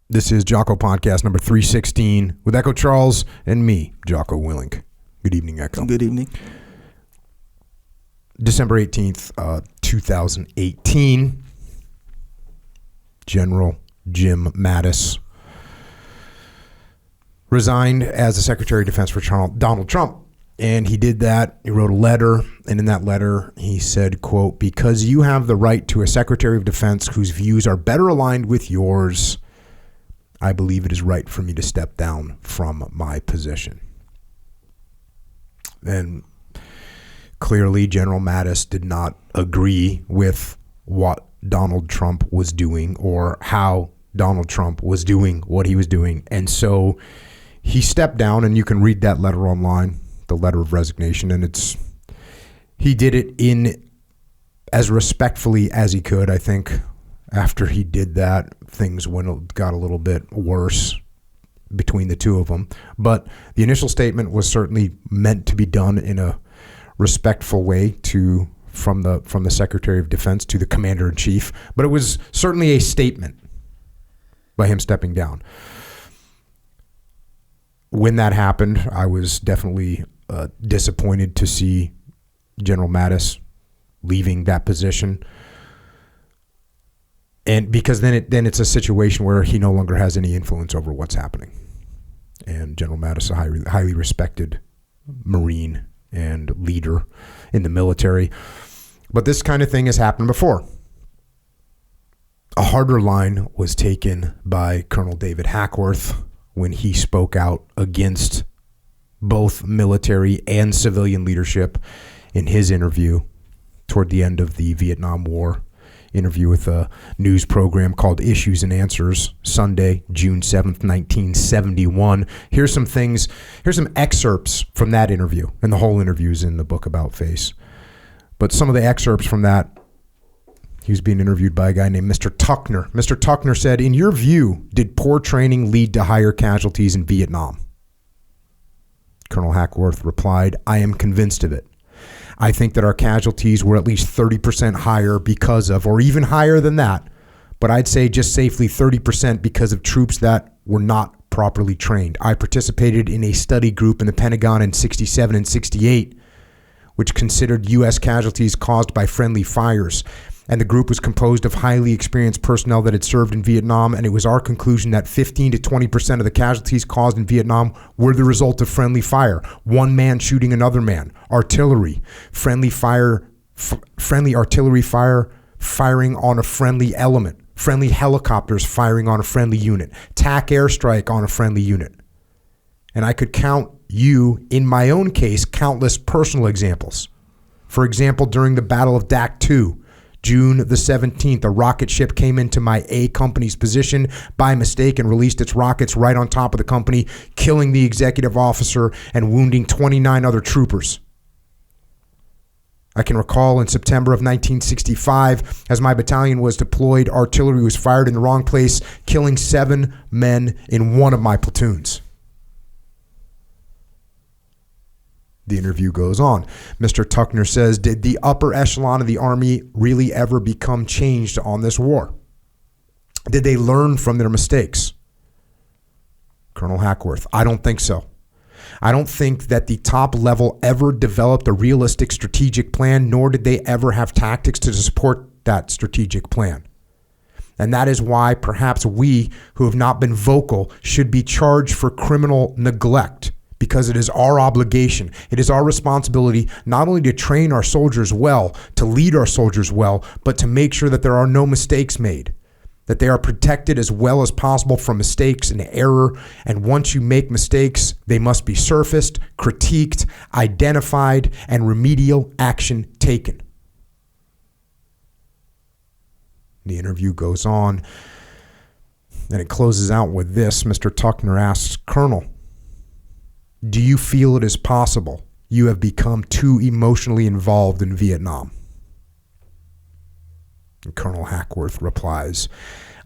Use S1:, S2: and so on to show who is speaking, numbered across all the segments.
S1: This is Jocko Podcast number 316 with Echo Charles and me, Jocko Willink. Good evening, Echo.
S2: Good evening.
S1: December 18th, 2018. General Jim Mattis resigned as the Secretary of Defense for Donald Trump. And he did that. He wrote a letter. And in that letter, he said, quote, "Because you have the right to a Secretary of Defense whose views are better aligned with yours, I believe it is right for me to step down from my position." And clearly, General Mattis did not agree with what Donald Trump was doing or how Donald Trump was doing what he was doing. And so he stepped down, and you can read that letter online, the letter of resignation, and he did it in as respectfully as he could. I think after he did that, things got a little bit worse between the two of them. But the initial statement was certainly meant to be done in a respectful way from the Secretary of Defense to the Commander-in-Chief. But it was certainly a statement by him stepping down. When that happened, I was definitely disappointed to see General Mattis leaving that position. And because then it's a situation where he no longer has any influence over what's happening. And General Mattis, a highly respected Marine and leader in the military. But this kind of thing has happened before. A harder line was taken by Colonel David Hackworth when he spoke out against both military and civilian leadership in his interview toward the end of the Vietnam War. Interview with a news program called Issues and Answers, Sunday, June 7th, 1971. Here's some excerpts from that interview, and the whole interview is in the book About Face. But some of the excerpts from that, he was being interviewed by a guy named Mr. Tuckner. Mr. Tuckner said, "In your view, did poor training lead to higher casualties in Vietnam?" Colonel Hackworth replied, "I am convinced of it. I think that our casualties were at least 30% higher because of, or even higher than that, but I'd say just safely 30% because of troops that were not properly trained. I participated in a study group in the Pentagon in 67 and 68, which considered U.S. casualties caused by friendly fires. And the group was composed of highly experienced personnel that had served in Vietnam, and it was our conclusion that 15 to 20% of the casualties caused in Vietnam were the result of friendly fire. One man shooting another man, artillery, friendly artillery fire firing on a friendly element, friendly helicopters firing on a friendly unit, TAC airstrike on a friendly unit. And I could count in my own case, countless personal examples. For example, during the Battle of Dak 2, June the 17th, a rocket ship came into my A company's position by mistake and released its rockets right on top of the company, killing the executive officer and wounding 29 other troopers. I can recall in September of 1965, as my battalion was deployed, artillery was fired in the wrong place, killing 7 men in one of my platoons." The interview goes on. Mr. Tuckner says, "Did the upper echelon of the Army really ever become changed on this war? Did they learn from their mistakes?" Colonel Hackworth, "I don't think so. I don't think that the top level ever developed a realistic strategic plan, nor did they ever have tactics to support that strategic plan. And that is why perhaps we who have not been vocal should be charged for criminal neglect. Because it is our obligation, it is our responsibility not only to train our soldiers well, to lead our soldiers well, but to make sure that there are no mistakes made, that they are protected as well as possible from mistakes and error. And once you make mistakes, they must be surfaced, critiqued, identified, and remedial action taken." The interview goes on, and it closes out with this. Mr. Tuckner asks, "Colonel, do you feel it is possible you have become too emotionally involved in Vietnam?" And Colonel Hackworth replies,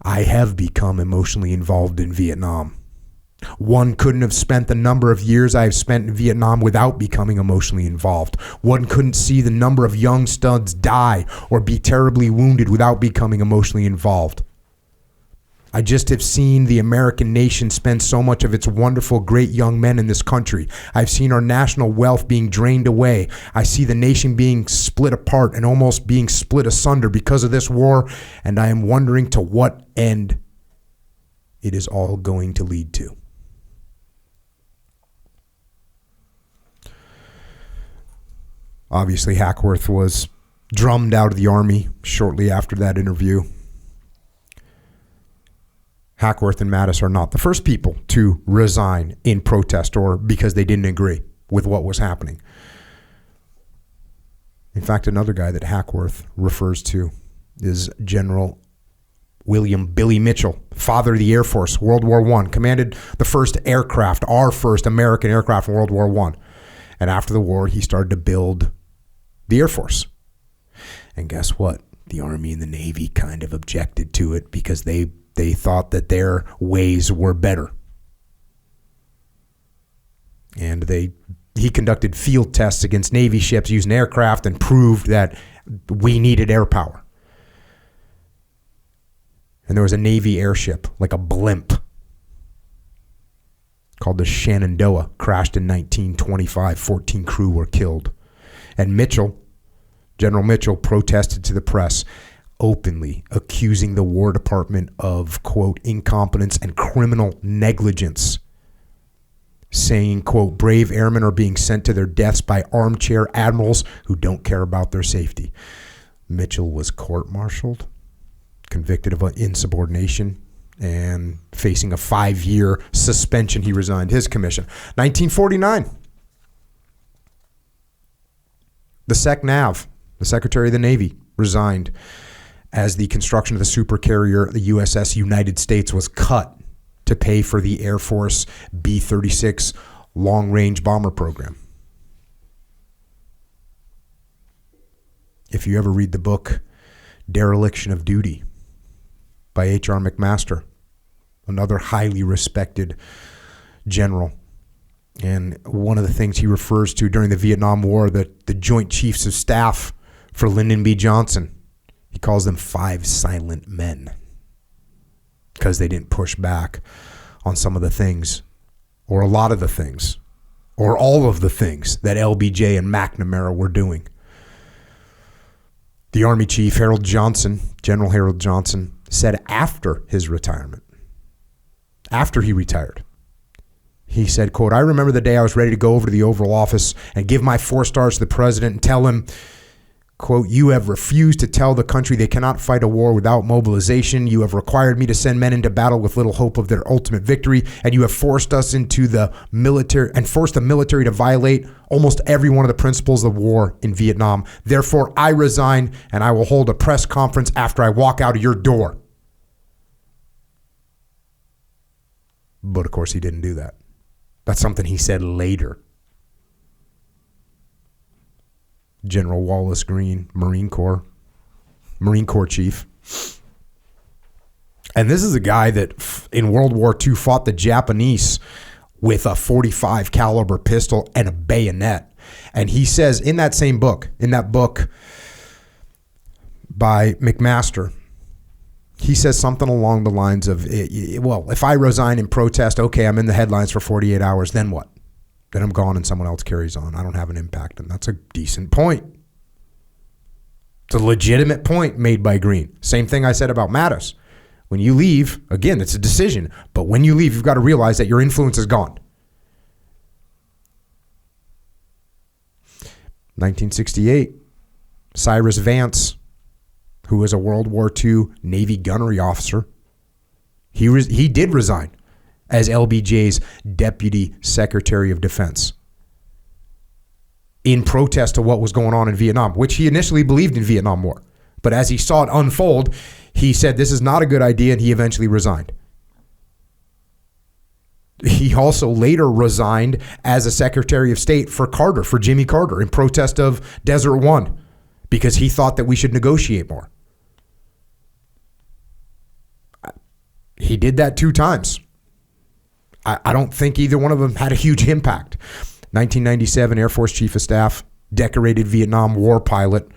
S1: "I have become emotionally involved in Vietnam. One couldn't have spent the number of years I have spent in Vietnam without becoming emotionally involved. One couldn't see the number of young studs die or be terribly wounded without becoming emotionally involved. I just have seen the American nation spend so much of its wonderful, great young men in this country. I've seen our national wealth being drained away. I see the nation being split apart and almost being split asunder because of this war, and I am wondering to what end it is all going to lead to. Obviously, Hackworth was drummed out of the Army shortly after that interview. Hackworth and Mattis are not the first people to resign in protest or because they didn't agree with what was happening. In fact, another guy that Hackworth refers to is General William Billy Mitchell, father of the Air Force, World War I, commanded the first aircraft, our first American aircraft in World War I. And after the war, he started to build the Air Force. And guess what? The Army and the Navy kind of objected to it because they thought that their ways were better. And he conducted field tests against Navy ships using aircraft and proved that we needed air power. And there was a Navy airship, like a blimp, called the Shenandoah, crashed in 1925. 14 crew were killed. And General Mitchell, protested to the press, openly accusing the War Department of, quote, incompetence and criminal negligence, saying, quote, brave airmen are being sent to their deaths by armchair admirals who don't care about their safety. Mitchell was court-martialed, convicted of insubordination, and facing a 5-year suspension. He resigned his commission. 1949, the SecNav, the Secretary of the Navy, resigned as the construction of the supercarrier, the USS United States, was cut to pay for the Air Force B-36 long-range bomber program. If you ever read the book Dereliction of Duty by H.R. McMaster, another highly respected general, and one of the things he refers to during the Vietnam War, the Joint Chiefs of Staff for Lyndon B. Johnson, he calls them 5 silent men because they didn't push back on some of the things, or a lot of the things, or all of the things that LBJ and McNamara were doing. The Army Chief, General Harold Johnson, said after his retirement, after he retired, he said, quote, I remember the day I was ready to go over to the Oval Office and give my 4 stars to the president and tell him, quote, you have refused to tell the country they cannot fight a war without mobilization. You have required me to send men into battle with little hope of their ultimate victory. And you have forced us into the military and forced the military to violate almost every one of the principles of war in Vietnam. Therefore, I resign and I will hold a press conference after I walk out of your door. But of course, he didn't do that. That's something he said later. General Wallace Green, Marine Corps chief. And this is a guy that in World War II fought the Japanese with a .45 caliber pistol and a bayonet. And he says in that book by McMaster, he says something along the lines of, well, if I resign in protest, okay, I'm in the headlines for 48 hours, then what? Then I'm gone and someone else carries on. I don't have an impact. And that's a decent point. It's a legitimate point made by Green. Same thing I said about Mattis. When you leave, again, it's a decision. But when you leave, you've got to realize that your influence is gone. 1968, Cyrus Vance, who was a World War II Navy gunnery officer, he did resign as LBJ's Deputy Secretary of Defense in protest to what was going on in Vietnam, which he initially believed in Vietnam War. But as he saw it unfold, he said this is not a good idea, and he eventually resigned. He also later resigned as a Secretary of State for Jimmy Carter, in protest of Desert One, because he thought that we should negotiate more. He did that 2 times. I don't think either one of them had a huge impact. 1997, Air Force Chief of Staff, decorated Vietnam War pilot.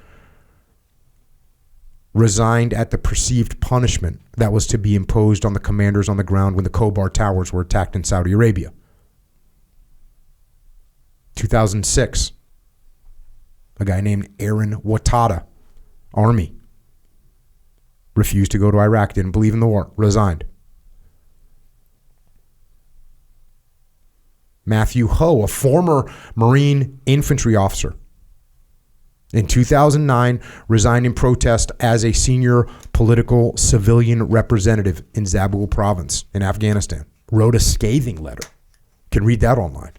S1: resigned at the perceived punishment that was to be imposed on the commanders on the ground when the Khobar Towers were attacked in Saudi Arabia. 2006, a guy named Aaron Watada, Army, refused to go to Iraq, didn't believe in the war, resigned. Matthew Ho, a former Marine infantry officer, in 2009, resigned in protest as a senior political civilian representative in Zabul province in Afghanistan. Wrote a scathing letter. You can read that online.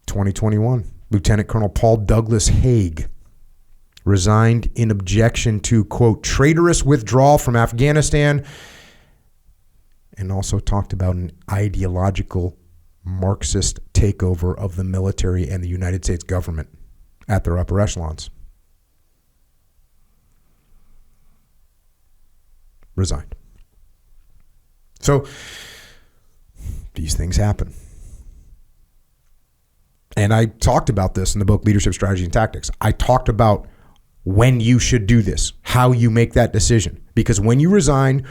S1: 2021, Lieutenant Colonel Paul Douglas Haig resigned in objection to, quote, traitorous withdrawal from Afghanistan, and also talked about an ideological Marxist takeover of the military and the United States government at their upper echelons. Resigned. So these things happen. And I talked about this in the book Leadership Strategy and Tactics. I talked about when you should do this, how you make that decision. Because when you resign,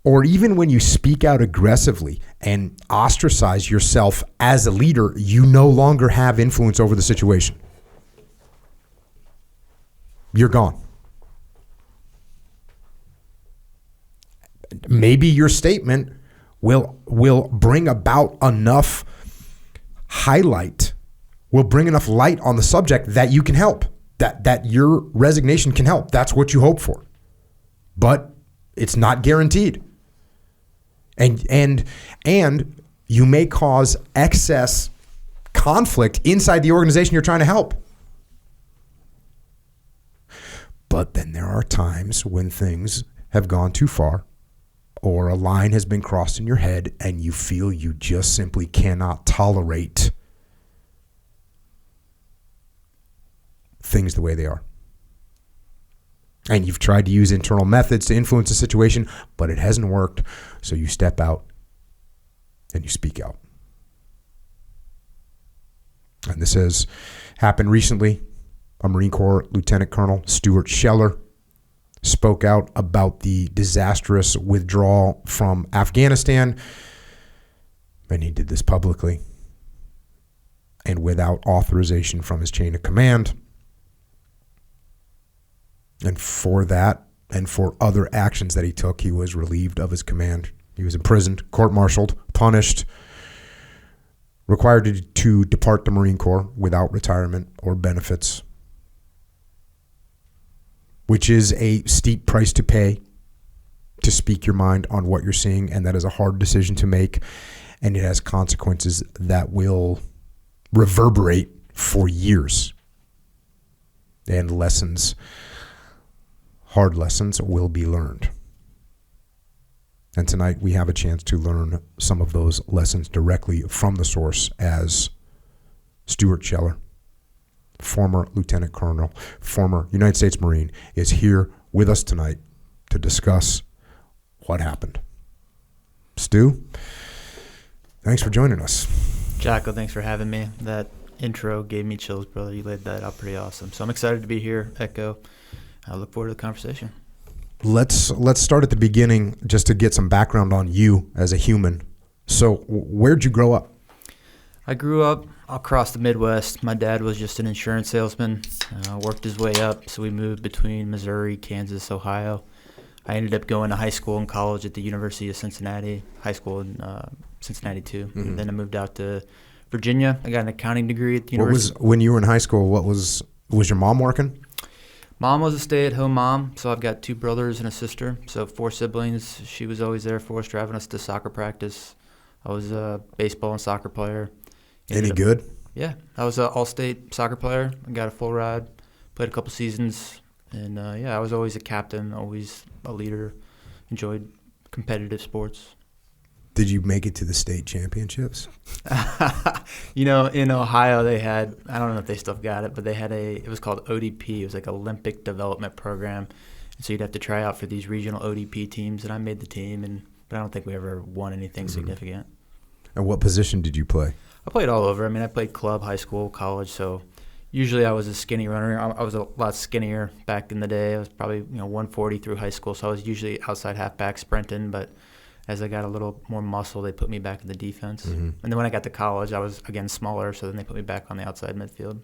S1: or even when you speak out aggressively and ostracize yourself as a leader, you no longer have influence over the situation. You're gone. Maybe your statement will bring about enough highlight, will bring enough light on the subject that you can help, that your resignation can help. That's what you hope for. But it's not guaranteed. And you may cause excess conflict inside the organization you're trying to help. But then there are times when things have gone too far, or a line has been crossed in your head and you feel you just simply cannot tolerate things the way they are. And you've tried to use internal methods to influence the situation, but it hasn't worked. So you step out and you speak out. And this has happened recently. A Marine Corps Lieutenant Colonel, Stuart Scheller, spoke out about the disastrous withdrawal from Afghanistan. And he did this publicly and without authorization from his chain of command. And for that, and for other actions that he took, he was relieved of his command. He was imprisoned, court-martialed, punished, required to depart the Marine Corps without retirement or benefits, which is a steep price to pay to speak your mind on what you're seeing, and that is a hard decision to make, and it has consequences that will reverberate for years. And hard lessons will be learned. And tonight we have a chance to learn some of those lessons directly from the source as Stuart Scheller, former Lieutenant Colonel, former United States Marine, is here with us tonight to discuss what happened. Stu, thanks for joining us.
S2: Jocko, thanks for having me. That intro gave me chills, brother. You laid that out pretty awesome. So I'm excited to be here, Echo. I look forward to the conversation.
S1: Let's start at the beginning just to get some background on you as a human. So where'd you grow up?
S2: I grew up across the Midwest. My dad was just an insurance salesman, worked his way up, so we moved between Missouri, Kansas, Ohio. I ended up going to high school and college at the University of Cincinnati, high school in Cincinnati too. Mm-hmm. And then I moved out to Virginia. I got an accounting degree at the university.
S1: When you were in high school, was your mom working?
S2: Mom was a stay-at-home mom, so I've got 2 brothers and a sister, so 4 siblings. She was always there for us, driving us to soccer practice. I was a baseball and soccer player.
S1: Any good?
S2: Yeah, I was an all-state soccer player. I got a full ride, played a couple seasons, and I was always a captain, always a leader, enjoyed competitive sports.
S1: Did you make it to the state championships?
S2: In Ohio they had, I don't know if they still got it, but they had it was called ODP. It was like Olympic Development Program. And so you'd have to try out for these regional ODP teams, and I made the team, but I don't think we ever won anything significant.
S1: And what position did you play?
S2: I played all over. I mean, I played club, high school, college, so, Usually I was a skinny runner. I was a lot skinnier back in the day. I was probably 140 through high school, so I was usually outside halfback sprinting. But as I got a little more muscle, they put me back in the defense. And then when I got to college, I was again smaller, so then they put me back on the outside midfield.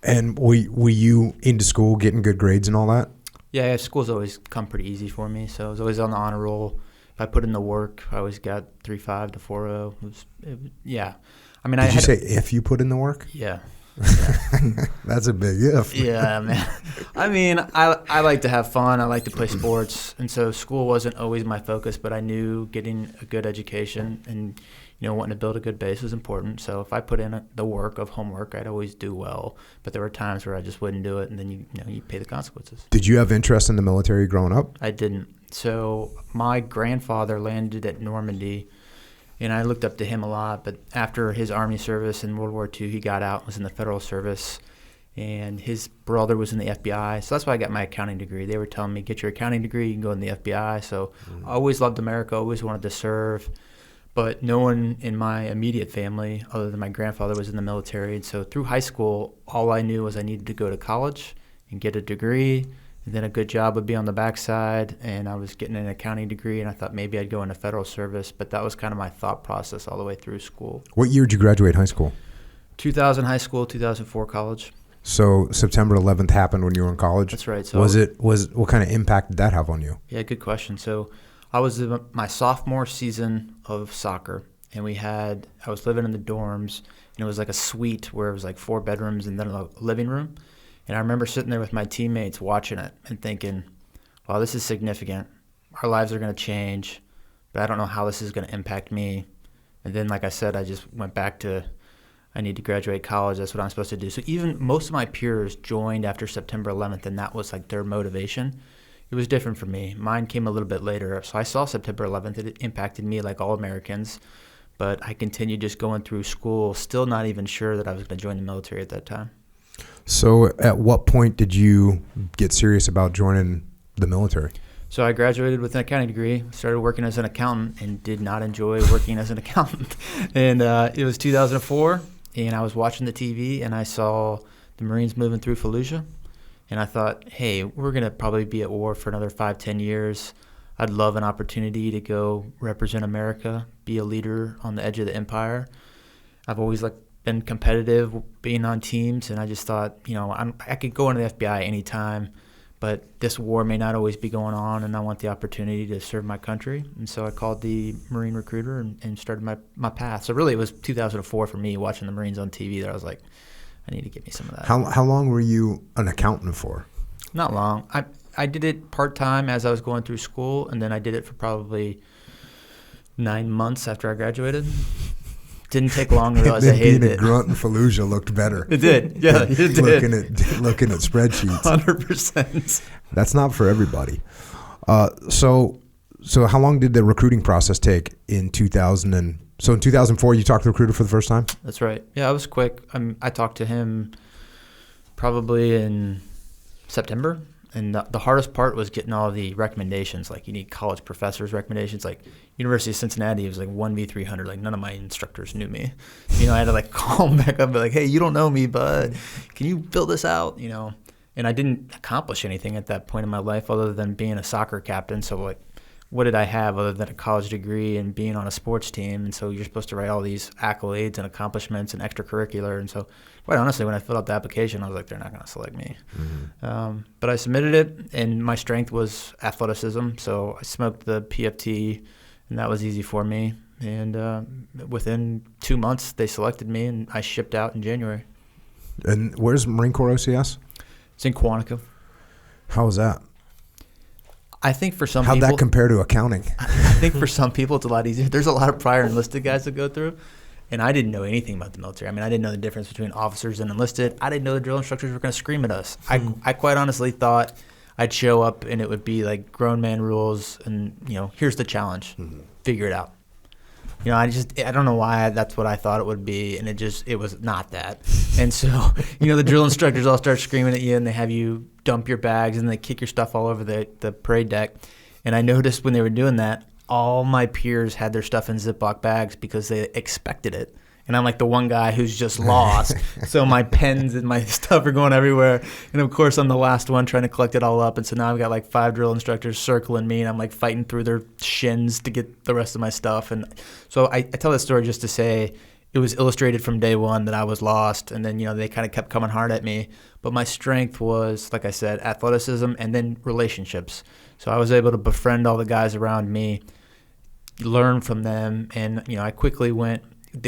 S1: And were you into school, getting good grades and all that?
S2: Yeah, school's always come pretty easy for me, so I was always on the honor roll. If I put in the work, I always got 3.5 to 4.0. Yeah. I mean,
S1: Did you say if you put in the work?
S2: Yeah.
S1: That's a big if.
S2: Yeah, man. I mean, I like to have fun. I like to play sports, and so school wasn't always my focus. But I knew getting a good education and wanting to build a good base was important. So if I put in the work of homework, I'd always do well. But there were times where I just wouldn't do it, and then you pay the consequences.
S1: Did you have interest in the military growing up?
S2: I didn't. So my grandfather landed at Normandy. And I looked up to him a lot, but after his Army service in World War II, he got out, was in the Federal Service, and his brother was in the FBI. So that's why I got my accounting degree. They were telling me, get your accounting degree, you can go in the FBI. So I always loved America, always wanted to serve, but no one in my immediate family, other than my grandfather, was in the military. And so through high school, all I knew was I needed to go to college and get a degree. And then a good job would be on the backside, and I was getting an accounting degree, and I thought maybe I'd go into federal service, but that was kind of my thought process all the way through school.
S1: What year did you graduate high school?
S2: 2000 high school, 2004 college.
S1: So September 11th happened when you were in college?
S2: That's right. So
S1: what kind of impact did that have on you?
S2: Yeah, good question. So I was in my sophomore season of soccer, and I was living in the dorms, and it was like a suite where it was like 4 bedrooms and then a living room. And I remember sitting there with my teammates watching it and thinking, wow, this is significant. Our lives are going to change, but I don't know how this is going to impact me. And then, like I said, I just went back to, I need to graduate college. That's what I'm supposed to do. So even most of my peers joined after September 11th, and that was like their motivation. It was different for me. Mine came a little bit later. So I saw September 11th. It impacted me like all Americans. But I continued just going through school, still not even sure that I was going to join the military at that time.
S1: So at what point did you get serious about joining the military?
S2: So I graduated with an accounting degree, started working as an accountant, and did not enjoy working as an accountant. And it was 2004, and I was watching the TV, and I saw the Marines moving through Fallujah. And I thought, hey, we're going to probably be at war for another 5-10 years. I'd love an opportunity to go represent America, be a leader on the edge of the empire. I've always been competitive, being on teams, and I just thought, I could go into the FBI anytime, but this war may not always be going on, and I want the opportunity to serve my country. And so I called the Marine recruiter and started my path. So really it was 2004 for me, watching the Marines on TV, that I was like, I need to get me some of that.
S1: How long were you an accountant for?
S2: Not long. I did it part-time as I was going through school, and then I did it for probably 9 months after I graduated. Didn't take long to realize I hated
S1: being
S2: it.
S1: a grunt in Fallujah looked better.
S2: It did. Yeah, it did.
S1: Looking at spreadsheets.
S2: 100%.
S1: That's not for everybody. So how long did the recruiting process take in 2000? So in 2004, you talked to the recruiter for the first time?
S2: That's right. Yeah, it was quick. I talked to him probably in September. And the hardest part was getting all the recommendations. Like, you need college professors' recommendations. Like, University of Cincinnati, it was like 1v300. Like, none of my instructors knew me. I had to call them back up and be like, hey, you don't know me, bud. Can you fill this out? And I didn't accomplish anything at that point in my life other than being a soccer captain. So, what did I have other than a college degree and being on a sports team? And so you're supposed to write all these accolades and accomplishments and extracurricular. And so, quite honestly, when I filled out the application, I was like, they're not going to select me. Mm-hmm. But I submitted it, and my strength was athleticism. So I smoked the PFT, and that was easy for me. And within 2 months, they selected me, and I shipped out in January.
S1: And where's Marine Corps OCS?
S2: It's in Quantico.
S1: How was that?
S2: I think for some people...
S1: How'd that compare to accounting?
S2: I think for some people it's a lot easier. There's a lot of prior enlisted guys that go through, and I didn't know anything about the military. I didn't know the difference between officers and enlisted. I didn't know the drill instructors were going to scream at us. I quite honestly thought I'd show up and it would be like grown man rules and, here's the challenge. Figure it out. I don't know why that's what I thought it would be, and it was not that. And so, the drill instructors all start screaming at you, and they have you dump your bags, and they kick your stuff all over the parade deck. And I noticed when they were doing that, all my peers had their stuff in Ziploc bags because they expected it. And I'm like the one guy who's just lost. So my pens and my stuff are going everywhere. And of course, I'm the last one trying to collect it all up. And so now I've got like 5 drill instructors circling me, and I'm like fighting through their shins to get the rest of my stuff. And so I tell that story just to say it was illustrated from day one that I was lost. And then, they kind of kept coming hard at me. But my strength was, like I said, athleticism and then relationships. So I was able to befriend all the guys around me, learn from them. And, I quickly went.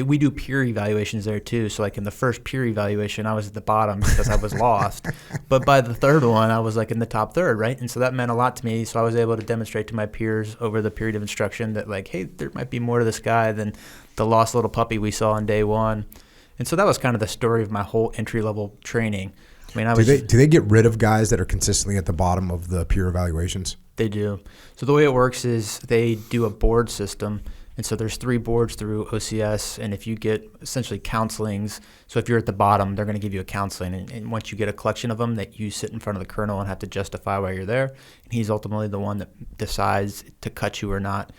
S2: We do peer evaluations there too. So like in the first peer evaluation, I was at the bottom because I was lost. But by the third one, I was like in the top third, right? And so that meant a lot to me. So I was able to demonstrate to my peers over the period of instruction that like, hey, there might be more to this guy than the lost little puppy we saw on day one. And so that was kind of the story of my whole entry-level training. I mean,
S1: do they get rid of guys that are consistently at the bottom of the peer evaluations?
S2: They do. So the way it works is they do a board system. And so there's 3 boards through OCS, and if you get essentially counselings, so if you're at the bottom, they're going to give you a counseling. And once you get a collection of them, that you sit in front of the colonel and have to justify why you're there. And he's ultimately the one that decides to cut you or not.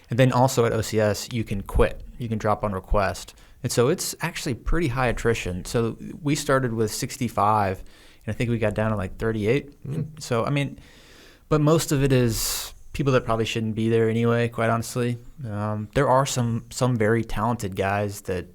S2: And then also at OCS, you can quit. You can drop on request. And so it's actually pretty high attrition. So we started with 65, and I think we got down to like 38. So, I mean, but most of it is people that probably shouldn't be there anyway, quite honestly. There are some very talented guys that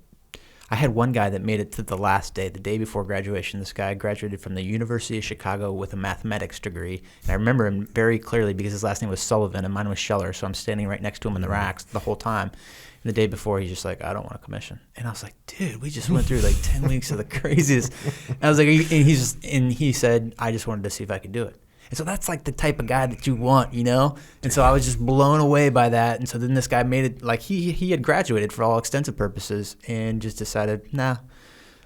S2: I had one guy that made it to the last day, the day before graduation. This guy graduated from the University of Chicago with a mathematics degree. And I remember him very clearly because his last name was Sullivan and mine was Scheller. So I'm standing right next to him in the racks the whole time. And the day before, he's just like, I don't want a commission. And I was like, dude, we just went through like 10 weeks of the craziest. And I was like, and he said, I just wanted to see if I could do it. And so that's like the type of guy that you want, And so I was just blown away by that. And so then this guy made it like he had graduated for all extensive purposes and just decided, nah.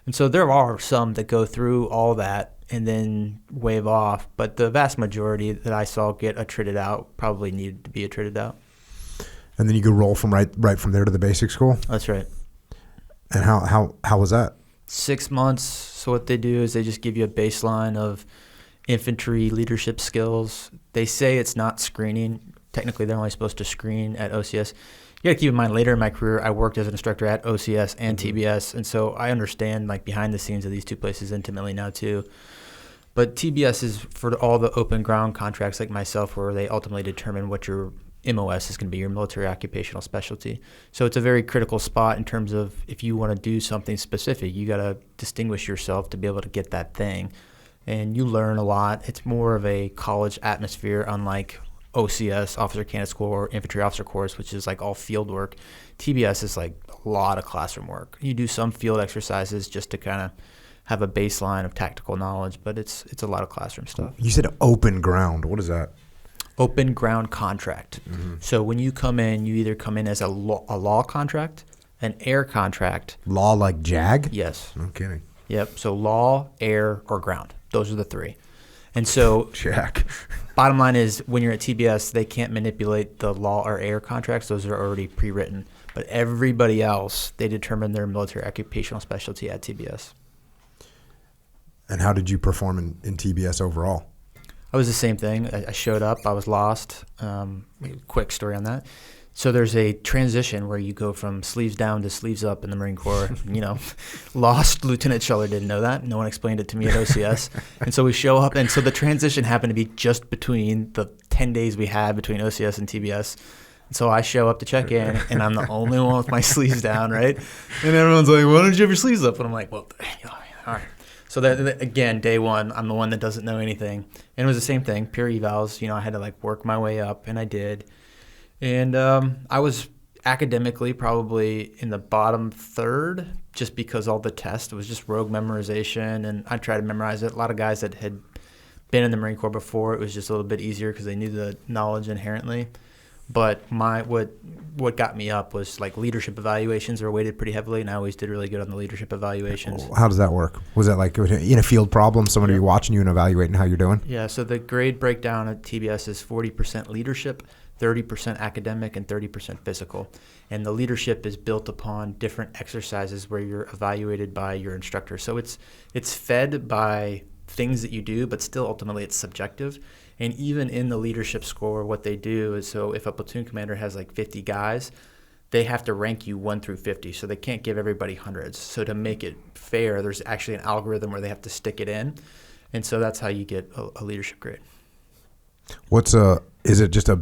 S2: And so there are some that go through all that and then wave off. But the vast majority that I saw get attrited out probably needed to be attrited out.
S1: And then you go roll from right from there to the basic school?
S2: That's right.
S1: And how was that?
S2: 6 months. So what they do is they just give you a baseline of infantry leadership skills. They say it's not screening. Technically, they're only supposed to screen at OCS. You got to keep in mind, later in my career, I worked as an instructor at OCS and TBS, and so I understand like behind the scenes of these 2 places intimately now too. But TBS is for all the open ground contracts like myself, where they ultimately determine what your MOS is going to be, your military occupational specialty. So it's a very critical spot in terms of if you want to do something specific, you got to distinguish yourself to be able to get that thing. And you learn a lot. It's more of a college atmosphere, unlike OCS, Officer Candidate School, or Infantry Officer Course, which is like all field work. TBS is like a lot of classroom work. You do some field exercises just to kind of have a baseline of tactical knowledge, but it's a lot of classroom stuff.
S1: You said open ground. What is that?
S2: Open ground contract. So when you come in, you either come in as a law contract, an air contract.
S1: Law like JAG?
S2: Yes.
S1: No kidding.
S2: Yep. So law, air, or ground. Those are the 3. And so
S1: Check.
S2: Bottom line is when you're at TBS, they can't manipulate the law or air contracts. Those are already pre-written. But everybody else, they determine their military occupational specialty at TBS.
S1: And how did you perform in TBS overall?
S2: I was the same thing. I showed up. I was lost. Quick story on that. So there's a transition where you go from sleeves down to sleeves up in the Marine Corps. Lost. Lieutenant Scheller didn't know that. No one explained it to me at OCS. And so we show up, and so the transition happened to be just between the 10 days we had between OCS and TBS. And so I show up to check in, and I'm the only one with my sleeves down, right? And everyone's like, why don't you have your sleeves up? And I'm like, well, all right. So again, day one, I'm the one that doesn't know anything. And it was the same thing, peer evals. I had to work my way up, and I did. And I was academically probably in the bottom third just because all the tests, it was just rogue memorization, and I tried to memorize it. A lot of guys that had been in the Marine Corps before, it was just a little bit easier because they knew the knowledge inherently. But what got me up was leadership evaluations are weighted pretty heavily, and I always did really good on the leadership evaluations.
S1: How does that work? Was that in a field problem, somebody watching you and evaluating how you're doing?
S2: Yeah, so the grade breakdown at TBS is 40% leadership, 30% academic, and 30% physical. And the leadership is built upon different exercises where you're evaluated by your instructor. So it's fed by things that you do, but still ultimately it's subjective. And even in the leadership score, what they do is, so if a platoon commander has 50 guys, they have to rank you 1 through 50, so they can't give everybody hundreds. So to make it fair, there's actually an algorithm where they have to stick it in, and so that's how you get a leadership grade.
S1: Is it just a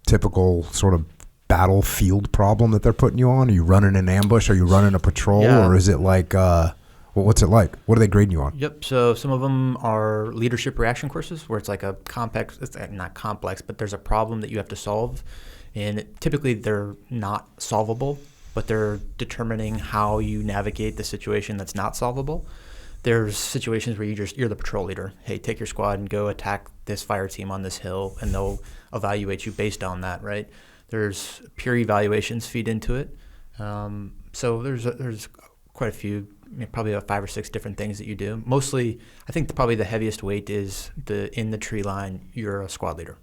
S1: typical sort of battlefield problem that they're putting you on? Are you running an ambush? Are you running a patrol?
S2: Yeah.
S1: Or is it like, what's it like? What are they grading you on?
S2: Yep. So some of them are leadership reaction courses where it's like a complex, it's not complex, but there's a problem that you have to solve. And typically they're not solvable, but they're determining how you navigate the situation that's not solvable. There's situations where you're the patrol leader. Hey, take your squad and go attack this fire team on this hill, and they'll evaluate you based on that, right? There's peer evaluations feed into it. So there's quite a few, probably about 5 or 6 different things that you do. Mostly, I think probably the heaviest weight is in the tree line, you're a squad leader.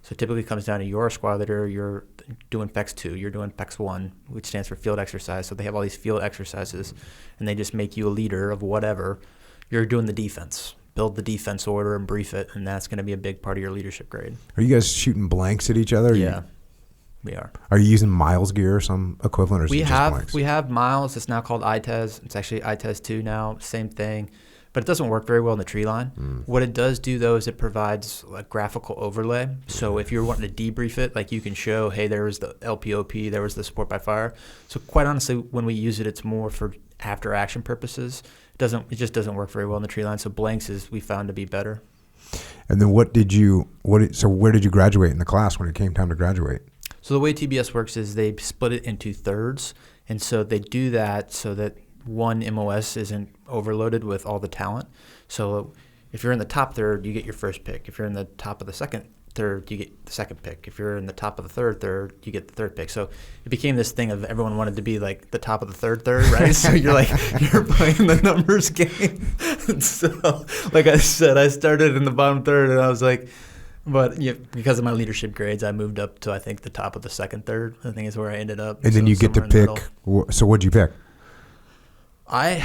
S2: So typically it comes down to you're a squad leader, you're doing FEX 2, you're doing FEX 1, which stands for field exercise. So they have all these field exercises, and they just make you a leader of whatever. You're doing the defense. Build the defense order and brief it, and that's going to be a big part of your leadership grade.
S1: Are you guys shooting blanks at each other?
S2: Yeah, we are.
S1: Are you using miles gear or some equivalent, or is it just blanks?
S2: We have miles. It's now called ITES. It's actually ITES 2 now, same thing. But it doesn't work very well in the tree line. What it does do, though, is it provides a graphical overlay. So if you're wanting to debrief it, like you can show, hey, there was the LPOP, there was the support by fire. So quite honestly, when we use it, it's more for after action purposes. It just doesn't work very well in the tree line. So blanks we found to be better.
S1: And then where did you graduate in the class when it came time to graduate?
S2: So the way TBS works is they split it into thirds. And so they do that so that one MOS isn't overloaded with all the talent. So if you're in the top third, you get your first pick. If you're in the top of the second third, you get the second pick. If you're in the top of the third, you get the third pick. So it became this thing of everyone wanted to be like the top of the third, right? So you're playing the numbers game. So like I said, I started in the bottom third, and I was like, but because of my leadership grades, I moved up to I think the top of the second third. I think is where I ended up.
S1: And then you get to pick. So what'd you pick?
S2: I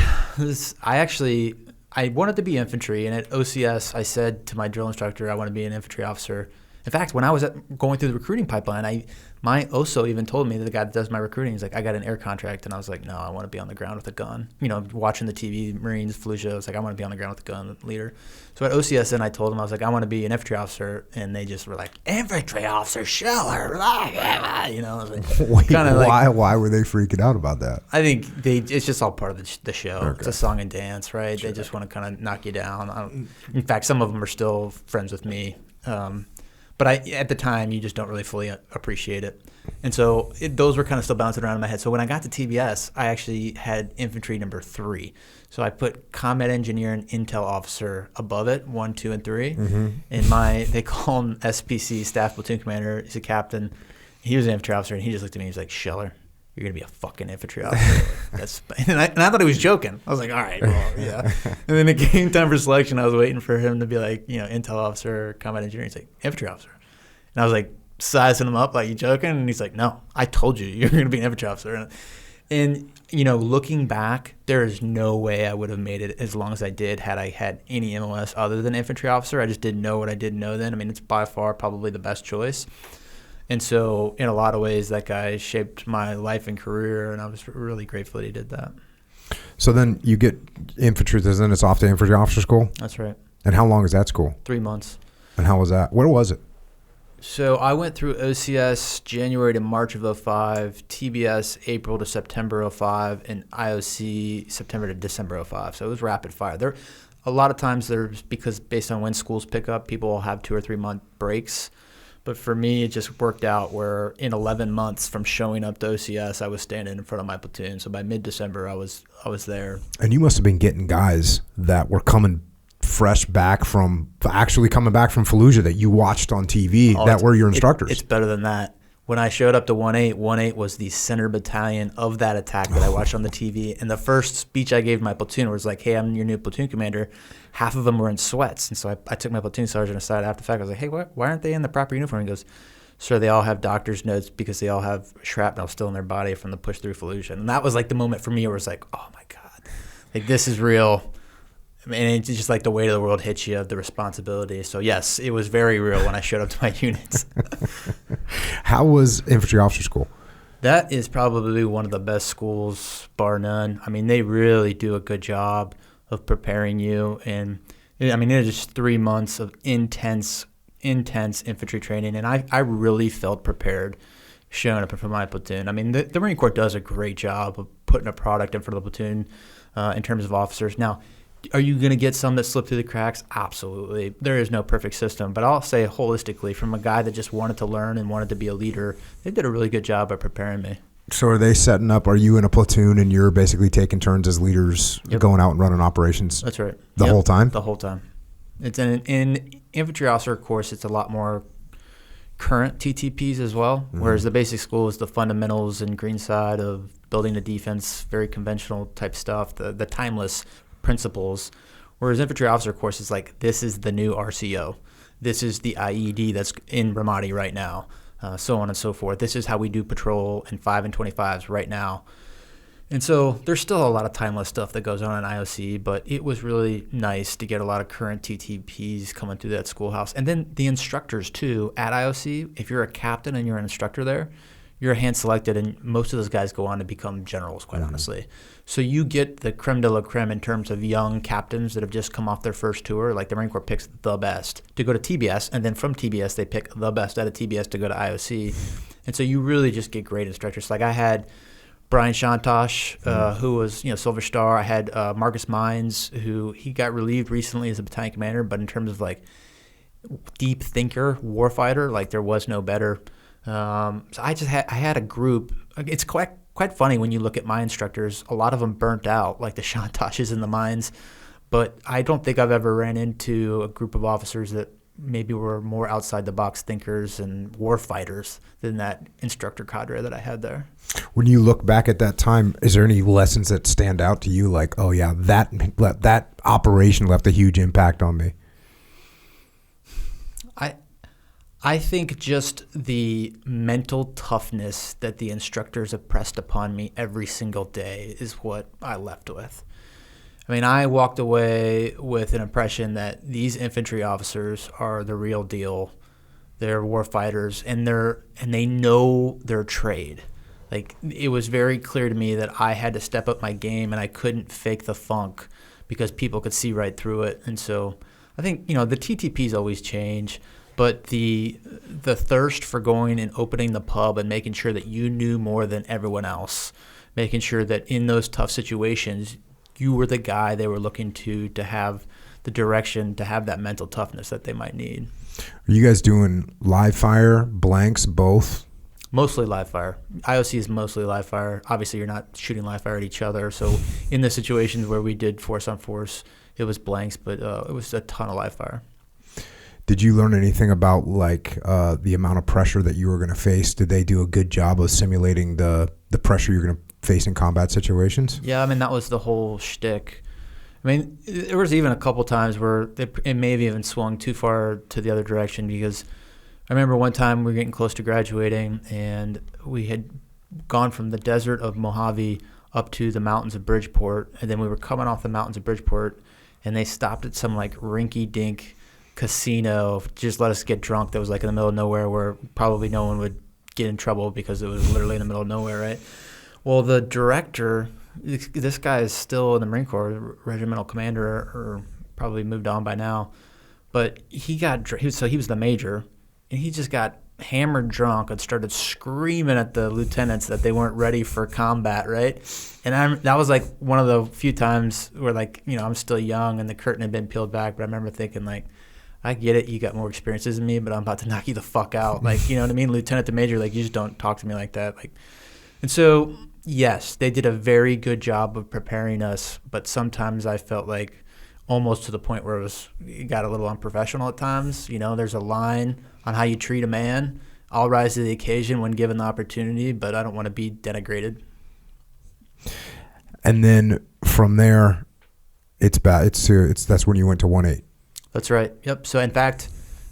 S2: wanted to be infantry, and at OCS, I said to my drill instructor, I want to be an infantry officer. In fact, when I was going through the recruiting pipeline, my OSO even told me, that the guy that does my recruiting, he's like, I got an air contract, and I was like, no, I want to be on the ground with a gun. Watching the TV, Marines, Fallujah, I was like, I want to be on the ground with a gun, leader. So at OCS, then I told them, I was like, I want to be an infantry officer, and they just were like, infantry officer Scheller, blah, blah, blah. I was like,
S1: why were they freaking out about that? I
S2: think it's just all part of the show. Okay. It's a song and dance, right? Sure. They just want to kind of knock you down. In fact, some of them are still friends with me. But at the time, you just don't really fully appreciate it. And so those were kind of still bouncing around in my head. So when I got to TBS, I actually had infantry number 3. So I put combat engineer and intel officer above it, 1, 2, and 3. Mm-hmm. And they call him SPC, staff platoon commander. He's a captain. He was an infantry officer, and he just looked at me. He was like, Scheller, you're going to be a fucking infantry officer. And I thought he was joking. I was like, all right, well, yeah. And then it came time for selection. I was waiting for him to be like, intel officer, combat engineer. He's like, infantry officer. And I was like, sizing him up, like, you joking? And he's like, no, I told you, you're going to be an infantry officer. And looking back, there is no way I would have made it as long as I did had I had any MOS other than infantry officer. I just didn't know what I didn't know then. I mean, it's by far probably the best choice. And so in a lot of ways, that guy shaped my life and career, and I was really grateful that he did that.
S1: So then you get infantry, then it's off to infantry officer school?
S2: That's right.
S1: And how long is that school?
S2: 3 months.
S1: And how was that? Where was it?
S2: So I went through OCS January to March of 2005, TBS April to September 2005, and IOC September to December 2005. So it was rapid fire. A lot of times because based on when schools pick up, people will have 2 or 3 month breaks. But for me, it just worked out where in 11 months from showing up to OCS, I was standing in front of my platoon. So by mid-December, I was there. And
S1: you must have been getting guys that were coming fresh back from Fallujah that you watched on TV that were your instructors.
S2: It's better than that. When I showed up to 1-8 was the center battalion of that attack that I watched on the TV. And the first speech I gave my platoon was like, hey, I'm your new platoon commander. Half of them were in sweats. And so I took my platoon sergeant aside after the fact. I was like, hey, why aren't they in the proper uniform? He goes, sir, they all have doctor's notes because they all have shrapnel still in their body from the push through Fallujah. And that was like the moment for me where it was like, oh, my God. Like, this is real. I mean, it's just like the weight of the world hits you, the responsibility. So, yes, it was very real when I showed up to my units.
S1: How was infantry officer school?
S2: That is probably one of the best schools, bar none. I mean, they really do a good job of preparing you. And I mean, it is just 3 months of intense infantry training. And I really felt prepared showing up for my platoon. I mean, the Marine Corps does a great job of putting a product in front of the platoon in terms of officers. Now, are you going to get some that slip through the cracks? Absolutely. There is no perfect system. But I'll say holistically, from a guy that just wanted to learn and wanted to be a leader, they did a really good job of preparing me.
S1: So are they setting up, are you in a platoon and you're basically taking turns as leaders going out and running operations?
S2: That's right.
S1: The whole time?
S2: The whole time. It's in infantry officer course, it's a lot more current TTPs as well, whereas the basic school is the fundamentals and green side of building a defense, very conventional type stuff, the timeless principles, whereas infantry officer course is like, this is the new RCO. This is the IED that's in Ramadi right now, so on and so forth. This is how we do patrol in 5 and 25s right now. And so there's still a lot of timeless stuff that goes on in IOC, but it was really nice to get a lot of current TTPs coming through that schoolhouse. And then the instructors, too, at IOC, if you're a captain and you're an instructor there, you're hand selected, and most of those guys go on to become generals, quite honestly. So you get the creme de la creme in terms of young captains that have just come off their first tour. Like the Marine Corps picks the best to go to TBS, and then from TBS they pick the best out of TBS to go to IOC. And so you really just get great instructors. Like I had Brian Shantosh, who was Silver Star. I had Marcus Mines, who he got relieved recently as a battalion commander, but in terms of like deep thinker, warfighter, like there was no better. So I had a group. It's quite funny when you look at my instructors. A lot of them burnt out, like the Shantoshes and the Mines. But I don't think I've ever ran into a group of officers that maybe were more outside the box thinkers and war fighters than that instructor cadre that I had there.
S1: When you look back at that time, is there any lessons that stand out to you? Like, oh yeah, that operation left a huge impact on me.
S2: I think just the mental toughness that the instructors have pressed upon me every single day is what I left with. I mean, I walked away with an impression that these infantry officers are the real deal. They're war fighters, and they know their trade. Like, it was very clear to me that I had to step up my game, and I couldn't fake the funk because people could see right through it. And so I think, the TTPs always change, but the thirst for going and opening the pub and making sure that you knew more than everyone else, making sure that in those tough situations you were the guy they were looking to have the direction, to have that mental toughness that they might need.
S1: Are you guys doing live fire, blanks, both?
S2: Mostly live fire. IOC is mostly live fire. Obviously, you're not shooting live fire at each other. So in the situations where we did force on force, it was blanks, but it was a ton of live fire.
S1: Did you learn anything about the amount of pressure that you were going to face? Did they do a good job of simulating the pressure you're going to face in combat situations?
S2: Yeah, I mean, that was the whole shtick. I mean, there was even a couple times where it may have even swung too far to the other direction, because I remember one time we were getting close to graduating, and we had gone from the desert of Mojave up to the mountains of Bridgeport, and then we were coming off the mountains of Bridgeport, and they stopped at some rinky-dink casino, just let us get drunk, that was in the middle of nowhere, where probably no one would get in trouble because it was literally in the middle of nowhere, right? Well, the director, this guy is still in the Marine Corps, regimental commander, or probably moved on by now, but he was the major, and he just got hammered drunk and started screaming at the lieutenants that they weren't ready for combat, right? And that was one of the few times where I'm still young and the curtain had been peeled back, but I remember thinking I get it, you got more experiences than me, but I'm about to knock you the fuck out. You know what I mean? Lieutenant to major, you just don't talk to me like that. And so, yes, they did a very good job of preparing us, but sometimes I felt almost to the point where it got a little unprofessional at times. There's a line on how you treat a man. I'll rise to the occasion when given the opportunity, but I don't want to be denigrated.
S1: And then from there, that's when you went to 1-8.
S2: That's right. Yep. So in fact,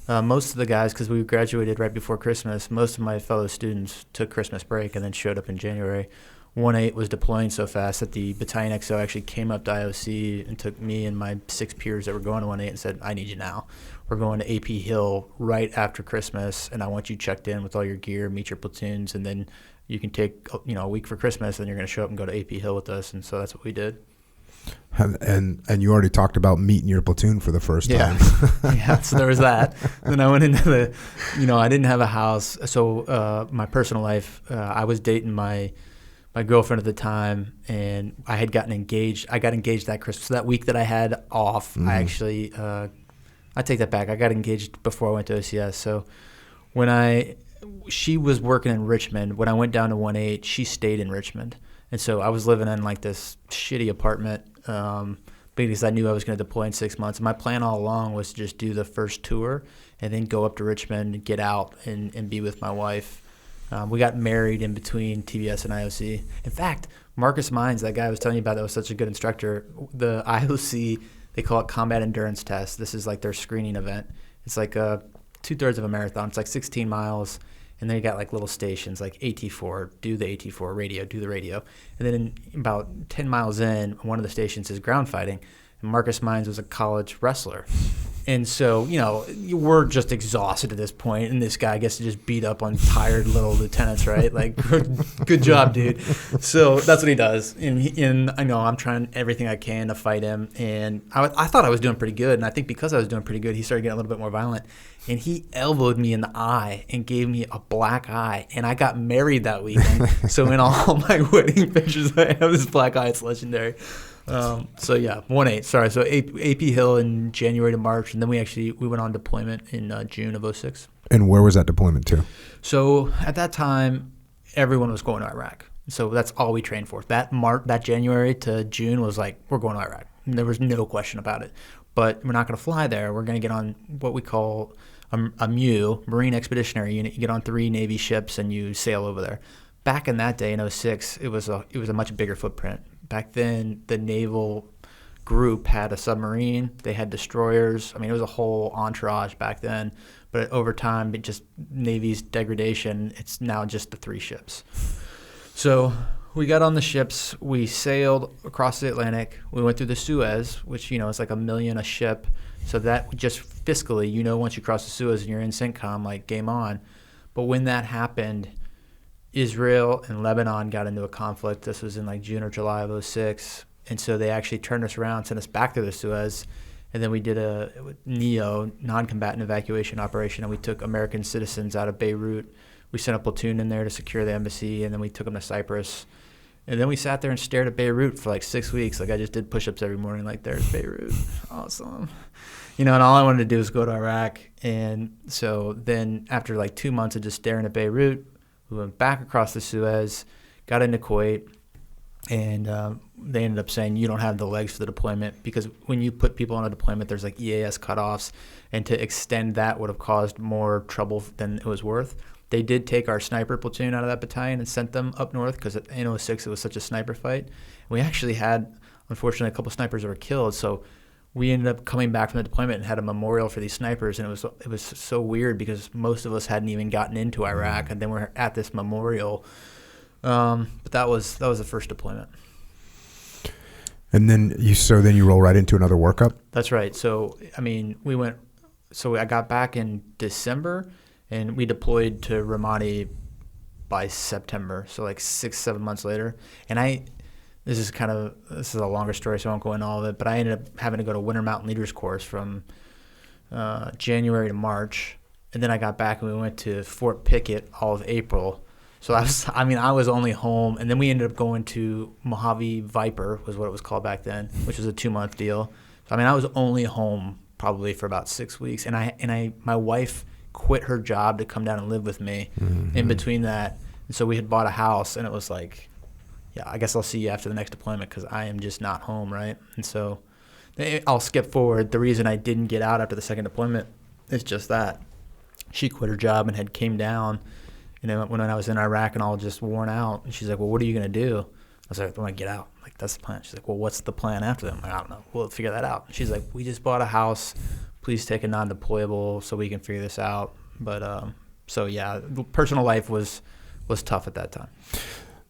S2: most of the guys, because we graduated right before Christmas, most of my fellow students took Christmas break and then showed up in January. 1-8 was deploying so fast that the battalion XO actually came up to IOC and took me and my 6 peers that were going to 1-8 and said, I need you now. We're going to AP Hill right after Christmas, and I want you checked in with all your gear, meet your platoons, and then you can take a week for Christmas, and you're going to show up and go to AP Hill with us. And so that's what we did.
S1: And you already talked about meeting your platoon for the first time.
S2: Yeah, so there was that. Then I went into I didn't have a house. So my personal life, I was dating my girlfriend at the time, and I had gotten engaged. I got engaged that Christmas. So that week that I had off, I actually, I take that back. I got engaged before I went to OCS. So she was working in Richmond. When I went down to 1-8, she stayed in Richmond. And so I was living in like this shitty apartment because I knew I was going to deploy in 6 months. My plan all along was to just do the first tour and then go up to Richmond, get out, and be with my wife. We got married in between TBS and IOC. In fact, Marcus Mines, that guy I was telling you about that was such a good instructor, the IOC, they call it Combat Endurance Test. This is like their screening event. It's like 2/3 of a marathon. It's like 16 miles. And then you got like little stations like AT4, do the AT4, radio, do the radio. And then about 10 miles in, one of the stations is ground fighting. And Marcus Mines was a college wrestler. And so, we're just exhausted at this point, and this guy gets to just beat up on tired little lieutenants, right? Like, good job, dude. So that's what he does. And I know I'm trying everything I can to fight him. And I thought I was doing pretty good. And I think because I was doing pretty good, he started getting a little bit more violent. And he elbowed me in the eye and gave me a black eye. And I got married that weekend. So in all my wedding pictures, I have this black eye. It's legendary. So yeah, 1-8. Sorry. So AP Hill in January to March, and then we went on deployment in June of 06.
S1: And where was that deployment to?
S2: So at that time, everyone was going to Iraq. So that's all we trained for. That January to June was like, we're going to Iraq. And there was no question about it. But we're not going to fly there. We're going to get on what we call a MU, Marine Expeditionary Unit. You get on 3 Navy ships and you sail over there. Back in that day in 06, it was a much bigger footprint. Back then, the naval group had a submarine. They had destroyers. I mean, it was a whole entourage back then. But over time, Navy's degradation, it's now just the 3 ships. So we got on the ships. We sailed across the Atlantic. We went through the Suez, which, is like $1 million a ship. So that just fiscally, once you cross the Suez and you're in CENTCOM, like game on. But when that happened, Israel and Lebanon got into a conflict. This was in like June or July of 06. And so they actually turned us around, sent us back to the Suez. And then we did a NEO, non-combatant evacuation operation, and we took American citizens out of Beirut. We sent a platoon in there to secure the embassy, and then we took them to Cyprus. And then we sat there and stared at Beirut for like 6 weeks. Like I just did push-ups every morning, like there's Beirut. Awesome. And all I wanted to do was go to Iraq. And so then after like 2 months of just staring at Beirut, we went back across the Suez, got into Kuwait, and they ended up saying you don't have the legs for the deployment because when you put people on a deployment, there's like EAS cutoffs, and to extend that would have caused more trouble than it was worth. They did take our sniper platoon out of that battalion and sent them up north because in 06 it was such a sniper fight. We actually had, unfortunately, a couple snipers that were killed, so we ended up coming back from the deployment and had a memorial for these snipers, and it was so weird because most of us hadn't even gotten into Iraq, and then we're at this memorial. But that was the first deployment.
S1: And then you roll right into another workup?
S2: That's right. So I got back in December, and we deployed to Ramadi by September, so like 6-7 months later. And this is a longer story, so I won't go into all of it, but I ended up having to go to Winter Mountain Leaders Course from January to March. And then I got back and we went to Fort Pickett all of April. So I was only home, and then we ended up going to Mojave Viper, was what it was called back then, which was a 2-month deal. So I was only home probably for about 6 weeks, and my wife quit her job to come down and live with me in between that. And so we had bought a house, and it was like, yeah, I guess I'll see you after the next deployment because I am just not home, right? And so I'll skip forward. The reason I didn't get out after the second deployment is just that. She quit her job and had came down. And then when I was in Iraq and all just worn out, and she's like, well, what are you going to do? I was like, I want to get out. Like, that's the plan. She's like, well, what's the plan after that? I'm like, I don't know. We'll figure that out. She's like, we just bought a house. Please take a non-deployable so we can figure this out. But so, yeah, personal life was tough at that time.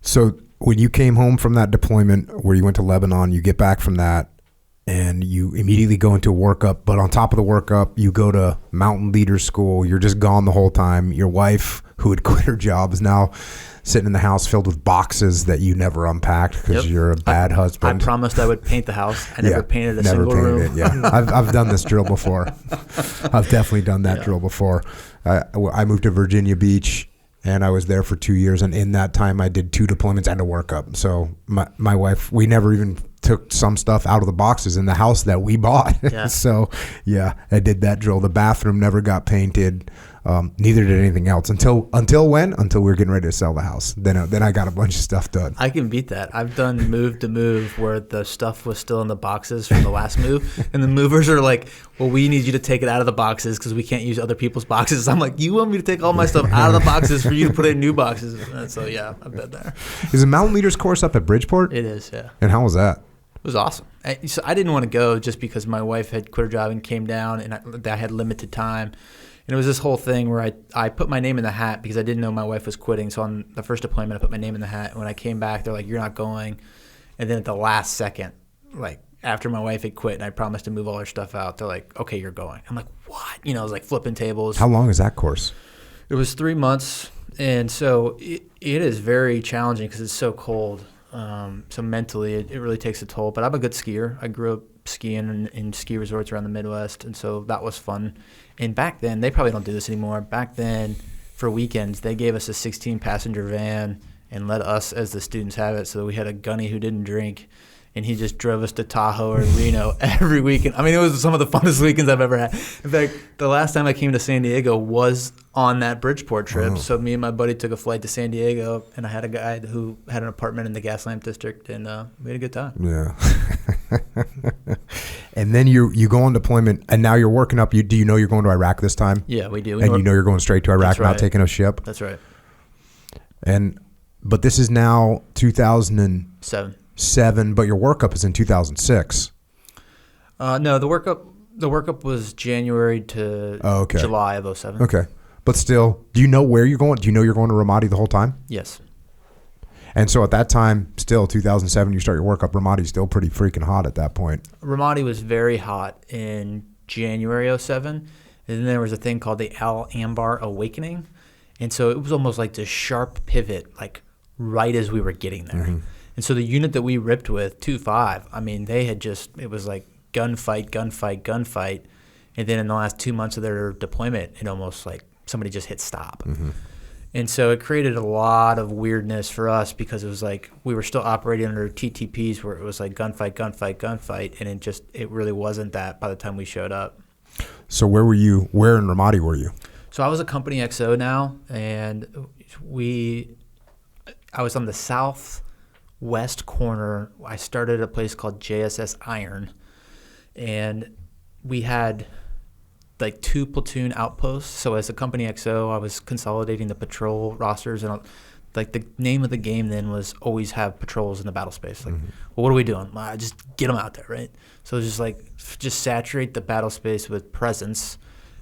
S1: So when you came home from that deployment where you went to Lebanon, you get back from that and you immediately go into a workup. But on top of the workup, you go to Mountain Leader School. You're just gone the whole time. Your wife, who had quit her job, is now sitting in the house filled with boxes that you never unpacked because you're a bad husband.
S2: I promised I would paint the house. I never painted a single room.
S1: I've done this drill before. I've definitely done that drill before. I moved to Virginia Beach, and I was there for 2 years. And in that time, I did 2 deployments and a workup. So my wife, we never even took some stuff out of the boxes in the house that we bought.
S2: Yeah.
S1: So, I did that drill. The bathroom never got painted. Neither did anything else until when? Until we were getting ready to sell the house. Then I got a bunch of stuff done.
S2: I can beat that. I've done move to move where the stuff was still in the boxes from the last move, and the movers are like, "Well, we need you to take it out of the boxes because we can't use other people's boxes." I'm like, "You want me to take all my stuff out of the boxes for you to put it in new boxes?" And so I've been there.
S1: Is the Mountain Leaders course up at Bridgeport?
S2: It is, yeah.
S1: And how was that?
S2: It was awesome. So I didn't want to go just because my wife had quit her job and came down, and I had limited time. And it was this whole thing where I put my name in the hat because I didn't know my wife was quitting. So on the first deployment, I put my name in the hat. And when I came back, they're like, "You're not going." And then at the last second, like after my wife had quit and I promised to move all her stuff out, they're like, "Okay, you're going." I'm like, "What?" I was like flipping tables.
S1: How long is that course?
S2: It was 3 months. And so it is very challenging because it's so cold. So mentally, it really takes a toll. But I'm a good skier. I grew up skiing in ski resorts around the Midwest, and so that was fun. And back then, they probably don't do this anymore. Back then, for weekends, they gave us a 16-passenger van and let us, as the students, have it. So we had a gunny who didn't drink, and he just drove us to Tahoe or Reno every weekend. I mean, it was some of the funnest weekends I've ever had. In fact, the last time I came to San Diego was on that Bridgeport trip. Oh. So me and my buddy took a flight to San Diego, and I had a guy who had an apartment in the Gaslamp District, and we had a good time.
S1: Yeah. And then you go on deployment, and now you're working up. Do you know you're going to Iraq this time?
S2: Yeah, we do.
S1: And you know you're going straight to Iraq, not taking a ship?
S2: That's right.
S1: But this is now 2007, but your workup is in 2006.
S2: No, the workup was January to July of 2007.
S1: Okay. But still, do you know where you're going? Do you know you're going to Ramadi the whole time?
S2: Yes.
S1: And so at that time, still 2007, you start your workup. Ramadi's still pretty freaking hot at that point.
S2: Ramadi was very hot in January 2007. And then there was a thing called the Al Anbar Awakening. And so it was almost like this sharp pivot, like right as we were getting there. Mm-hmm. And so the unit that we ripped with, 2-5, I mean, it was like gunfight. And then in the last 2 months of their deployment, it almost like somebody just hit stop. Mm-hmm. And so it created a lot of weirdness for us because it was like we were still operating under TTPs where it was like gunfight. And it really wasn't that by the time we showed up.
S1: So where in Ramadi were you?
S2: So I was a company XO now, and I was on the southwest corner. I started at a place called JSS Iron, and we had like 2 platoon outposts. So as a company XO, I was consolidating the patrol rosters, and like the name of the game then was always have patrols in the battle space. Like, well, what are we doing? Just get them out there, right? So it's just saturate the battle space with presence.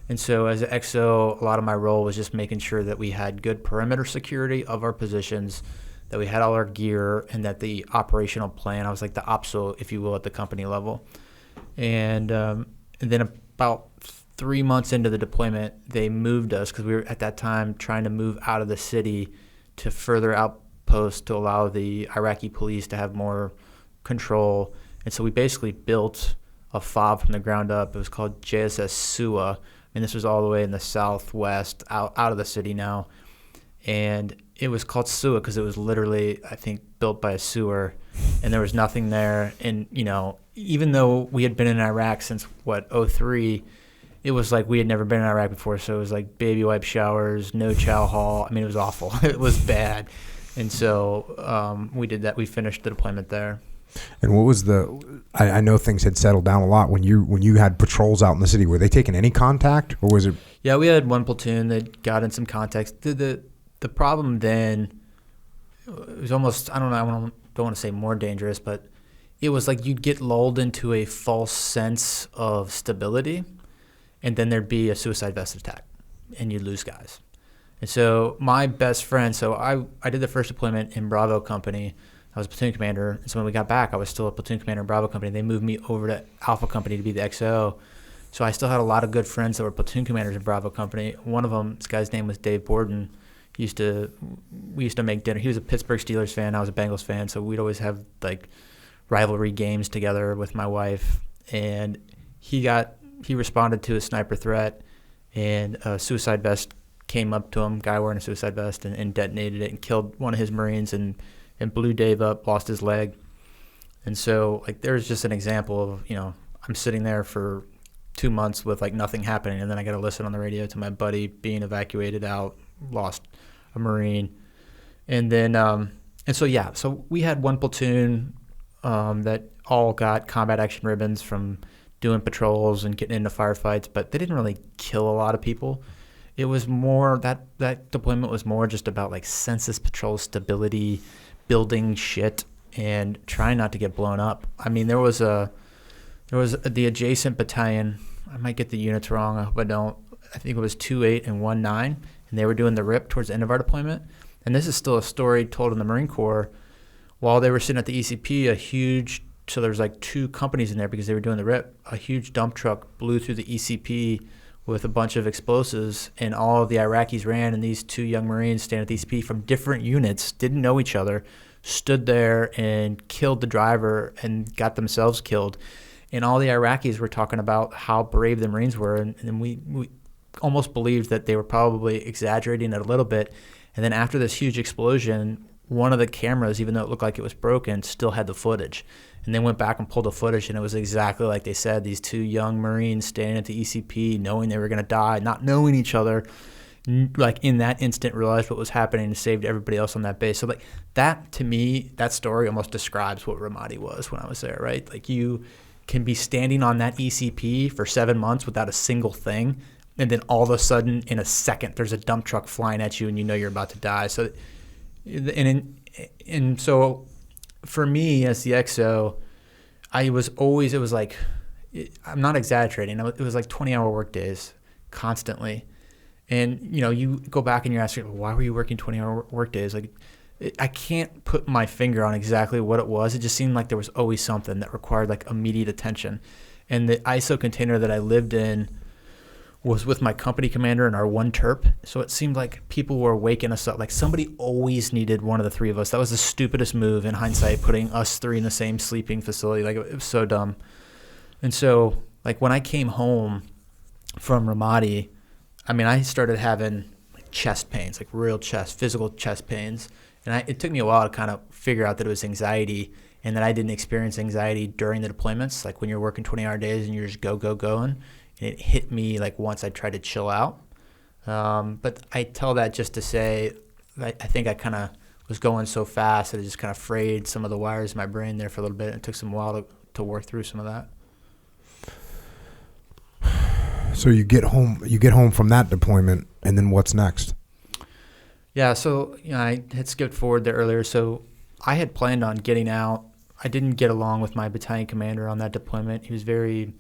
S2: And so as an XO, a lot of my role was just making sure that we had good perimeter security of our positions, that we had all our gear, and that the operational plan, I was like the OPSO, if you will, at the company level. And then about 3 months into the deployment, they moved us because we were at that time trying to move out of the city to further outposts to allow the Iraqi police to have more control. And so we basically built a FOB from the ground up. It was called JSS SUA, and this was all the way in the southwest, out of the city now. And it was called SUA because it was literally, I think, built by a sewer, and there was nothing there. And, even though we had been in Iraq since, 2003, it was like we had never been in Iraq before, so it was like baby wipe showers, no chow hall. I mean, it was awful. It was bad. And so we did that. We finished the deployment there.
S1: And what was I know things had settled down a lot when you had patrols out in the city. Were they taking any contact, or was it?
S2: Yeah, we had one platoon that got in some contact. The problem then, it was almost, I don't want to say more dangerous, but it was like you'd get lulled into a false sense of stability, and then there'd be a suicide vest attack, and you'd lose guys. And so my best friend, so I did the first deployment in Bravo Company. I was platoon commander. And so when we got back, I was still a platoon commander in Bravo Company. They moved me over to Alpha Company to be the XO. So I still had a lot of good friends that were platoon commanders in Bravo Company. One of them, this guy's name was Dave Borden. We used to make dinner. He was a Pittsburgh Steelers fan. I was a Bengals fan. So we'd always have like rivalry games together with my wife. And he responded to a sniper threat, and a suicide vest came up to him, guy wearing a suicide vest, and detonated it and killed one of his Marines and blew Dave up, lost his leg. And so like there's just an example of, I'm sitting there for 2 months with like nothing happening, and then I got to listen on the radio to my buddy being evacuated out, lost a Marine. And then so we had one platoon that all got combat action ribbons from doing patrols and getting into firefights, but they didn't really kill a lot of people. It was more that deployment was more just about like census patrol stability, building shit, and trying not to get blown up. I mean, there was the adjacent battalion. I might get the units wrong. I hope I don't. I think it was 2-8 and 1-9, and they were doing the RIP towards the end of our deployment. And this is still a story told in the Marine Corps. While they were sitting at the ECP, so there was like 2 companies in there because they were doing the RIP. A huge dump truck blew through the ECP with a bunch of explosives, and all of the Iraqis ran, and these 2 young Marines standing at the ECP from different units, didn't know each other, stood there and killed the driver and got themselves killed. And all the Iraqis were talking about how brave the Marines were, and we almost believed that they were probably exaggerating it a little bit. And then after this huge explosion, one of the cameras, even though it looked like it was broken, still had the footage. And they went back and pulled the footage, and it was exactly like they said, these 2 young Marines standing at the ECP, knowing they were going to die, not knowing each other, like in that instant realized what was happening and saved everybody else on that base. So like that, to me, that story almost describes what Ramadi was when I was there, right? Like you can be standing on that ECP for 7 months without a single thing, and then all of a sudden in a second there's a dump truck flying at you and you know you're about to die. So so for me as the XO, I'm not exaggerating, it was like 20-hour work days constantly. And you go back and you're asking, well, why were you working 20-hour work days? Like, I can't put my finger on exactly what it was. It just seemed like there was always something that required like immediate attention. And the ISO container that I lived in was with my company commander and our one terp. So it seemed like people were waking us up. Like somebody always needed one of the 3 of us. That was the stupidest move in hindsight, putting us 3 in the same sleeping facility. Like it was so dumb. And so like when I came home from Ramadi, I mean, I started having like chest pains, like real physical chest pains. And it took me a while to kind of figure out that it was anxiety, and that I didn't experience anxiety during the deployments. Like when you're working 20-hour days and you're just going. And it hit me like once I tried to chill out. But I tell that just to say I think I kind of was going so fast that it just kind of frayed some of the wires in my brain there for a little bit. It took some while to work through some of that.
S1: So you get home from that deployment, and then what's next?
S2: Yeah, so I had skipped forward there earlier. So I had planned on getting out. I didn't get along with my battalion commander on that deployment. He was very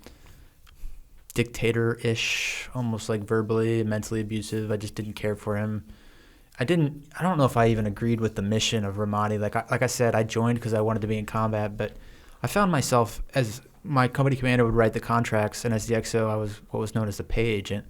S2: dictator-ish, almost like verbally and mentally abusive. I just didn't care for him. I don't know if I even agreed with the mission of Ramadi. Like I said, I joined because I wanted to be in combat, but I found myself, as my company commander would write the contracts, and as the XO, I was what was known as the pay agent.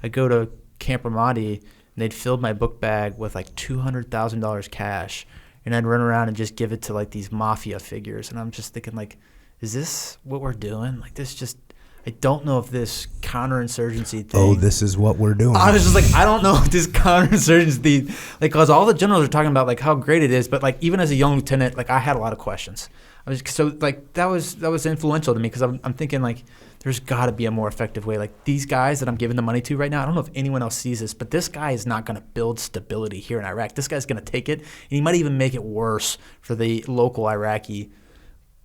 S2: I'd go to Camp Ramadi, and they'd filled my book bag with like $200,000 cash, and I'd run around and just give it to like these mafia figures. And I'm just thinking, like, is this what we're doing? Like, this just, I don't know if this counterinsurgency thing.
S1: Oh, this is what we're doing.
S2: I was just like, I don't know if this counterinsurgency, like, because all the generals are talking about like how great it is, but like even as a young lieutenant, like I had a lot of questions. That was influential to me, because I'm thinking like there's got to be a more effective way. Like these guys that I'm giving the money to right now, I don't know if anyone else sees this, but this guy is not going to build stability here in Iraq. This guy's going to take it, and he might even make it worse for the local Iraqi.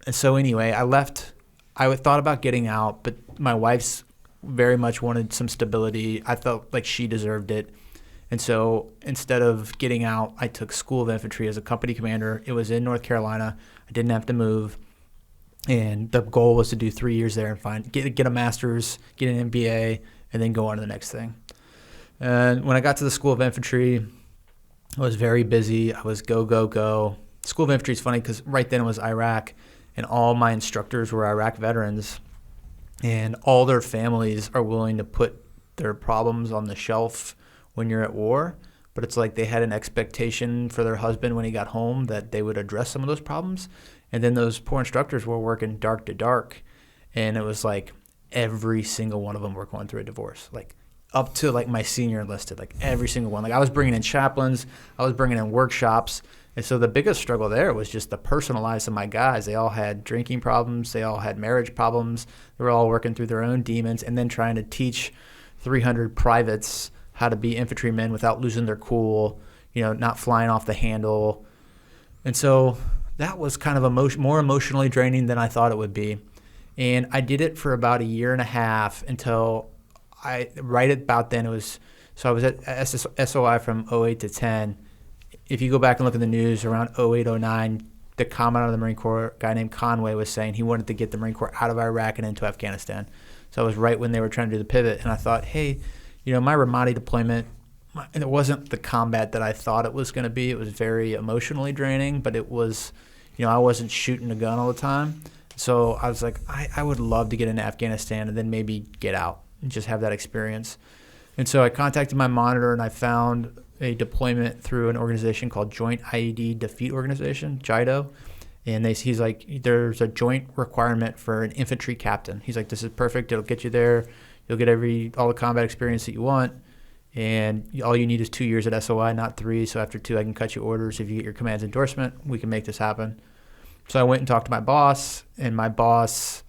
S2: And so anyway, I left. I thought about getting out, but my wife's very much wanted some stability. I felt like she deserved it. And so instead of getting out, I took School of Infantry as a company commander. It was in North Carolina. I didn't have to move. And the goal was to do 3 years there and get a master's, get an MBA, and then go on to the next thing. And when I got to the School of Infantry, I was very busy. I was go, go, go. School of Infantry is funny because right then it was Iraq, and all my instructors were Iraq veterans, and all their families are willing to put their problems on the shelf when you're at war. But it's like they had an expectation for their husband when he got home that they would address some of those problems. And then those poor instructors were working dark to dark. And it was like every single one of them were going through a divorce, like up to like my senior enlisted, like every single one. Like I was bringing in chaplains, I was bringing in workshops. And so the biggest struggle there was just the personal lives of my guys. They all had drinking problems. They all had marriage problems. They were all working through their own demons and then trying to teach 300 privates how to be infantrymen without losing their cool, not flying off the handle. And so that was kind of more emotionally draining than I thought it would be. And I did it for about a year and a half until right about then I was at SOI from 08 to 10. If you go back and look at the news around 08, 09, the commandant of the Marine Corps, a guy named Conway, was saying he wanted to get the Marine Corps out of Iraq and into Afghanistan. So it was right when they were trying to do the pivot. And I thought, hey, my Ramadi deployment, and it wasn't the combat that I thought it was going to be. It was very emotionally draining, but it was, I wasn't shooting a gun all the time. So I was like, I would love to get into Afghanistan and then maybe get out and just have that experience. And so I contacted my monitor and I found a deployment through an organization called Joint IED Defeat Organization, JIDO. And he's like, there's a joint requirement for an infantry captain. He's like, this is perfect. It'll get you there. You'll get all the combat experience that you want. And all you need is 2 years at SOI, not 3. So after 2, I can cut you orders. If you get your command's endorsement, we can make this happen. So I went and talked to my boss, and my boss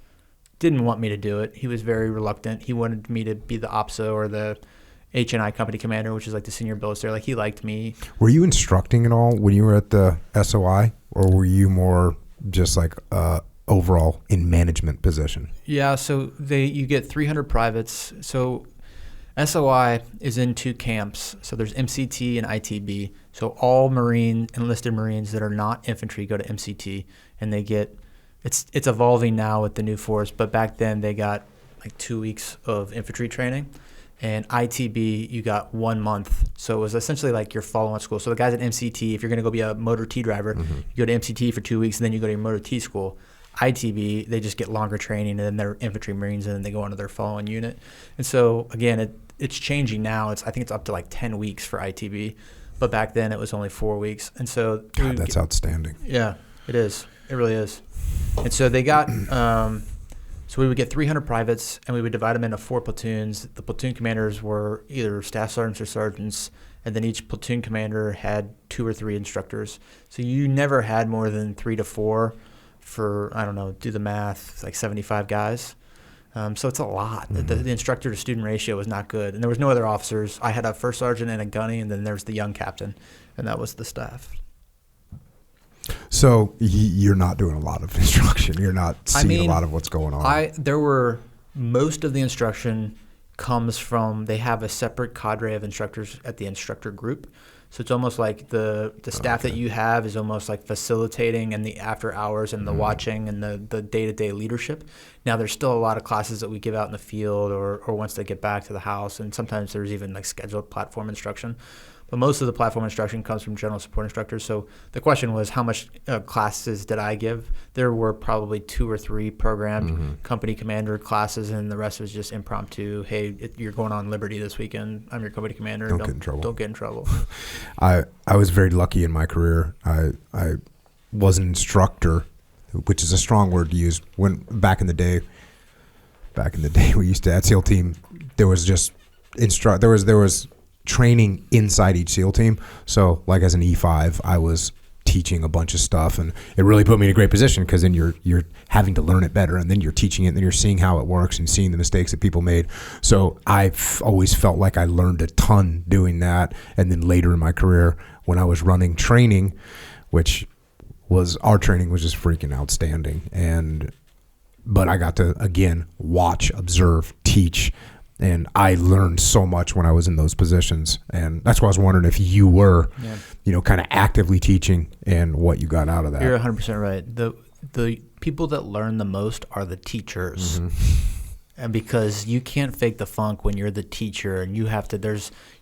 S2: didn't want me to do it. He was very reluctant. He wanted me to be the OPSO or the HNI company commander, which is like the senior billister. Like, he liked me.
S1: Were you instructing at all when you were at the SOI, or were you more just like overall in management position?
S2: Yeah, so you get 300 privates. So SOI is in 2 camps. So there's MCT and ITB. So all enlisted Marines that are not infantry go to MCT, and they get it's evolving now with the new force, but back then they got like 2 weeks of infantry training. And ITB, you got 1 month. So it was essentially like your follow-on school. So the guys at MCT, if you're going to go be a motor T driver, you go to MCT for 2 weeks, and then you go to your motor T school. ITB, they just get longer training, and then they're infantry Marines, and then they go on to their follow-on unit. And so, again, it's changing now. I think it's up to like 10 weeks for ITB. But back then, it was only 4 weeks. And so
S1: God, that's outstanding.
S2: Yeah, it is. It really is. And so they got so we would get 300 privates, and we would divide them into 4 platoons. The platoon commanders were either staff sergeants or sergeants, and then each platoon commander had 2 or 3 instructors. So you never had more than 3 to 4 for, I don't know, do the math, like 75 guys. So it's a lot. The instructor-to-student ratio was not good. And there was no other officers. I had a first sergeant and a gunny, and then there's the young captain, and that was the staff.
S1: So you're not doing a lot of instruction. You're not seeing a lot of what's going on.
S2: Most of the instruction comes from, they have a separate cadre of instructors at the instructor group. So it's almost like the staff that you have is almost like facilitating and the after hours and the watching and the day-to-day leadership. Now, there's still a lot of classes that we give out in the field or once they get back to the house, and sometimes there's even like scheduled platform instruction. But most of the platform instruction comes from general support instructors. So the question was, how much classes did I give? There were probably 2 or 3 programmed company commander classes, and the rest was just impromptu. Hey, you're going on Liberty this weekend. I'm your company commander.
S1: Don't get in trouble.
S2: Don't get in trouble.
S1: I was very lucky in my career. I was an instructor, which is a strong word to use. When back in the day we used to, at SEAL team, there was just there was training inside each SEAL team. So like as an E5, I was teaching a bunch of stuff, and it really put me in a great position because then you're having to learn it better, and then you're teaching it, and then you're seeing how it works and seeing the mistakes that people made. So I've always felt like I learned a ton doing that. And then later in my career, when I was running training, our training was just freaking outstanding. But I got to, again, watch, observe, teach, and I learned so much when I was in those positions. And that's why I was wondering if you were, kind of actively teaching and what you got out of that.
S2: You're 100% right. The people that learn the most are the teachers. And because you can't fake the funk when you're the teacher, and you have to,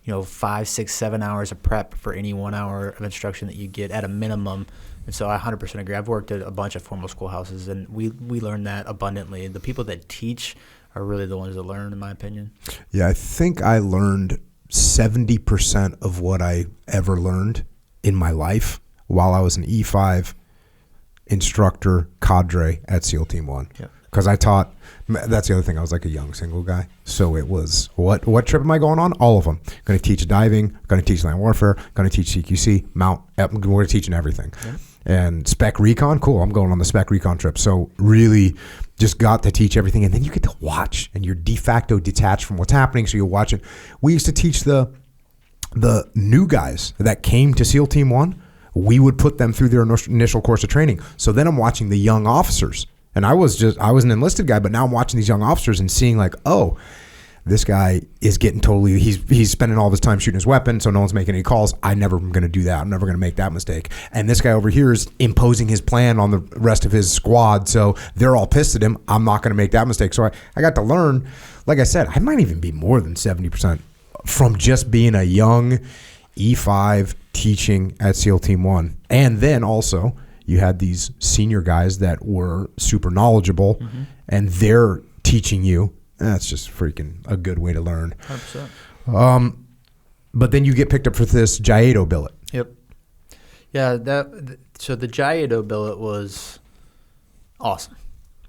S2: 5, 6, 7 hours of prep for any 1 hour of instruction that you get at a minimum. And so I 100% agree. I've worked at a bunch of formal schoolhouses, and we learn that abundantly. The people that teach are really the ones that learn, in my opinion.
S1: Yeah, I think I learned 70% of what I ever learned in my life while I was an E5 instructor cadre at SEAL Team 1.
S2: Yeah.
S1: Because I taught, that's the other thing, I was like a young single guy. So it was, what trip am I going on? All of them. Going to teach diving, going to teach land warfare, going to teach CQC, mount, we're teaching everything. Yeah. And spec recon, cool, I'm going on the spec recon trip. So really just got to teach everything. And then you get to watch, and you're de facto detached from what's happening. So you're watching. We used to teach the new guys that came to SEAL Team 1. We would put them through their initial course of training. So then I'm watching the young officers. And I was an enlisted guy, but now I'm watching these young officers and seeing like, oh, this guy is getting totally, he's spending all of his time shooting his weapon, so no one's making any calls. I never am going to do that. I'm never going to make that mistake. And this guy over here is imposing his plan on the rest of his squad, so they're all pissed at him. I'm not going to make that mistake. So I got to learn, like I said, I might even be more than 70% from just being a young E5 teaching at SEAL Team 1. And then also, you had these senior guys that were super knowledgeable, and they're teaching you. That's just freaking a good way to learn.
S2: 100%.
S1: But then you get picked up for this JIADO billet.
S2: Yep. Yeah. So the JIADO billet was awesome.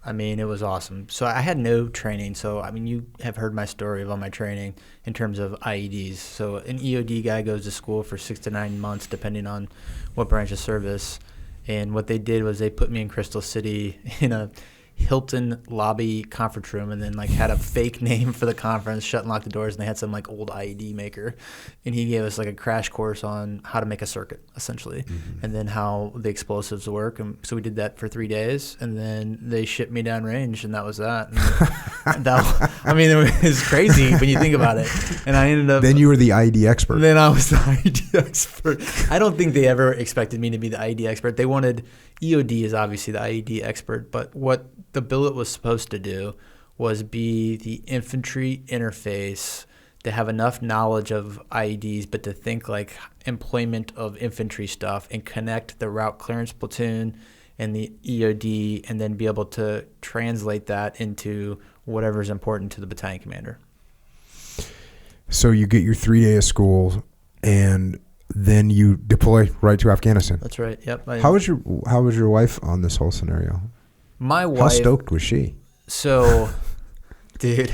S2: I mean, it was awesome. So I had no training. So, I mean, you have heard my story of all my training in terms of IEDs. So an EOD guy goes to school for 6 to 9 months, depending on what branch of service. And what they did was they put me in Crystal City in a Hilton lobby conference room, and then like had a fake name for the conference, shut and lock the doors, and they had some like old IED maker, and he gave us like a crash course on how to make a circuit essentially, and then how the explosives work. And so we did that for 3 days, and then they shipped me down range, and that was that. And I mean, it was crazy when you think about it. And I ended up.
S1: Then you were the IED expert.
S2: Then I was the IED expert. I don't think they ever expected me to be the IED expert. They wanted. EOD is obviously the IED expert, but what the billet was supposed to do was be the infantry interface to have enough knowledge of IEDs, but to think like employment of infantry stuff and connect the route clearance platoon and the EOD, and then be able to translate that into whatever's important to the battalion commander.
S1: So you get your 3 day of school, and then you deploy right to Afghanistan.
S2: That's right. Yep.
S1: How was your wife on this whole scenario?
S2: My wife.
S1: How stoked was she?
S2: So, dude.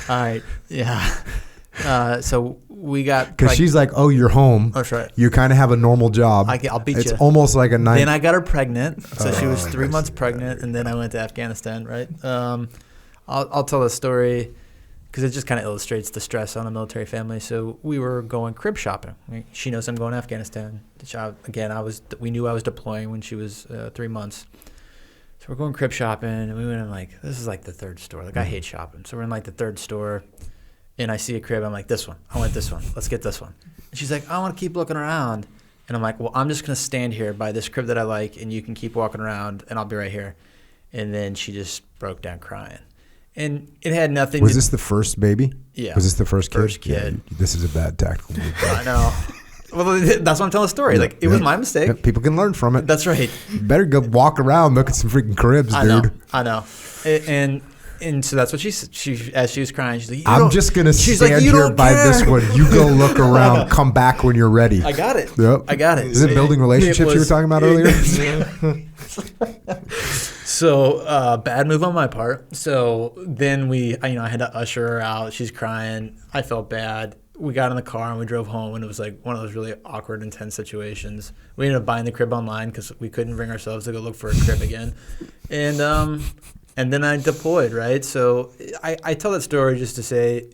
S2: All right. Yeah. So we got.
S1: Because she's like, oh, you're home.
S2: That's right.
S1: You kind of have a normal job.
S2: I'll beat you.
S1: It's almost like a night.
S2: Then I got her pregnant. So she was 3 months pregnant, and then I went to Afghanistan. Right. I'll tell the story, because it just kind of illustrates the stress on a military family. So we were going crib shopping. She knows I'm going to Afghanistan. We knew I was deploying when she was 3 months. So we're going crib shopping, and we went in like, this is like the third store. Like, I hate shopping. So we're in like the third store, and I see a crib. I'm like, this one. I want this one. Let's get this one. And she's like, I want to keep looking around. And I'm like, well, I'm just going to stand here by this crib that I like, and you can keep walking around, and I'll be right here. And then she just broke down crying. And it had nothing.
S1: Was this the first baby?
S2: Yeah.
S1: Was this the first kid?
S2: First kid.
S1: Yeah, this is a bad tactical move.
S2: I know. Well, that's why I'm telling the story. Like, it was my mistake.
S1: Yeah, people can learn from it.
S2: That's right.
S1: Better go walk around, look at some freaking cribs, dude.
S2: I know. And so that's what she as she was crying, she's like,
S1: I'm just going to stand here by this one. You go look around. Come back when you're ready.
S2: I got it.
S1: Yep.
S2: I got it.
S1: Is it building relationships you were talking about earlier?
S2: So bad move on my part. So then I had to usher her out. She's crying. I felt bad. We got in the car and we drove home, and it was like one of those really awkward, intense situations. We ended up buying the crib online because we couldn't bring ourselves to go look for a crib again. And then I deployed, right? So I tell that story just to say,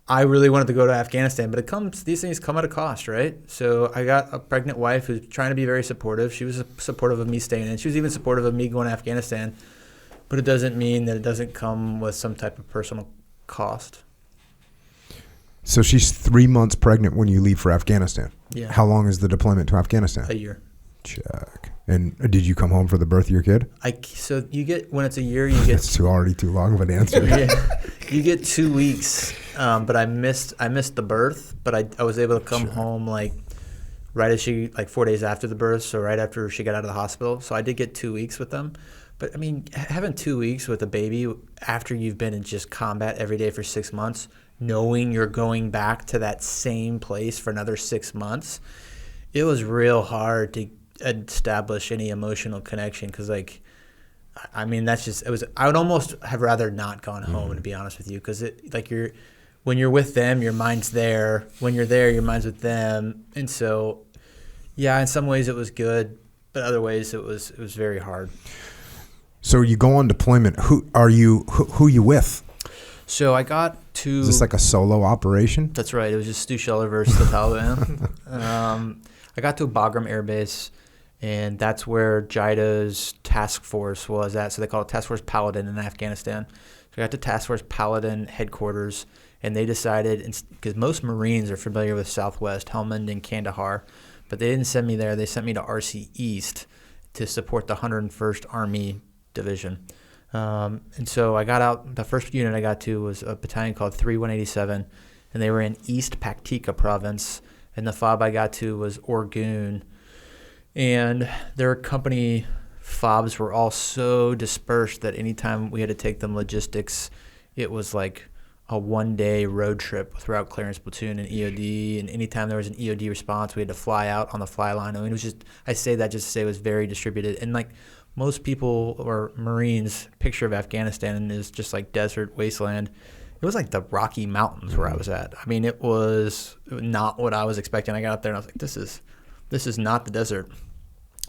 S2: I really wanted to go to Afghanistan, but these things come at a cost, right? So I got a pregnant wife who's trying to be very supportive. She was supportive of me staying in. She was even supportive of me going to Afghanistan, but it doesn't mean that it doesn't come with some type of personal cost.
S1: So she's 3 months pregnant when you leave for Afghanistan.
S2: Yeah.
S1: How long is the deployment to Afghanistan?
S2: A year.
S1: Check. And did you come home for the birth of your kid?
S2: So you get, when it's a year, you get.
S1: That's already too long of an answer.
S2: Yeah. You get 2 weeks but I missed the birth. But I was able to come home like right as she, like 4 days after the birth, so right after she got out of the hospital. So I did get 2 weeks with them. But I mean, having 2 weeks with a baby after you've been in just combat every day for 6 months, knowing you're going back to that same place for another 6 months, it was real hard to establish any emotional connection. Because, like, I mean, that's just, it was, I would almost have rather not gone home, to be honest with you. Because, like, when you're with them, your mind's there. When you're there, your mind's with them. And so, yeah, in some ways it was good, but other ways it was very hard.
S1: So you go on deployment. Who are you with?
S2: So I got to...
S1: Is this like a solo operation?
S2: That's right. It was just Stuart Scheller versus the Taliban. I got to Bagram Air Base, and that's where JIDO's task force was at. So they call it Task Force Paladin in Afghanistan. So I got to Task Force Paladin headquarters, and they decided, because most Marines are familiar with Southwest, Helmand and Kandahar, but they didn't send me there. They sent me to RC East to support the 101st Army Division. And so I got out. The first unit I got to was a battalion called 3187, and they were in East Paktika province, and the FOB I got to was Orgun. And their company FOBs were all so dispersed that anytime we had to take them logistics, it was like a one-day road trip throughout clearance platoon and EOD, and anytime there was an EOD response, we had to fly out on the fly line. I mean, it was just, I say that just to say it was very distributed. And like most people or Marines picture of Afghanistan is just like desert wasteland. It was like the Rocky Mountains where I was at. I mean, it was not what I was expecting. I got up there and I was like, this is not the desert.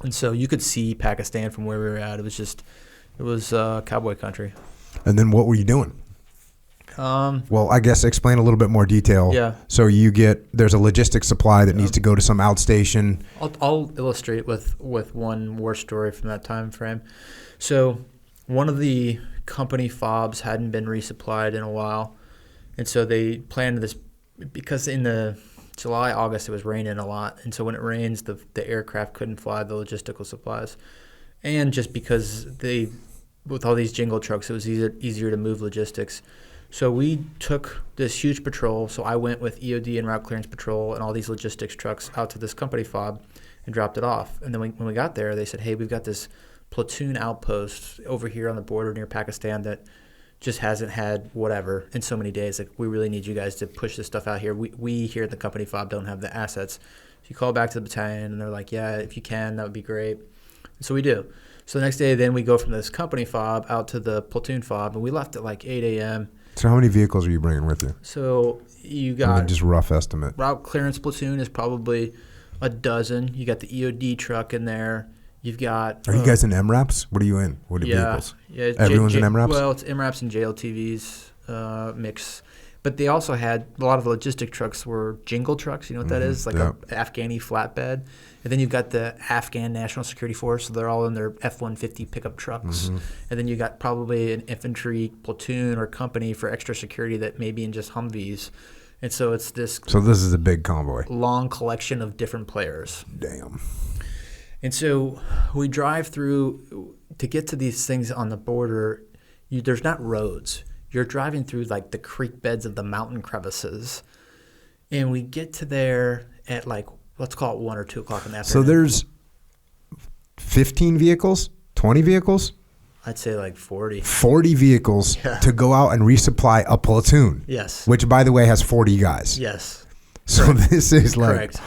S2: And so you could see Pakistan from where we were at. It was cowboy country.
S1: And then what were you doing? Well, I guess explain a little bit more detail.
S2: Yeah.
S1: So there's a logistics supply that needs to go to some outstation.
S2: I'll illustrate with one war story from that time frame. So one of the company FOBs hadn't been resupplied in a while, and so they planned this because in the July, August it was raining a lot, and so when it rains, the aircraft couldn't fly the logistical supplies, and just because with all these jingle trucks, it was easier to move logistics. So we took this huge patrol. So I went with EOD and Route Clearance Patrol and all these logistics trucks out to this company FOB and dropped it off. And then when we got there, they said, hey, we've got this platoon outpost over here on the border near Pakistan that just hasn't had whatever in so many days. Like, we really need you guys to push this stuff out here. We here at the company FOB don't have the assets. So you call back to the battalion, and they're like, yeah, if you can, that would be great. And so we do. So the next day, then we go from this company FOB out to the platoon FOB, and we left at like 8 a.m.,
S1: So how many vehicles are you bringing with you?
S2: So you got
S1: just rough estimate.
S2: Route Clearance Platoon is probably a dozen. You got the EOD truck in there. You've got.
S1: Are you guys in MRAPs? What are you in? What are vehicles?
S2: Yeah.
S1: Everyone's in MRAPs?
S2: Well, it's MRAPs and JLTVs mix. But they also had a lot of the logistic trucks were jingle trucks. You know what that is? Like a Afghani flatbed. And then you've got the Afghan National Security Force. So they're all in their F-150 pickup trucks. And then you got probably an infantry platoon or company for extra security that may be in just Humvees. And so it's this.
S1: So this is a big convoy.
S2: Long collection of different players.
S1: Damn.
S2: And so we drive through to get to these things on the border. There's not roads. You're driving through like the creek beds of the mountain crevices. And we get to there at like, let's call it 1 or 2 o'clock in the afternoon.
S1: So there's 15 vehicles, 20 vehicles?
S2: I'd say like 40.
S1: 40 vehicles to go out and resupply a platoon.
S2: Yes.
S1: Which, by the way, has 40 guys.
S2: Yes.
S1: So
S2: Correct.
S1: this is like,
S2: Correct.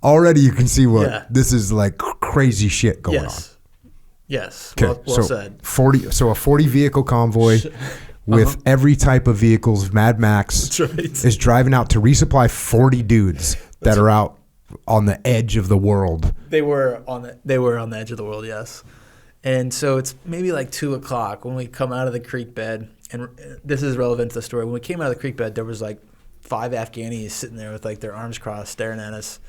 S1: Already you can see this is like crazy shit going on.
S2: Yes.
S1: Okay.
S2: Well said.
S1: 40. So a 40 vehicle convoy with every type of vehicles. Mad Max is driving out to resupply 40 dudes that are out on the edge of the world.
S2: They were on the edge of the world, yes. And so it's maybe like 2 o'clock when we come out of the creek bed. And this is relevant to the story. When we came out of the creek bed, there was like 5 Afghanis sitting there with like their arms crossed staring at us.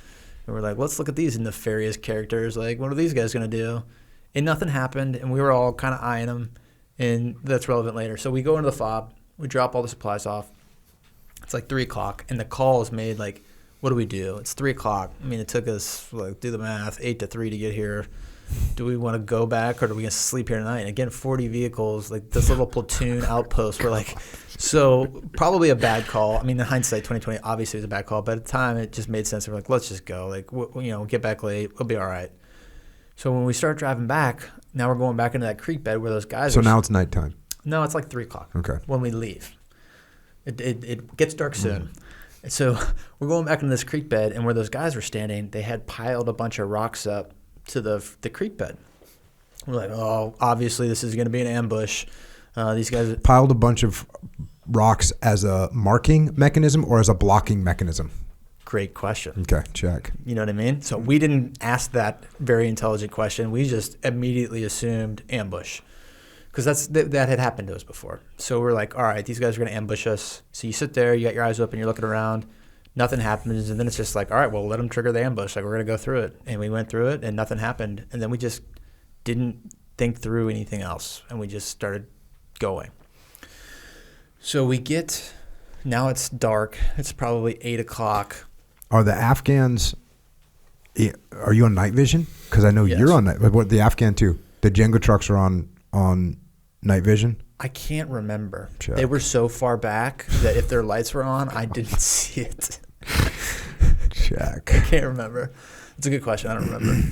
S2: And we're like, let's look at these nefarious characters. Like, what are these guys going to do? And nothing happened. And we were all kind of eyeing them. And that's relevant later. So we go into the FOB. We drop all the supplies off. It's like 3 o'clock. And the call is made like, what do we do? It's 3 o'clock. I mean, it took us, like, do the math, 8 to 3 to get here.
S3: do we want to go back or do we going to sleep here tonight? And again, 40 vehicles, like this little platoon outpost. We're like, so probably a bad call. I mean, in hindsight, 2020 obviously was a bad call, but at the time it just made sense. We're like, let's just go. Like, we'll get back late. We'll be all right. So when we start driving back, now we're going back into that creek bed where those guys
S1: So now it's nighttime.
S3: No, it's like 3 o'clock.
S1: Okay.
S3: When we leave. It gets dark soon. So we're going back into this creek bed, and where those guys were standing, they had piled a bunch of rocks up to the creek bed. We're like, oh, obviously this is going to be an ambush. These guys
S1: Piled a bunch of rocks as a marking mechanism or as a blocking mechanism?
S3: Great question.
S1: Okay, check.
S3: You know what I mean? So we didn't ask that very intelligent question. We just immediately assumed ambush. Because that had happened to us before. So we're like, all right, these guys are going to ambush us. So you sit there, you got your eyes open, you're looking around, nothing happens, and then it's just like, all right, well, let them trigger the ambush. Like, we're going to go through it. And we went through it, and nothing happened. And then we just didn't think through anything else, and we just started going. So now it's dark. It's probably 8 o'clock.
S1: Are the Afghans, are you on night vision? Because I know
S3: Yes.
S1: you're on night. What the Afghan too? The Jenga trucks are on night vision?
S3: I can't remember.
S1: Check.
S3: They were so far back that if their lights were on, I didn't see it.
S1: Check.
S3: Can't remember. It's a good question. I don't remember.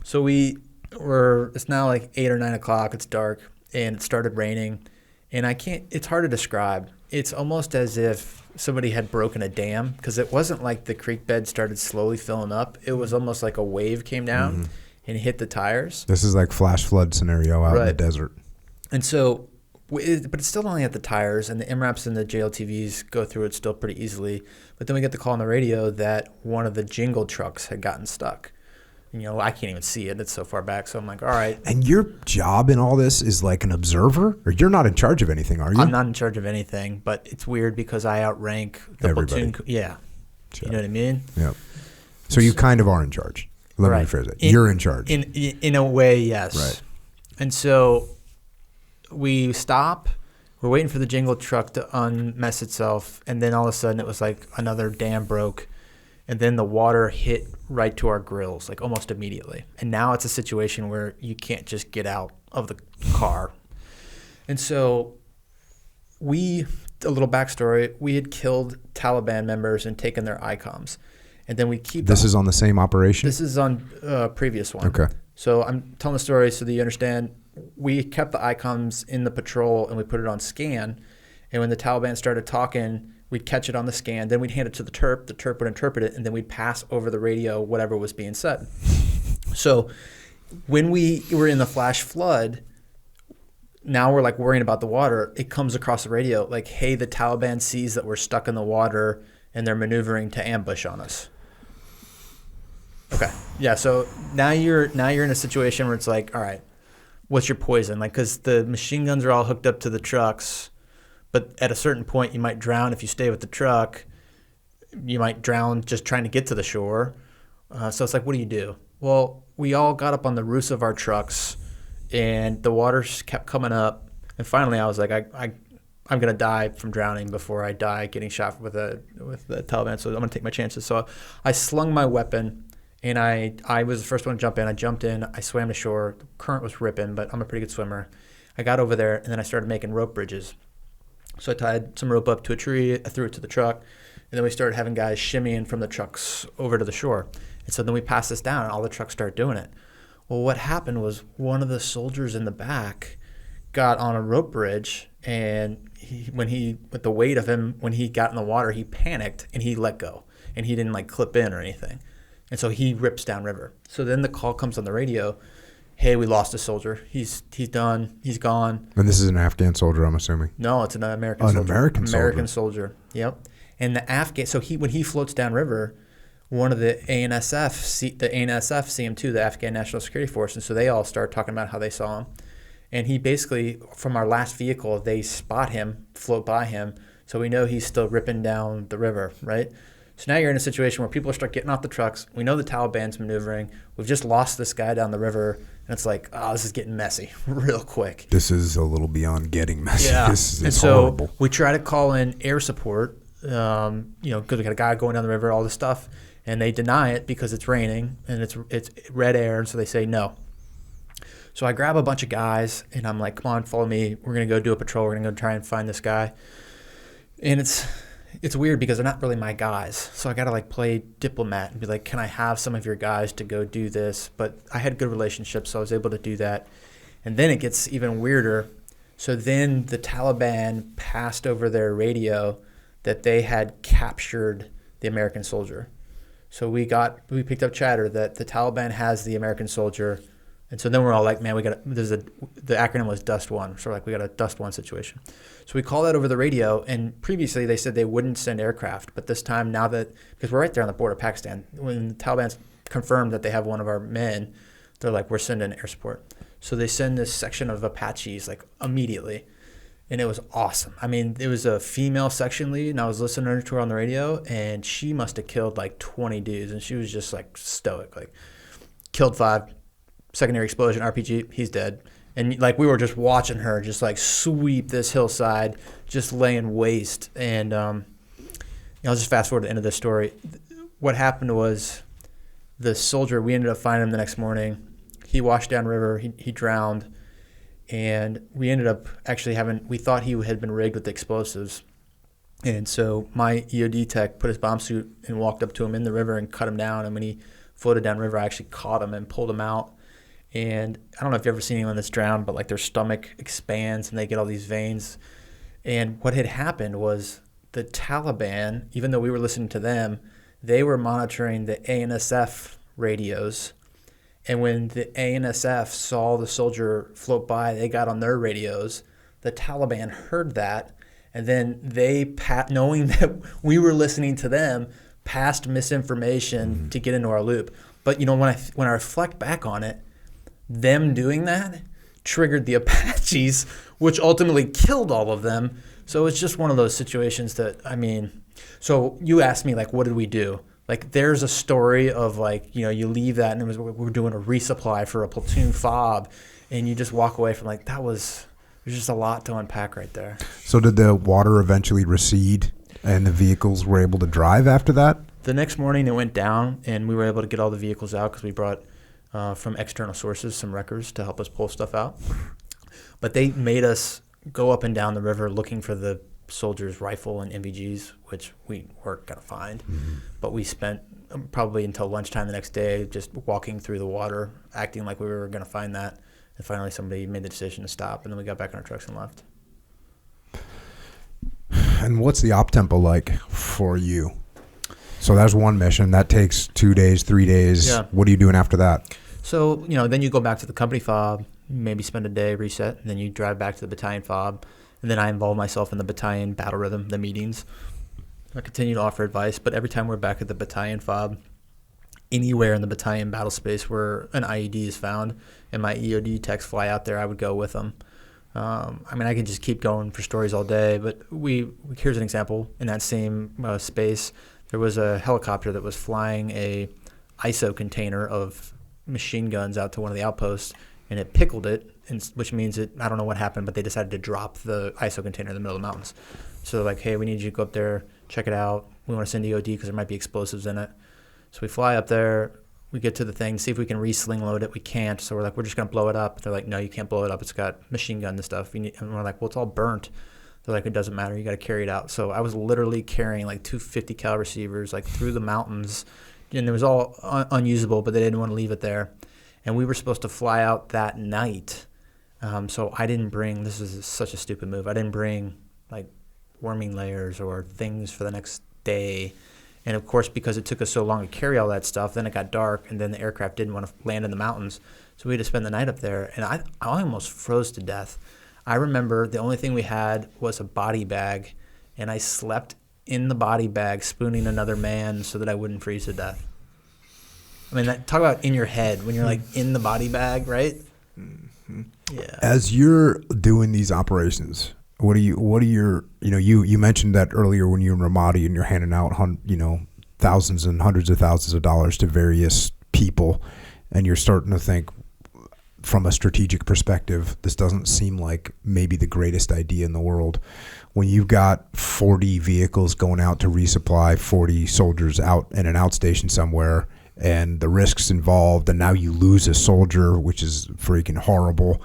S3: So it's now like 8 or 9 o'clock. It's dark and it started raining, and it's hard to describe. It's almost as if somebody had broken a dam, because it wasn't like the creek bed started slowly filling up. It was almost like a wave came down and hit the tires.
S1: This is like flash flood scenario out in the
S3: Right.
S1: desert.
S3: And so, but it's still only at the tires, and the MRAPs and the JLTVs go through it still pretty easily. But then we get the call on the radio that one of the jingle trucks had gotten stuck. I can't even see it. It's so far back. So I'm like, all right.
S1: And your job in all this is like an observer? Or you're not in charge of anything, are you?
S3: I'm not in charge of anything, but it's weird because I outrank the
S1: Everybody.
S3: platoon. Yeah.
S1: Check.
S3: You know what I mean?
S1: Yeah. So you kind of are in charge. Let me
S3: Right.
S1: rephrase it. You're in charge.
S3: In a way, yes.
S1: Right.
S3: And so we stop. We're waiting for the jingle truck to unmess itself, and then all of a sudden it was like another dam broke, and then the water hit right to our grills, like almost immediately. And now it's a situation where you can't just get out of the car. And so a little backstory, we had killed Taliban members and taken their ICOMs. And then we keep
S1: This is on the same operation?
S3: This is on previous one.
S1: Okay.
S3: So I'm telling the story so that you understand. We kept the ICOMs in the patrol and we put it on scan. And when the Taliban started talking, we'd catch it on the scan. Then we'd hand it to the Terp. The Terp would interpret it, and then we'd pass over the radio whatever was being said. So when we were in the flash flood, now we're like worrying about the water. It comes across the radio like, hey, the Taliban sees that we're stuck in the water and they're maneuvering to ambush on us. Okay. Yeah. So now you're in a situation where it's like, all right, what's your poison? Like, because the machine guns are all hooked up to the trucks, but at a certain point you might drown if you stay with the truck. You might drown just trying to get to the shore. So it's like, what do you do? Well, we all got up on the roofs of our trucks, and the water kept coming up. And finally, I was like, I'm gonna die from drowning before I die getting shot with the Taliban. So I'm gonna take my chances. So I slung my weapon. And I was the first one to jump in. I jumped in. I swam to shore. The current was ripping, but I'm a pretty good swimmer. I got over there, and then I started making rope bridges. So I tied some rope up to a tree. I threw it to the truck. And then we started having guys shimmying from the trucks over to the shore. And so then we passed this down, and all the trucks started doing it. Well, what happened was one of the soldiers in the back got on a rope bridge, and with the weight of him, when he got in the water, he panicked, and he let go. And he didn't, like, clip in or anything. And so he rips downriver. So then the call comes on the radio, hey, we lost a soldier. He's done. He's gone.
S1: And this is an Afghan soldier, I'm assuming.
S3: No, it's an American soldier.
S1: American
S3: soldier. Yep. And the Afghan, so when he floats downriver, one of the ANSF see him too, the Afghan National Security Force, and so they all start talking about how they saw him. And he basically, from our last vehicle, they spot him, float by him, so we know he's still ripping down the river, right? So now you're in a situation where people start getting off the trucks. We know the Taliban's maneuvering. We've just lost this guy down the river. And it's like, oh, this is getting messy real quick.
S1: This is a little beyond getting messy.
S3: Yeah.
S1: This
S3: and
S1: is
S3: so
S1: horrible.
S3: we try to call in air support, because we got a guy going down the river, all this stuff. And they deny it because it's raining and it's red air. And so they say no. So I grab a bunch of guys and I'm like, come on, follow me. We're going to go do a patrol. We're going to go try and find this guy. And it's weird because they're not really my guys. So I got to like play diplomat and be like, can I have some of your guys to go do this? But I had good relationships, so I was able to do that. And then it gets even weirder. So then the Taliban passed over their radio that they had captured the American soldier. So we picked up chatter that the Taliban has the American soldier. And so then we're all like, man, the acronym was Dust One. So we're like, we got a Dust One situation. So we call that over the radio. And previously they said they wouldn't send aircraft. But this time, because we're right there on the border of Pakistan, when the Taliban confirmed that they have one of our men, they're like, we're sending air support. So they send this section of Apaches like immediately. And it was awesome. I mean, it was a female section lead, and I was listening to her on the radio, and she must have killed like 20 dudes. And she was just like stoic, like killed 5. Secondary explosion, RPG, he's dead. And like we were just watching her just like sweep this hillside, just laying waste. And I'll just fast forward to the end of this story. What happened was the soldier, we ended up finding him the next morning. He washed downriver, he drowned. And we ended up actually we thought he had been rigged with explosives. And so my EOD tech put his bomb suit and walked up to him in the river and cut him down. And when he floated downriver, I actually caught him and pulled him out. And I don't know if you've ever seen anyone that's drowned, but like their stomach expands and they get all these veins. And what had happened was the Taliban, even though we were listening to them, they were monitoring the ANSF radios. And when the ANSF saw the soldier float by, they got on their radios. The Taliban heard that. And then they, knowing that we were listening to them, passed misinformation to get into our loop. But when I reflect back on it, them doing that triggered the Apaches, which ultimately killed all of them. So it's just one of those situations that, so you asked me, like, what did we do? Like, there's a story of, like, you leave that and we're doing a resupply for a platoon fob, and you just walk away from, like, there's just a lot to unpack right there. So
S1: did the water eventually recede and the vehicles were able to drive after that?
S3: The next morning it went down, and we were able to get all the vehicles out because we brought from external sources some wreckers to help us pull stuff out. But they made us go up and down the river looking for the soldiers' rifle and MVGs, which we weren't going to find. But we spent probably until lunchtime the next day just walking through the water, acting like we were going to find that. And finally somebody made the decision to stop, and then we got back on our trucks and left.
S1: And what's the op tempo like for you? So that's one mission. That takes 2 days, 3 days.
S3: Yeah.
S1: What are you doing after that?
S3: So, then you go back to the company fob, maybe spend a day, reset, and then you drive back to the battalion fob. And then I involve myself in the battalion battle rhythm, the meetings. I continue to offer advice, but every time we're back at the battalion fob, anywhere in the battalion battle space where an IED is found and my EOD techs fly out there, I would go with them. I can just keep going for stories all day, but here's an example. In that same space, there was a helicopter that was flying a ISO container of machine guns out to one of the outposts, and it pickled it, which means I don't know what happened, but they decided to drop the ISO container in the middle of the mountains. So they're like, hey, we need you to go up there, check it out. We want to send EOD because there might be explosives in it. So we fly up there, we get to the thing, see if we can re-sling load it. We can't, so we're like, we're just going to blow it up. They're like, no, you can't blow it up. It's got machine gun and stuff. And we're like, well, it's all burnt. They're like, it doesn't matter. You got to carry it out. So I was literally carrying like 250 cal receivers like through the mountains, and it was all unusable, but they didn't want to leave it there. And we were supposed to fly out that night. So I didn't bring, this is such a stupid move, I didn't bring like warming layers or things for the next day. And of course, because it took us so long to carry all that stuff, then it got dark, and then the aircraft didn't want to land in the mountains. So we had to spend the night up there, and I almost froze to death. I remember the only thing we had was a body bag, and I slept in the body bag, spooning another man so that I wouldn't freeze to death. Talk about in your head when you're like in the body bag, right?
S1: Mm-hmm.
S3: Yeah.
S1: As you're doing these operations, what are your, you mentioned that earlier when you're in Ramadi and you're handing out, thousands and hundreds of thousands of dollars to various people, and you're starting to think from a strategic perspective, this doesn't seem like maybe the greatest idea in the world. When you've got 40 vehicles going out to resupply 40 soldiers out in an outstation somewhere, and the risks involved, and now you lose a soldier, which is freaking horrible.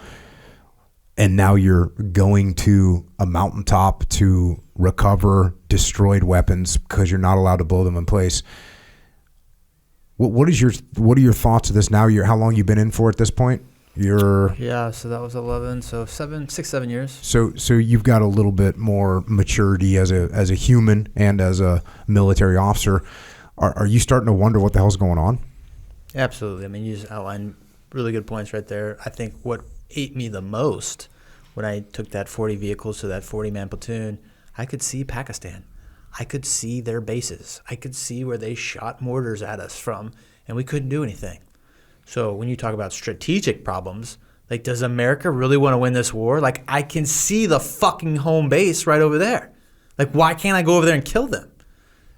S1: And now you're going to a mountaintop to recover destroyed weapons because you're not allowed to blow them in place. What are your thoughts of this now? How long you been in for at this point?
S2: So that was 11, so 7 years.
S1: So you've got a little bit more maturity as a human and as a military officer. Are you starting to wonder what the hell's going on?
S2: Absolutely. I mean, you just outlined really good points right there. I think what ate me the most when I took that 40 vehicles to that 40-man platoon, I could see Pakistan. I could see their bases. I could see where they shot mortars at us from, and we couldn't do anything. So when you talk about strategic problems, like, does America really want to win this war? Like, I can see the fucking home base right over there. Like, why can't I go over there and kill them?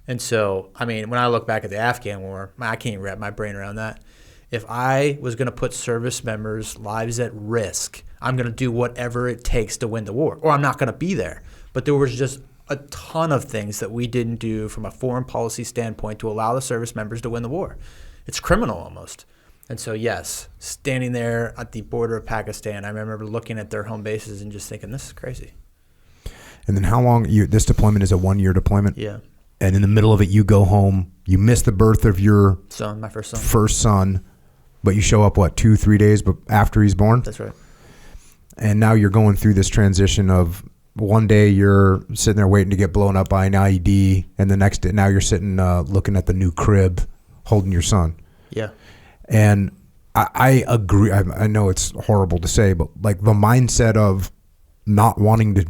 S2: And so, I mean, when I look back at the Afghan war, I can't wrap my brain around that. If I was going to put service members' lives at risk, I'm going to do whatever it takes to win the war, or I'm not going to be there. But there was just a ton of things that we didn't do from a foreign policy standpoint to allow the service members to win the war. It's criminal almost. And so, yes, standing there at the border of Pakistan, I remember looking at their home bases and just thinking, this is crazy.
S1: And then how long this deployment is a 1-year deployment?
S2: Yeah.
S1: And in the middle of it, you go home, you miss the birth of your
S2: son, my first
S1: son, but you show up, 2-3 days after he's born?
S2: That's right.
S1: And now you're going through this transition of one day you're sitting there waiting to get blown up by an IED, and the next day now you're sitting looking at the new crib holding your son.
S2: Yeah.
S1: And I agree. I know it's horrible to say, but like the mindset of not wanting to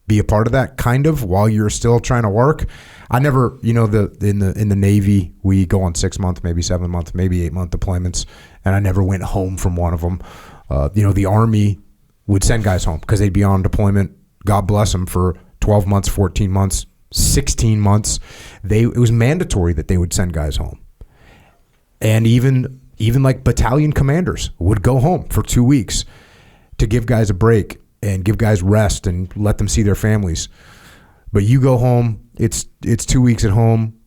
S1: be a part of that kind of while you're still trying to work. I never, in the Navy, we go on 6-month, maybe 7-month, maybe 8-month deployments, and I never went home from one of them. The Army would send guys home because they'd be on deployment. God bless them for 12 months, 14 months, 16 months. It was mandatory that they would send guys home. And even like battalion commanders would go home for 2 weeks to give guys a break and give guys rest and let them see their families. But you go home, it's 2 weeks at home.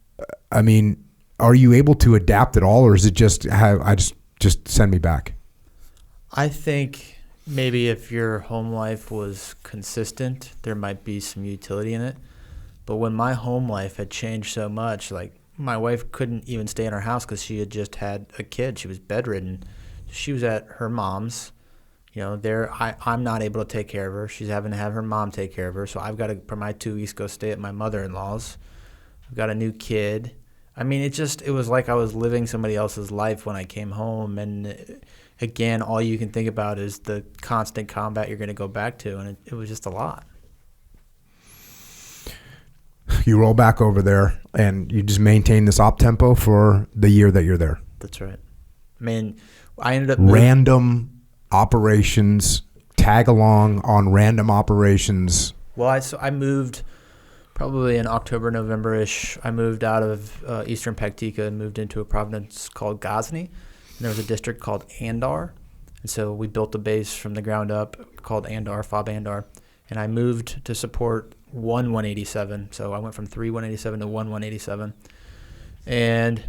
S1: I mean, are you able to adapt at all, or is it just send me back?
S2: I think maybe if your home life was consistent, there might be some utility in it. But when my home life had changed so much, like my wife couldn't even stay in our house because she had just had a kid. She was bedridden. She was at her mom's. I'm not able to take care of her. She's having to have her mom take care of her. So I've got to, for my 2 weeks, go stay at my mother-in-law's. I've got a new kid. I mean, it was like I was living somebody else's life when I came home. And again, all you can think about is the constant combat you're going to go back to. And it was just a lot.
S1: You roll back over there and you just maintain this op tempo for the year that you're there.
S2: That's right. I mean, I ended up
S1: random operations, tag along on random operations.
S2: Well, I moved probably in October, November-ish. I moved out of eastern Paktika and moved into a province called Ghazni. And there was a district called Andar. And so we built a base from the ground up called Andar, FOB Andar. And I moved to support 187. So I went from 187 to 187. And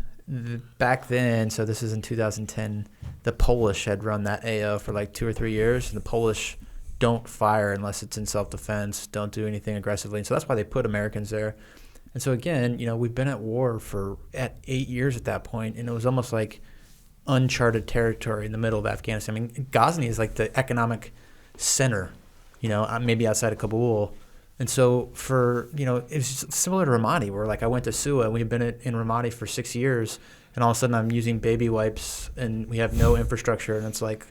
S2: back then, so this is in 2010, the Polish had run that AO for like 2 or 3 years. And the Polish don't fire unless it's in self-defense, don't do anything aggressively. And so that's why they put Americans there. And so again, we've been at war at 8 years at that point, and it was almost like uncharted territory in the middle of Afghanistan. I mean, Ghazni is like the economic center, maybe outside of Kabul. And so it was similar to Ramadi, where like I went to Suwa and we've been in Ramadi for 6 years, and all of a sudden I'm using baby wipes and we have no infrastructure, and it's like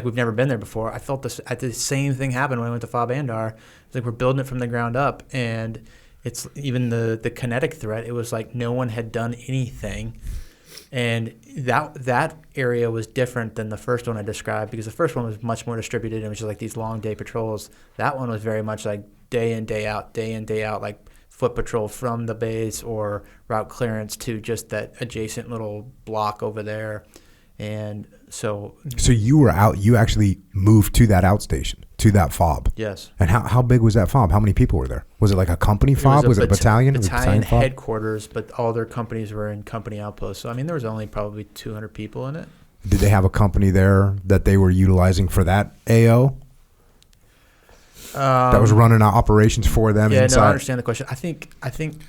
S2: we've never been there before. I felt the same thing happen when I went to FOB Andar. It's like we're building it from the ground up, and it's even the kinetic threat. It was like no one had done anything. And that area was different than the first one I described, because the first one was much more distributed and it was just like these long day patrols. That one was very much like day in, day out, like foot patrol from the base or route clearance to just that adjacent little block over there. And
S3: So
S1: you were out. You actually moved to that outstation, to that fob.
S3: yes.
S1: And how big was that fob? How many people were there? Was it like a company fob? Was it a battalion?
S3: Battalion
S1: fob?
S3: headquarters, but all their companies were in company outposts. So I mean, there was only probably 200 people in it.
S1: Did they have a company there that they were utilizing for that AO? That was running operations for them.
S3: Yeah,
S1: inside?
S3: no, I understand the question. I think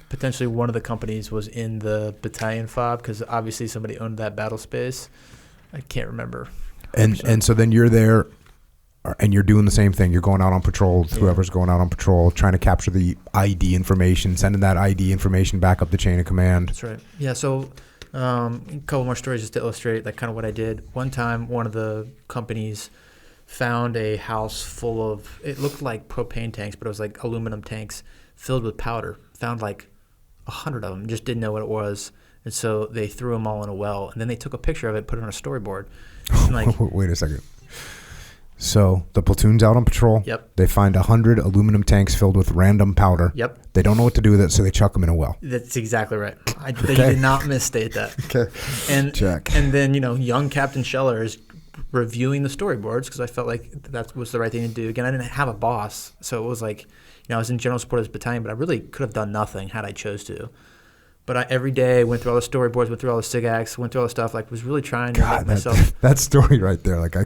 S3: potentially one of the companies was in the battalion fob because obviously somebody owned that battle space. I can't remember. 100%.
S1: And so then you're there, and you're doing the same thing. You're going out on patrol. Whoever's going out on patrol, trying to capture the ID information, sending that ID information back up the chain of command.
S3: That's right. Yeah. So a couple more stories just to illustrate like kind of what I did. One time, one of the companies found a house full of, it looked like propane tanks, but it was like aluminum tanks filled with powder. Found like 100 of them, just didn't know what it was. And so they threw them all in a well. And then they took a picture of it, put it on a storyboard. And like,
S1: wait a second. So the platoon's out on patrol.
S3: Yep.
S1: They find 100 aluminum tanks filled with random powder.
S3: Yep.
S1: They don't know what to do with it, so they chuck them in a well.
S3: That's exactly right. They did not misstate that.
S1: Okay.
S3: And
S1: Check.
S3: And then, young Captain Scheller is reviewing the storyboards because I felt like that was the right thing to do. Again, I didn't have a boss, so it was like, I was in general support as battalion, but I really could have done nothing had I chose to. But I every day went through all the storyboards, went through all the SIGACs, went through all the stuff. Like was really trying to make myself.
S1: That story right there, like I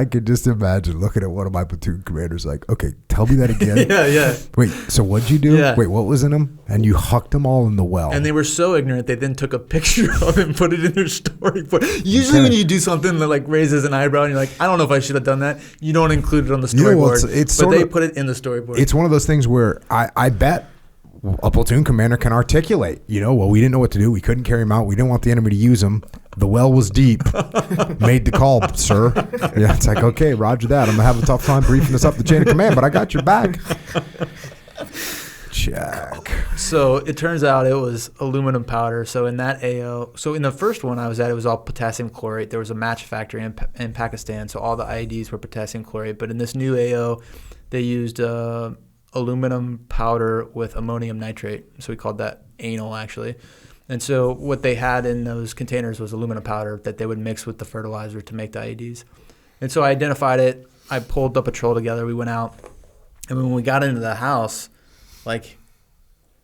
S1: could just imagine looking at one of my platoon commanders, like, okay, tell me that again.
S3: Yeah.
S1: Wait, so what'd you do?
S3: Yeah.
S1: Wait, what was in them? And you hucked them all in the well.
S3: And they were so ignorant, they then took a picture of it and put it in their storyboard. Usually when you do something that like raises an eyebrow and you're like, I don't know if I should have done that, you don't include it on the storyboard. But they put it in the storyboard.
S1: It's one of those things where I bet a platoon commander can articulate, well, we didn't know what to do. We couldn't carry him out. We didn't want the enemy to use him. The well was deep. Made the call, sir. Yeah, it's like, okay, roger that. I'm going to have a tough time briefing this up the chain of command, but I got your back. Check.
S3: So it turns out it was aluminum powder. So in that AO, so in the first one I was at, it was all potassium chlorate. There was a match factory in Pakistan, so all the IEDs were potassium chlorate. But in this new AO, they used aluminum powder with ammonium nitrate. So we called that anal, actually. And so what they had in those containers was aluminum powder that they would mix with the fertilizer to make the IEDs. And so I identified it. I pulled the patrol together. We went out. And when we got into the house, like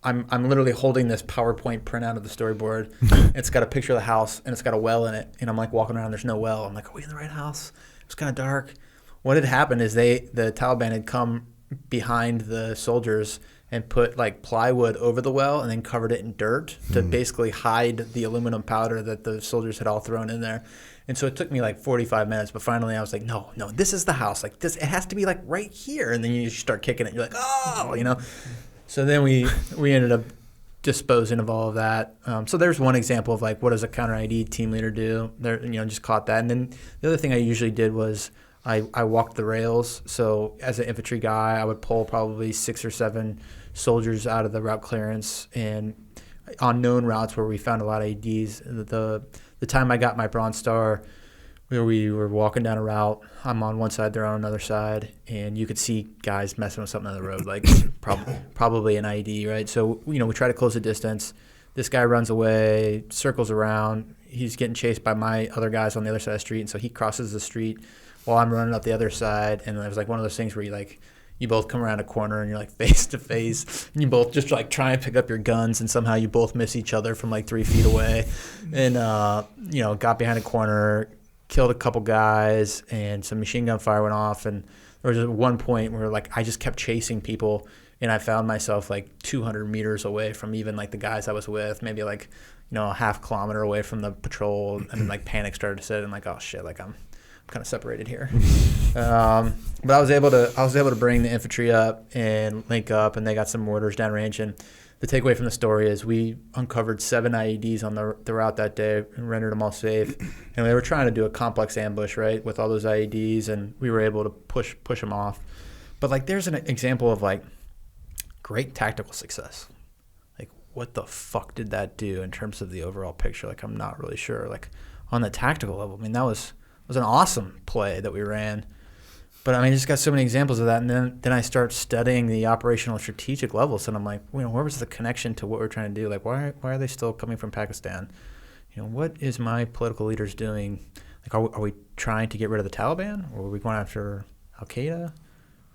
S3: I'm literally holding this PowerPoint printout of the storyboard. It's got a picture of the house, and it's got a well in it. And I'm like walking around. There's no well. I'm like, are we in the right house? It was kind of dark. What had happened is the Taliban had come behind the soldiers and put like plywood over the well and then covered it in dirt to basically hide the aluminum powder that the soldiers had all thrown in there. And so it took me like 45 minutes, but finally I was like, no, this is the house. Like this, it has to be like right here. And then you start kicking it. You're like, oh. So then we ended up disposing of all of that. So there's one example of like, what does a counter ID team leader do? There, just caught that. And then the other thing I usually did was I walked the rails. So as an infantry guy, I would pull probably 6 or 7 soldiers out of the route clearance, and on known routes where we found a lot of ADs. The time I got my Bronze Star, where we were walking down a route, I'm on one side, they're on another side, and you could see guys messing with something on the road, like probably an IED, right? So we try to close the distance. This guy runs away, circles around. He's getting chased by my other guys on the other side of the street, and so he crosses the street while I'm running up the other side. And it was like one of those things where you both come around a corner and you're like face to face, and you both just like try and pick up your guns, and somehow you both miss each other from like 3 feet away. And got behind a corner, killed a couple guys, and some machine gun fire went off. And there was one point where like I just kept chasing people, and I found myself like 200 meters away from even like the guys I was with, maybe like a half kilometer away from the patrol, and then like panic started to set in, like, oh shit, like I'm kind of separated here. But I was able to bring the infantry up and link up, and they got some mortars downrange. And the takeaway from the story is we uncovered 7 IEDs on the route that day and rendered them all safe. And they were trying to do a complex ambush, right, with all those IEDs, and we were able to push them off. But like, there's an example of like great tactical success. Like, what the fuck did that do in terms of the overall picture? Like, I'm not really sure. Like, on the tactical level, I mean, that was an awesome play that we ran. But I mean, I just got so many examples of that. And then I start studying the operational strategic levels, and I'm like, where was the connection to what we're trying to do? Like, why are they still coming from Pakistan? What is my political leaders doing? Like, are we trying to get rid of the Taliban, or are we going after Al Qaeda?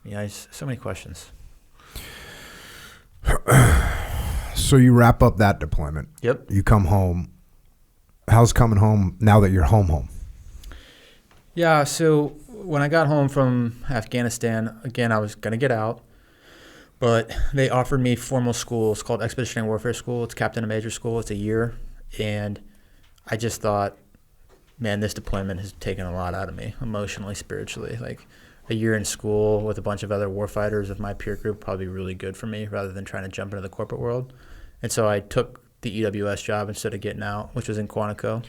S3: Yeah, so many questions.
S1: So you wrap up that deployment.
S3: Yep.
S1: You come home. How's coming home now that you're home?
S3: Yeah, so when I got home from Afghanistan, again, I was going to get out, but they offered me formal school. It's called Expeditionary Warfare School. It's Captain and Major School. It's a year. And I just thought, man, this deployment has taken a lot out of me emotionally, spiritually. Like, a year in school with a bunch of other warfighters of my peer group probably really good for me rather than trying to jump into the corporate world. And so I took the EWS job instead of getting out, which was in Quantico.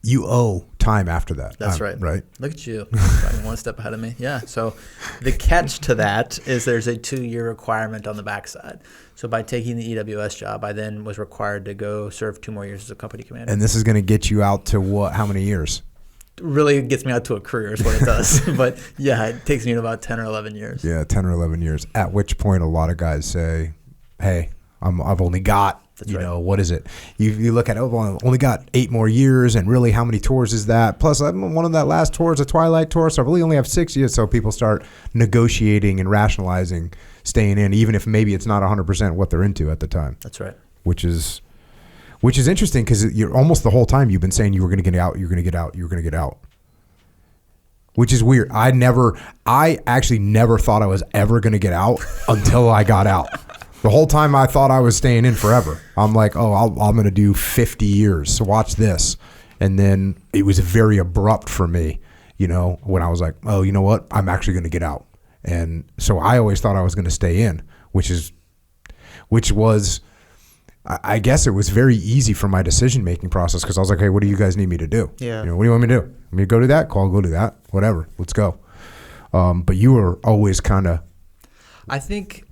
S1: You owe time after that.
S3: That's right.
S1: Right.
S3: Look at you. Probably one step ahead of me. Yeah. So the catch to that is there's a 2-year requirement on the backside. So by taking the EWS job, I then was required to go serve 2 more years as a company commander.
S1: And this is going to get you out to what? How many years?
S3: Really gets me out to a career is what it does. But yeah, it takes me about 10 or 11 years.
S1: Yeah, 10 or 11 years. At which point a lot of guys say, hey, I've only got,
S3: That's right.
S1: What is it? You look at, I've only got 8 more years, and really how many tours is that? Plus, one of that last tour is a Twilight tour, so I really only have 6 years. So people start negotiating and rationalizing staying in, even if maybe it's not 100% what they're into at the time.
S3: That's right.
S1: Which is interesting because you're almost the whole time you've been saying you were going to get out, you're going to get out, you're going to get out. Which is weird. I actually never thought I was ever going to get out until I got out. The whole time I thought I was staying in forever. I'm like, I'm going to do 50 years. So watch this. And then it was very abrupt for me, when I was like, oh, you know what? I'm actually going to get out. And so I always thought I was going to stay in, which was, I guess it was very easy for my decision-making process because I was like, hey, what do you guys need me to do?
S3: Yeah.
S1: What do you want me to do? Want me to go do that? Call, go do that. Whatever. Let's go. But you were always kind of...
S3: I think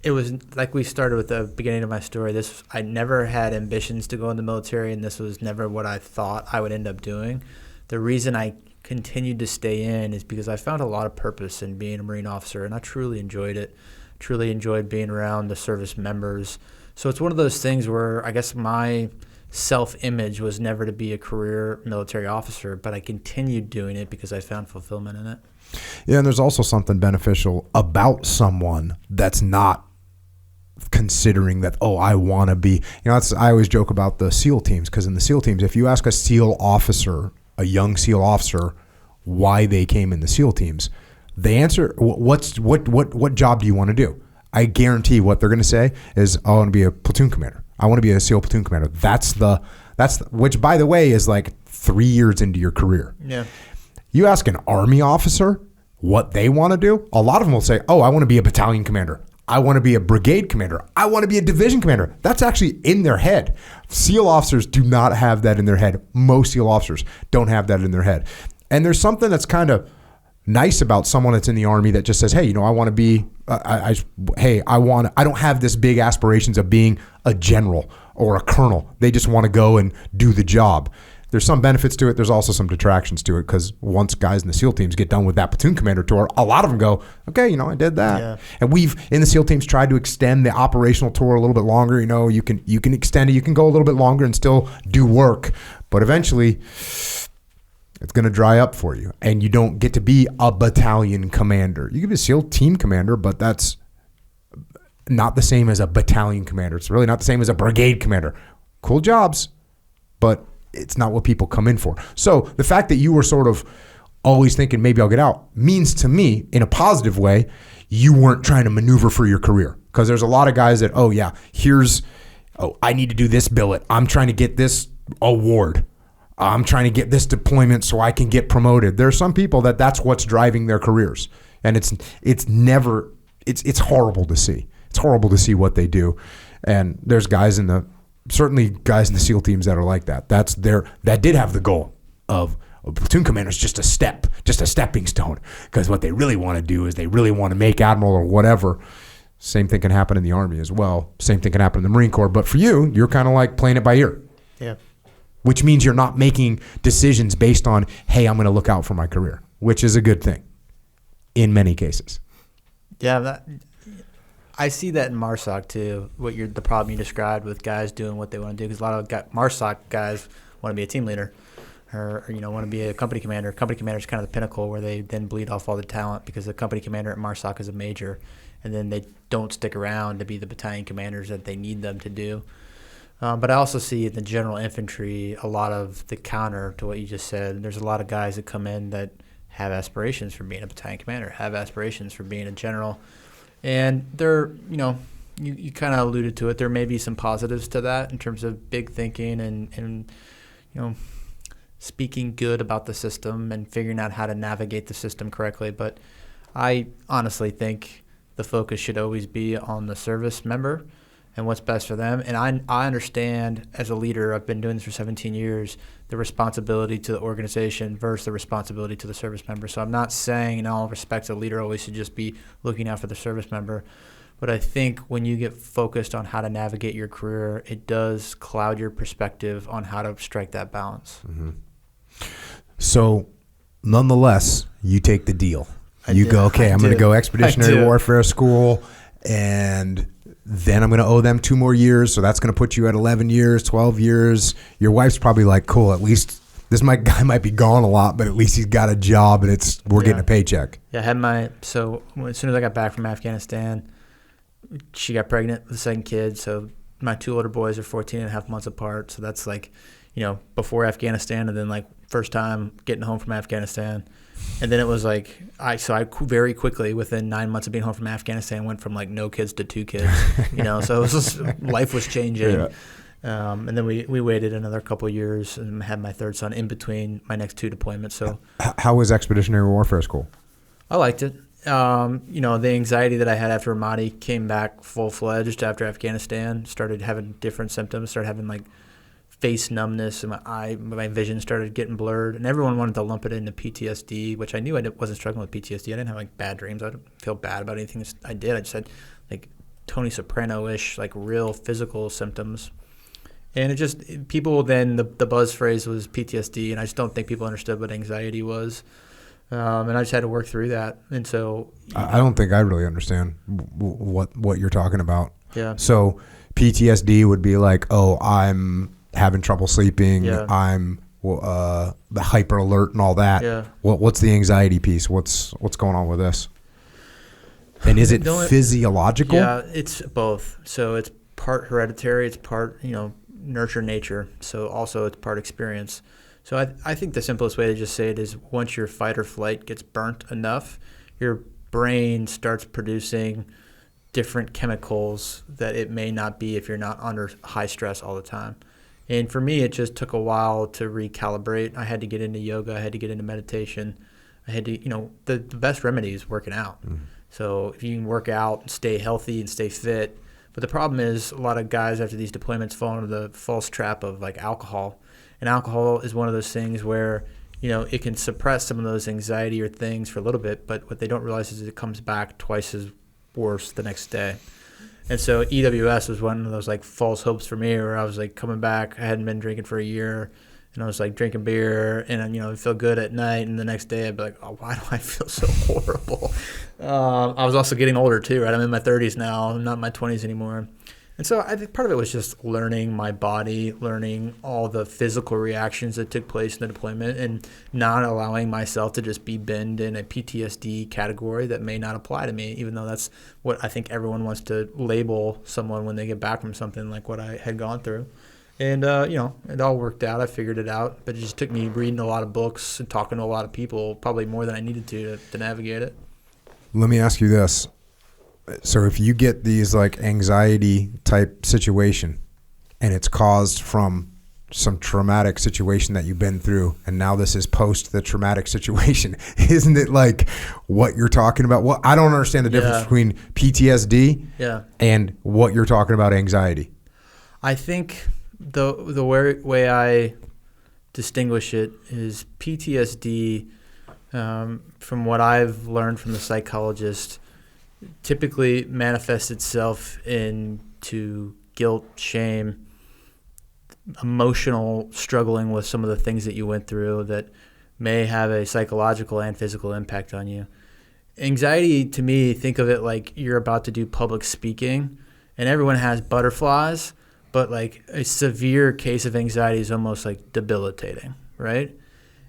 S3: it was like we started with the beginning of my story. I never had ambitions to go in the military, and this was never what I thought I would end up doing. The reason I continued to stay in is because I found a lot of purpose in being a Marine officer, and I truly enjoyed it. Truly enjoyed being around the service members. So it's one of those things where I guess my self-image was never to be a career military officer, but I continued doing it because I found fulfillment in it.
S1: Yeah, and there's also something beneficial about someone that's not considering that, I want to be, I always joke about the SEAL teams, because in the SEAL teams, if you ask a SEAL officer, a young SEAL officer, why they came in the SEAL teams, they answer, what job do you want to do? I guarantee what they're going to say is, I want to be a platoon commander. I want to be a SEAL platoon commander. That's which, by the way, is like 3 years into your career.
S3: Yeah.
S1: You ask an Army officer what they want to do, a lot of them will say, I want to be a battalion commander. I want to be a brigade commander. I want to be a division commander. That's actually in their head. SEAL officers do not have that in their head. Most SEAL officers don't have that in their head. And there's something that's kind of nice about someone that's in the Army that just says, hey, I want to be, I don't have this big aspirations of being a general or a colonel. They just want to go and do the job. There's some benefits to it. There's also some detractions to it because once guys in the SEAL teams get done with that platoon commander tour, a lot of them go, okay, I did that. Yeah. And we've, in the SEAL teams, tried to extend the operational tour a little bit longer. You can extend it. You can go a little bit longer and still do work. But eventually, it's going to dry up for you. And you don't get to be a battalion commander. You can be a SEAL team commander, but that's not the same as a battalion commander. It's really not the same as a brigade commander. Cool jobs, but it's not what people come in for. So the fact that you were sort of always thinking maybe I'll get out means to me, in a positive way, you weren't trying to maneuver for your career. Because there's a lot of guys that, I need to do this billet. I'm trying to get this award. I'm trying to get this deployment so I can get promoted. There are some people that's what's driving their careers. And it's horrible to see. It's horrible to see what they do. And there's certainly guys in the SEAL teams that are like that. That did have the goal of a platoon commander is just a stepping stone. Because what they really want to do is they really want to make admiral or whatever. Same thing can happen in the Army as well. Same thing can happen in the Marine Corps. But for you, you're kind of like playing it by ear.
S3: Yeah.
S1: Which means you're not making decisions based on, hey, I'm going to look out for my career, which is a good thing in many cases.
S3: Yeah, I see that in MARSOC too. The problem you described with guys doing what they want to do, because a lot of MARSOC guys want to be a team leader.
S2: or want to be a company commander. Company commander is kind of the pinnacle where they then bleed off all the talent because the company commander at MARSOC is a major, and then they don't stick around to be the battalion commanders that they need them to do. But I also see in the general infantry a lot of the counter to what you just said. There's a lot of guys that come in that have aspirations for being a battalion commander, have aspirations for being a general. And they're, you kind of alluded to it. There may be some positives to that in terms of big thinking and speaking good about the system and figuring out how to navigate the system correctly. But I honestly think the focus should always be on the service member and what's best for them. And I understand as a leader, I've been doing this for 17 years, the responsibility to the organization versus the responsibility to the service member. So I'm not saying in all respects a leader always should just be looking out for the service member. But I think when you get focused on how to navigate your career, it does cloud your perspective on how to strike that balance.
S1: Mm-hmm. So nonetheless, you take the deal. You go, okay, I'm going to go expeditionary warfare school, and then I'm going to owe them 2 more years. So that's going to put you at 11 years, 12 years. Your wife's probably like, cool, at least this guy might be gone a lot, but at least he's got a job and we're getting a paycheck.
S2: Yeah, I had so as soon as I got back from Afghanistan, she got pregnant with the second kid. So my 2 older boys are 14 and a half months apart. So that's like, before Afghanistan, and then like first time getting home from Afghanistan. And then it was like, I very quickly, within 9 months of being home from Afghanistan, went from like no kids to 2 kids, so it was just, life was changing. Yeah. And then we waited another couple of years and had my third son in between my next 2 deployments. So
S1: how was expeditionary warfare school?
S2: I liked it. The anxiety that I had after Ramadi came back full-fledged after Afghanistan, started having different symptoms, started having like face numbness, and my vision started getting blurred, and everyone wanted to lump it into PTSD, which I knew I wasn't struggling with PTSD. I didn't have like bad dreams. I didn't feel bad about anything I did. I just had like Tony Soprano-ish, like real physical symptoms. And it just, people then, the buzz phrase was PTSD, and I just don't think people understood what anxiety was. And I just had to work through that. And so
S1: I don't think I really understand what you're talking about.
S2: Yeah.
S1: So PTSD would be like, oh, I'm having trouble sleeping. Yeah. I'm the hyper alert and all that.
S2: Yeah.
S1: What's the anxiety piece? What's going on with this? And is it physiological?
S2: Yeah, it's both. So it's part hereditary. It's part, nurture nature. So also it's part experience. So I think the simplest way to just say it is once your fight or flight gets burnt enough, your brain starts producing different chemicals that it may not be if you're not under high stress all the time. And for me, it just took a while to recalibrate. I had to get into yoga. I had to get into meditation. I had to, the best remedy is working out. Mm. So if you can work out and stay healthy and stay fit. But the problem is a lot of guys after these deployments fall into the false trap of like alcohol. And alcohol is one of those things where, it can suppress some of those anxiety or things for a little bit, but what they don't realize is it comes back twice as worse the next day. And so EWS was one of those like false hopes for me where I was like coming back. I hadn't been drinking for a year, and I was like drinking beer and, I feel good at night. And the next day I'd be like, oh, why do I feel so horrible? I was also getting older too, right? I'm in my 30s now. I'm not in my 20s anymore. And so I think part of it was just learning my body, learning all the physical reactions that took place in the deployment, and not allowing myself to just be binned in a PTSD category that may not apply to me, even though that's what I think everyone wants to label someone when they get back from something like what I had gone through. And, it all worked out. I figured it out. But it just took me reading a lot of books and talking to a lot of people, probably more than I needed to navigate it.
S1: Let me ask you this. So if you get these like anxiety type situation and it's caused from some traumatic situation that you've been through, and now this is post the traumatic situation, isn't it like what you're talking about? Well, I don't understand the difference between PTSD and what you're talking about, anxiety.
S2: I think the way I distinguish it is PTSD, from what I've learned from the psychologist, typically manifests itself into guilt, shame, emotional struggling with some of the things that you went through that may have a psychological and physical impact on you. Anxiety, to me, think of it like you're about to do public speaking and everyone has butterflies, but like a severe case of anxiety is almost like debilitating. right?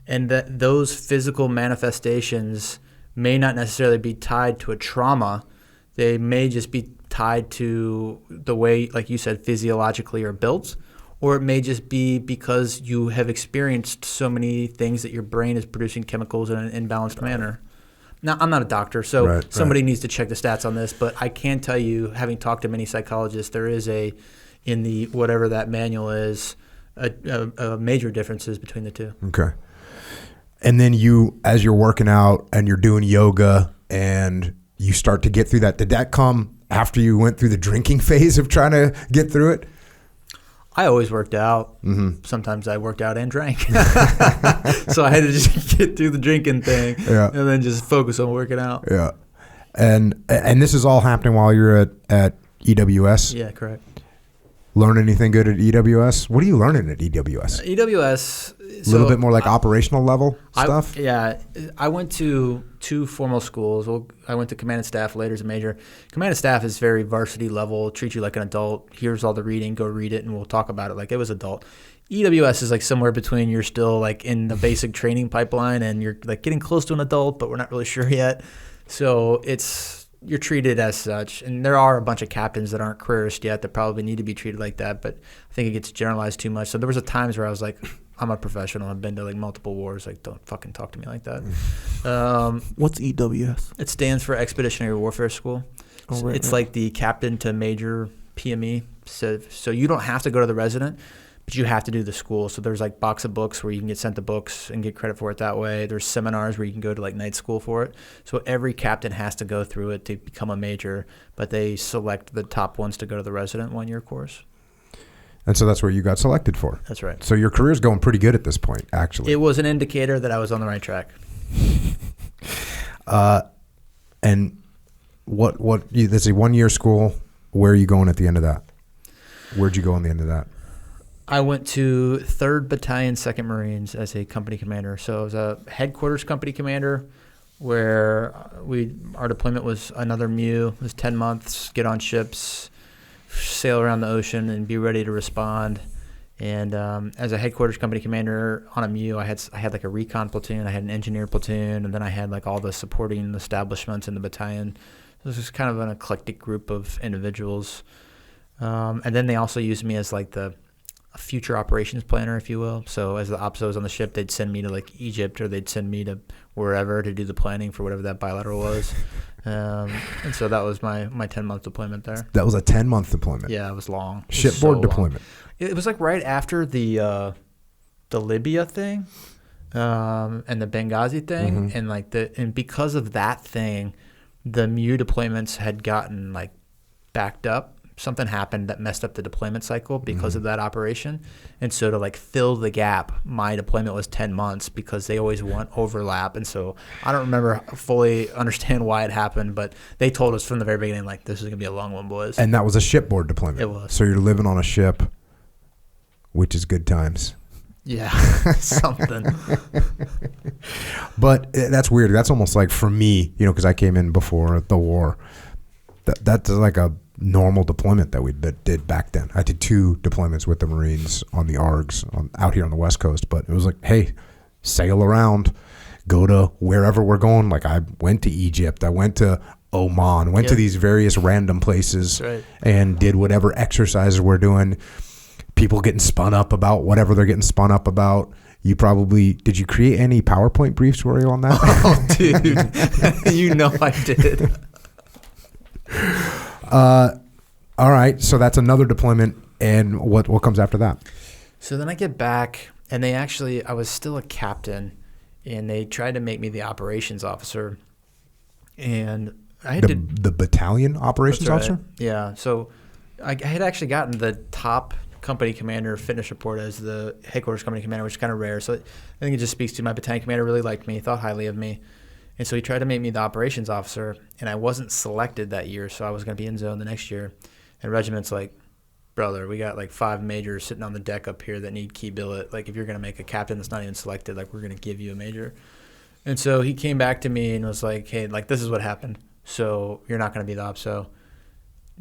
S2: And that those physical manifestations may not necessarily be tied to a trauma. They may just be tied to the way, like you said, physiologically are built, or it may just be because you have experienced so many things that your brain is producing chemicals in an imbalanced manner. Now, I'm not a doctor, so somebody needs to check the stats on this, but I can tell you, having talked to many psychologists, there is in the whatever that manual is, a major differences between the two.
S1: Okay. And then as you're working out and you're doing yoga and you start to get through that, did that come after you went through the drinking phase of trying to get through it?
S2: I always worked out. Mm-hmm. Sometimes I worked out and drank. So I had to just get through the drinking thing and then just focus on working out.
S1: Yeah. And this is all happening while you're at EWS?
S2: Yeah, correct.
S1: Learn anything good at EWS? What are you learning at EWS?
S2: EWS...
S1: A little bit more like operational level stuff?
S2: I went to 2 formal schools. Well, I went to Command and Staff, later as a major. Command and Staff is very varsity level, treat you like an adult. Here's all the reading, go read it, and we'll talk about it like it was adult. EWS is like somewhere between you're still like in the basic training pipeline and you're like getting close to an adult, but we're not really sure yet. So you're treated as such. And there are a bunch of captains that aren't careerists yet that probably need to be treated like that, but I think it gets generalized too much. So there was times where I was like, I'm a professional. I've been to like multiple wars. Like, don't fucking talk to me like that.
S4: What's EWS?
S2: It stands for Expeditionary Warfare School.
S4: Oh, right,
S2: it's like the captain to major PME. So you don't have to go to the resident, but you have to do the school. So there's like box of books where you can get sent the books and get credit for it that way. There's seminars where you can go to like night school for it. So every captain has to go through it to become a major, but they select the top ones to go to the resident 1-year course.
S1: And so that's what you got selected for.
S2: That's right.
S1: So your career's going pretty good at this point, actually.
S2: It was an indicator that I was on the right track.
S1: And that's a 1-year school. Where are you going at the end of that? Where'd you go on the end of that?
S2: I went to 3rd Battalion, 2nd Marines as a company commander. So I was a headquarters company commander where our deployment was another MEU. It was 10 months, get on ships, sail around the ocean and be ready to respond. And as a headquarters company commander on a MEU, I had like a recon platoon, I had an engineer platoon, and then I had like all the supporting establishments in the battalion. So this was kind of an eclectic group of individuals. And then they also used me as like a future operations planner, if you will. So as the OPSOs on the ship, they'd send me to like Egypt or they'd send me to wherever to do the planning for whatever that bilateral was. And so that was my 10-month deployment there.
S1: That was a 10-month deployment?
S2: Yeah, it was long.
S1: Shipboard deployment?
S2: It was like right after the Libya thing and the Benghazi thing. Mm-hmm. And because of that thing, the MEU deployments had gotten like backed up. Something happened that messed up the deployment cycle because of that operation. And so to like fill the gap, my deployment was 10 months because they always want overlap. And so I don't remember fully understand why it happened, but they told us from the very beginning, like, this is going to be a long one, boys.
S1: And that was a shipboard deployment.
S2: It was.
S1: So you're living on a ship, which is good times.
S2: Yeah, something.
S1: But that's weird. That's almost like for me, because I came in before the war. That's like a normal deployment that did back then. I did 2 deployments with the Marines on the ARGs out here on the West Coast, but it was like, hey, sail around, go to wherever we're going. Like I went to Egypt, I went to Oman, went to these various random places and did whatever exercises we're doing. People getting spun up about whatever they're getting spun up about. Did you create any PowerPoint briefs for you on that?
S2: Oh, dude, you know I did.
S1: All right, so that's another deployment, and what comes after that?
S2: So then I get back, and I was still a captain, and they tried to make me the operations officer, and I had
S1: the battalion operations officer?
S2: Yeah, so I had actually gotten the top company commander fitness report as the headquarters company commander, which is kind of rare. So I think it just speaks to my battalion commander really liked me, thought highly of me. And so he tried to make me the operations officer, and I wasn't selected that year, so I was going to be in zone the next year. And regiment's like, brother, we got like 5 majors sitting on the deck up here that need key billet. Like, if you're going to make a captain that's not even selected, like, we're going to give you a major. And so he came back to me and was like, hey, like, this is what happened. So you're not going to be the OPSO.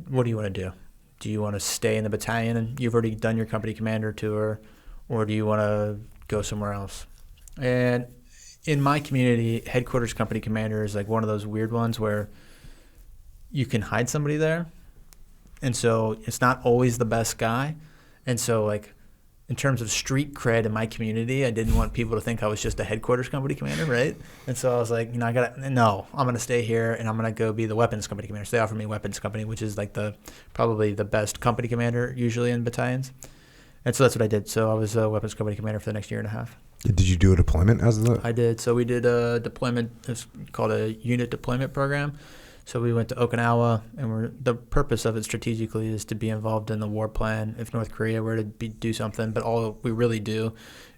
S2: What do you want to do? Do you want to stay in the battalion and you've already done your company commander tour, or do you want to
S3: go somewhere else. And in my community, headquarters company commander is like one of those weird ones where you can hide somebody there. And so it's not always the best guy. And so like in terms of street cred in my community, I didn't want people to think I was just a headquarters company commander, right? And so I was like, I'm going to stay here and I'm going to go be the weapons company commander. So they offered me weapons company, which is like probably the best company commander usually in battalions. And so that's what I did. So I was a weapons company commander for the next year and a half.
S1: Did you do a deployment as the?
S3: I did. So we did a deployment. It's called a unit deployment program. So we went to Okinawa, and the purpose of it strategically is to be involved in the war plan if North Korea were to do something. But all we really do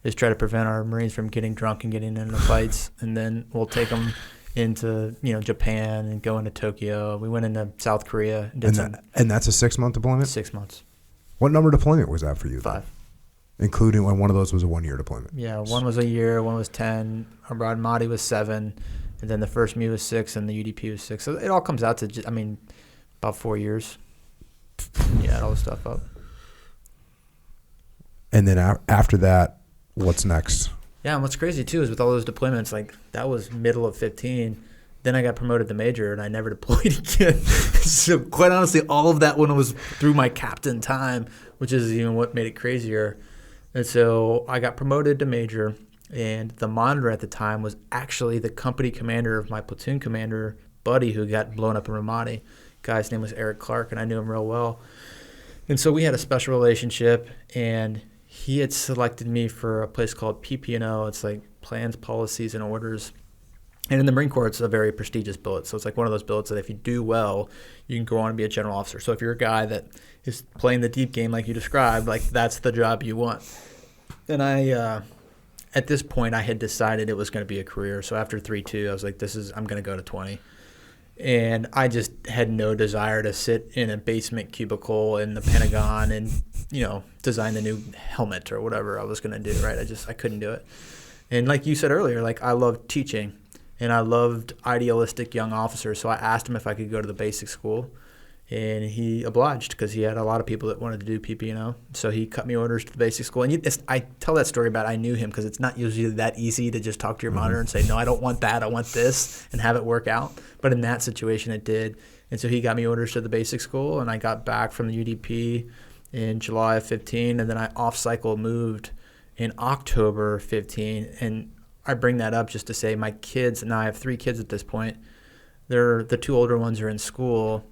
S3: is try to prevent our Marines from getting drunk and getting into fights, and then we'll take them into Japan and go into Tokyo. We went into South Korea.
S1: And that's a 6-month deployment?
S3: 6 months.
S1: What number deployment was that for you?
S3: 5.
S1: Including when one of those was a 1-year deployment?
S3: Yeah, one was a year, one was 10. Our Madi was 7. And then the first MU was 6, and the UDP was 6. So it all comes out to, about 4 years. Yeah, all the stuff up.
S1: And then after that, what's next?
S3: Yeah, and what's crazy, too, is with all those deployments, like, that was middle of 15. Then I got promoted to major, and I never deployed again. So quite honestly, all of that one was through my captain time, which is even what made it crazier. And so I got promoted to major. And the monitor at the time was actually the company commander of my platoon commander buddy who got blown up in Ramadi. Guy's name was Eric Clark, and I knew him real well. And so we had a special relationship, and he had selected me for a place called PP&O. It's like plans, policies, and orders. And in the Marine Corps, it's a very prestigious billet. So it's like one of those billets that if you do well, you can go on and be a general officer. So if you're a guy that is playing the deep game like you described, like that's the job you want. And at this point, I had decided it was going to be a career. So after 3-2, I was like, I'm going to go to 20. And I just had no desire to sit in a basement cubicle in the Pentagon and, design the new helmet or whatever I was going to do, right? I couldn't do it. And like you said earlier, like I loved teaching and I loved idealistic young officers. So I asked him if I could go to the basic school. And he obliged because he had a lot of people that wanted to do PP&O. So he cut me orders to the basic school. And I tell that story about I knew him because it's not usually that easy to just talk to your monitor and say, no, I don't want that. I want this and have it work out. But in that situation, it did. And so he got me orders to the basic school, and I got back from the UDP in July of 15. And then I off-cycle moved in October 15. And I bring that up just to say my kids, and I have 3 kids at this point, the 2 older ones are in school.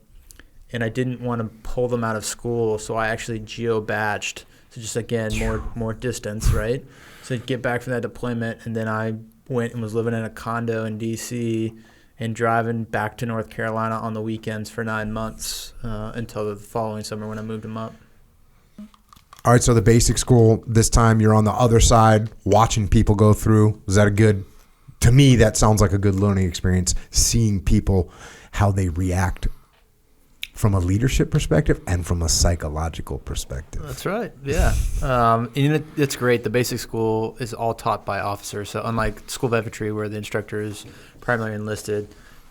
S3: And I didn't want to pull them out of school, so I actually geo-badged. So just, again, more distance, right? So I'd get back from that deployment, and then I went and was living in a condo in D.C. and driving back to North Carolina on the weekends for 9 months until the following summer when I moved them up.
S1: All right, so the basic school, this time you're on the other side watching people go through. Was that to me, that sounds like a good learning experience, seeing people, how they react from a leadership perspective and from a psychological perspective.
S3: That's right, yeah. And it's great. The basic school is all taught by officers. So unlike School of Infantry where the instructor is primarily enlisted,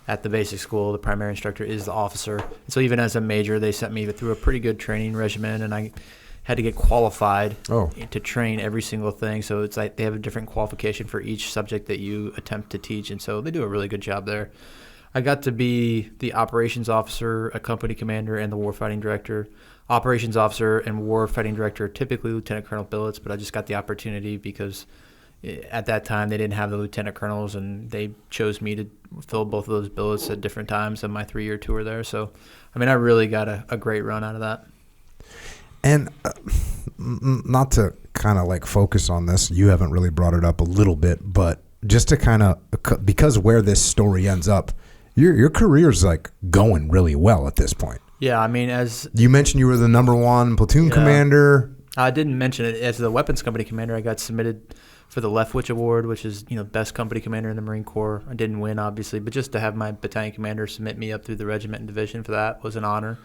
S3: at the basic school, the primary instructor is the officer. So even as a major, they sent me through a pretty good training regimen, and I had to get qualified to train every single thing. So it's like they have a different qualification for each subject that you attempt to teach, and so they do a really good job there. I got to be the operations officer, a company commander, and the warfighting director. Operations officer and warfighting director are typically lieutenant colonel billets, but I just got the opportunity because at that time they didn't have the lieutenant colonels, and they chose me to fill both of those billets at different times of my 3-year tour there. So, I really got a great run out of that.
S1: And not to kind of like focus on this, you haven't really brought it up a little bit, but just to kind of, because where this story ends up, your career's like going really well at this point.
S3: Yeah, as
S1: you mentioned, you were the number 1 platoon commander.
S3: I didn't mention it. As the weapons company commander, I got submitted for the Leftwich Award, which is best company commander in the Marine Corps. I didn't win, obviously, but just to have my battalion commander submit me up through the regiment and division for that was an honor.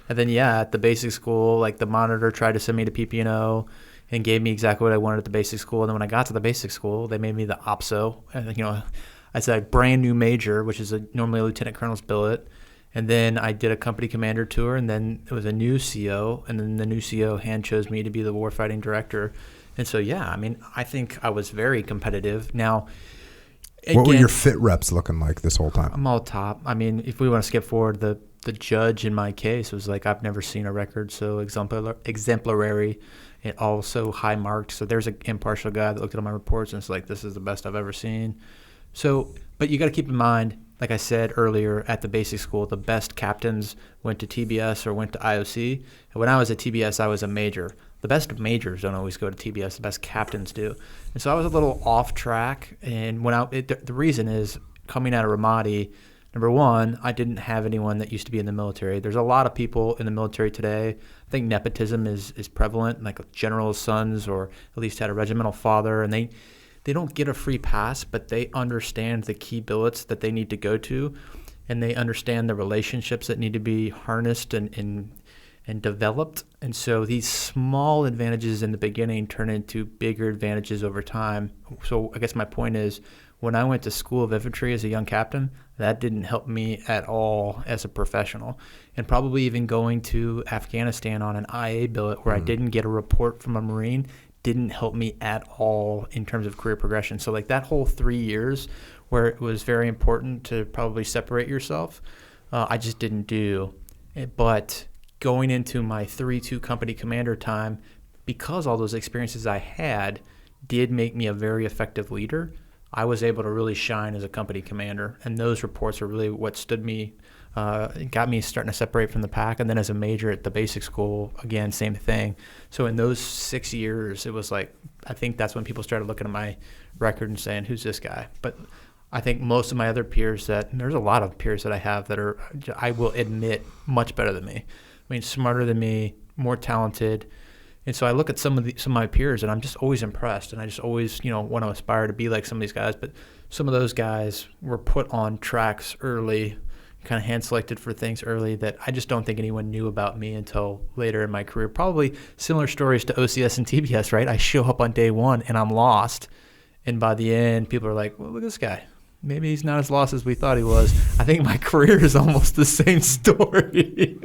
S3: And then at the basic school, like the monitor tried to send me to PP&O and gave me exactly what I wanted at the basic school. And then when I got to the basic school, they made me the OPSO, and I said a brand new major, which is normally a lieutenant colonel's billet. And then I did a company commander tour, and then it was a new CO, and then the new CO hand chose me to be the warfighting director. And so, yeah, I mean, I think I was very competitive. Now,
S1: What were
S3: again,
S1: your fit reps looking like this whole time?
S3: I'm all top. I mean, if we want to skip forward, the judge in my case was like, I've never seen a record so exemplary and also high marked. So there's an impartial guy that looked at all my reports and it's like, this is the best I've ever seen. So, but you got to keep in mind, like I said earlier, at the basic school, the best captains went to TBS or went to IOC. And when I was at TBS, I was a major. The best majors don't always go to TBS. The best captains do. And so I was a little off track. And the reason is coming out of Ramadi, number one, I didn't have anyone that used to be in the military. There's a lot of people in the military today. I think nepotism is prevalent, like generals' sons or at least had a regimental father. And they don't get a free pass, but they understand the key billets that they need to go to. And they understand the relationships that need to be harnessed and developed. And so these small advantages in the beginning turn into bigger advantages over time. So I guess my point is, when I went to School of Infantry as a young captain, that didn't help me at all as a professional. And probably even going to Afghanistan on an IA billet where I didn't get a report from a Marine didn't help me at all in terms of career progression. So like that whole 3 years where it was very important to probably separate yourself, I just didn't do. But going into my 3-2 company commander time, because all those experiences I had did make me a very effective leader, I was able to really shine as a company commander. And those reports are really what stood me, got me starting to separate from the pack. And then as a major at the basic school, again, same thing. So in those 6 years, it was like, I think that's when people started looking at my record and saying, who's this guy? But I think most of my other peers there's a lot of peers that I have that are, I will admit, much better than me. I mean, smarter than me, more talented. And so I look at some of my peers and I'm just always impressed. And I just always, want to aspire to be like some of these guys. But some of those guys were put on tracks early, kind of hand selected for things early that I just don't think anyone knew about me until later in my career. Probably similar stories to OCS and TBS, right? I show up on day one and I'm lost. And by the end, people are like, well, look at this guy. Maybe he's not as lost as we thought he was. I think my career is almost the same story.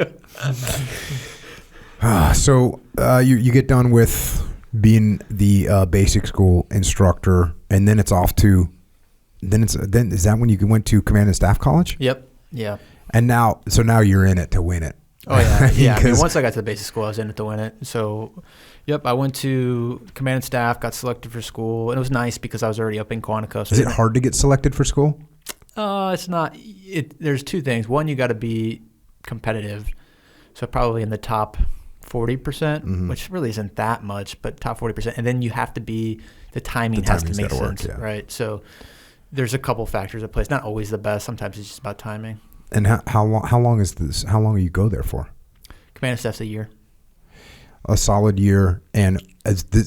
S1: So you get done with being the basic school instructor, and then it's off to then is that when you went to command and staff college?
S2: Yep. Yeah.
S1: And now you're in it to win it.
S2: Oh yeah. Yeah. I mean, once I got to the basic school, I was in it to win it. So, yep, I went to command and staff, got selected for school, and it was nice because I was already up in Quantico. So
S1: is it hard to get selected for school?
S2: It's not. There's two things. One, you got to be competitive. So probably in the top 40%, which really isn't that much, but top 40%. And then you have to be, the timing has to make sense, right? So there's a couple factors at play. It's not always the best. Sometimes it's just about timing.
S1: And how long is this? How long do you go there for?
S2: Command and staff's a year.
S1: A solid year. And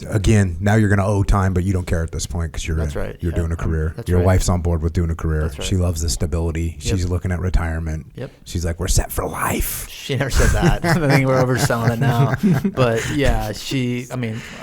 S1: again, now you're going to owe time, but you don't care at this point because you're doing a career. Your wife's on board with doing a career.
S2: That's right.
S1: She loves the stability. She's looking at retirement.
S2: Yep.
S1: She's like, we're set for life.
S2: She never said that. I think we're overselling it now. But yeah,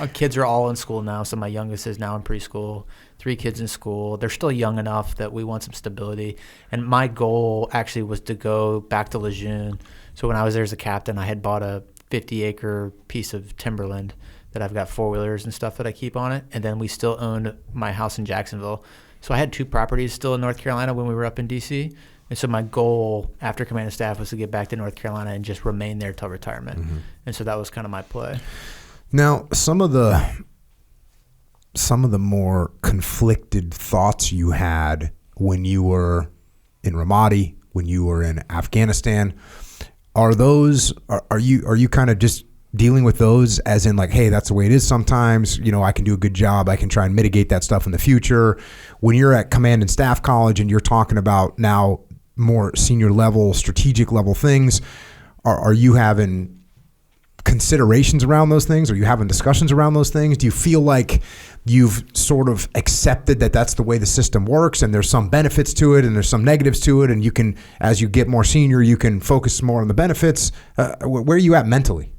S2: our kids are all in school now. So my youngest is now in preschool, 3 kids in school. They're still young enough that we want some stability. And my goal actually was to go back to Lejeune. So when I was there as a captain, I had bought a 50-acre piece of timberland that I've got 4-wheelers and stuff that I keep on it. And then we still owned my house in Jacksonville. So I had 2 properties still in North Carolina when we were up in D.C. And so my goal after command and staff was to get back to North Carolina and just remain there till retirement. Mm-hmm. And so that was kind of my play.
S1: Now, some of the more conflicted thoughts you had when you were in Ramadi, when you were in Afghanistan, are you kind of just dealing with those as in like, hey, that's the way it is sometimes, I can do a good job, I can try and mitigate that stuff in the future? When you're at command and staff college and you're talking about now more senior level, strategic level things, are you having considerations around those things? Are you having discussions around those things? Do you feel like you've sort of accepted that that's the way the system works and there's some benefits to it and there's some negatives to it, and you can, as you get more senior, you can focus more on the benefits? Where are you at mentally?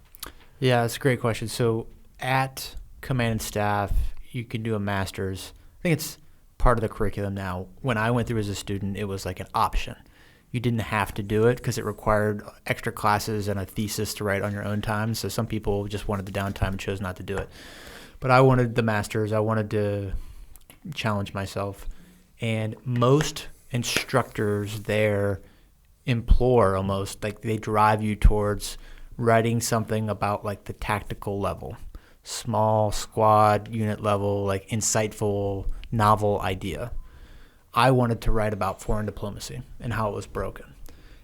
S2: Yeah, that's a great question. So at command and staff, you can do a master's. I think it's part of the curriculum now. When I went through as a student, it was like an option. You didn't have to do it because it required extra classes and a thesis to write on your own time. So some people just wanted the downtime and chose not to do it. But I wanted the masters. I wanted to challenge myself. And most instructors there implore almost, like they drive you towards writing something about like the tactical level, small squad unit level, like insightful novel idea. I wanted to write about foreign diplomacy and how it was broken.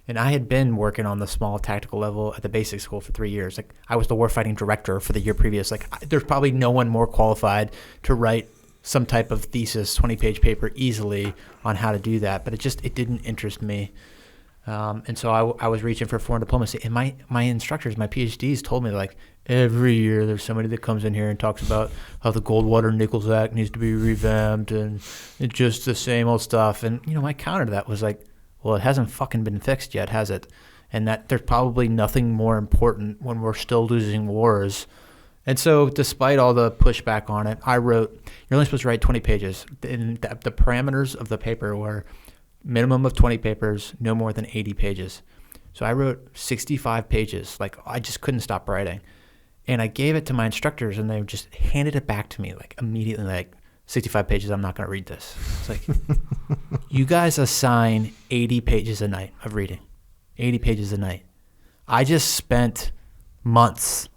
S2: And I had been working on the small tactical level at the basic school for 3 years. Like I was the warfighting director for the year previous. Like there's probably no one more qualified to write some type of thesis, 20-page paper easily on how to do that. But it didn't interest me. And so I was reaching for foreign diplomacy. And my instructors, my PhDs told me like every year there's somebody that comes in here and talks about how the Goldwater-Nichols Act needs to be revamped and it's just the same old stuff. And, my counter to that was like, well, it hasn't fucking been fixed yet, has it? And that there's probably nothing more important when we're still losing wars. And so despite all the pushback on it, I wrote, you're only supposed to write 20 pages. And the parameters of the paper were minimum of 20 papers, no more than 80 pages. So I wrote 65 pages. Like I just couldn't stop writing. And I gave it to my instructors and they just handed it back to me like immediately, like 65 pages, I'm not going to read this. It's like, you guys assign 80 pages a night of reading, 80 pages a night. I just spent months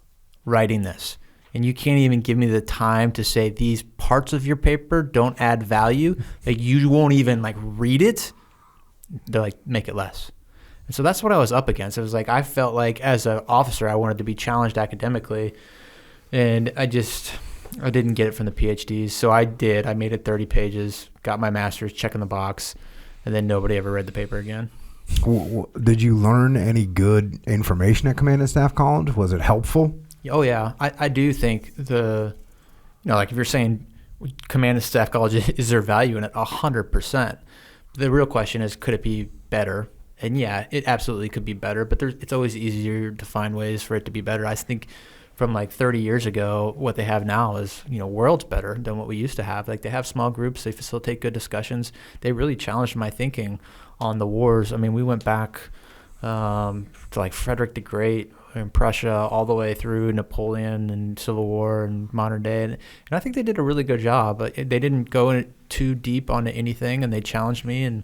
S2: writing this. And you can't even give me the time to say these parts of your paper don't add value. Like you won't even like read it. They're like, make it less. And so that's what I was up against. It was like, I felt like as an officer, I wanted to be challenged academically. And I didn't get it from the PhDs. So I did. I made it 30 pages, got my master's, checking the box, and then nobody ever read the paper again.
S1: Did you learn any good information at Command and Staff College? Was it helpful?
S2: Oh, yeah. I do think like if you're saying Command and Staff College, is there value in it? 100%. The real question is, could it be better? And yeah, it absolutely could be better, but it's always easier to find ways for it to be better. I think from like 30 years ago, what they have now is, worlds better than what we used to have. Like they have small groups, they facilitate good discussions. They really challenged my thinking on the wars. I mean, we went back to like Frederick the Great in Prussia all the way through Napoleon and Civil War and modern day. And I think they did a really good job. They didn't go too deep onto anything, and they challenged me. And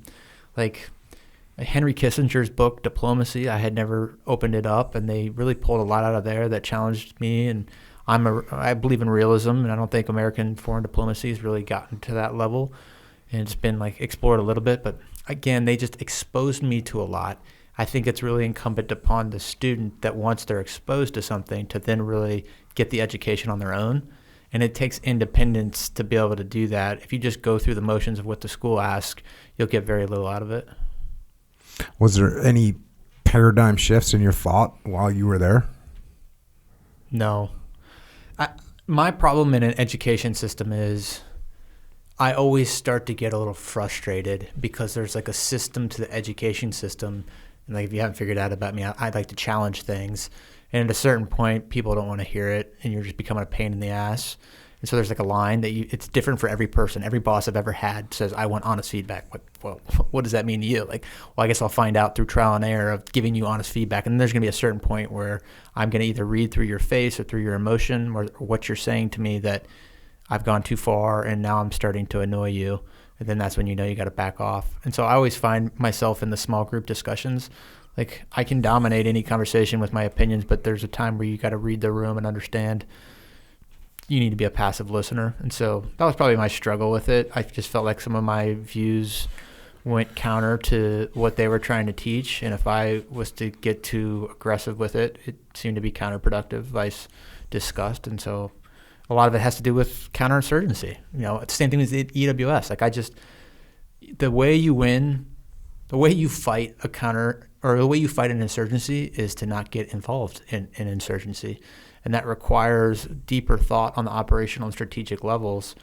S2: like Henry Kissinger's book, Diplomacy, I had never opened it up, and they really pulled a lot out of there that challenged me. And I believe in realism, and I don't think American foreign diplomacy has really gotten to that level. And it's been like explored a little bit, but again, they just exposed me to a lot. I think it's really incumbent upon the student that once they're exposed to something to then really get the education on their own. And it takes independence to be able to do that. If you just go through the motions of what the school asks, you'll get very little out of it.
S1: Was there any paradigm shifts in your thought while you were there?
S2: No. My problem in an education system is I always start to get a little frustrated because there's like a system to the education system. And like if you haven't figured out about me, I like to challenge things. And at a certain point, people don't want to hear it, and you're just becoming a pain in the ass. And so there's like a line that it's different for every person. Every boss I've ever had says, I want honest feedback. What does that mean to you? Like, well, I guess I'll find out through trial and error of giving you honest feedback. And then there's going to be a certain point where I'm going to either read through your face or through your emotion or what you're saying to me that I've gone too far and now I'm starting to annoy you. And then that's when you got to back off. And so I always find myself in the small group discussions. Like I can dominate any conversation with my opinions, but there's a time where you got to read the room and understand you need to be a passive listener. And so that was probably my struggle with it. I just felt like some of my views went counter to what they were trying to teach. And if I was to get too aggressive with it, it seemed to be counterproductive, vice disgust. And so a lot of it has to do with counterinsurgency. It's the same thing as the EWS. The way you win, the way you fight a counter, or the way you fight an insurgency is to not get involved in insurgency. And that requires deeper thought on the operational and strategic levels.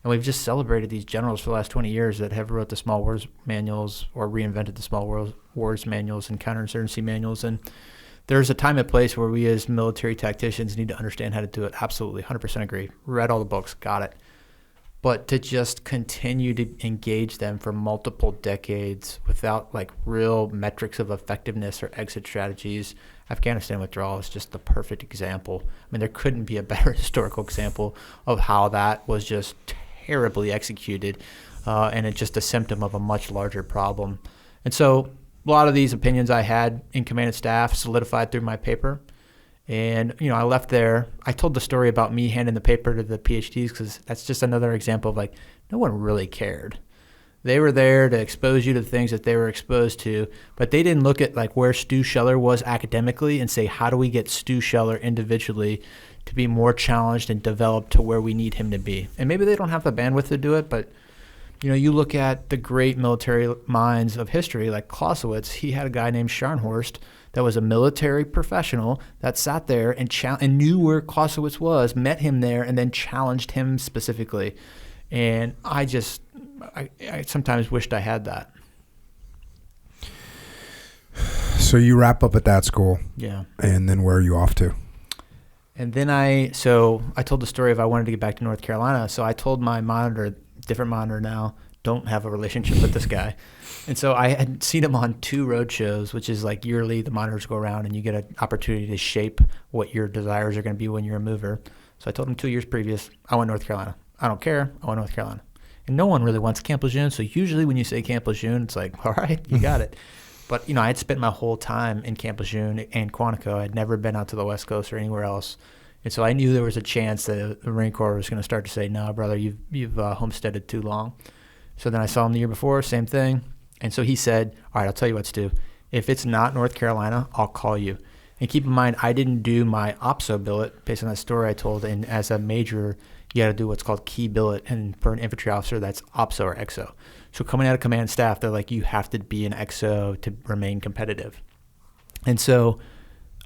S2: And we've just celebrated these generals for the last 20 years that have wrote the small wars manuals or reinvented the small wars manuals and counterinsurgency manuals. And there's a time and place where we as military tacticians need to understand how to do it. Absolutely, 100% agree. Read all the books, got it. But to just continue to engage them for multiple decades without like real metrics of effectiveness or exit strategies, Afghanistan withdrawal is just the perfect example. I mean, there couldn't be a better historical example of how that was just terribly executed, and it's just a symptom of a much larger problem. And so a lot of these opinions I had in command and staff solidified through my paper. And, I left there. I told the story about me handing the paper to the PhDs because that's just another example of like, no one really cared. They were there to expose you to the things that they were exposed to, but they didn't look at like where Stu Scheller was academically and say, how do we get Stu Scheller individually to be more challenged and developed to where we need him to be? And maybe they don't have the bandwidth to do it, but you look at the great military minds of history, like Clausewitz. He had a guy named Scharnhorst that was a military professional that sat there and knew where Clausewitz was, met him there, and then challenged him specifically. And I sometimes wished I had that.
S1: So you wrap up at that school.
S2: Yeah.
S1: And then where are you off to?
S2: And then I told the story of I wanted to get back to North Carolina. So I told my monitor, different monitor now, don't have a relationship with this guy. And so I had seen him on 2 road shows, which is like yearly, the monitors go around and you get an opportunity to shape what your desires are going to be when you're a mover. So I told him 2 years previous, I want North Carolina. I don't care. I want North Carolina. And no one really wants Camp Lejeune. So usually when you say Camp Lejeune, it's like, all right, you got it. But, I had spent my whole time in Camp Lejeune and Quantico. I'd never been out to the West Coast or anywhere else. And so I knew there was a chance that the Marine Corps was going to start to say, no, brother, you've homesteaded too long. So then I saw him the year before, same thing. And so he said, all right, I'll tell you what, Stu. If it's not North Carolina, I'll call you. And keep in mind, I didn't do my OPSO billet based on that story I told. And as a major, you got to do what's called key billet. And for an infantry officer, that's OPSO or XO. So coming out of command staff, they're like, you have to be an XO to remain competitive. And so,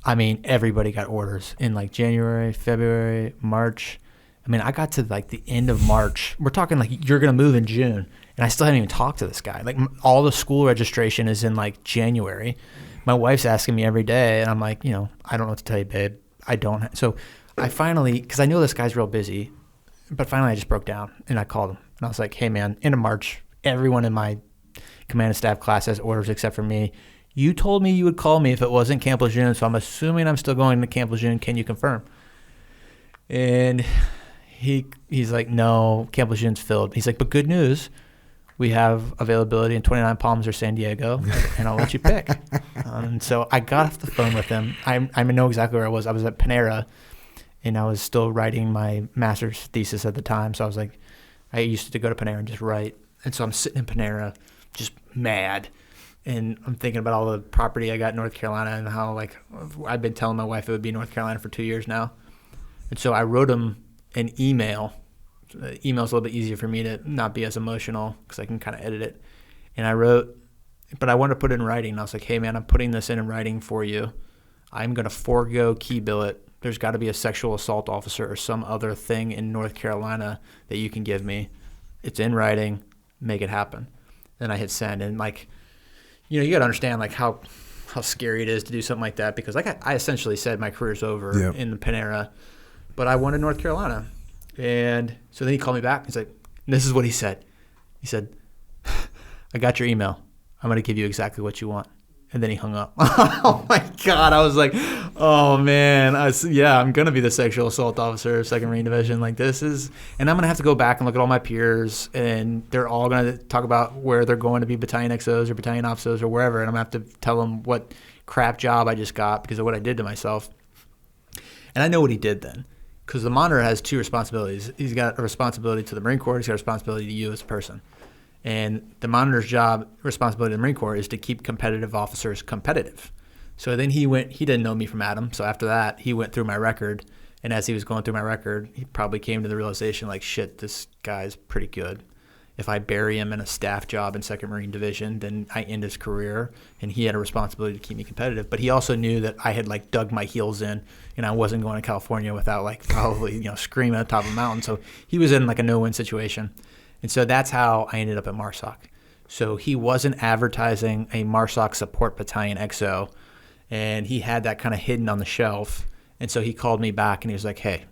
S2: everybody got orders in like January, February, March. I got to like the end of March. We're talking like you're going to move in June. And I still haven't even talked to this guy. Like all the school registration is in like January. My wife's asking me every day. And I'm like, I don't know what to tell you, babe. I don't. So I finally, because I know this guy's real busy, but finally I just broke down and I called him. And I was like, hey man, end of March, everyone in my command and staff class has orders except for me. You told me you would call me if it wasn't Camp Lejeune. So I'm assuming I'm still going to Camp Lejeune. Can you confirm? And he's like, no, Camp Lejeune's filled. He's like, but good news. We have availability in 29 Palms or San Diego, and I'll let you pick. And so I got off the phone with him. I know exactly where I was. I was at Panera, and I was still writing my master's thesis at the time. So I was like, I used to go to Panera and just write. And so I'm sitting in Panera just mad. And I'm thinking about all the property I got in North Carolina and how, like, I've been telling my wife it would be North Carolina for 2 years now. And so I wrote him an email. Email's a little bit easier for me to not be as emotional because I can kind of edit it. And I wrote, but I wanted to put it in writing. And I was like, hey, man, I'm putting this in writing for you. I'm going to forego key billet. There's got to be a sexual assault officer or some other thing in North Carolina that you can give me. It's in writing. Make it happen. Then I hit send. And, like, you got to understand, like, how scary it is to do something like that because, like, I essentially said my career's over in the Panera. But I wanted North Carolina. And so then he called me back. He's like, this is what he said. He said, I got your email. I'm going to give you exactly what you want. And then he hung up. Oh, my God. I was like, oh, man. I'm going to be the sexual assault officer of 2nd Marine Division. Like, this is – and I'm going to have to go back and look at all my peers, and they're all going to talk about where they're going to be battalion XOs or battalion OPSOs or wherever, and I'm going to have to tell them what crap job I just got because of what I did to myself. And I know what he did then. Because the monitor has 2 responsibilities. He's got a responsibility to the Marine Corps. He's got a responsibility to you as a person. And the monitor's responsibility to the Marine Corps is to keep competitive officers competitive. So then he didn't know me from Adam. So after that, he went through my record. And as he was going through my record, he probably came to the realization, like, shit, this guy's pretty good. If I bury him in a staff job in 2nd Marine Division, then I end his career. And he had a responsibility to keep me competitive. But he also knew that I had, like, dug my heels in, and I wasn't going to California without, like, probably, screaming at the top of the mountain. So he was in, like, a no-win situation. And so that's how I ended up at MARSOC. So he wasn't advertising a MARSOC support battalion XO, and he had that kind of hidden on the shelf. And so he called me back, and he was like, hey,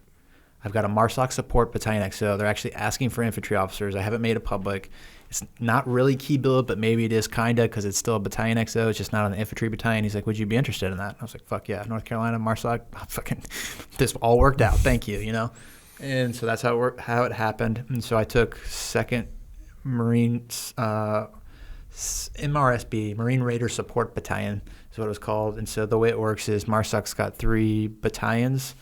S3: I've got a MARSOC support battalion XO. They're actually asking for infantry officers. I haven't made it public. It's not really key billet, but maybe it is kind of because it's still a battalion XO. It's just not an infantry battalion. He's like, would you be interested in that? I was like, fuck yeah, North Carolina, MARSOC. Fucking, this all worked out. Thank you, you know? And so that's how it happened. And so I took 2nd Marines, MRSB, Marine Raider Support Battalion is what it was called. And so the way it works is MARSOC's got 3 battalions,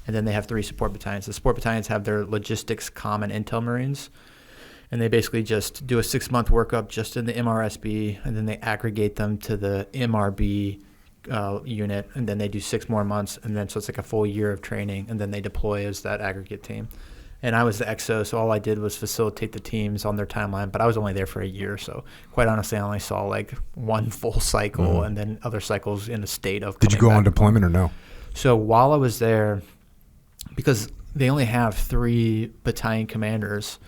S3: and then they have 3 support battalions. The support battalions have their logistics, comm, and intel Marines. And they basically just do a 6-month workup just in the MRSB, and then they aggregate them to the MRB unit, and then they do 6 more months, and then so it's like a full year of training, and then they deploy as that aggregate team. And I was the XO, so all I did was facilitate the teams on their timeline, but I was only there for a year, so quite honestly, I only saw like 1 full cycle and then other cycles in a state of.
S1: Did you go on deployment or no?
S3: So while I was there, because they only have 3 battalion commanders,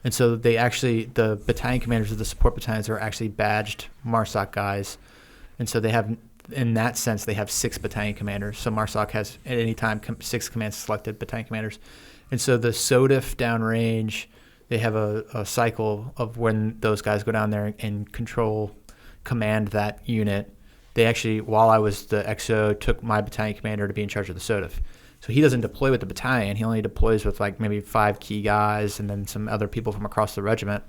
S3: and so they actually, the battalion commanders of the support battalions are actually badged MARSOC guys, and so they have, in that sense, they have 6 battalion commanders. So MARSOC has at any time 6 command selected battalion commanders. And so the SOTF downrange, they have a cycle of when those guys go down there and command that unit. They actually, while I was the XO, took my battalion commander to be in charge of the SOTF. So he doesn't deploy with the battalion. He only deploys with like maybe 5 key guys and then some other people from across the regiment.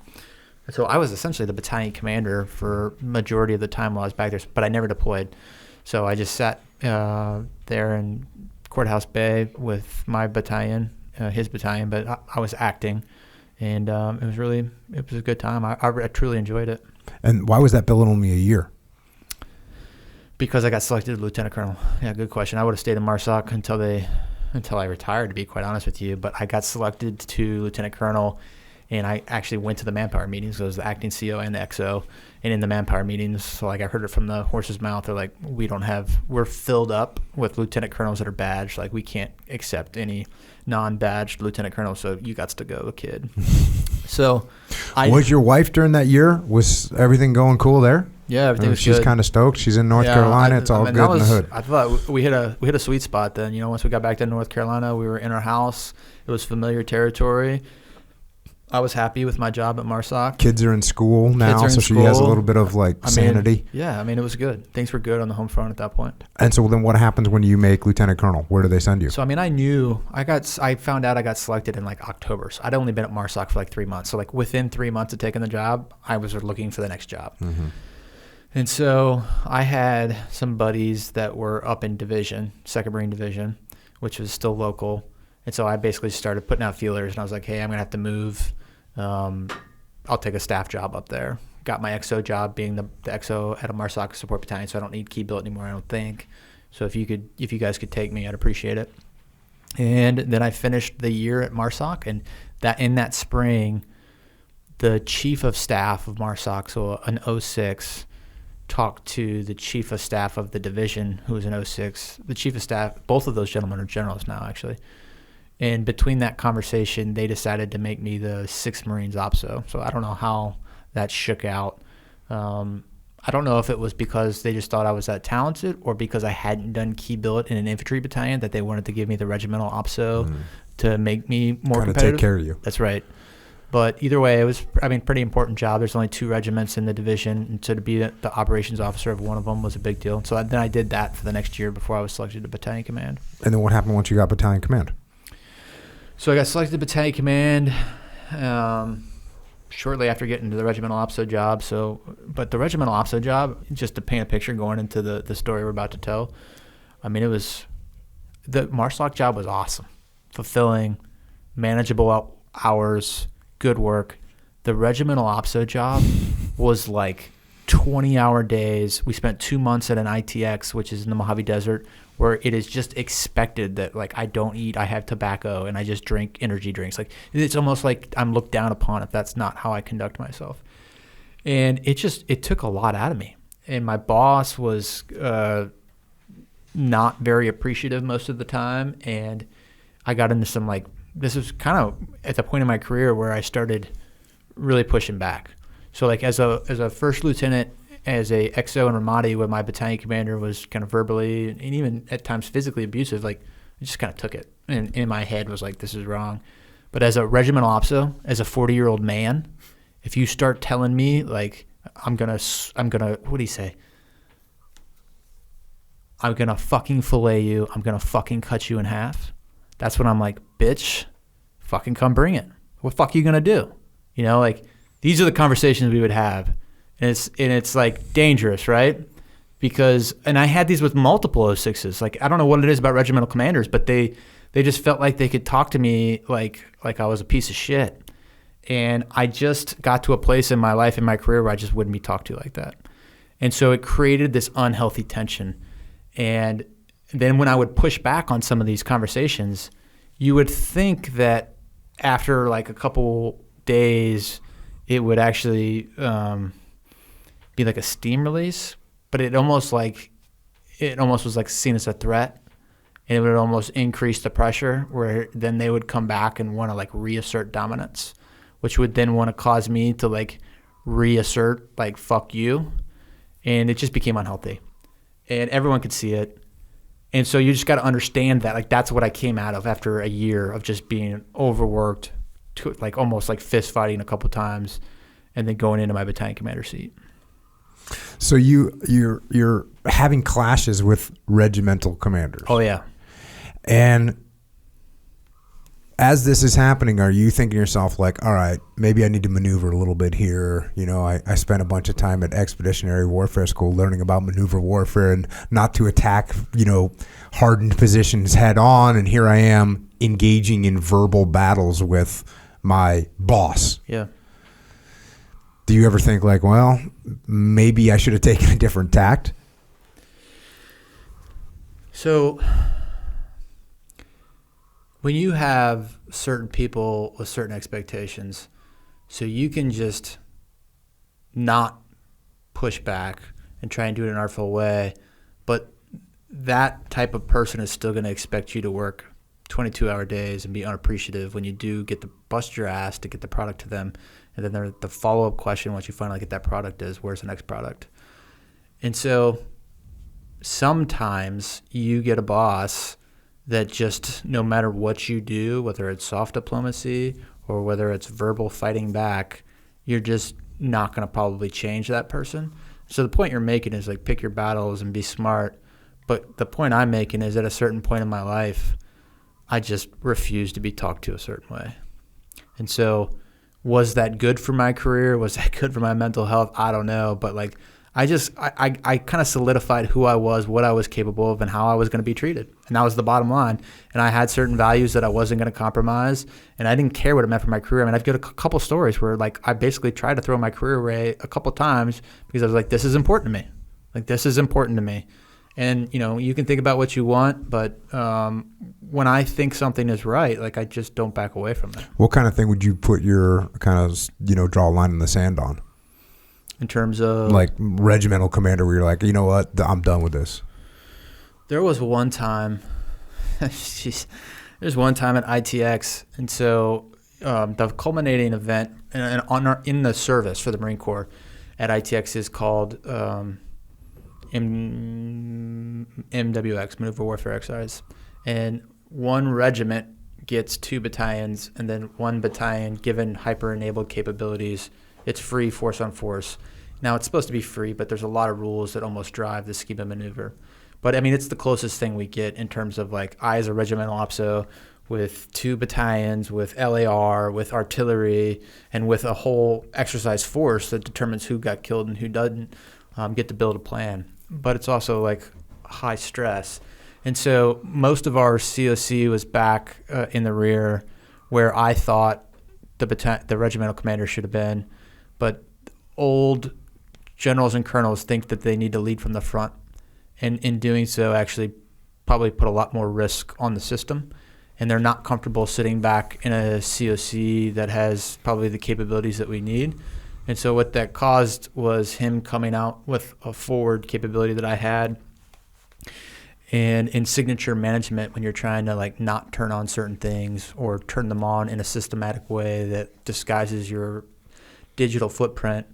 S3: And so I was essentially the battalion commander for majority of the time while I was back there, but I never deployed. So I just sat there in Courthouse Bay with my battalion, his battalion, but I was acting, and it was a good time. I truly enjoyed it.
S1: And why was that billet only a year?
S3: Because I got selected as lieutenant colonel. Yeah, good question. I would have stayed in MARSOC until I retired, to be quite honest with you. But I got selected to lieutenant colonel, and I actually went to the manpower meetings. So I was the acting CO and the XO. And in the manpower meetings, so like I heard it from the horse's mouth, they're like, we're filled up with lieutenant colonels that are badged. Like, we can't accept any non-badged lieutenant colonel, so you got to go, kid. So was your wife during that year? Was everything going cool there? Yeah, everything was good.
S1: She's kind of stoked. She's in North Carolina. It's all good in the hood.
S3: I thought we hit a sweet spot then. You know, once we got back to North Carolina, we were in our house. It was familiar territory. I was happy with my job at MARSOC.
S1: Kids are in school now, so she has a little bit of sanity.
S3: Yeah, it was good. Things were good on the home front at that point.
S1: And so then what happens when you make lieutenant colonel? Where do they send you?
S3: So, I found out I got selected in like October. So I'd only been at MARSOC for like 3 months. So like within 3 months of taking the job, I was looking for the next job. Mm-hmm. And so I had some buddies that were up in division, 2nd Marine Division, which was still local. And so I basically started putting out feelers, and I was like, hey, I'm going to have to move. I'll take a staff job up there. Got my XO job being the XO at a MARSOC support battalion, so I don't need key billet anymore, I don't think. So if you guys could take me, I'd appreciate it. And then I finished the year at MARSOC, and in that spring, the chief of staff of MARSOC, so an 06, talked to the chief of staff of the division, who was an 06. The chief of staff, both of those gentlemen are generals now, actually. And between that conversation, they decided to make me the 6th Marines OPSO. So I don't know how that shook out. I don't know if it was because they just thought I was that talented, or because I hadn't done key billet in an infantry battalion that they wanted to give me the regimental OPSO to make me more competitive.
S1: Kind of take care of you.
S3: That's right. But either way, it was, pretty important job. There's only 2 regiments in the division, and so to be the operations officer of one of them was a big deal. So then I did that for the next year before I was selected to battalion command.
S1: And then what happened once you got battalion command?
S3: So I got selected to battalion command shortly after getting to the regimental OPSO job. But the regimental OPSO job, just to paint a picture going into the story we're about to tell, it was, the MARSOC job was awesome, fulfilling, manageable hours, good work. The regimental OPSO job was like 20-hour days. We spent 2 months at an ITX, which is in the Mojave Desert, where it is just expected that like I don't eat, I have tobacco, and I just drink energy drinks. Like, it's almost like I'm looked down upon if that's not how I conduct myself. And it took a lot out of me. And my boss was not very appreciative most of the time. And I got into some this was kind of at the point in my career where I started really pushing back. So like as a first lieutenant, as a XO in Ramadi, when my battalion commander was kind of verbally and even at times physically abusive, like I just kind of took it, and in my head was like, this is wrong. But as a regimental opso, as a 40-year-old man, if you start telling me like I'm gonna, what do you say? I'm gonna fucking fillet you. I'm gonna fucking cut you in half. That's when I'm like, bitch, fucking come bring it. What the fuck are you gonna do? You know, like these are the conversations we would have, and it's like dangerous, right? Because, and I had these with multiple 06s. Like I don't know what it is about regimental commanders, but they just felt like they could talk to me like I was a piece of shit. And I just got to a place in my life, in my career, where I just wouldn't be talked to like that. And so it created this unhealthy tension. And then when I would push back on some of these conversations, you would think that after like a couple days, it would actually be like a steam release, but it almost was like seen as a threat, and it would almost increase the pressure, where then they would come back and want to like reassert dominance, which would then want to cause me to like reassert like fuck you, and it just became unhealthy. And everyone could see it. And so you just got to understand that, like, that's what I came out of after a year of just being overworked, to like almost like fist fighting a couple times, and then going into my battalion commander seat.
S1: So you're having clashes with regimental commanders.
S3: Oh yeah.
S1: And as this is happening, are you thinking to yourself like, all right, maybe I need to maneuver a little bit here? You know, I spent a bunch of time at Expeditionary Warfare School learning about maneuver warfare and not to attack, you know, hardened positions head on. And here I am engaging in verbal battles with my boss.
S3: Yeah.
S1: Do you ever think like, well, maybe I should have taken a different tact?
S3: So when you have certain people with certain expectations, so you can just not push back and try and do it in an artful way, but that type of person is still going to expect you to work 22-hour days and be unappreciative when you do get to bust your ass to get the product to them. And then the follow-up question once you finally get that product is, where's the next product? And so sometimes you get a boss that just, no matter what you do, whether it's soft diplomacy or whether it's verbal fighting back, you're just not going to probably change that person. So the point you're making is like, pick your battles and be smart. But the point I'm making is, at a certain point in my life, I just refuse to be talked to a certain way. And so was that good for my career? Was that good for my mental health? I don't know. But like, I kind of solidified who I was, what I was capable of, and how I was going to be treated. And that was the bottom line. And I had certain values that I wasn't going to compromise, and I didn't care what it meant for my career. I mean, I've got a couple stories where like I basically tried to throw my career away a couple times because I was like, this is important to me. Like, this is important to me. And, you know, you can think about what you want, but when I think something is right, like, I just don't back away from it.
S1: What kind of thing would you put your kind of, you know, draw a line in the sand on?
S3: In terms of
S1: like regimental commander, where you're like, you know what, I'm done with this.
S3: There was one time, there's one time at ITX, and so the culminating event in the service for the Marine Corps at ITX is called MWX, Maneuver Warfare Exercise, and one regiment gets 2 battalions, and then 1 battalion, given hyper-enabled capabilities, it's free force on force. Now, it's supposed to be free, but there's a lot of rules that almost drive the scheme of maneuver. But, I mean, it's the closest thing we get in terms of, like, I as a regimental OPSO with 2 battalions, with LAR, with artillery, and with a whole exercise force that determines who got killed and who doesn't, get to build a plan. But it's also, like, high stress. And so most of our COC was back in the rear, where I thought the regimental commander should have been. But old generals and colonels think that they need to lead from the front, and in doing so actually probably put a lot more risk on the system, and they're not comfortable sitting back in a COC that has probably the capabilities that we need. And so what that caused was him coming out with a forward capability that I had. And in signature management, when you're trying to like not turn on certain things or turn them on in a systematic way that disguises your digital footprint,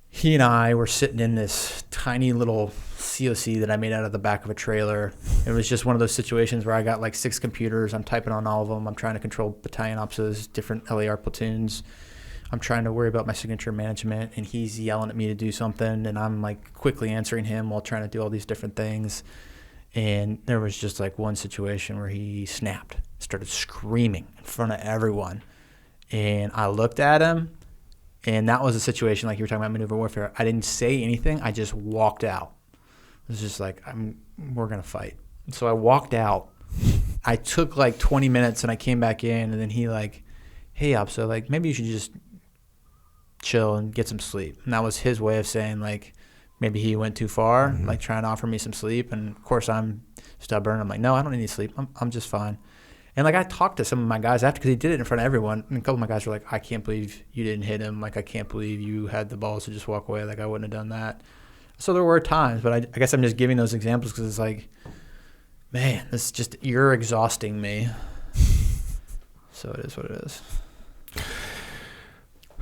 S3: he and I were sitting in this tiny little COC that I made out of the back of a trailer, It was just one of those situations where I got like 6 computers. I'm typing on all of them. I'm trying to control battalion officers, different LAR platoons. I'm trying to worry about my signature management, and he's yelling at me to do something, and I'm like quickly answering him while trying to do all these different things. And there was just like one situation where he snapped, started screaming in front of everyone. And I looked at him, and that was a situation like you were talking about maneuver warfare. I didn't say anything. I just walked out. It was just like, we're going to fight. So I walked out. I took like 20 minutes, and I came back in, and then he like, hey, Opso, like maybe you should just chill and get some sleep. And that was his way of saying like maybe he went too far, like trying to offer me some sleep. And of course I'm stubborn. I'm like, no, I don't need any sleep. I'm just fine. And like I talked to some of my guys after, because he did it in front of everyone, and a couple of my guys were like, I can't believe you didn't hit him. Like I can't believe you had the balls to just walk away. Like I wouldn't have done that. So there were times, but I guess I'm just giving those examples because it's like, man, this just, you're exhausting me. So it is what it is.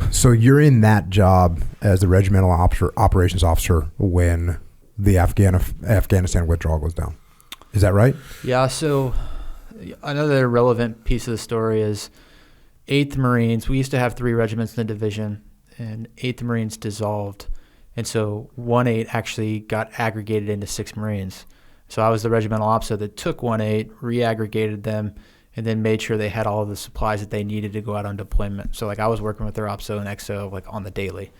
S1: So you're in that job as the regimental operations officer when the Afghanistan withdrawal goes down. Is that right?
S2: Yeah, so another relevant piece of the story is 8th Marines. We used to have 3 regiments in the division, and 8th Marines dissolved. And so 1-8 actually got aggregated into 6 Marines. So I was the regimental officer that took 1-8, re-aggregated them, and then made sure they had all of the supplies that they needed to go out on deployment. So like I was working with their OPSO and XO like on the daily.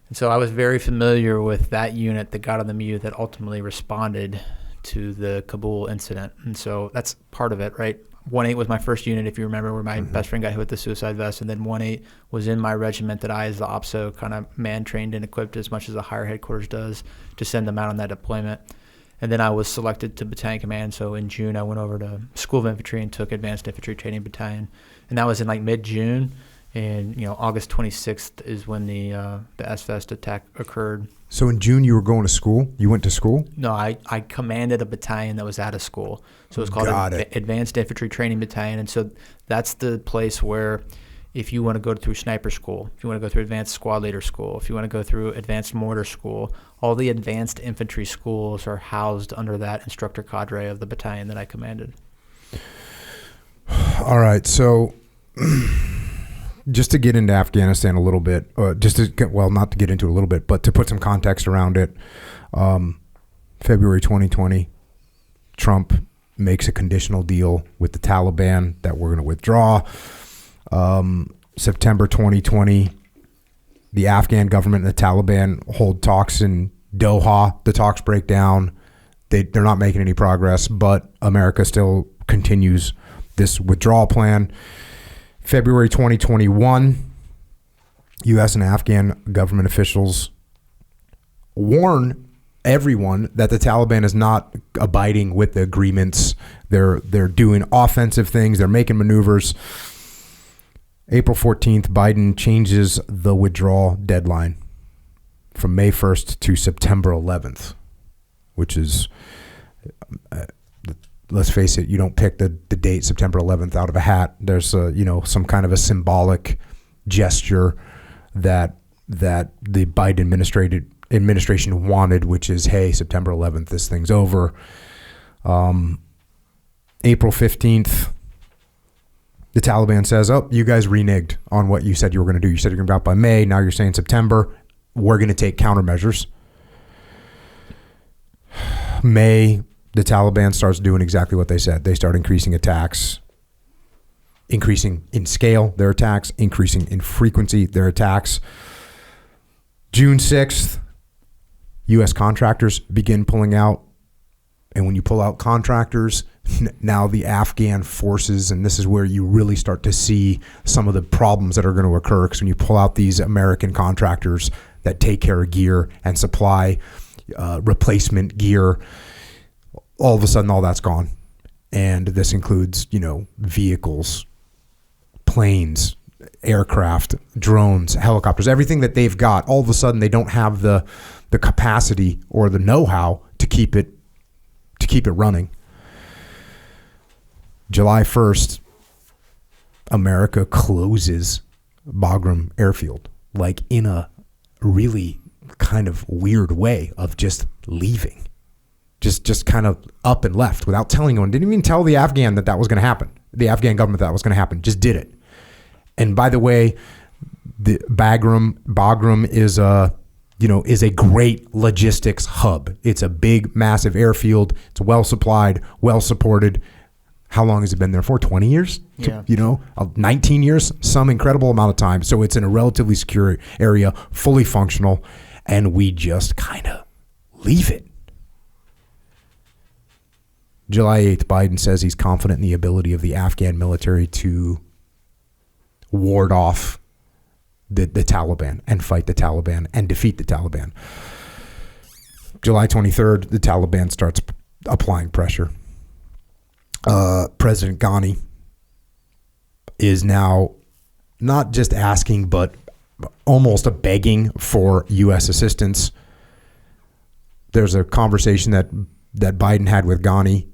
S2: And so I was very familiar with that unit that got on the MU that ultimately responded to the Kabul incident. And so that's part of it, right? 1-8 was my first unit, if you remember, where my best friend got hit with the suicide vest. And then 1-8 was in my regiment that I, as the OPSO, kind of man-trained and equipped as much as the higher headquarters does to send them out on that deployment. And then I was selected to battalion command. So in June, I went over to School of Infantry and took Advanced Infantry Training Battalion. And that was in like mid-June. And, August 26th is when the SFEST attack occurred.
S1: So in June, you were going to school? You went to school?
S2: No, I commanded a battalion that was out of school. So it was called Advanced Infantry Training Battalion. And so that's the place where if you want to go through sniper school, if you want to go through advanced squad leader school, if you want to go through advanced mortar school, all the advanced infantry schools are housed under that instructor cadre of the battalion that I commanded.
S1: All right. So just to get into Afghanistan a little bit, not to get into it a little bit, but to put some context around it, February 2020, Trump makes a conditional deal with the Taliban that we're going to withdraw. September 2020, the Afghan government and the Taliban hold talks in Doha. The talks break down. They're not making any progress, but America still continues this withdrawal plan. February 2021, U.S. and Afghan government officials warn everyone that the Taliban is not abiding with the agreements. They're doing offensive things. They're making maneuvers. April 14th, Biden changes the withdrawal deadline from May 1st to September 11th, which is, let's face it, you don't pick the date September 11th out of a hat. There's some kind of a symbolic gesture that the Biden administration wanted, which is, hey, September 11th, this thing's over. April 15th, the Taliban says, oh, you guys reneged on what you said you were going to do. You said you're going to be out by May. Now you're saying September. We're going to take countermeasures. May, the Taliban starts doing exactly what they said. They start increasing attacks, increasing in scale their attacks, increasing in frequency their attacks. June 6th, U.S. contractors begin pulling out. And when you pull out contractors, now the Afghan forces, and this is where you really start to see some of the problems that are going to occur, because when you pull out these American contractors that take care of gear and supply replacement gear, all of a sudden all that's gone. And this includes, vehicles, planes, aircraft, drones, helicopters, everything that they've got. All of a sudden they don't have the capacity or the know-how to keep it running. July 1st, America closes Bagram Airfield, like in a really kind of weird way of just leaving. just kind of up and left without telling anyone. Didn't even tell the Afghan that was going to happen. The Afghan government that was going to happen. Just did it. And by the way, the Bagram is a great logistics hub. It's a big, massive airfield. It's well supplied, well supported. How long has it been there for? 20 years?
S2: Yeah.
S1: 19 years? Some incredible amount of time. So it's in a relatively secure area, fully functional, and we just kind of leave it. July 8th, Biden says he's confident in the ability of the Afghan military to ward off the Taliban and fight the Taliban and defeat the Taliban. July 23rd, the Taliban starts applying pressure. President Ghani is now not just asking, but almost begging for U.S. assistance. There's a conversation that Biden had with Ghani,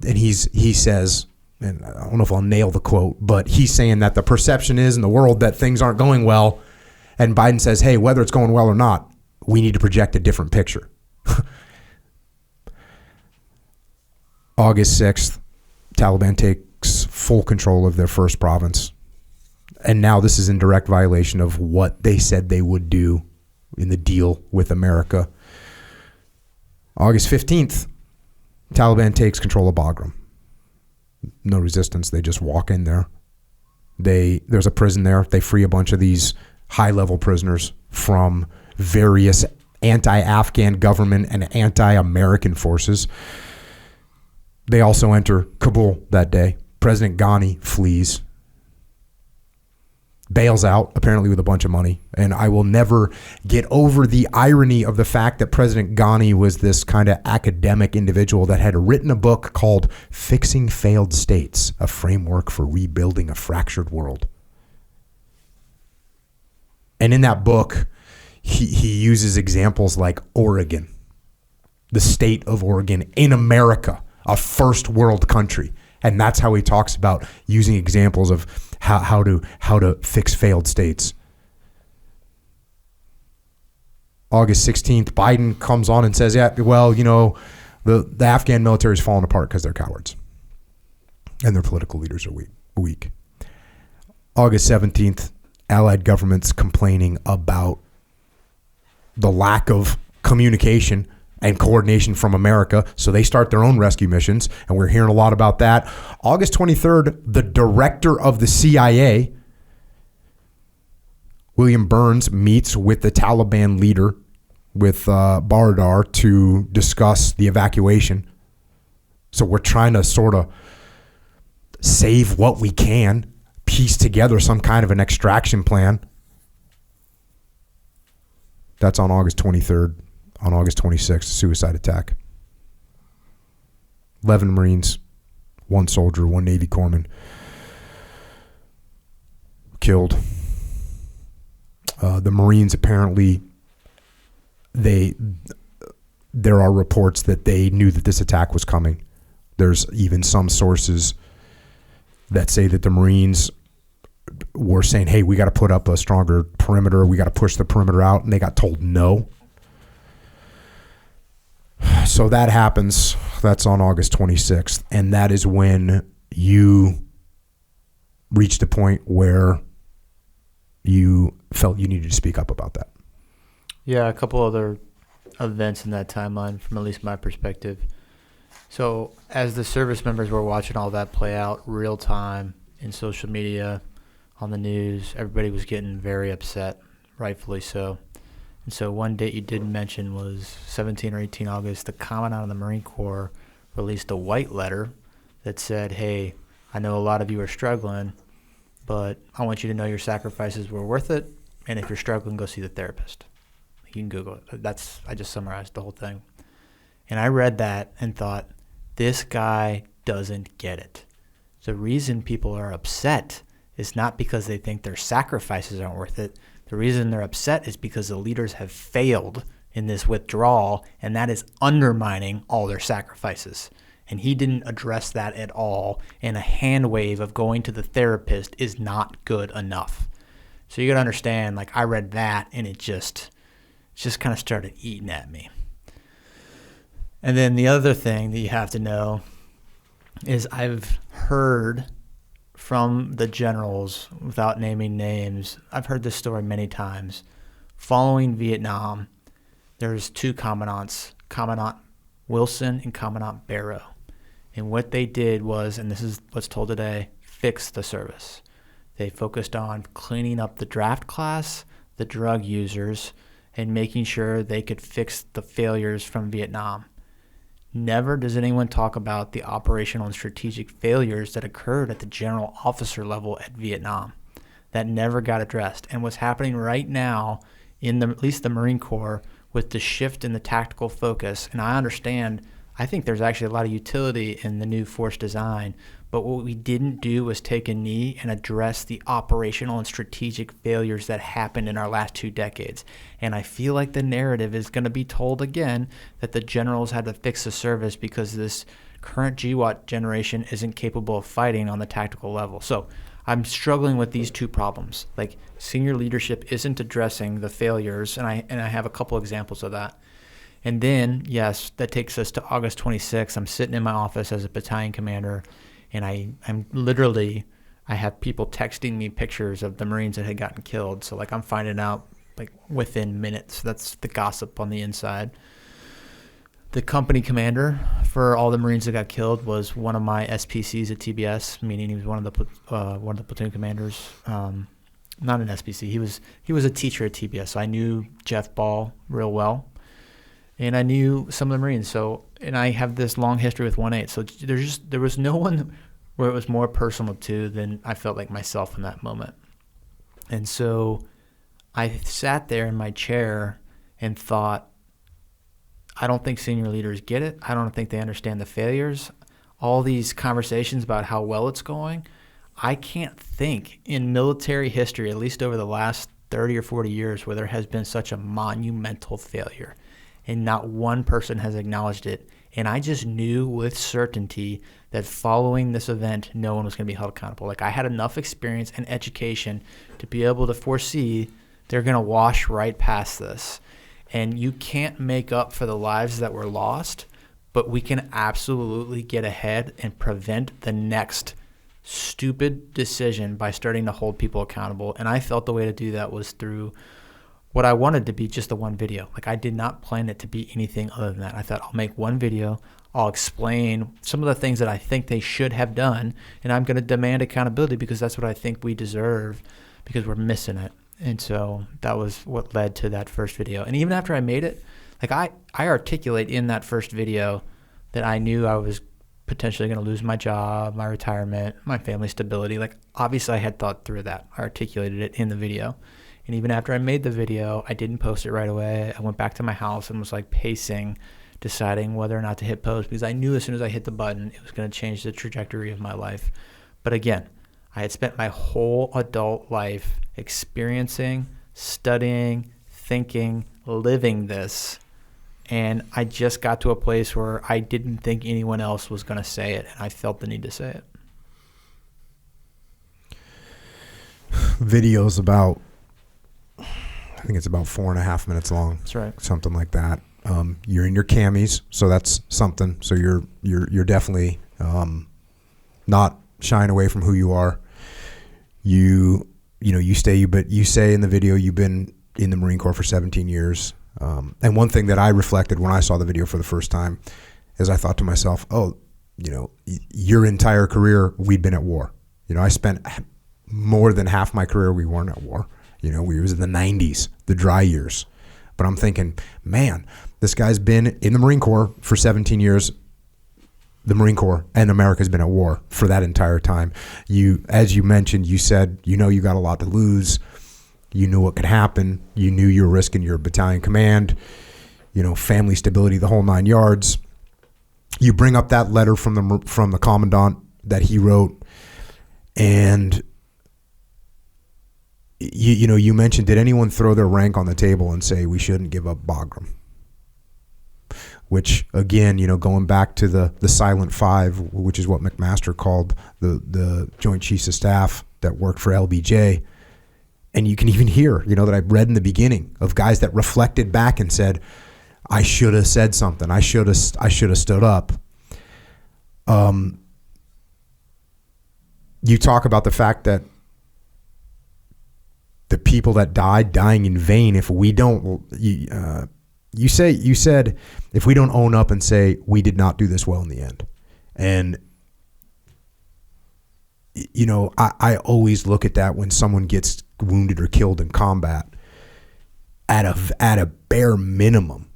S1: and he says, and I don't know if I'll nail the quote, but he's saying that the perception is in the world that things aren't going well, and Biden says, hey, whether it's going well or not, we need to project a different picture. August 6th, Taliban takes full control of their first province. And now this is in direct violation of what they said they would do in the deal with America. August 15th, Taliban takes control of Bagram. No resistance. They just walk in there. There's a prison there. They free a bunch of these high-level prisoners from various anti-Afghan government and anti-American forces. They also enter Kabul that day. President Ghani flees, bails out, apparently with a bunch of money. And I will never get over the irony of the fact that President Ghani was this kind of academic individual that had written a book called Fixing Failed States, a framework for rebuilding a fractured world. And in that book, he uses examples like Oregon, the state of Oregon in America, a first world country. And that's how he talks about using examples of how to fix failed states. August 16th, Biden comes on and says, yeah, well, the Afghan military is falling apart because they're cowards. And their political leaders are weak. August 17th, allied governments complaining about the lack of communication and coordination from America, so they start their own rescue missions, and we're hearing a lot about that. August 23rd, the director of the CIA, William Burns, meets with the Taliban leader, with Baradar, to discuss the evacuation. So we're trying to sort of save what we can, piece together some kind of an extraction plan. That's on August 23rd. On August 26th, suicide attack. 11 Marines, 1 soldier, 1 Navy corpsman killed. The Marines apparently, there are reports that they knew that this attack was coming. There's even some sources that say that the Marines were saying, hey, we got to put up a stronger perimeter. We got to push the perimeter out. And they got told no. So that happens. That's on August 26th. And that is when you reached a point where you felt you needed to speak up about that.
S2: Yeah, a couple other events in that timeline from at least my perspective. So as the service members were watching all that play out real time in social media, on the news, everybody was getting very upset, rightfully so. And so one date you did mention was 17 or 18 August. The Commandant of the Marine Corps released a white letter that said, hey, I know a lot of you are struggling, but I want you to know your sacrifices were worth it. And if you're struggling, go see the therapist. You can Google it. I just summarized the whole thing. And I read that and thought, this guy doesn't get it. The reason people are upset is not because they think their sacrifices aren't worth it. The reason they're upset is because the leaders have failed in this withdrawal, and that is undermining all their sacrifices. And he didn't address that at all, and a hand wave of going to the therapist is not good enough. So you got to understand, like, I read that, and it just kind of started eating at me. And then the other thing that you have to know is I've heard from the generals, without naming names, I've heard this story many times. Following Vietnam, there's two commandants, Commandant Wilson and Commandant Barrow. And what they did was, and this is what's told today, fix the service. They focused on cleaning up the draft class, the drug users, and making sure they could fix the failures from Vietnam. Never does anyone talk about the operational and strategic failures that occurred at the general officer level at Vietnam. That never got addressed. And what's happening right now in at least the Marine Corps with the shift in the tactical focus, and I understand, I think there's actually a lot of utility in the new force design, but what we didn't do was take a knee and address the operational and strategic failures that happened in our last 2 decades. And I feel like the narrative is going to be told again that the generals had to fix the service because this current GWAT generation isn't capable of fighting on the tactical level. So I'm struggling with these two problems. Like, senior leadership isn't addressing the failures, and I have a couple examples of that. And then, yes, that takes us to August 26th. I'm sitting in my office as a battalion commander, and I'm literally, I have people texting me pictures of the Marines that had gotten killed. So, like, I'm finding out, like, within minutes. That's the gossip on the inside. The company commander for all the Marines that got killed was one of my SPCs at TBS, meaning he was one of the platoon commanders. Not an SPC. He was a teacher at TBS. So I knew Jeff Ball real well, and I knew some of the Marines. So, and I have this long history with 1-8. So there was no one where it was more personal to than I felt like myself in that moment. And so I sat there in my chair and thought, I don't think senior leaders get it. I don't think they understand the failures. All these conversations about how well it's going, I can't think in military history, at least over the last 30 or 40 years, where there has been such a monumental failure and not one person has acknowledged it. And I just knew with certainty that following this event, no one was going to be held accountable. Like, I had enough experience and education to be able to foresee they're going to wash right past this. And you can't make up for the lives that were lost, but we can absolutely get ahead and prevent the next stupid decision by starting to hold people accountable. And I felt the way to do that was through what I wanted to be just the one video. Like, I did not plan it to be anything other than that. I thought, I'll make one video, I'll explain some of the things that I think they should have done, and I'm going to demand accountability because that's what I think we deserve, because we're missing it. And so that was what led to that first video. And even after I made it, like, I articulate in that first video that I knew I was potentially going to lose my job, my retirement, my family stability. Like, obviously I had thought through that. I articulated it in the video. And even after I made the video, I didn't post it right away. I went back to my house and was like pacing, deciding whether or not to hit post, because I knew as soon as I hit the button, it was going to change the trajectory of my life. But again, I had spent my whole adult life experiencing, studying, thinking, living this. And I just got to a place where I didn't think anyone else was going to say it, and I felt the need to say it.
S1: Video's about, I think it's about 4.5 minutes long.
S2: That's right.
S1: Something like that. You're in your camis, so that's something. So you're definitely not shying away from who you are. You say in the video you've been in the Marine Corps for 17 years. And one thing that I reflected when I saw the video for the first time is I thought to myself, your entire career we'd been at war. I spent more than half my career we weren't at war. We was in the 90s, the dry years. But I'm thinking, man, this guy's been in the Marine Corps for 17 years. The Marine Corps and America's been at war for that entire time. As you mentioned, you said, you got a lot to lose. You knew what could happen. You knew you were risking your battalion command, family stability, the whole 9 yards. You bring up that letter from the commandant that he wrote, and you mentioned, did anyone throw their rank on the table and say we shouldn't give up Bagram? Which, again, going back to the Silent Five, which is what McMaster called the Joint Chiefs of Staff that worked for LBJ. And you can even hear, that I read in the beginning of guys that reflected back and said, I should have said something. I should have stood up. You talk about the fact that the people that died dying in vain. If we don't, you said if we don't own up and say we did not do this well in the end, and you know, I always look at that when someone gets wounded or killed in combat. At a bare minimum,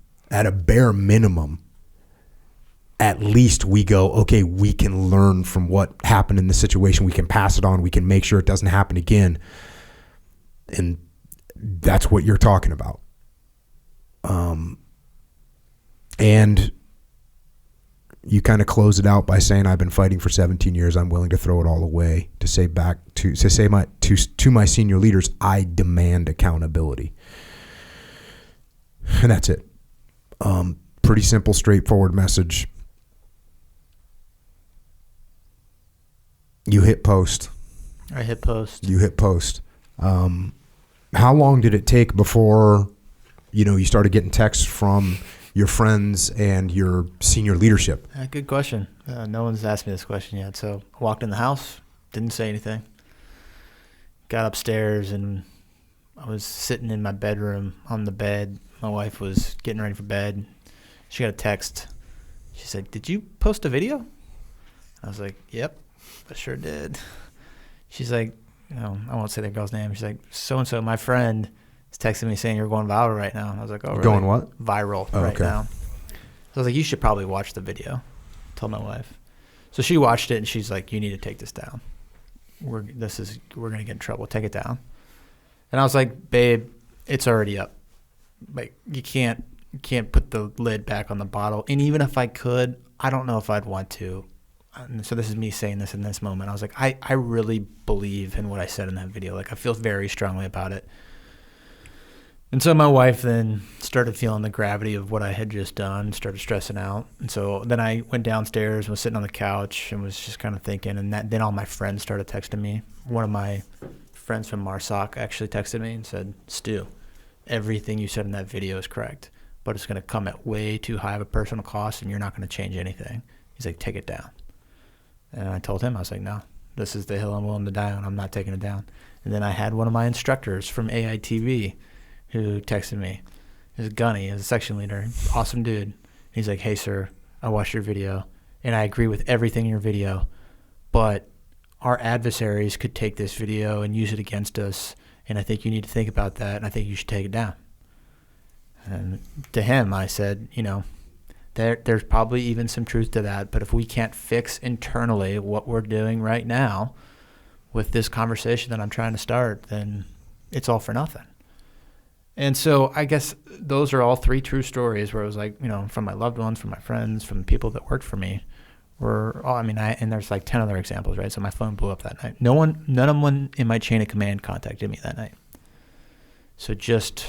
S1: at least we go, okay, we can learn from what happened in the situation. We can pass it on. We can make sure it doesn't happen again. And that's what you're talking about. And you kind of close it out by saying, I've been fighting for 17 years. I'm willing to throw it all away to say to my senior leaders, I demand accountability. And that's it. Pretty simple, straightforward message. You hit post.
S2: I hit post.
S1: You hit post. How long did it take before, you started getting texts from your friends and your senior leadership?
S2: Good question. No one's asked me this question yet. So I walked in the house, didn't say anything. Got upstairs and I was sitting in my bedroom on the bed. My wife was getting ready for bed. She got a text. She said, "Did you post a video?" I was like, "Yep, I sure did." She's like, I won't say the girl's name. She's like, "So-and-so, my friend, is texting me saying you're going viral right now." And I was like, "Oh, really?"
S1: Going what?
S2: Viral right now. So I was like, "You should probably watch the video." I told my wife. So she watched it and she's like, "You need to take this down. We're going to get in trouble. Take it down." And I was like, "Babe, it's already up. Like, you can't put the lid back on the bottle. And even if I could, I don't know if I'd want to." And so this is me saying this in this moment. I was like, I really believe in what I said in that video. Like, I feel very strongly about it. And so my wife then started feeling the gravity of what I had just done, started stressing out. And so then I went downstairs and was sitting on the couch and was just kind of thinking. And then all my friends started texting me. One of my friends from MARSOC actually texted me and said, "Stu, everything you said in that video is correct, but it's going to come at way too high of a personal cost and you're not going to change anything." He's like, "Take it down." And I told him, I was like, "No, this is the hill I'm willing to die on. I'm not taking it down." And then I had one of my instructors from AITV who texted me. He was Gunny, as a section leader, awesome dude. He's like, "Hey, sir, I watched your video and I agree with everything in your video, but our adversaries could take this video and use it against us. And I think you need to think about that, and I think you should take it down." And to him, I said, there's probably even some truth to that, but if we can't fix internally what we're doing right now with this conversation that I'm trying to start, then it's all for nothing. And so I guess those are all three true stories where it was like, from my loved ones, from my friends, from the people that worked for me. And there's like 10 other examples, right? So my phone blew up that night. None of them in my chain of command contacted me that night. So just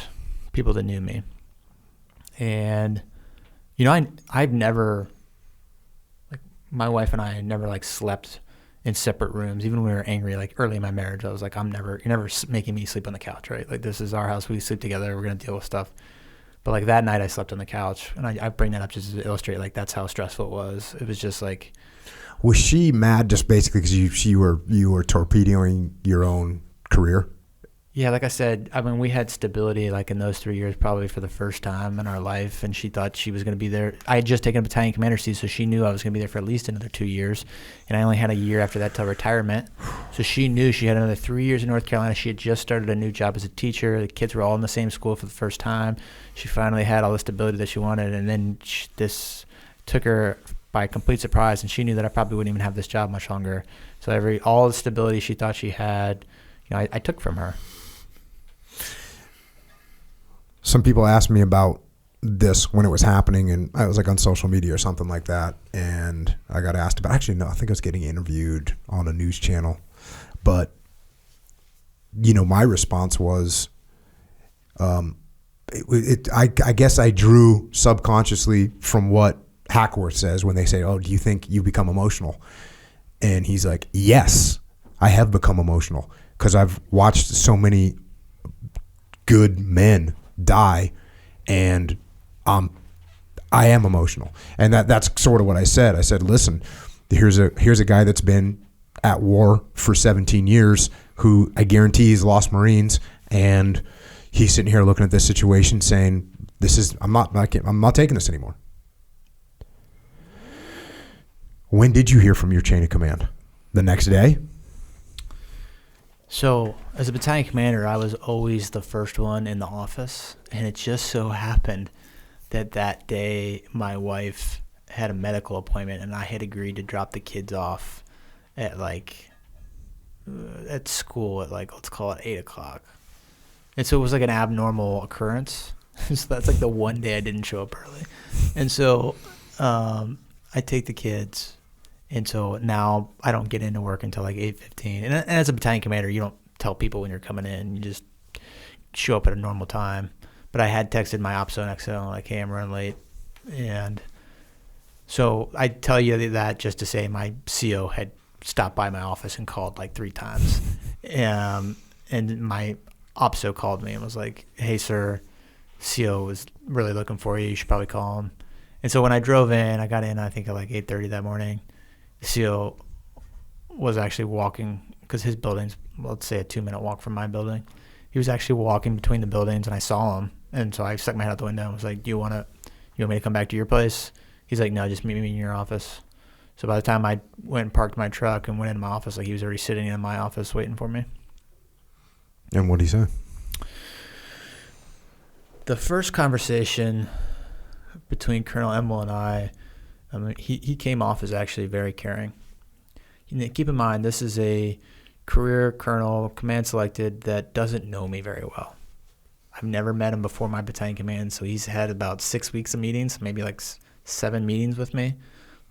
S2: people that knew me. And, I've never, like, my wife and I had never like slept in separate rooms. Even when we were angry, like early in my marriage, I was like, you're never making me sleep on the couch, right? Like, this is our house. We sleep together. We're going to deal with stuff. But like that night I slept on the couch, and I bring that up just to illustrate, like, that's how stressful it was. It was just like.
S1: Was she mad just basically because you were torpedoing your own career?
S2: Yeah, like I said, we had stability like in those 3 years probably for the first time in our life, and she thought she was going to be there. I had just taken a battalion commander seat, so she knew I was going to be there for at least another 2 years, and I only had a year after that till retirement. So she knew she had another 3 years in North Carolina. She had just started a new job as a teacher. The kids were all in the same school for the first time. She finally had all the stability that she wanted, and then this took her by complete surprise, and she knew that I probably wouldn't even have this job much longer. So all the stability she thought she had, I took from her.
S1: Some people asked me about this when it was happening, and I was like on social media or something like that, and I got asked about, actually, no, I think I was getting interviewed on a news channel, but my response was, I guess I drew subconsciously from what Hackworth says when they say, "Oh, do you think you become emotional?" And he's like, "Yes, I have become emotional because I've watched so many good men die, and I'm I am emotional, and that's sort of what I said. I said, listen, here's a guy that's been at war for 17 years, who I guarantee he's lost Marines, and he's sitting here looking at this situation, saying, I'm not taking this anymore. When did you hear from your chain of command? The next day?
S2: So, as a battalion commander, I was always the first one in the office, and it just so happened that day my wife had a medical appointment, and I had agreed to drop the kids off at at school at let's call it 8 o'clock. And so it was like an abnormal occurrence. So that's like the one day I didn't show up early. And so I take the kids. And so now I don't get into work until like 8:15. And as a battalion commander, you don't tell people when you're coming in. You just show up at a normal time. But I had texted my OPSO and XO like, hey, I'm running late. And so I tell you that just to say my CO had stopped by my office and called like 3 times. And my OPSO called me and was like, hey, sir, CO was really looking for you. You should probably call him. And so when I drove in, I got in, I think, at like 8:30 that morning. The CO was actually walking, because his building's, let's say, a 2-minute walk from my building. He was actually walking between the buildings, and I saw him. And so I stuck my head out the window and was like, you want me to come back to your place? He's like, no, just meet me in your office. So by the time I went and parked my truck and went into my office, like, he was already sitting in my office waiting for me.
S1: And what did he say?
S2: The first conversation between Colonel Emmel and I mean, he came off as actually very caring. Keep in mind, this is a career colonel, command selected, that doesn't know me very well. I've never met him before my battalion command, so he's had about 6 weeks of meetings, maybe like 7 meetings with me.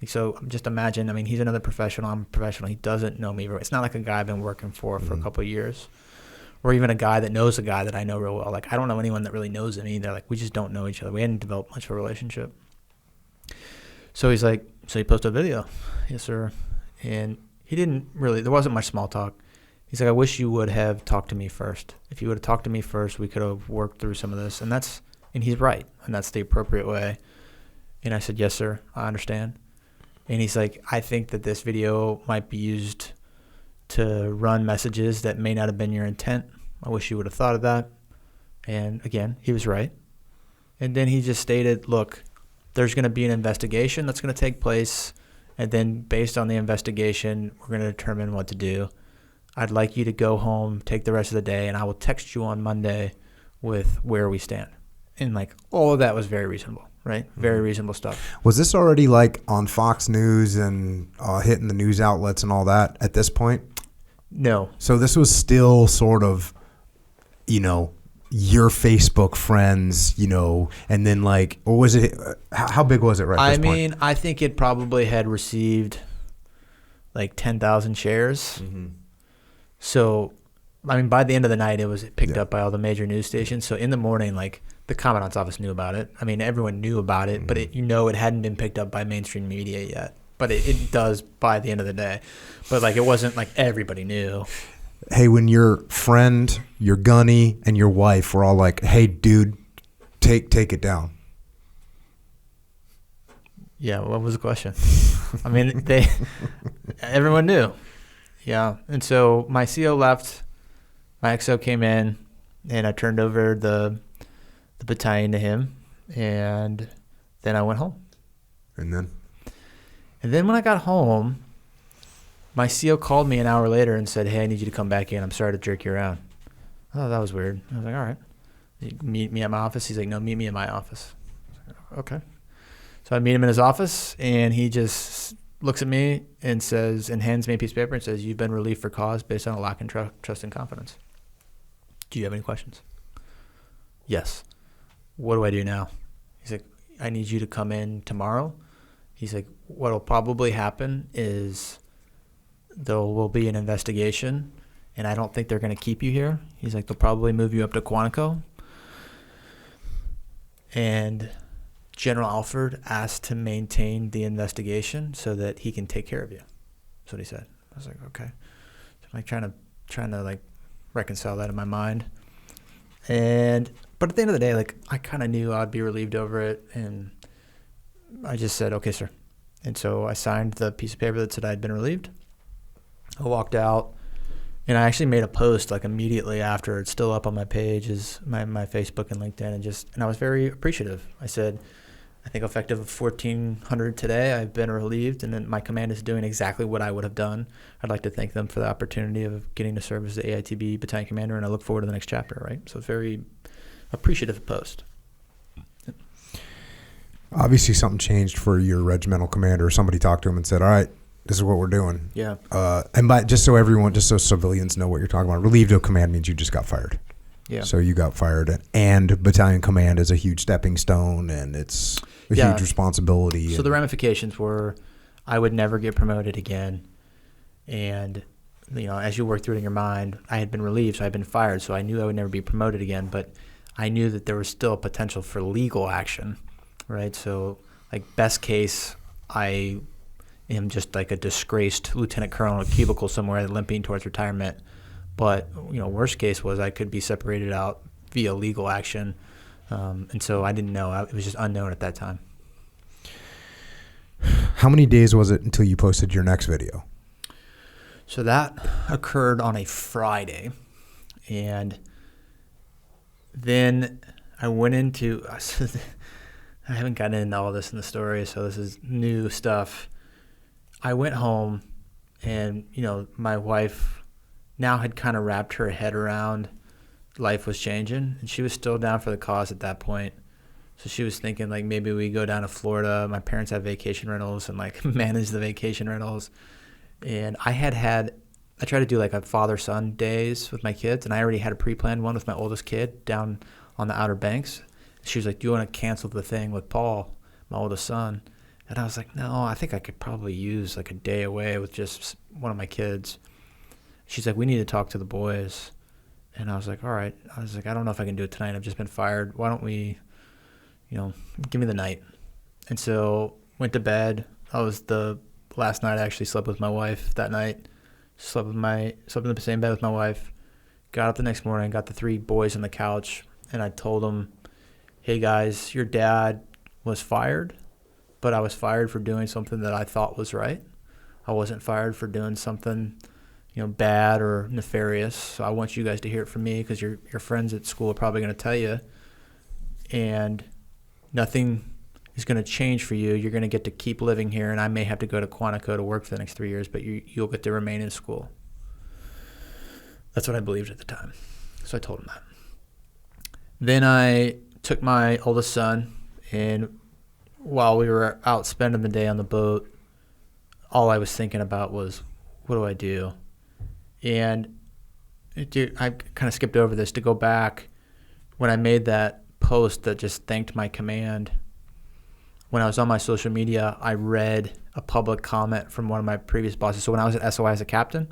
S2: So just imagine, I mean, he's another professional, I'm a professional. He doesn't know me very well. It's not like a guy I've been working for a couple of years, or even a guy that knows a guy that I know real well. Like, I don't know anyone that really knows him either. Like, we just don't know each other. We hadn't developed much of a relationship. So he's like, so you posted a video? Yes, sir. And he didn't really, there wasn't much small talk. He's like, I wish you would have talked to me first. If you would have talked to me first, we could have worked through some of this. And he's right. And that's the appropriate way. And I said, yes, sir, I understand. And he's like, I think that this video might be used to run messages that may not have been your intent. I wish you would have thought of that. And again, he was right. And then he just stated, look, there's going to be an investigation that's going to take place, and then based on the investigation, we're going to determine what to do. I'd like you to go home, take the rest of the day, and I will text you on Monday with where we stand. And like, all of that was very reasonable, right? Very reasonable stuff.
S1: Was this already like on Fox News and hitting the news outlets and all that at this point?
S2: No.
S1: So this was still sort of, your Facebook friends, and then like, or was it, how big was it at this point?
S2: I think it probably had received like 10,000 shares. Mm-hmm. So, by the end of the night, it was picked up by all the major news stations. So in the morning, like, the Commandant's office knew about it. Everyone knew about it, but it hadn't been picked up by mainstream media yet. But it does by the end of the day. But like, it wasn't like everybody knew.
S1: Hey, when your friend, your gunny, and your wife were all like, hey, dude, take it down.
S2: Yeah, what was the question? Everyone knew. Yeah, and so my CO left, my XO came in, and I turned over the battalion to him, and then I went home.
S1: And then
S2: when I got home, my CO called me an hour later and said, hey, I need you to come back in. I'm sorry to jerk you around. Oh, that was weird. I was like, all right. Meet me at my office? He's like, no, meet me at my office. I was like, okay. So I meet him in his office, and he just looks at me and says, and hands me a piece of paper and says, you've been relieved for cause based on a lack in trust and confidence. Do you have any questions? Yes. What do I do now? He's like, I need you to come in tomorrow. He's like, what will probably happen is there will be an investigation, and I don't think they're going to keep you here. He's like, they'll probably move you up to Quantico. And General Alford asked to maintain the investigation so that he can take care of you. That's what he said. I was like, okay. So I'm like trying to like reconcile that in my mind. But at the end of the day, like, I kind of knew I'd be relieved over it, and I just said, okay, sir. And so I signed the piece of paper that said I had been relieved. I walked out, and I actually made a post like immediately after. It's still up on my page, is my Facebook and LinkedIn, and I was very appreciative. I said, I think effective of 1400 today, I've been relieved, and then my command is doing exactly what I would have done. I'd like to thank them for the opportunity of getting to serve as the AITB battalion commander, and I look forward to the next chapter, right? So it's very appreciative post.
S1: Obviously, something changed for your regimental commander. Somebody talked to him and said, all right, this is what we're doing.
S2: Yeah.
S1: Just so civilians know what you're talking about, relieved of command means you just got fired.
S2: Yeah.
S1: So you got fired, and battalion command is a huge stepping stone, and it's a huge responsibility.
S2: So the ramifications were I would never get promoted again. And, as you work through it in your mind, I had been relieved, so I had been fired, so I knew I would never be promoted again. But I knew that there was still a potential for legal action, right? So, best case, I am just like a disgraced lieutenant colonel in a cubicle somewhere limping towards retirement. But, worst case was I could be separated out via legal action. And so I didn't know. It was just unknown at that time.
S1: How many days was it until you posted your next video?
S2: So that occurred on a Friday. And then I went into – I haven't gotten into all this in the story, so this is new stuff. I went home and, my wife now had kind of wrapped her head around life was changing, and she was still down for the cause at that point. So she was thinking, maybe we go down to Florida. My parents have vacation rentals and, manage the vacation rentals. And I tried to do, a father-son days with my kids, and I already had a pre-planned one with my oldest kid down on the Outer Banks. She was like, do you want to cancel the thing with Paul, my oldest son? And I was like, no, I think I could probably use, a day away with just one of my kids. She's like, we need to talk to the boys. And I was like, all right. I was like, I don't know if I can do it tonight. I've just been fired. Why don't we, give me the night. And so went to bed. That was the last night I actually slept with my wife that night. Slept in the same bed with my wife. Got up the next morning, got the 3 boys on the couch, and I told them, hey guys, your dad was fired, but I was fired for doing something that I thought was right. I wasn't fired for doing something bad or nefarious. So I want you guys to hear it from me because your friends at school are probably going to tell you. And nothing is going to change for you. You're going to get to keep living here, and I may have to go to Quantico to work for the next 3 years, but you'll get to remain in school. That's what I believed at the time. So I told him that. Then I took my oldest son, and while we were out spending the day on the boat, all I was thinking about was, what do I do? And I kind of skipped over this to go back. When I made that post that just thanked my command, when I was on my social media, I read a public comment from one of my previous bosses. So when I was at SOI as a captain,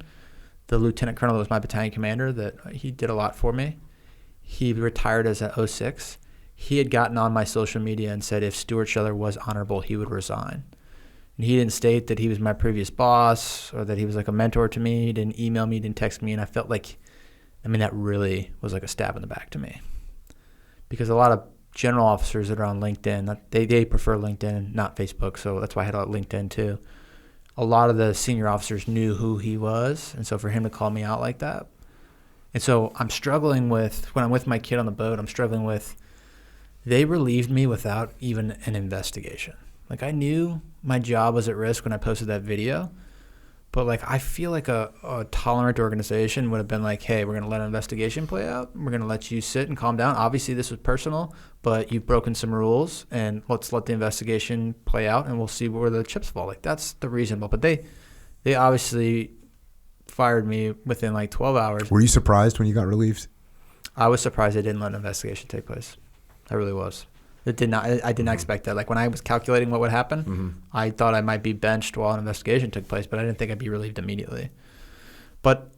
S2: the lieutenant colonel that was my battalion commander, that he did a lot for me. He retired as an 06. He had gotten on my social media and said if Stuart Scheller was honorable, he would resign. And he didn't state that he was my previous boss or that he was a mentor to me. He didn't email me, didn't text me. And I felt that really was a stab in the back to me. Because a lot of general officers that are on LinkedIn, they prefer LinkedIn, not Facebook. So that's why I had LinkedIn too. A lot of the senior officers knew who he was. And so for him to call me out like that. And so I'm struggling with, when I'm with my kid on the boat, they relieved me without even an investigation. I knew my job was at risk when I posted that video, but I feel like a tolerant organization would have been hey, we're going to let an investigation play out. We're going to let you sit and calm down. Obviously, this was personal, but you've broken some rules, and let's let the investigation play out, and we'll see where the chips fall. That's the reasonable. But they obviously fired me within 12 hours.
S1: Were you surprised when you got relieved?
S2: I was surprised they didn't let an investigation take place. I really was. I did not expect that. When I was calculating what would happen, I thought I might be benched while an investigation took place, but I didn't think I'd be relieved immediately. But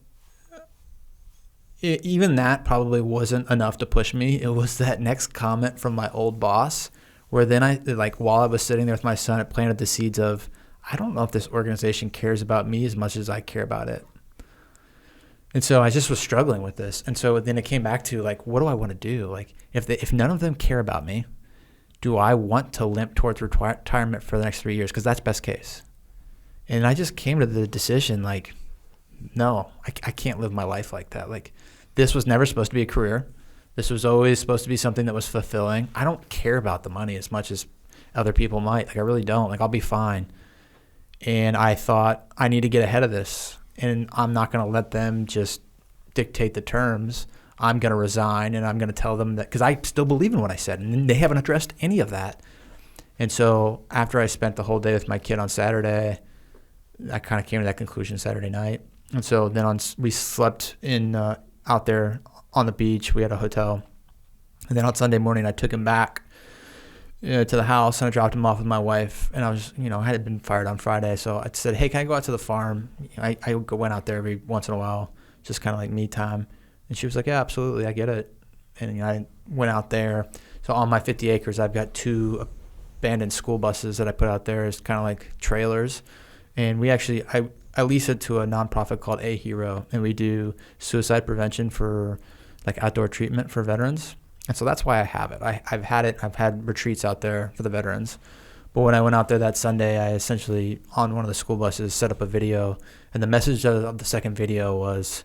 S2: even that probably wasn't enough to push me. It was that next comment from my old boss where then while I was sitting there with my son, it planted the seeds of, I don't know if this organization cares about me as much as I care about it. And so I just was struggling with this. And so then it came back to what do I want to do? If none of them care about me,
S3: do I want to limp towards retirement for the next 3 years? Because that's best case. And I just came to the decision, like, no, I can't live my life like that. Like, this was never supposed to be a career. This was always supposed to be something that was fulfilling. I don't care about the money as much as other people might. Like, I really don't. Like, I'll be fine. And I thought, I need to get ahead of this. And I'm not going to let them just dictate the terms. I'm going to resign, and I'm going to tell them that, because I still believe in what I said, and they haven't addressed any of that. And so after I spent the whole day with my kid on Saturday, I kind of came to that conclusion Saturday night. And so then we slept out there on the beach. We had a hotel. And then on Sunday morning, I took him back to the house, and I dropped him off with my wife. And I was, I had been fired on Friday. So I said, hey, can I go out to the farm? I went out there every once in a while, just kind of like me time. And she was like, yeah, absolutely, I get it. And I went out there. So on my 50 acres, I've got 2 abandoned school buses that I put out there as kind of like trailers. And I lease it to a nonprofit called A Hero, and we do suicide prevention for like outdoor treatment for veterans. And so that's why I have it. I've had retreats out there for the veterans. But when I went out there that Sunday, I essentially, on one of the school buses, set up a video. And the message of the second video was,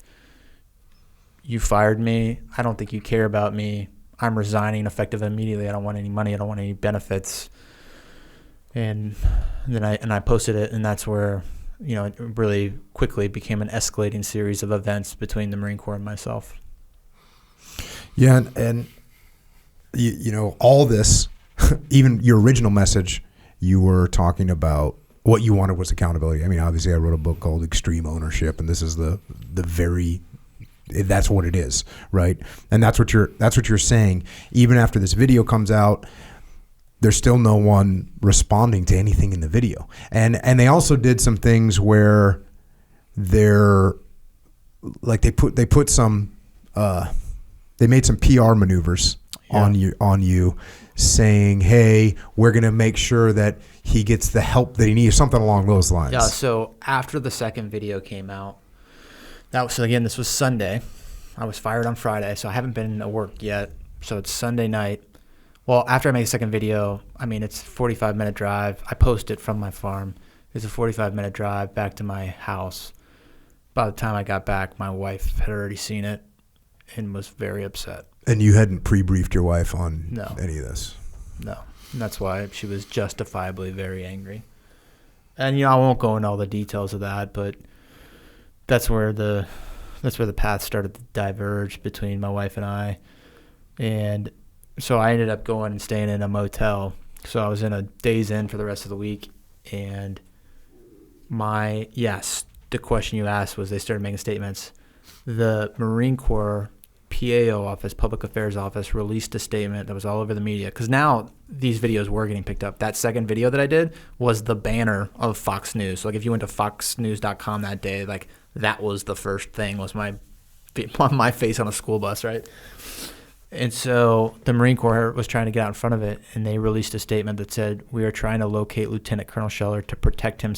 S3: you fired me. I don't think you care about me. I'm resigning effective immediately. I don't want any money. I don't want any benefits. And then I posted it, and that's where, it really quickly became an escalating series of events between the Marine Corps and myself.
S1: Yeah, and all this, even your original message, you were talking about what you wanted was accountability. I mean, obviously I wrote a book called Extreme Ownership, and this is that's what it is, right? And that's what you're saying. Even after this video comes out, there's still no one responding to anything in the video. And they also did some things where they're like they made some PR maneuvers on you saying, hey, we're going to make sure that he gets the help that he needs, something along those lines.
S3: Yeah, so after the second video came out, this was Sunday. I was fired on Friday, so I haven't been to work yet. So it's Sunday night. Well, after I make a second video, it's a 45-minute drive. I post it from my farm. It's a 45-minute drive back to my house. By the time I got back, my wife had already seen it and was very upset.
S1: And you hadn't pre-briefed your wife on any of this?
S3: No. And that's why she was justifiably very angry. And, I won't go into all the details of that, but that's where the path started to diverge between my wife and I. And so I ended up going and staying in a motel. So I was in a Days Inn for the rest of the week. And the question you asked was, they started making statements. The Marine Corps PAO office, Public Affairs Office, released a statement that was all over the media. Because now these videos were getting picked up. That second video that I did was the banner of Fox News. So if you went to foxnews.com that day, that was the first thing, was my face on a school bus, right? And so the Marine Corps was trying to get out in front of it, and they released a statement that said, we are trying to locate Lieutenant Colonel Scheller to protect him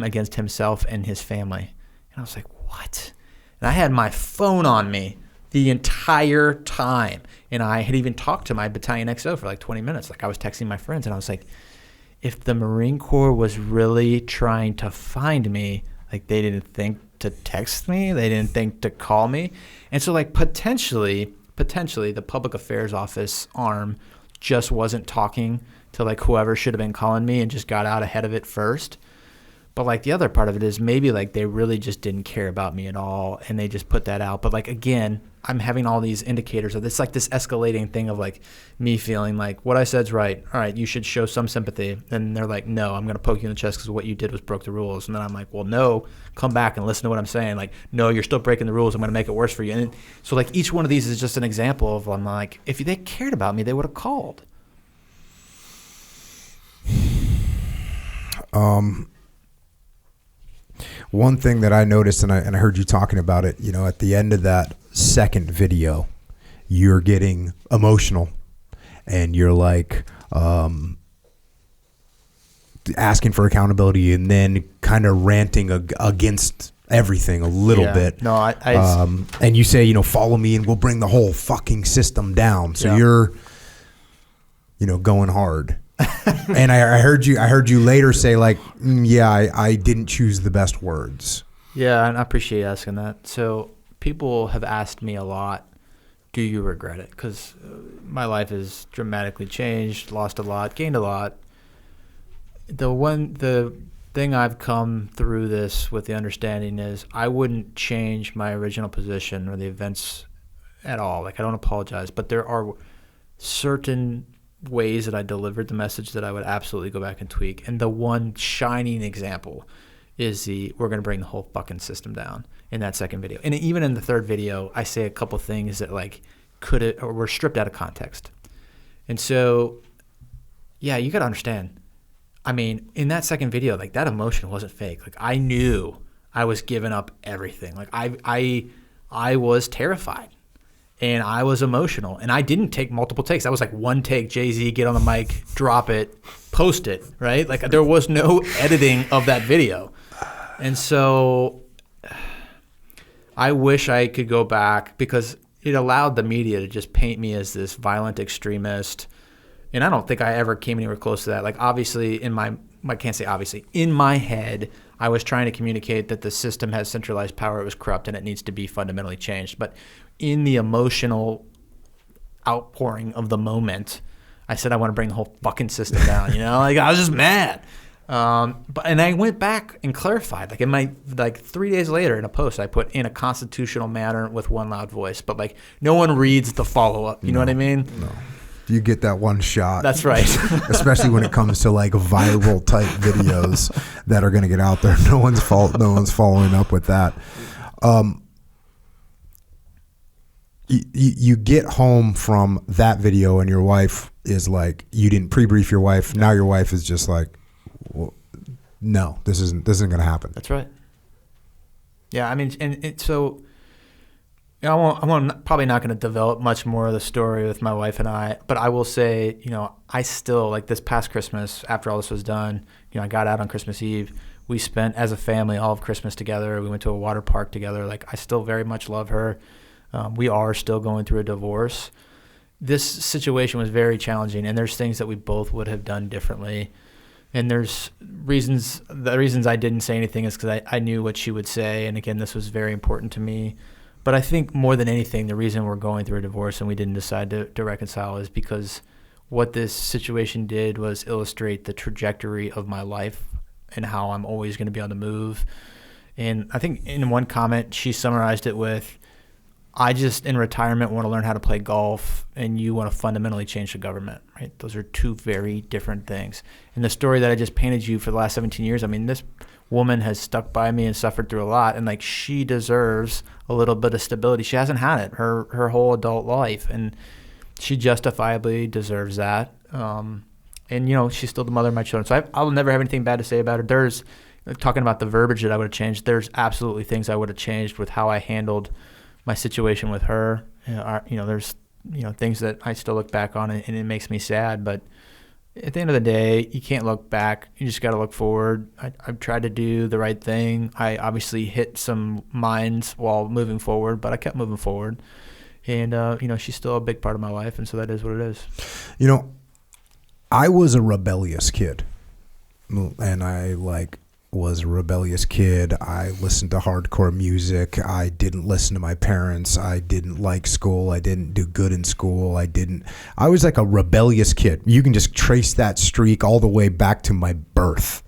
S3: against himself and his family. And I was like, what? And I had my phone on me the entire time. And I had even talked to my battalion XO for 20 minutes. I was texting my friends, and I was like, if the Marine Corps was really trying to find me, they didn't think to text me, they didn't think to call me. And so potentially the Public Affairs Office arm just wasn't talking to whoever should have been calling me and just got out ahead of it first. But the other part of it is maybe they really just didn't care about me at all, and they just put that out. But again, I'm having all these indicators of this this escalating thing of me feeling what I said's right. All right, you should show some sympathy. And they're like, no, I'm going to poke you in the chest because what you did was broke the rules. And then I'm like, well, no, come back and listen to what I'm saying. No, you're still breaking the rules. I'm going to make it worse for you. And so each one of these is just an example of if they cared about me, they would have called.
S1: One thing that I noticed, and I heard you talking about it, at the end of that second video, you're getting emotional, and you're asking for accountability, and then kind of ranting against everything a little bit.
S3: No,
S1: and you say, follow me, and we'll bring the whole fucking system down. So going hard. And I heard you later say like, I didn't choose the best words.
S2: Yeah, and I appreciate you asking that. So people have asked me a lot, do you regret it? Because my life has dramatically changed, lost a lot, gained a lot. The thing I've come through this with the understanding is I wouldn't change my original position or the events at all. Like, I don't apologize, but there are certain ways that I delivered the message that I would absolutely go back and tweak. And the one shining example is we're going to bring the whole fucking system down in that second video. And even in the third video, I say a couple things that like or were stripped out of context. And so, yeah, you got to understand. I mean, in that second video, like that emotion wasn't fake. Like I knew I was giving up everything. Like I was terrified and I was emotional and I didn't take multiple takes. That was like one take, Jay-Z, get on the mic, drop it, post it, right? Like there was no editing of that video. And so I wish I could go back because it allowed the media to just paint me as this violent extremist. And I don't think I ever came anywhere close to that. Like obviously I can't say obviously, in my head, I was trying to communicate that the system has centralized power, it was corrupt, and it needs to be fundamentally changed. But in the emotional outpouring of the moment, I said I want to bring the whole fucking system down, Like I was just mad. And I went back and clarified, like in my 3 days later in a post, I put in a constitutional manner with one loud voice, but like no one reads the follow up. You know what I mean?
S1: No. You get that one shot.
S2: That's right.
S1: Especially when it comes to like viral type videos that are going to get out there. No one's following up with that. You get home from that video and your wife is like, you didn't pre-brief your wife. Now your wife is just like, well, no, this isn't going to happen.
S2: That's right. Yeah, I mean, and so I'm probably not going to develop much more of the story with my wife and I, but I will say, I still, like this past Christmas, after all this was done, I got out on Christmas Eve. We spent as a family all of Christmas together. We went to a water park together. Like I still very much love her. We are still going through a divorce. This situation was very challenging, and there's things that we both would have done differently. And there's reasons. The reasons I didn't say anything is because I knew what she would say, and again, this was very important to me. But I think more than anything, the reason we're going through a divorce and we didn't decide to reconcile is because what this situation did was illustrate the trajectory of my life and how I'm always going to be on the move. And I think in one comment, she summarized it with, I just in retirement want to learn how to play golf, and you want to fundamentally change the government, right? Those are two very different things. And the story that I just painted you for the last 17 years, I mean, this woman has stuck by me and suffered through a lot, and like she deserves a little bit of stability. She hasn't had it her whole adult life, and she justifiably deserves that. And she's still the mother of my children, so I'll never have anything bad to say about her. There's talking about the verbiage that I would have changed. There's absolutely things I would have changed with how I handled my situation with her. There's things that I still look back on and it makes me sad, but at the end of the day, you can't look back. You just got to look forward. I've tried to do the right thing. I obviously hit some mines while moving forward, but I kept moving forward. And, she's still a big part of my life, and so that is what it is.
S1: I was a rebellious kid, and I was a rebellious kid. I listened to hardcore music. I didn't listen to my parents. I didn't like school. I didn't do good in school. I was like a rebellious kid. You can just trace that streak all the way back to my birth.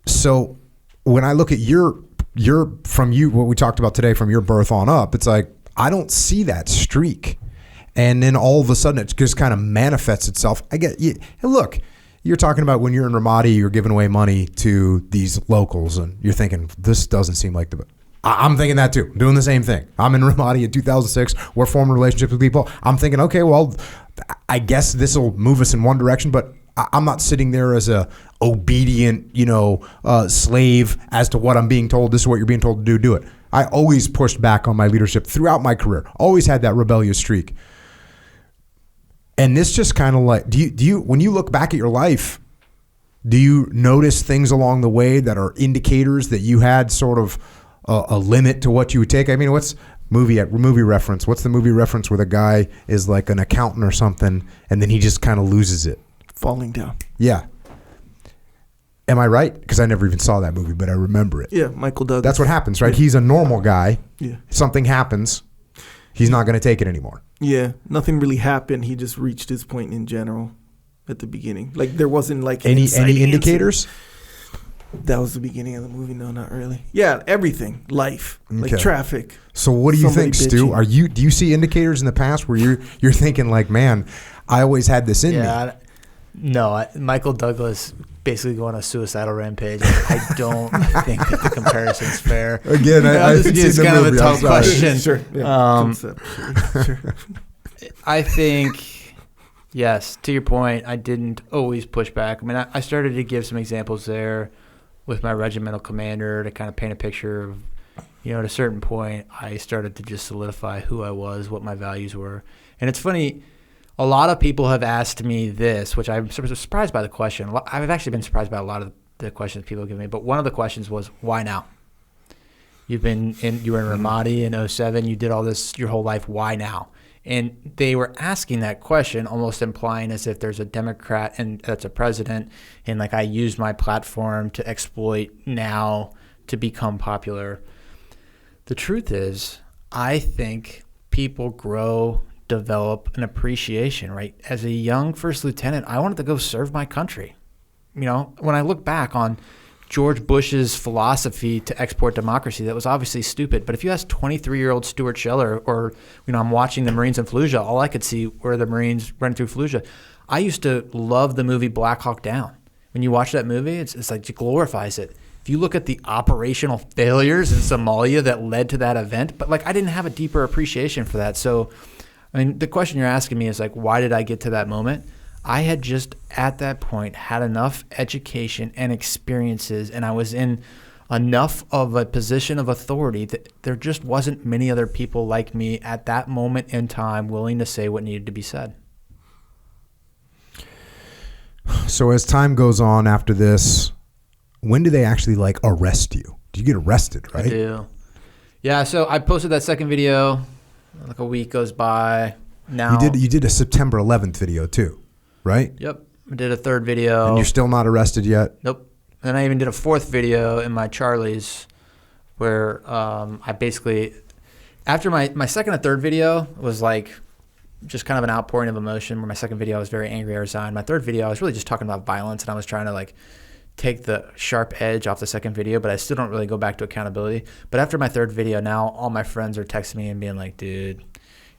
S1: So when I look at what we talked about today, from your birth on up, it's like, I don't see that streak. And then all of a sudden it just kind of manifests itself. I get you. And look, you're talking about when you're in Ramadi, you're giving away money to these locals, and you're thinking, this doesn't seem like I'm thinking that too. I'm doing the same thing. I'm in Ramadi in 2006. We're forming relationships with people. I'm thinking, okay, well, I guess this will move us in one direction, but I'm not sitting there as a obedient, slave as to what I'm being told. This is what you're being told to do it. I always pushed back on my leadership throughout my career. Always had that rebellious streak. And this just kind of like, do you when you look back at your life, do you notice things along the way that are indicators that you had sort of a limit to what you would take? I mean, movie reference. What's the movie reference where the guy is like an accountant or something, and then he just kind of loses it?
S4: Falling Down.
S1: Yeah. Am I right? Because I never even saw that movie, but I remember it.
S4: Yeah, Michael Douglas.
S1: That's what happens, right? He's a normal guy.
S4: Yeah.
S1: Something happens. He's not going to take it anymore.
S4: Yeah, nothing really happened. He just reached his point in general at the beginning. Like there wasn't like
S1: Any
S4: inciting
S1: indicators?
S4: That was the beginning of the movie. No, not really. Yeah, everything, life, like
S1: Okay.
S4: traffic.
S1: So what do you
S4: Somebody
S1: think, Stu?
S4: bitching.
S1: Do you see indicators in the past where you're thinking like, man, I always had this in me?
S2: No, Michael Douglas basically going on a suicidal rampage. I don't think that the comparison's fair.
S1: Again, I haven't seen
S2: it's
S1: the
S2: kind
S1: movie.
S2: of a
S1: I'm
S2: tough
S1: sorry.
S2: question.
S4: Sure. Yeah. Conceptually, sure.
S2: I think, yes, to your point, I didn't always push back. I mean, I started to give some examples there with my regimental commander to kind of paint a picture of, at a certain point, I started to just solidify who I was, what my values were. And it's funny, a lot of people have asked me this, which I'm surprised by the question. I've actually been surprised by a lot of the questions people give me, but one of the questions was, why now? You were in Ramadi in 2007, you did all this your whole life, why now? And they were asking that question, almost implying as if there's a Democrat and that's a president, and like I used my platform to exploit now to become popular. The truth is, I think people grow, develop an appreciation, right? As a young first lieutenant, I wanted to go serve my country. When I look back on George Bush's philosophy to export democracy, that was obviously stupid. But if you ask 23-year-old Stuart Scheller, or, I'm watching the Marines in Fallujah, all I could see were the Marines running through Fallujah. I used to love the movie Black Hawk Down. When you watch that movie, it's like it glorifies it. If you look at the operational failures in Somalia that led to that event, but like I didn't have a deeper appreciation for that. So, I mean, the question you're asking me is like, why did I get to that moment? I had just at that point had enough education and experiences, and I was in enough of a position of authority that there just wasn't many other people like me at that moment in time willing to say what needed to be said.
S1: So as time goes on after this, when do they actually like arrest you? Do you get arrested, right?
S2: I do. Yeah, so I posted that second video, like a week goes by. Now
S1: You did a September 11th video too, right?
S2: Yep. I did a third video.
S1: And you're still not arrested yet?
S2: Nope. And I even did a fourth video in my Charlies where I basically, after my second and third video was like just kind of an outpouring of emotion, where my second video I was very angry, I resigned. My third video I was really just talking about violence, and I was trying to like take the sharp edge off the second video, but I still don't really go back to accountability. But after my third video, now all my friends are texting me and being like, dude,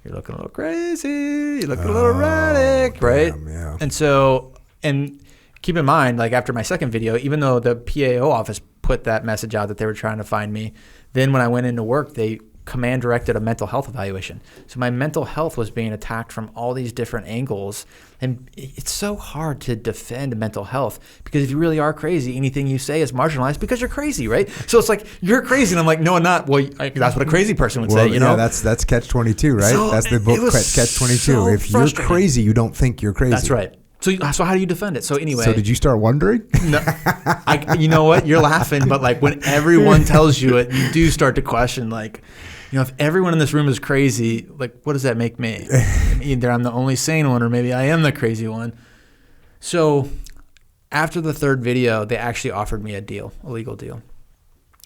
S2: you're looking a little crazy, you're looking a little erratic, right?
S1: Yeah.
S2: And so, and keep in mind, like after my second video, even though the PAO office put that message out that they were trying to find me, then when I went into work, they command directed a mental health evaluation. So my mental health was being attacked from all these different angles. And it's so hard to defend mental health, because if you really are crazy, anything you say is marginalized because you're crazy, right? So it's like, you're crazy. And I'm like, no, I'm not. Well, that's what a crazy person would say, you know?
S1: Yeah, that's catch-22, right?
S2: So
S1: that's the book,
S2: it was
S1: catch-22.
S2: so
S1: If you're
S2: frustrating.
S1: crazy, you don't think you're crazy.
S2: That's right. So how do you defend it? So anyway.
S1: So did you start wondering?
S2: No, you know what? You're laughing, but like when everyone tells you it, you do start to question, like, if everyone in this room is crazy, like, what does that make me? Either I'm the only sane one, or maybe I am the crazy one. So after the third video, they actually offered me a legal deal.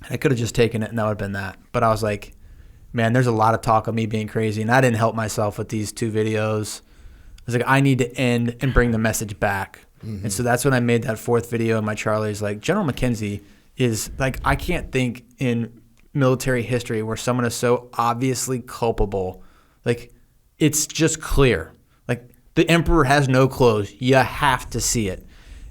S2: I could have just taken it and that would have been that. But I was like, man, there's a lot of talk of me being crazy, and I didn't help myself with these two videos. I was like, I need to end and bring the message back. Mm-hmm. And so that's when I made that fourth video in my Charlie's. Like, General McKenzie is like, I can't think in military history where someone is so obviously culpable. Like, it's just clear. Like, the emperor has no clothes. You have to see it.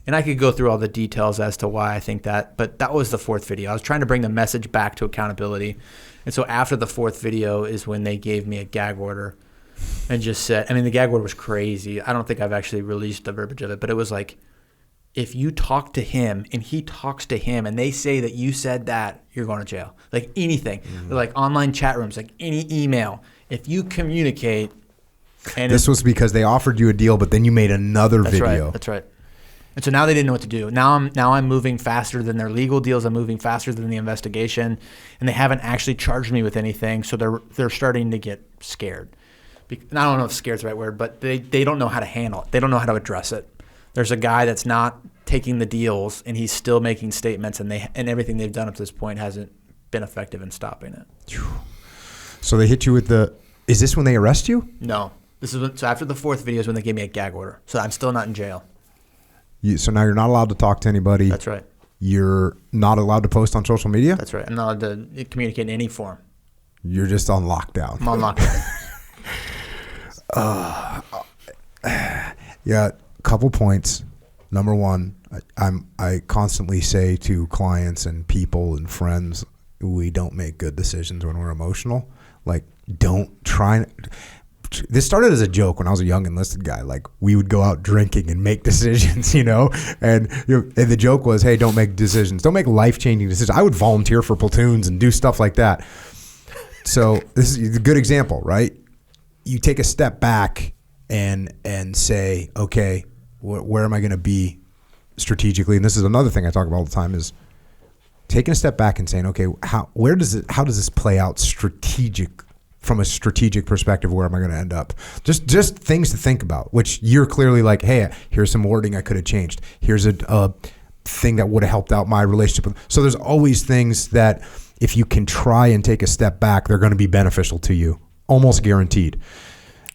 S2: And I could go through all the details as to why I think that, but that was the fourth video. I was trying to bring the message back to accountability. And so after the fourth video is when they gave me a gag order and just said, I mean, the gag order was crazy. I don't think I've actually released the verbiage of it, but it was like, if you talk to him and he talks to him and they say that you said that, you're going to jail. Like anything. Mm-hmm. Like online chat rooms, like any email. If you communicate. And
S1: this was because they offered you a deal, but then you made another video.
S2: That's right.
S3: And so now they didn't know what to do. Now I'm moving faster than their legal deals. I'm moving faster than the investigation, and they haven't actually charged me with anything. So they're starting to get scared. I don't know if scared's the right word, but they don't know how to handle it. They don't know how to address it. There's a guy that's not taking the deals, and he's still making statements, and everything they've done up to this point hasn't been effective in stopping it.
S1: So they hit you with is this when they arrest you?
S3: No. So after the fourth video is when they gave me a gag order. So I'm still not in jail.
S1: So now you're not allowed to talk to anybody.
S3: That's right.
S1: You're not allowed to post on social media?
S3: That's right. I'm not allowed to communicate in any form.
S1: You're just on lockdown.
S3: I'm on lockdown.
S1: Yeah, couple points. Number one, I constantly say to clients and people and friends, we don't make good decisions when we're emotional. Like, don't try. This started as a joke when I was a young enlisted guy. Like, we would go out drinking and make decisions, and the joke was, hey, don't make decisions. Don't make life-changing decisions. I would volunteer for platoons and do stuff like that. So this is a good example, right? You take a step back and say, okay, where am I going to be strategically? And this is another thing I talk about all the time, is taking a step back and saying, okay, how does this play out from a strategic perspective? Where am I going to end up? Just things to think about, which you're clearly like, hey, here's some wording I could have changed. Here's a thing that would have helped out my relationship. So there's always things that if you can try and take a step back, they're going to be beneficial to you, almost guaranteed.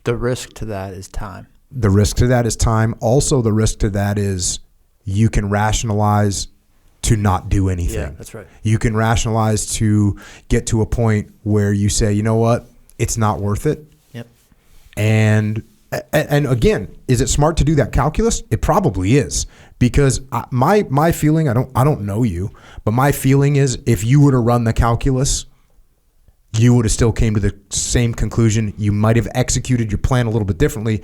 S3: The risk to that is time.
S1: The risk to that is time. Also, the risk to that is you can rationalize to not do anything.
S3: Yeah, that's right.
S1: You can rationalize to get to a point where you say, you know what, it's not worth it.
S3: Yep.
S1: And again, is it smart to do that calculus? It probably is, because my feeling, I don't know you, but my feeling is if you were to run the calculus, you would have still came to the same conclusion. You might have executed your plan a little bit differently,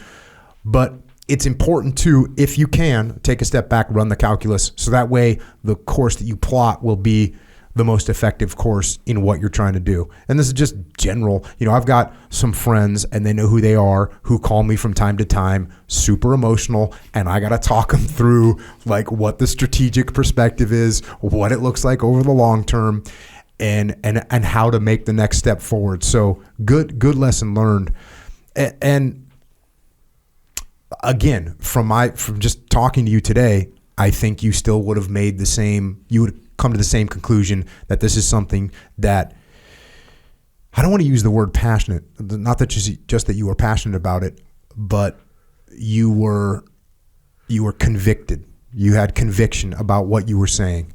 S1: but it's important to, if you can, take a step back, run the calculus, so that way the course that you plot will be the most effective course in what you're trying to do. And this is just general. I've got some friends, and they know who they are, who call me from time to time, super emotional, and I got to talk them through like what the strategic perspective is, what it looks like over the long term, and how to make the next step forward. So good lesson learned. And again, from just talking to you today, I think you still would have made you would come to the same conclusion that this is something that, I don't want to use the word passionate, not that just that you were passionate about it, but you were convicted. You had conviction about what you were saying.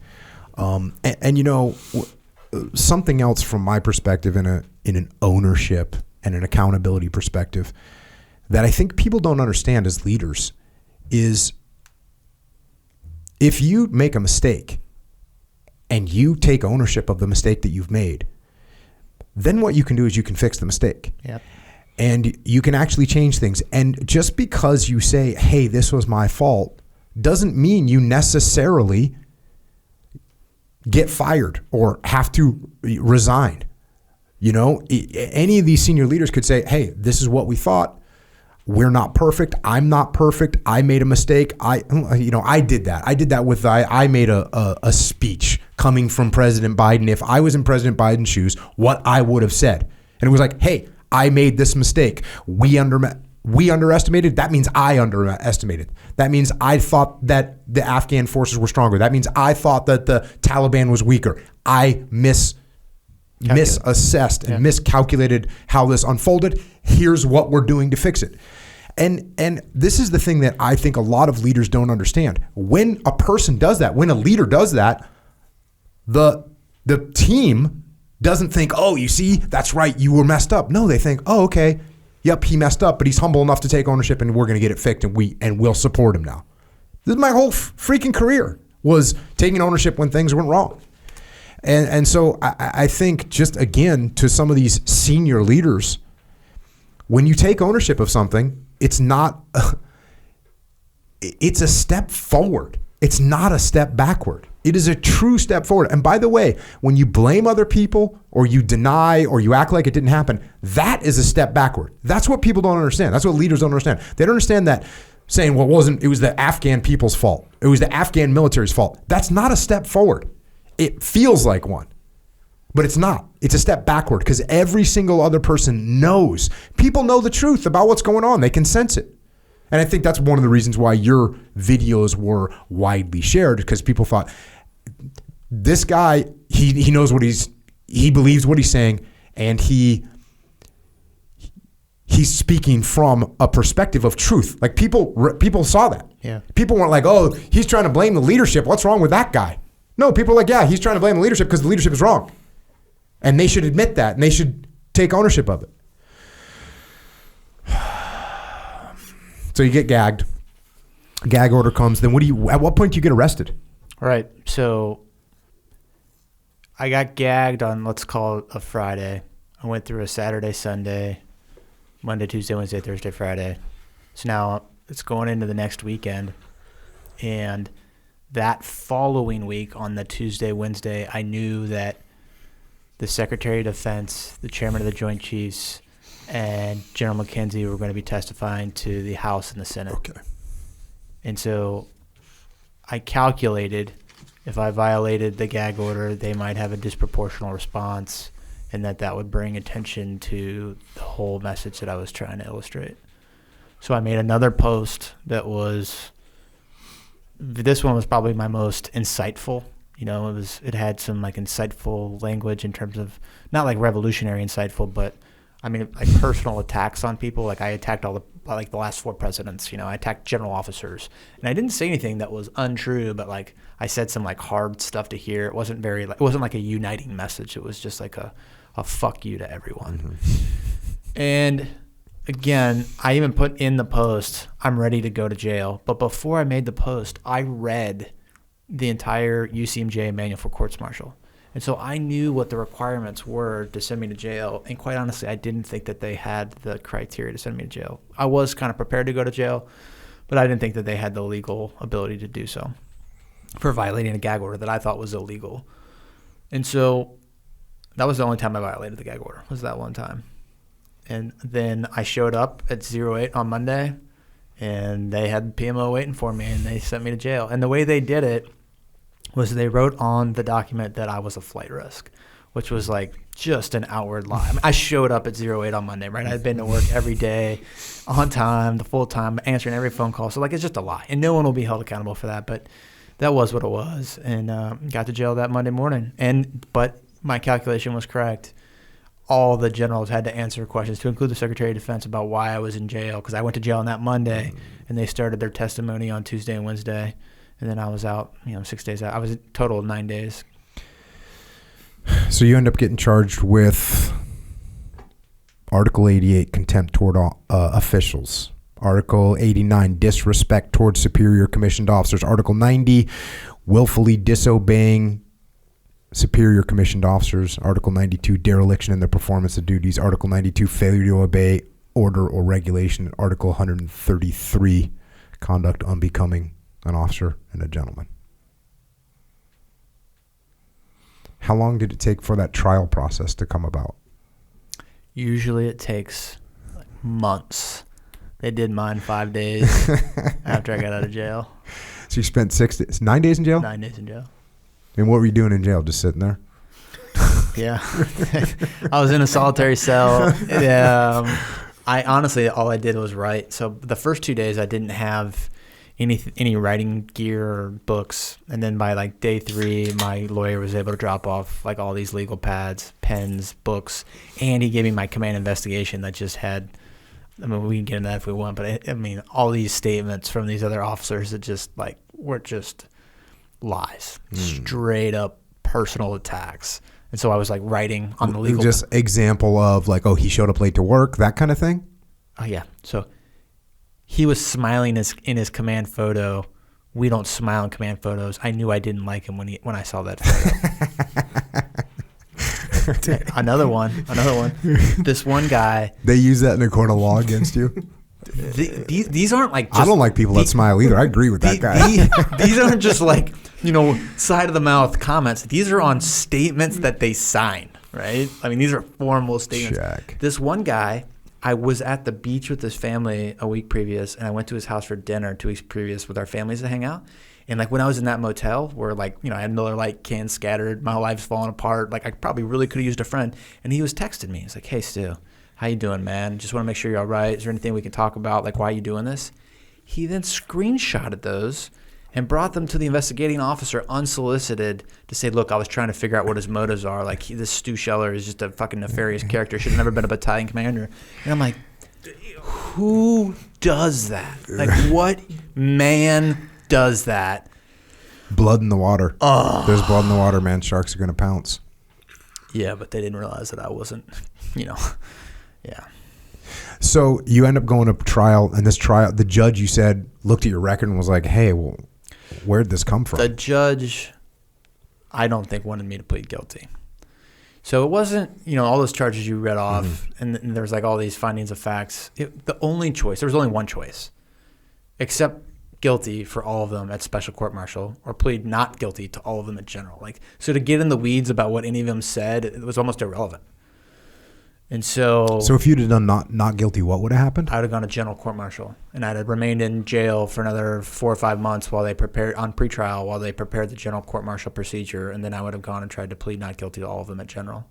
S1: Something else from my perspective in an ownership and an accountability perspective that I think people don't understand as leaders is, if you make a mistake and you take ownership of the mistake that you've made, then what you can do is you can fix the mistake.
S3: Yep.
S1: And you can actually change things. And just because you say, hey, this was my fault, doesn't mean you necessarily get fired or have to resign. Any of these senior leaders could say, hey, this is what we thought. We're not perfect. I'm not perfect. I made a mistake. I did that. I made a speech coming from President Biden. If I was in President Biden's shoes, what I would have said. And it was like, hey, I made this mistake. We underestimated. That means I underestimated. That means I thought that the Afghan forces were stronger. That means I thought that the Taliban was weaker. I misassessed and miscalculated how this unfolded. Here's what we're doing to fix it. And this is the thing that I think a lot of leaders don't understand. When a person does that, when a leader does that, the team doesn't think, oh, you see, that's right, you were messed up. No, they think, oh, okay, yep, he messed up, but he's humble enough to take ownership, and we're going to get it fixed, and we'll support him now. This is my whole freaking career, was taking ownership when things went wrong. And so I think, just again, to some of these senior leaders, when you take ownership of something, it's a step forward. It's not a step backward. It is a true step forward. And by the way, when you blame other people, or you deny, or you act like it didn't happen, that is a step backward. That's what people don't understand. That's what leaders don't understand. They don't understand that saying, well, it was the Afghan people's fault. It was the Afghan military's fault. That's not a step forward. It feels like one, but it's not. It's a step backward because every single other person knows. People know the truth about what's going on. They can sense it. And I think that's one of the reasons why your videos were widely shared, because people thought, this guy, he knows he believes what he's saying, and he's speaking from a perspective of truth. Like people saw that.
S2: Yeah.
S1: People weren't like, oh, he's trying to blame the leadership. What's wrong with that guy? No, people are like, yeah, he's trying to blame the leadership because the leadership is wrong. And they should admit that, and they should take ownership of it. So you get gagged. Gag order comes. Then at what point do you get arrested?
S2: Right. So I got gagged on, let's call it a Friday. I went through a Saturday, Sunday, Monday, Tuesday, Wednesday, Thursday, Friday. So now it's going into the next weekend. And that following week on the Tuesday, Wednesday, I knew that the Secretary of Defense, the Chairman of the Joint Chiefs, and General McKenzie were going to be testifying to the House and the Senate.
S1: Okay.
S2: And so I calculated if I violated the gag order, they might have a disproportional response, and that would bring attention to the whole message that I was trying to illustrate. So I made another post that was, this one was probably my most insightful. You know, it had some like insightful language in terms of, not like revolutionary insightful, but I mean, like personal attacks on people. Like I attacked the last 4 presidents, you know, I attacked general officers, and I didn't say anything that was untrue, but like I said some like hard stuff to hear. It wasn't like a uniting message. It was just like a fuck you to everyone. Mm-hmm. And again, I even put in the post, I'm ready to go to jail. But before I made the post, I read the entire UCMJ manual for courts martial. And so I knew what the requirements were to send me to jail. And quite honestly, I didn't think that they had the criteria to send me to jail. I was kind of prepared to go to jail, but I didn't think that they had the legal ability to do so for violating a gag order that I thought was illegal. And so that was the only time I violated the gag order, was that one time. And then I showed up at 08 on Monday, and they had PMO waiting for me, and they sent me to jail. And the way they did it was they wrote on the document that I was a flight risk, which was like just an outward lie. I mean, I showed up at 08 on Monday, right? I'd been to work every day, on time, the full time, answering every phone call. So like it's just a lie, and no one will be held accountable for that. But that was what it was, and got to jail that Monday morning. But my calculation was correct. All the generals had to answer questions, to include the Secretary of Defense, about why I was in jail, because I went to jail on that Monday, and they started their testimony on Tuesday and Wednesday. And then I was out, 6 days out. I was a total of 9 days.
S1: So you end up getting charged with Article 88, contempt toward officials. Article 89, disrespect towards superior commissioned officers. Article 90, willfully disobeying superior commissioned officers. Article 92, dereliction in the performance of duties. Article 92, failure to obey order or regulation. Article 133, conduct unbecoming an officer and a gentleman. How long did it take for that trial process to come about?
S2: Usually it takes like months. They did mine 5 days after I got out of jail.
S1: So you spent 9 days in jail?
S2: 9 days in jail.
S1: And what were you doing in jail? Just sitting there?
S2: Yeah. I was in a solitary cell. I honestly, all I did was write. So the first 2 days I didn't have any writing gear or books, and then by like day 3 my lawyer was able to drop off like all these legal pads, pens, books, and he gave me my command investigation that just had, I mean, we can get into that if we want, but I mean all these statements from these other officers that just like were just lies, straight up personal attacks. And so I was like writing on the legal,
S1: just example of like, oh, he showed up late to work, that kind of thing.
S2: Oh yeah. So he was smiling in his command photo. We don't smile in command photos. I knew I didn't like him when I saw that photo. Another one. This one guy.
S1: They use that in a court of law against you?
S2: These aren't like just,
S1: I don't like people that smile either. I agree with that guy.
S2: These aren't just like, side of the mouth comments. These are on statements that they sign, right? I mean, these are formal statements.
S1: Check.
S2: This one guy,
S3: I was at the beach with his family a week previous, and I went to his house for dinner 2 weeks previous with our families to hang out. And like when I was in that motel where like, I had Miller Lite cans scattered, my life's falling apart, like I probably really could have used a friend. And he was texting me. He's like, "Hey Stu, how you doing, man? Just want to make sure you're all right. Is there anything we can talk about? Like, why are you doing this?" He then screenshotted those and brought them to the investigating officer unsolicited to say, "Look, I was trying to figure out what his motives are. Like, this Stu Scheller is just a fucking nefarious character. Should have never been a battalion commander." And I'm like, who does that? Like, what man does that?
S1: Blood in the water. Oh. There's blood in the water, man. Sharks are going to pounce.
S3: Yeah, but they didn't realize that I wasn't, yeah.
S1: So you end up going to trial, and this trial, the judge, you said, looked at your record and was like, "Hey, well, where'd this come from?"
S3: The judge, I don't think, wanted me to plead guilty. So it wasn't, all those charges you read off, and there's like all these findings of facts. There was only one choice, accept guilty for all of them at special court-martial or plead not guilty to all of them at general. Like, so to get in the weeds about what any of them said, it was almost irrelevant. And so
S1: if you'd have done not guilty, what would have happened?
S3: I would have gone to general court-martial, and I'd have remained in jail for another 4 or 5 months while they prepared on pretrial, while they prepared the general court-martial procedure, and then I would have gone and tried to plead not guilty to all of them at general.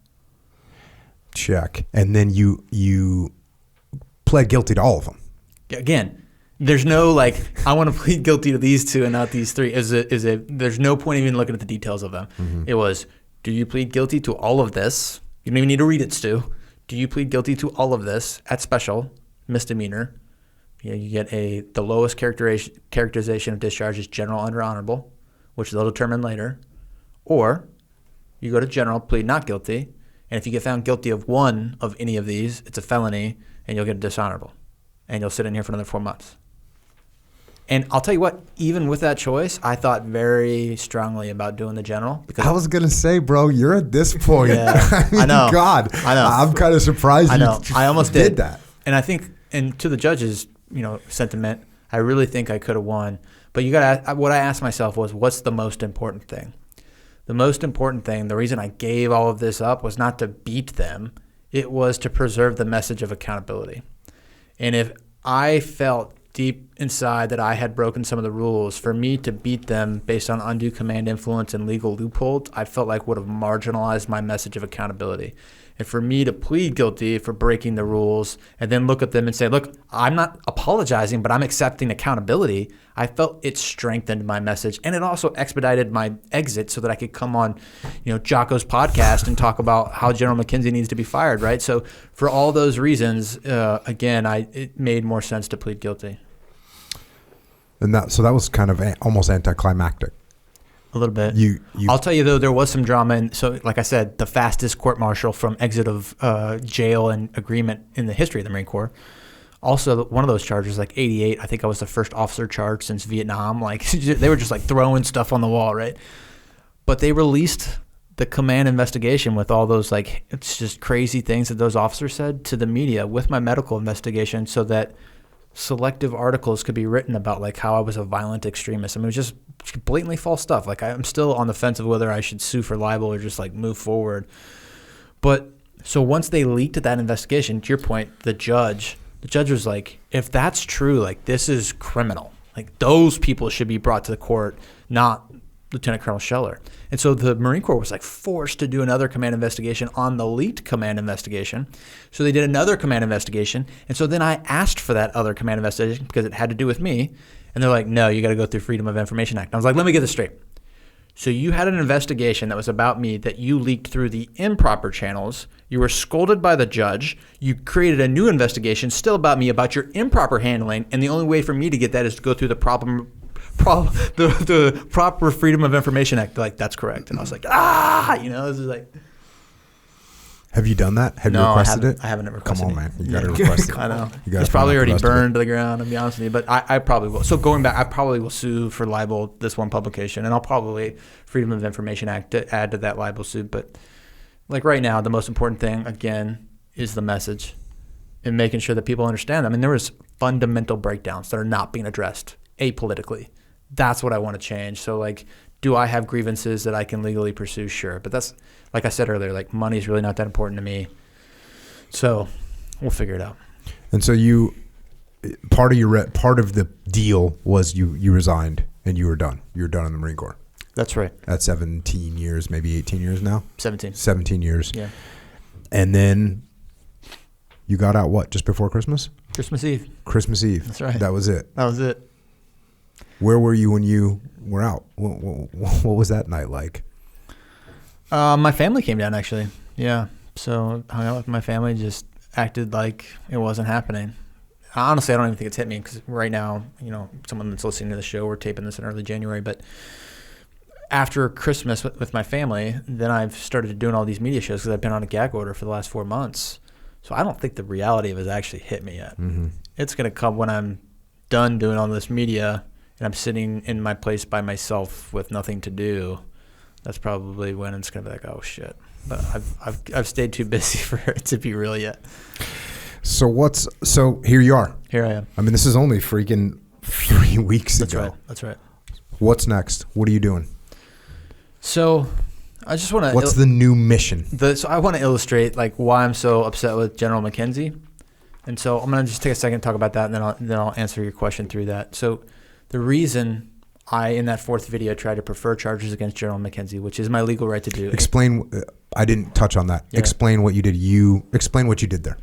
S1: Check. And then you pled guilty to all of them.
S3: Again, there's no like, I want to plead guilty to these two and not these three. There's no point even looking at the details of them. It was, do you plead guilty to all of this? You don't even need to read it, Stu. Do you plead guilty to all of this at special misdemeanor? You get the lowest characterization of discharge is general under honorable, which they'll determine later. Or you go to general, plead not guilty, and if you get found guilty of one of any of these, it's a felony, and you'll get a dishonorable, and you'll sit in here for another 4 months. And I'll tell you what, even with that choice, I thought very strongly about doing the general. Because
S1: I was going to say, bro, you're at this point.
S3: Yeah,
S1: I
S3: know.
S1: God,
S3: I know.
S1: I'm kind of surprised
S3: I know.
S1: you
S3: I almost
S1: did that.
S3: And I think, and to the judge's, sentiment, I really think I could have won. But what I asked myself was, what's the most important thing? The most important thing, the reason I gave all of this up was not to beat them. It was to preserve the message of accountability. And if I felt deep inside that I had broken some of the rules, for me to beat them based on undue command influence and legal loopholes, I felt like would have marginalized my message of accountability. And for me to plead guilty for breaking the rules and then look at them and say, "Look, I'm not apologizing, but I'm accepting accountability," I felt it strengthened my message, and it also expedited my exit so that I could come on, Jocko's podcast and talk about how General McKenzie needs to be fired, right? So for all those reasons, again, it made more sense to plead guilty.
S1: And that was kind of almost anticlimactic.
S3: A little bit. I'll tell you, though, there was some drama. And so, like I said, the fastest court-martial from exit of jail and agreement in the history of the Marine Corps. Also, one of those charges, like 88, I think I was the first officer charged since Vietnam. Like, they were just like throwing stuff on the wall, right? But they released the command investigation with all those, like, it's just crazy things that those officers said to the media with my medical investigation so that selective articles could be written about like how I was a violent extremist. I mean, it was just blatantly false stuff. Like, I'm still on the fence of whether I should sue for libel or just like move forward. But so once they leaked that investigation, to your point, the judge was like, if that's true, like, this is criminal. Like, those people should be brought to the court, not Lieutenant Colonel Scheller. And so the Marine Corps was like forced to do another command investigation on the leaked command investigation. So they did another command investigation. And so then I asked for that other command investigation because it had to do with me. And they're like, "No, you got to go through Freedom of Information Act." And I was like, let me get this straight. So you had an investigation that was about me that you leaked through the improper channels. You were scolded by the judge. You created a new investigation still about me, about your improper handling. And the only way for me to get that is to go through the proper Freedom of Information Act. Like, that's correct. And I was like, this is like.
S1: Have you done that? Have you requested it?
S3: I haven't requested it.
S1: Come on, man. You got to request it.
S3: I know. It's probably already burned to the ground, to be honest with you. But I probably will. So going back, I probably will sue for libel this one publication. And I'll probably Freedom of Information Act to add to that libel suit. But like right now, the most important thing, again, is the message and making sure that people understand. I mean, there was fundamental breakdowns that are not being addressed apolitically. That's what I want to change. So, like, do I have grievances that I can legally pursue? Sure. But that's, like I said earlier, like, money is really not that important to me. So we'll figure it out.
S1: And so part of the deal was you resigned and you were done. You were done in the Marine Corps.
S2: That's right.
S1: At 17 years, maybe 18 years now?
S2: 17.
S1: 17 years.
S2: Yeah.
S1: And then you got out what, just before Christmas?
S2: Christmas Eve.
S1: Christmas Eve.
S2: That's right.
S1: That was it.
S2: That was it.
S1: Where were you when you were out? What was that night like?
S2: My family came down, actually. Yeah. So hung out with my family, just acted like it wasn't happening. Honestly, I don't even think it's hit me because right now, someone that's listening to the show, we're taping this in early January, but after Christmas with my family, then I've started doing all these media shows because I've been on a gag order for the last 4 months. So I don't think the reality of it has actually hit me yet.
S1: Mm-hmm.
S2: It's going to come when I'm done doing all this media and I'm sitting in my place by myself with nothing to do. That's probably when it's going to be like, oh shit. But I've stayed too busy for it to be real yet.
S1: So here you are.
S2: Here I am.
S1: I mean, this is only freaking 3 weeks ago.
S2: That's right.
S1: What's next? What are you doing?
S2: So I just want to.
S1: What's the new mission?
S2: So I want to illustrate like why I'm so upset with General McKenzie, and so I'm gonna just take a second to talk about that, and then I'll answer your question through that. So the reason I in that fourth video tried to prefer charges against General McKenzie, which is my legal right to do.
S1: Explain. I didn't touch on that. Yeah. Explain what you did. Explain what you did there.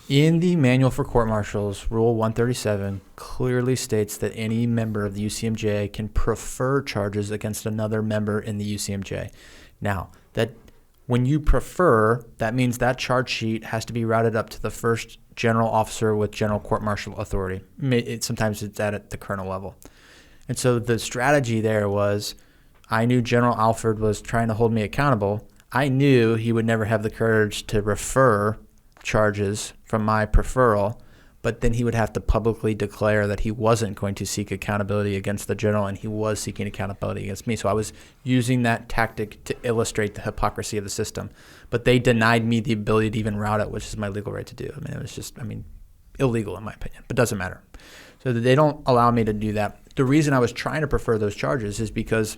S2: In the Manual for Court Martials, Rule 137 clearly states that any member of the UCMJ can prefer charges against another member in the UCMJ. Now, that when you prefer, that means that charge sheet has to be routed up to the first general officer with general court-martial authority. Sometimes it's at the colonel level. And so the strategy there was I knew General Alford was trying to hold me accountable. I knew he would never have the courage to refer charges from my preferral, but then he would have to publicly declare that he wasn't going to seek accountability against the general and he was seeking accountability against me. So I was using that tactic to illustrate the hypocrisy of the system. But they denied me the ability to even route it, which is my legal right to do. I mean, it was just, illegal in my opinion, but doesn't matter. So they don't allow me to do that. The reason I was trying to prefer those charges is because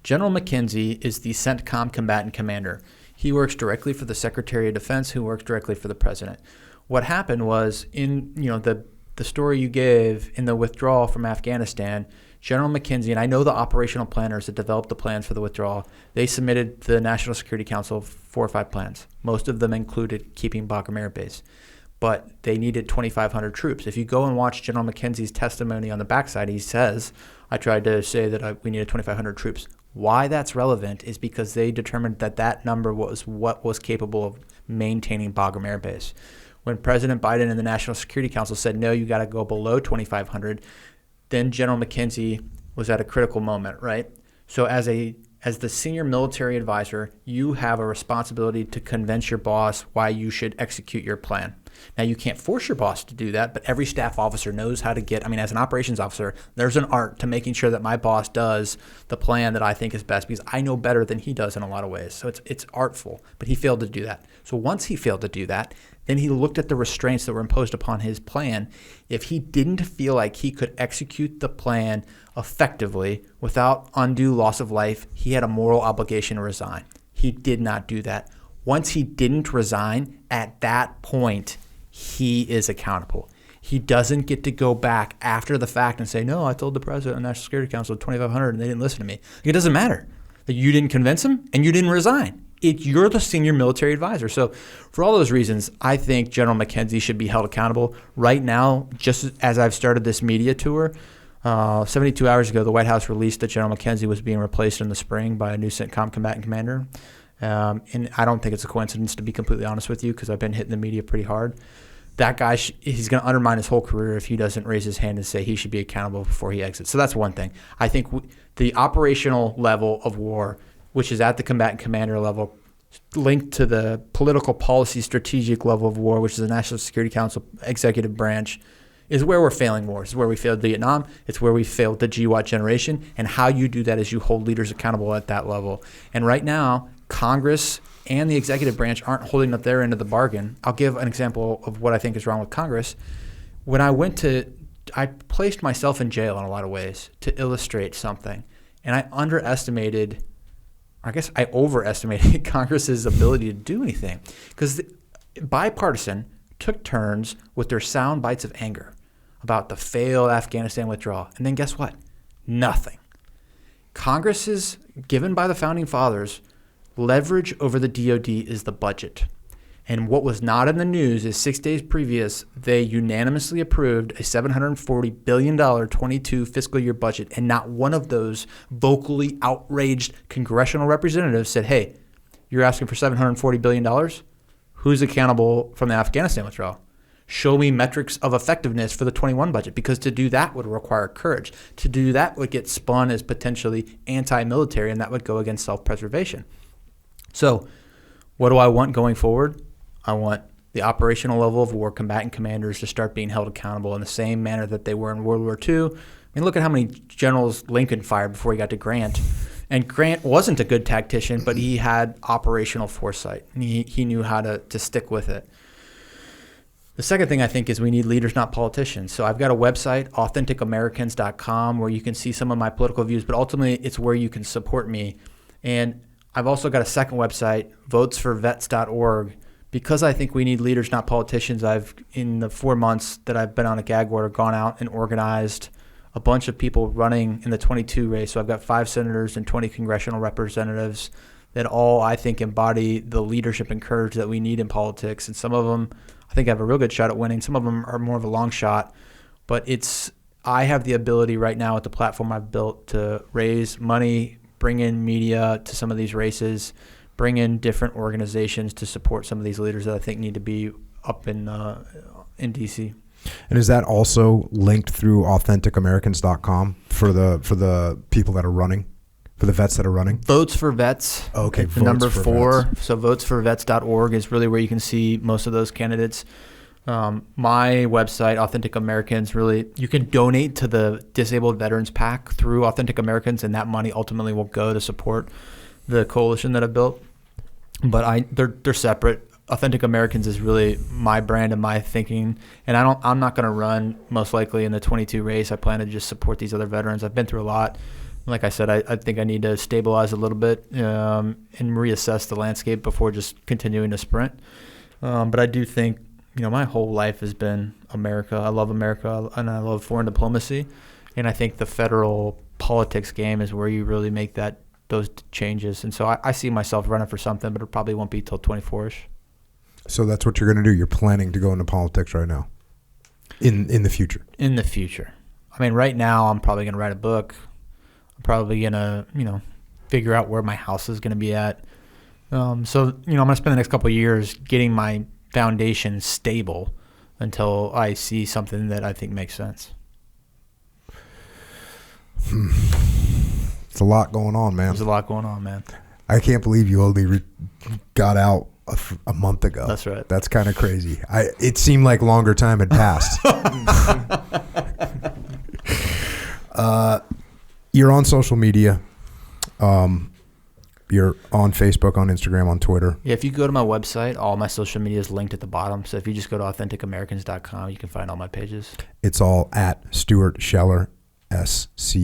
S2: General McKenzie is the CENTCOM combatant commander. He works directly for the Secretary of Defense, who works directly for the President. What happened was in the story you gave in the withdrawal from Afghanistan, General McKenzie, and I know the operational planners that developed the plans for the withdrawal, they submitted to the National Security Council 4 or 5 plans. Most of them included keeping Bagram Air Base. But they needed 2,500 troops. If you go and watch General McKenzie's testimony on the backside, he says, I tried to say that we needed 2,500 troops. Why that's relevant is because they determined that number was what was capable of maintaining Bagram Air Base. When President Biden and the National Security Council said, no, you got to go below 2,500, then General McKenzie was at a critical moment, right? So as the senior military advisor, you have a responsibility to convince your boss why you should execute your plan. Now, you can't force your boss to do that, but every staff officer knows how to as an operations officer, there's an art to making sure that my boss does the plan that I think is best because I know better than he does in a lot of ways. So it's artful, but he failed to do that. So once he failed to do that, then he looked at the restraints that were imposed upon his plan. If he didn't feel like he could execute the plan effectively without undue loss of life, he had a moral obligation to resign. He did not do that. Once he didn't resign, at that point, he is accountable. He doesn't get to go back after the fact and say, no, I told the President and National Security Council 2,500 and they didn't listen to me. It doesn't matter. You didn't convince him and you didn't resign. You're the senior military advisor. So for all those reasons, I think General McKenzie should be held accountable. Right now, just as I've started this media tour, 72 hours ago, the White House released that General McKenzie was being replaced in the spring by a new CENTCOM combatant commander. And I don't think it's a coincidence, to be completely honest with you, because I've been hitting the media pretty hard. That guy, he's going to undermine his whole career if he doesn't raise his hand and say he should be accountable before he exits. So that's one thing. I think the operational level of war, which is at the combatant commander level, linked to the political policy strategic level of war, which is the National Security Council executive branch, is where we're failing wars. It's where we failed Vietnam. It's where we failed the GWAT generation. And how you do that is you hold leaders accountable at that level. And right now, Congress and the executive branch aren't holding up their end of the bargain. I'll give an example of what I think is wrong with Congress. When I placed myself in jail in a lot of ways to illustrate something. And I overestimated Congress's ability to do anything. Because bipartisan,
S3: took turns with their sound bites of anger about the failed Afghanistan withdrawal. And then guess what? Nothing. Congress is given by the founding fathers leverage over the DOD is the budget. And what was not in the news is 6 days previous, they unanimously approved a $740 billion 22 fiscal year budget. And not one of those vocally outraged congressional representatives said, hey, you're asking for $740 billion? Who's accountable from the Afghanistan withdrawal? Show me metrics of effectiveness for the 21 budget, because to do that would require courage. To do that would get spun as potentially anti-military, and that would go against self-preservation. So what do I want going forward? I want the operational level of war combatant commanders to start being held accountable in the same manner that they were in World War II. I mean, look at how many generals Lincoln fired before he got to Grant. And Grant wasn't a good tactician, but he had operational foresight, and he knew how to stick with it. The second thing I think is we need leaders, not politicians. So I've got a website, AuthenticAmericans.com, where you can see some of my political views, but ultimately it's where you can support me. And I've also got a second website, votesforvets.org, because I think we need leaders, not politicians. I've, in the 4 months that I've been on a gag order, gone out and organized a bunch of people running in the 22 race. So I've got 5 senators and 20 congressional representatives that all, I think, embody the leadership and courage that we need in politics. And some of them, I think, have a real good shot at winning. Some of them are more of a long shot. But I have the ability right now with the platform I've built to raise money, bring in media to some of these races, bring in different organizations to support some of these leaders that I think need to be up in D.C.
S1: And is that also linked through AuthenticAmericans.com for the people that are running, for the vets that are running?
S2: Votes for Vets.
S1: Okay,
S2: the number 4. So votesforvets.org is really where you can see most of those candidates. My website, Authentic Americans, really, you can donate to the Disabled Veterans PAC through Authentic Americans, and that money ultimately will go to support the coalition that I built. But they're separate. Authentic Americans is really my brand and my thinking, and I'm not going to run most likely in the 22 race. I plan to just support these other veterans. I've been through a lot. Like I said, I think I need to stabilize a little bit and reassess the landscape before just continuing to sprint. But I do think, my whole life has been America. I love America, and I love foreign diplomacy, and I think the federal politics game is where you really make those changes. And so I see myself running for something, but it probably won't be till 24-ish.
S1: So that's what you're going to do. You're planning to go into politics right now, in the future. In the future.
S2: I mean, right now I'm probably going to write a book. I'm probably going to, figure out where my house is going to be at. So, I'm going to spend the next couple of years getting my foundation stable until I see something that I think makes sense.
S1: It's a lot going on, man.
S2: There's a lot going on, man.
S1: I can't believe you only got out a month ago.
S2: That's right.
S1: That's kind of crazy. It seemed like longer time had passed. You're on social media. You're on Facebook, on Instagram, on Twitter.
S2: Yeah, if you go to my website, all my social media is linked at the bottom. So if you just go to AuthenticAmericans.com, you can find all my pages.
S1: It's all at Stuart Scheller, SCHELLER.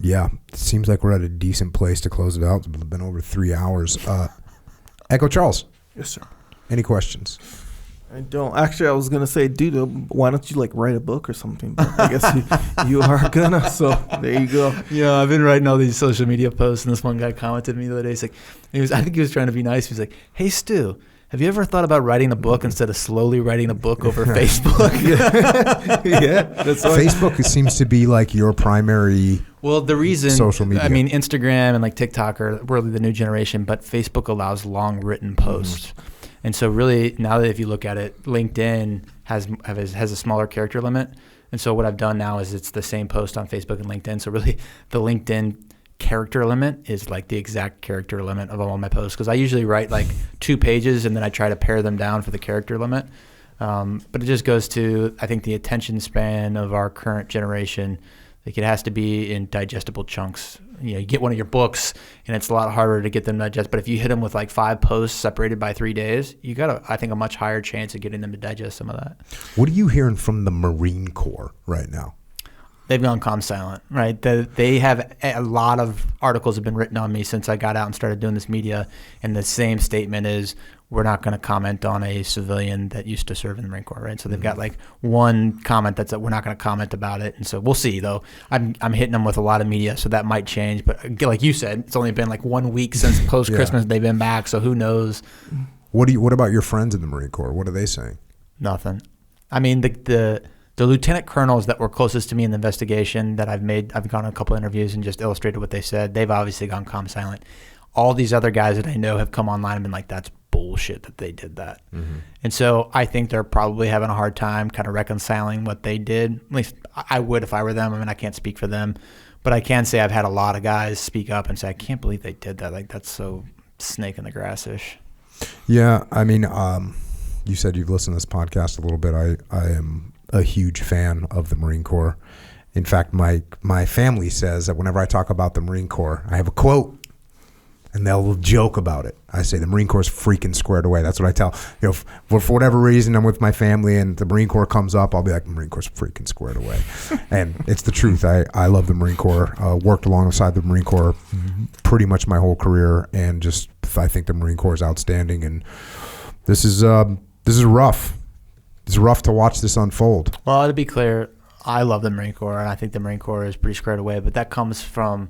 S1: Yeah, it seems like we're at a decent place to close it out. It's been over 3 hours. Echo Charles.
S4: Yes, sir.
S1: Any questions?
S4: I don't. Actually, I was going to say, dude, why don't you write a book or something? But I guess you are going to, so there you go.
S2: Yeah, I've been writing all these social media posts, and this one guy commented to me the other day. He's like, I think he was trying to be nice. He was like, hey, Stu, have you ever thought about writing a book instead of slowly writing a book over Facebook?
S1: Yeah, that's Facebook seems to be your primary.
S2: Well, the reason,
S1: social media.
S2: I mean, Instagram and TikTok are really the new generation, but Facebook allows long written posts. Mm-hmm. And so really, now that if you look at it, LinkedIn has a smaller character limit. And so what I've done now is it's the same post on Facebook and LinkedIn. So really, the LinkedIn character limit is the exact character limit of all my posts, because I usually write 2 pages and then I try to pare them down for the character limit. But it just goes to, I think, the attention span of our current generation. It has to be in digestible chunks. You get one of your books and it's a lot harder to get them digest. But if you hit them with 5 posts separated by 3 days, you got I think a much higher chance of getting them to digest some of that.
S1: What are you hearing from the Marine Corps right now?
S2: they've gone calm silent, right? They have a lot of articles have been written on me since I got out and started doing this media, and the same statement is we're not going to comment on a civilian that used to serve in the Marine Corps, right? So they've got like one comment that's that we're not going to comment about it, and so we'll see. Though I'm hitting them with a lot of media, so that might change. But like you said, it's only been like 1 week since post Christmas they've been back, so who knows?
S1: What about your friends in the Marine Corps? What are they saying?
S2: Nothing. I mean, the lieutenant colonels that were closest to me in the investigation that I've gone on a couple interviews and just illustrated what they said. They've obviously gone calm silent. All these other guys that I know have come online and been like, that's bullshit that they did that. Mm-hmm. And so I think they're probably having a hard time kind of reconciling what they did. At least I would if I were them. I mean, I can't speak for them, but I can say I've had a lot of guys speak up and say, I can't believe they did that. Like, that's so snake in the grass-ish.
S1: Yeah, I mean, you said you've listened to this podcast a little bit. I am a huge fan of the Marine Corps. In fact, my family says that whenever I talk about the Marine Corps, I have a quote, and they'll joke about it. I say the Marine Corps is freaking squared away. That's what I tell. For whatever reason, I'm with my family, and the Marine Corps comes up, I'll be like, the Marine Corps is freaking squared away, and it's the truth. I love the Marine Corps. Worked alongside the Marine Corps pretty much my whole career, and just I think the Marine Corps is outstanding. And this is rough. It's rough to watch this unfold.
S2: Well, to be clear, I love the Marine Corps, and I think the Marine Corps is pretty squared away, but that comes from,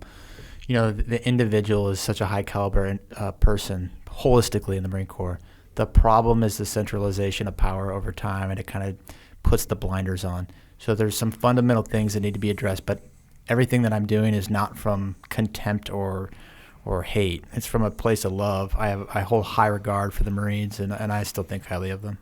S2: the individual is such a high caliber person holistically in the Marine Corps. The problem is the centralization of power over time, and it kind of puts the blinders on. So there's some fundamental things that need to be addressed, but everything that I'm doing is not from contempt or hate. It's from a place of love. I hold high regard for the Marines, and I still think highly of them.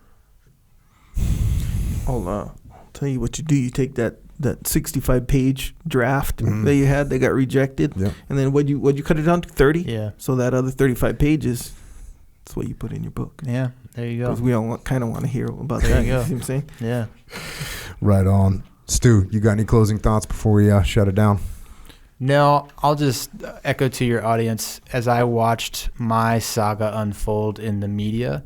S4: I'll tell you what you do. You take that 65-page draft that you had that got rejected, and then what you cut it down to 30.
S2: Yeah.
S4: So that other 35 pages, that's what you put in your book.
S2: Yeah. There you go.
S4: Because we all kind of want to hear about
S2: there
S4: that.
S2: You go.
S4: You see what I'm saying?
S2: Yeah.
S1: Right on. Stu, you got any closing thoughts before we shut it down?
S2: No, I'll just echo to your audience. As I watched my saga unfold in the media,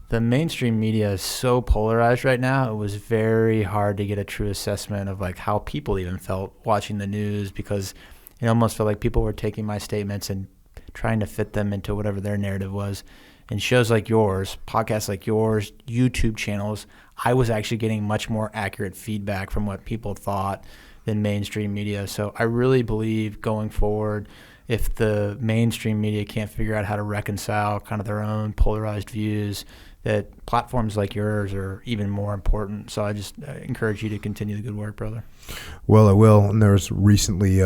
S2: the mainstream media is so polarized right now. It was very hard to get a true assessment of like how people even felt watching the news, because it almost felt like people were taking my statements and trying to fit them into whatever their narrative was. And shows like yours, podcasts like yours, YouTube channels, I was actually getting much more accurate feedback from what people thought than mainstream media. So I really believe going forward, if the mainstream media can't figure out how to reconcile kind of their own polarized views, that platforms like yours are even more important. So I just encourage you to continue the good work, brother. Well,
S1: I will. And there was recently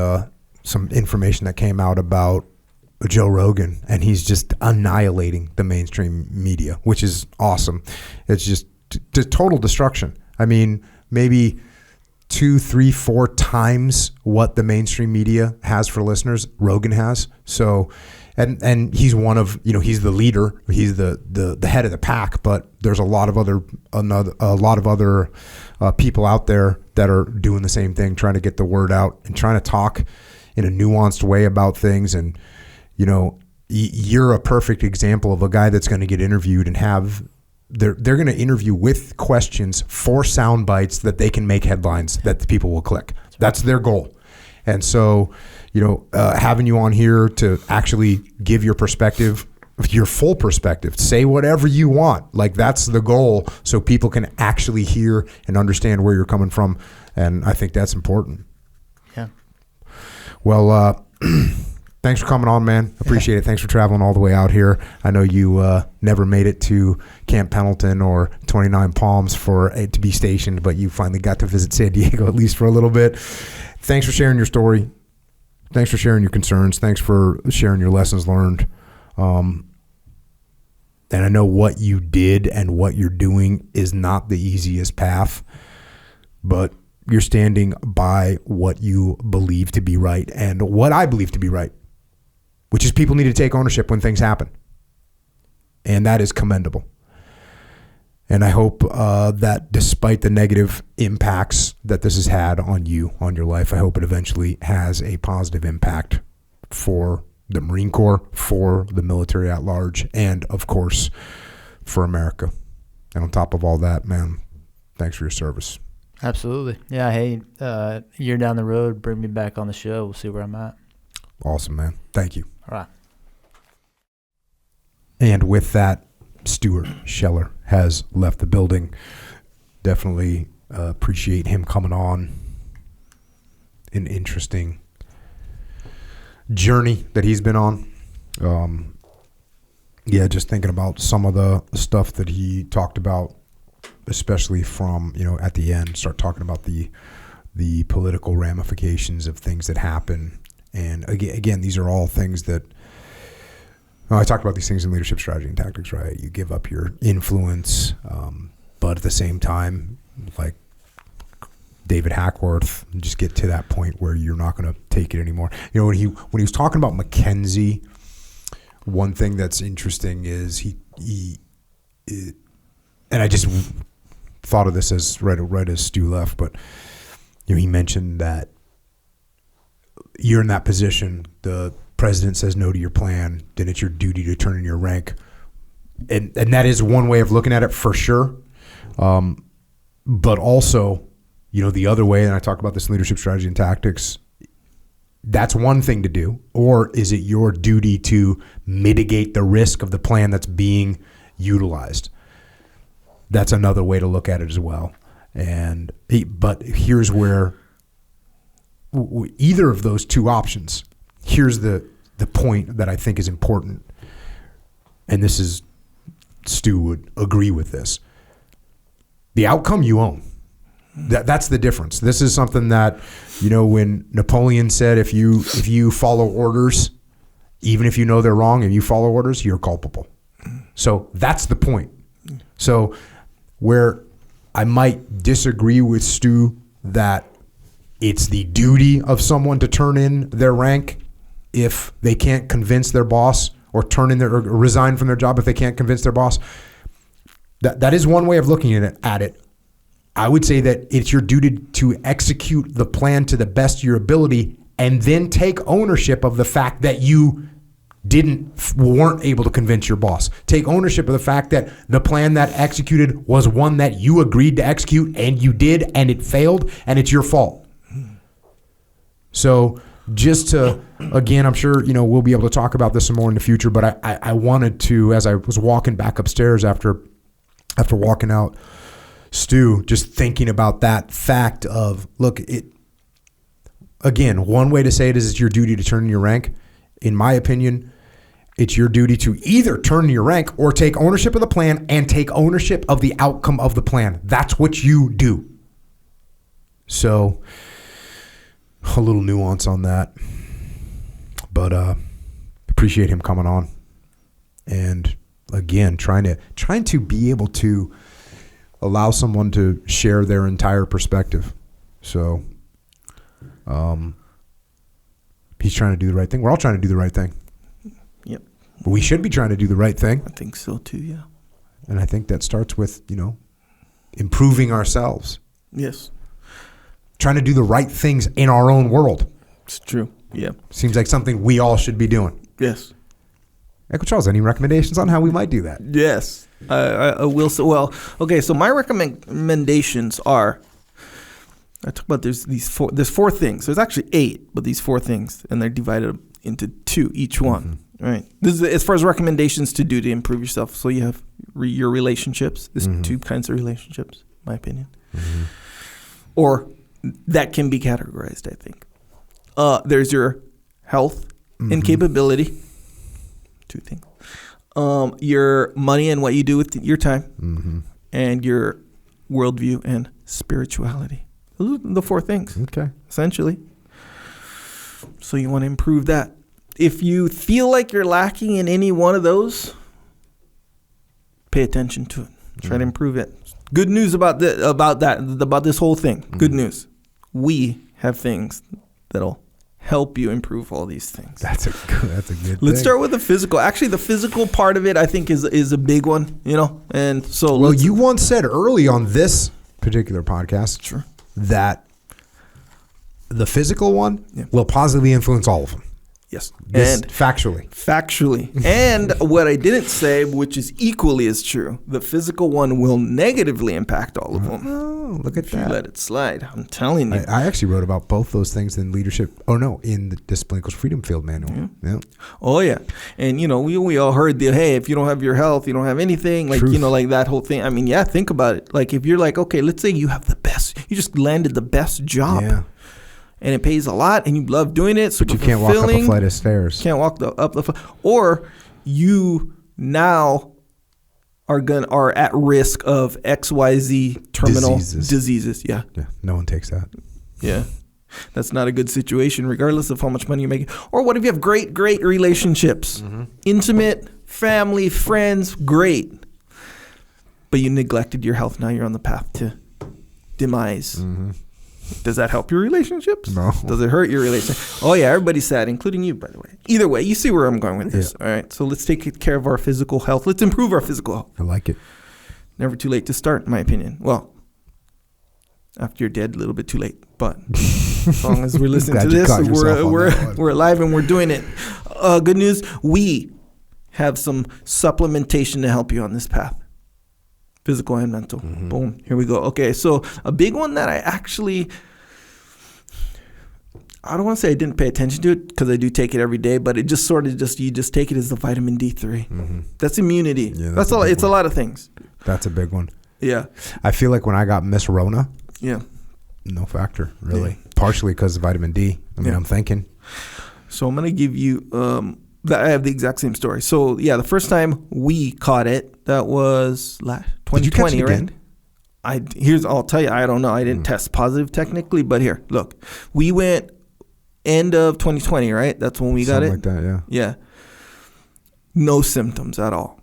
S1: some information that came out about Joe Rogan, and he's just annihilating the mainstream media, which is awesome. It's just total destruction. I mean, maybe 2, 3, 4 times what the mainstream media has for listeners, Rogan has. So, and he's one of, he's the leader, he's the head of the pack, but there's a lot of other people out there that are doing the same thing, trying to get the word out and trying to talk in a nuanced way about things. And you're a perfect example of a guy that's going to get interviewed and have they're going to interview with questions for sound bites that they can make headlines that the people will click. That's their goal. And so, having you on here to actually give your perspective, your full perspective, say whatever you want. Like, that's the goal, so people can actually hear and understand where you're coming from. And I think that's important.
S2: Yeah.
S1: Well, thanks for coming on, man. Appreciate it. Thanks for traveling all the way out here. I know you never made it to Camp Pendleton or 29 Palms to be stationed, but you finally got to visit San Diego, at least for a little bit. Thanks for sharing your story. Thanks for sharing your concerns. Thanks for sharing your lessons learned. And I know what you did and what you're doing is not the easiest path, but you're standing by what you believe to be right and what I believe to be right, which is people need to take ownership when things happen. And that is commendable. And I hope that despite the negative impacts that this has had on you, on your life, I hope it eventually has a positive impact for the Marine Corps, for the military at large, and of course, for America. And on top of all that, man, thanks for your service.
S2: Absolutely. Yeah. Hey, a year down the road, bring me back on the show. We'll see where I'm at.
S1: Awesome, man. Thank you.
S2: All right.
S1: And with that, Stuart Scheller has left the building. Definitely appreciate him coming on. An interesting journey that he's been on. Yeah, just thinking about some of the stuff that he talked about, especially from, at the end, start talking about the political ramifications of things that happen. And again, these are all things that, I talked about these things in leadership strategy and tactics, right? You give up your influence, but at the same time, like David Hackworth, just get to that point where you're not going to take it anymore. When he was talking about McKenzie, one thing that's interesting is he and I just thought of this as right as Stu left, but he mentioned that you're in that position. The president says no to your plan, then it's your duty to turn in your rank, and that is one way of looking at it for sure. But also, the other way, and I talk about this in leadership strategy and tactics. That's one thing to do. Or is it your duty to mitigate the risk of the plan that's being utilized? That's another way to look at it as well. But here's where either of those two options, here's the point that I think is important. And this is, Stu would agree with this. The outcome you own. That's the difference. This is something that, when Napoleon said, if you follow orders, even if you know they're wrong and you follow orders, you're culpable. So that's the point. So where I might disagree with Stu that it's the duty of someone to turn in their rank if they can't convince their boss, or or resign from their job if they can't convince their boss. That is one way of looking at it. I would say that it's your duty to execute the plan to the best of your ability, and then take ownership of the fact that you weren't able to convince your boss. Take ownership of the fact that the plan that executed was one that you agreed to execute, and you did, and it failed, and it's your fault. So just to, again, I'm sure, we'll be able to talk about this some more in the future, but I wanted to, as I was walking back upstairs after walking out, Stu, just thinking about that fact of, look, again, one way to say it is it's your duty to turn in your rank. In my opinion, it's your duty to either turn in your rank or take ownership of the plan and take ownership of the outcome of the plan. That's what you do. So a little nuance on that, but appreciate him coming on, and again, trying to be able to allow someone to share their entire perspective. So he's trying to do the right thing. We're all trying to do the right thing.
S4: Yep.
S1: We should be trying to do the right thing.
S4: I think so too, yeah.
S1: And I think that starts with, improving ourselves.
S4: Yes.
S1: Trying to do the right things in our own world.
S4: It's true. Yeah.
S1: Seems like something we all should be doing.
S4: Yes.
S1: Echo Charles, any recommendations on how we might do that?
S4: Yes. I will say, so my recommendations are, I talk about there's four things. There's actually 8, but these 4 things, and they're divided into 2 each one. Mm-hmm. Right. This is as far as recommendations to do to improve yourself. So you have your relationships. There's 2 kinds of relationships, in my opinion. Mm-hmm. Or that can be categorized, I think. There's your health and capability. 2 things. Your money and what you do with your time, and your worldview and spirituality. Those are the 4 things. Okay. Essentially. So you want to improve that. If you feel like you're lacking in any one of those, pay attention to it. Try to improve it. Good news about this whole thing. Good news. We have things that'll help you improve all these things.
S1: That's a good thing.
S4: Let's start with the physical. Actually, the physical part of it, I think, is a big one, And so,
S1: well, you once said early on this particular podcast, that the physical one will positively influence all of them.
S4: Yes.
S1: This,
S4: And
S1: factually.
S4: And what I didn't say, which is equally as true, the physical one will negatively impact all of them.
S1: Oh, look at
S4: If you
S1: that.
S4: let it slide. I'm telling you.
S1: I actually wrote about both those things in leadership. Oh no, in the Discipline Equals Freedom Field Manual. Yeah.
S4: Oh yeah, and we all heard the hey, if you don't have your health, you don't have anything. Like
S1: Truth.
S4: like that whole thing. I mean, yeah, think about it. Like if you're like, okay, let's say you have the best, you just landed the best job,
S1: Yeah.
S4: and it pays a lot, and you love doing it.
S1: But you can't walk up a flight of stairs.
S4: Can't walk up the or you now are at risk of XYZ terminal diseases. Yeah.
S1: Yeah. No one takes that.
S4: Yeah. That's not a good situation, regardless of how much money you're making. Or what if you have great relationships? Intimate, family, friends, great. But you neglected your health. Now you're on the path to demise. Does that help your relationships?
S1: No.
S4: Does it hurt your relationship? Oh, yeah, everybody's sad, including you, by the way. Either way, you see where I'm going with this.
S1: Yeah.
S4: All right, so let's take care of our physical health. Let's improve our physical health.
S1: I like it.
S4: Never too late to start, in my opinion. Well, after you're dead, a little bit too late. But as long as we're listening to
S1: Glad you
S4: this,
S1: caught yourself on that one.
S4: we're alive and we're doing it. Good news, we have some supplementation to help you on this path. Physical and mental. Boom. Here we go. Okay, so a big one that I don't want to say I didn't pay attention to it because I do take it every day, but it just sort of you just take it as the vitamin D3. That's immunity.
S1: Yeah,
S4: that's a lot. It's a lot of things.
S1: That's a big one.
S4: Yeah.
S1: I feel like when I got Miss Rona,
S4: Yeah.
S1: no factor, really. Partially because of vitamin D. I mean, I'm thinking.
S4: So I'm going to give you, I have the exact same story. So, yeah, the first time we caught it, that was 2020,
S1: Did you catch it
S4: right?
S1: again?
S4: I'll tell you, I don't know. I didn't test positive technically, but here, look. We went end of 2020, right? That's when we got it?
S1: Something like that, yeah.
S4: Yeah. No symptoms at all.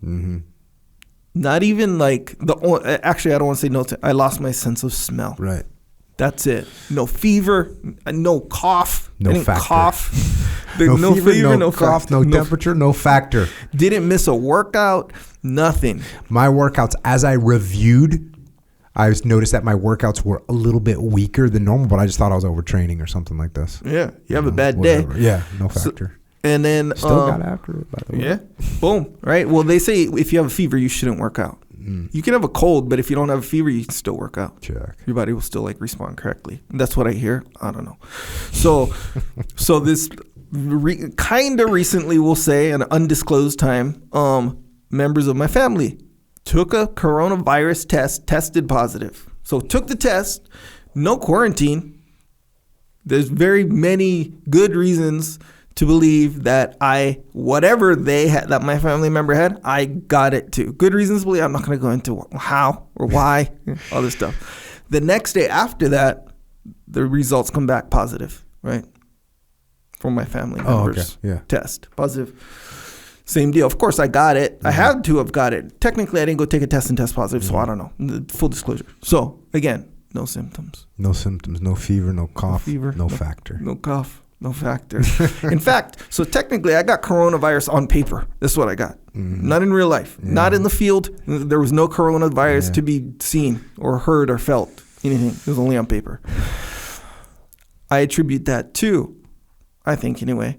S4: Not even like, actually, I don't want to say no, I lost my sense of smell.
S1: Right.
S4: That's it. No fever, no cough.
S1: No
S4: I didn't
S1: factor.
S4: cough.
S1: No fever, no cough,
S4: factor.
S1: no temperature, no factor.
S4: Didn't miss a workout, nothing.
S1: My workouts, as I reviewed, I noticed that my workouts were a little bit weaker than normal, but I just thought I was overtraining or something like this.
S4: Yeah, you have a bad
S1: Whatever.
S4: day.
S1: Yeah, no factor.
S4: And then
S1: Still got after it, by the way.
S4: Yeah, boom. Right. Well, they say if you have a fever, you shouldn't work out. You can have a cold, but if you don't have a fever, you can still work out.
S1: Check.
S4: Your body will still respond correctly. That's what I hear. I don't know. So this kind of recently, we'll say, an undisclosed time, members of my family took a coronavirus test, tested positive. So took the test, no quarantine. There's very many good reasons to believe that whatever that my family member had, I got it too. Good reasons to believe. I'm not going to go into how or why, all this stuff. The next day after that, the results come back positive, right? From my family members. Test positive. Same deal. Of course, I got it. I had to have got it. Technically, I didn't go take a test and test positive, so I don't know. Full disclosure. So, again, no symptoms.
S1: No symptoms, no fever, no cough, no factor.
S4: No cough. No factor. In fact, so technically I got coronavirus on paper. That's what I got. Not in real life. Yeah. Not in the field. There was no coronavirus to be seen or heard or felt. Anything. It was only on paper. I attribute that to, I think anyway,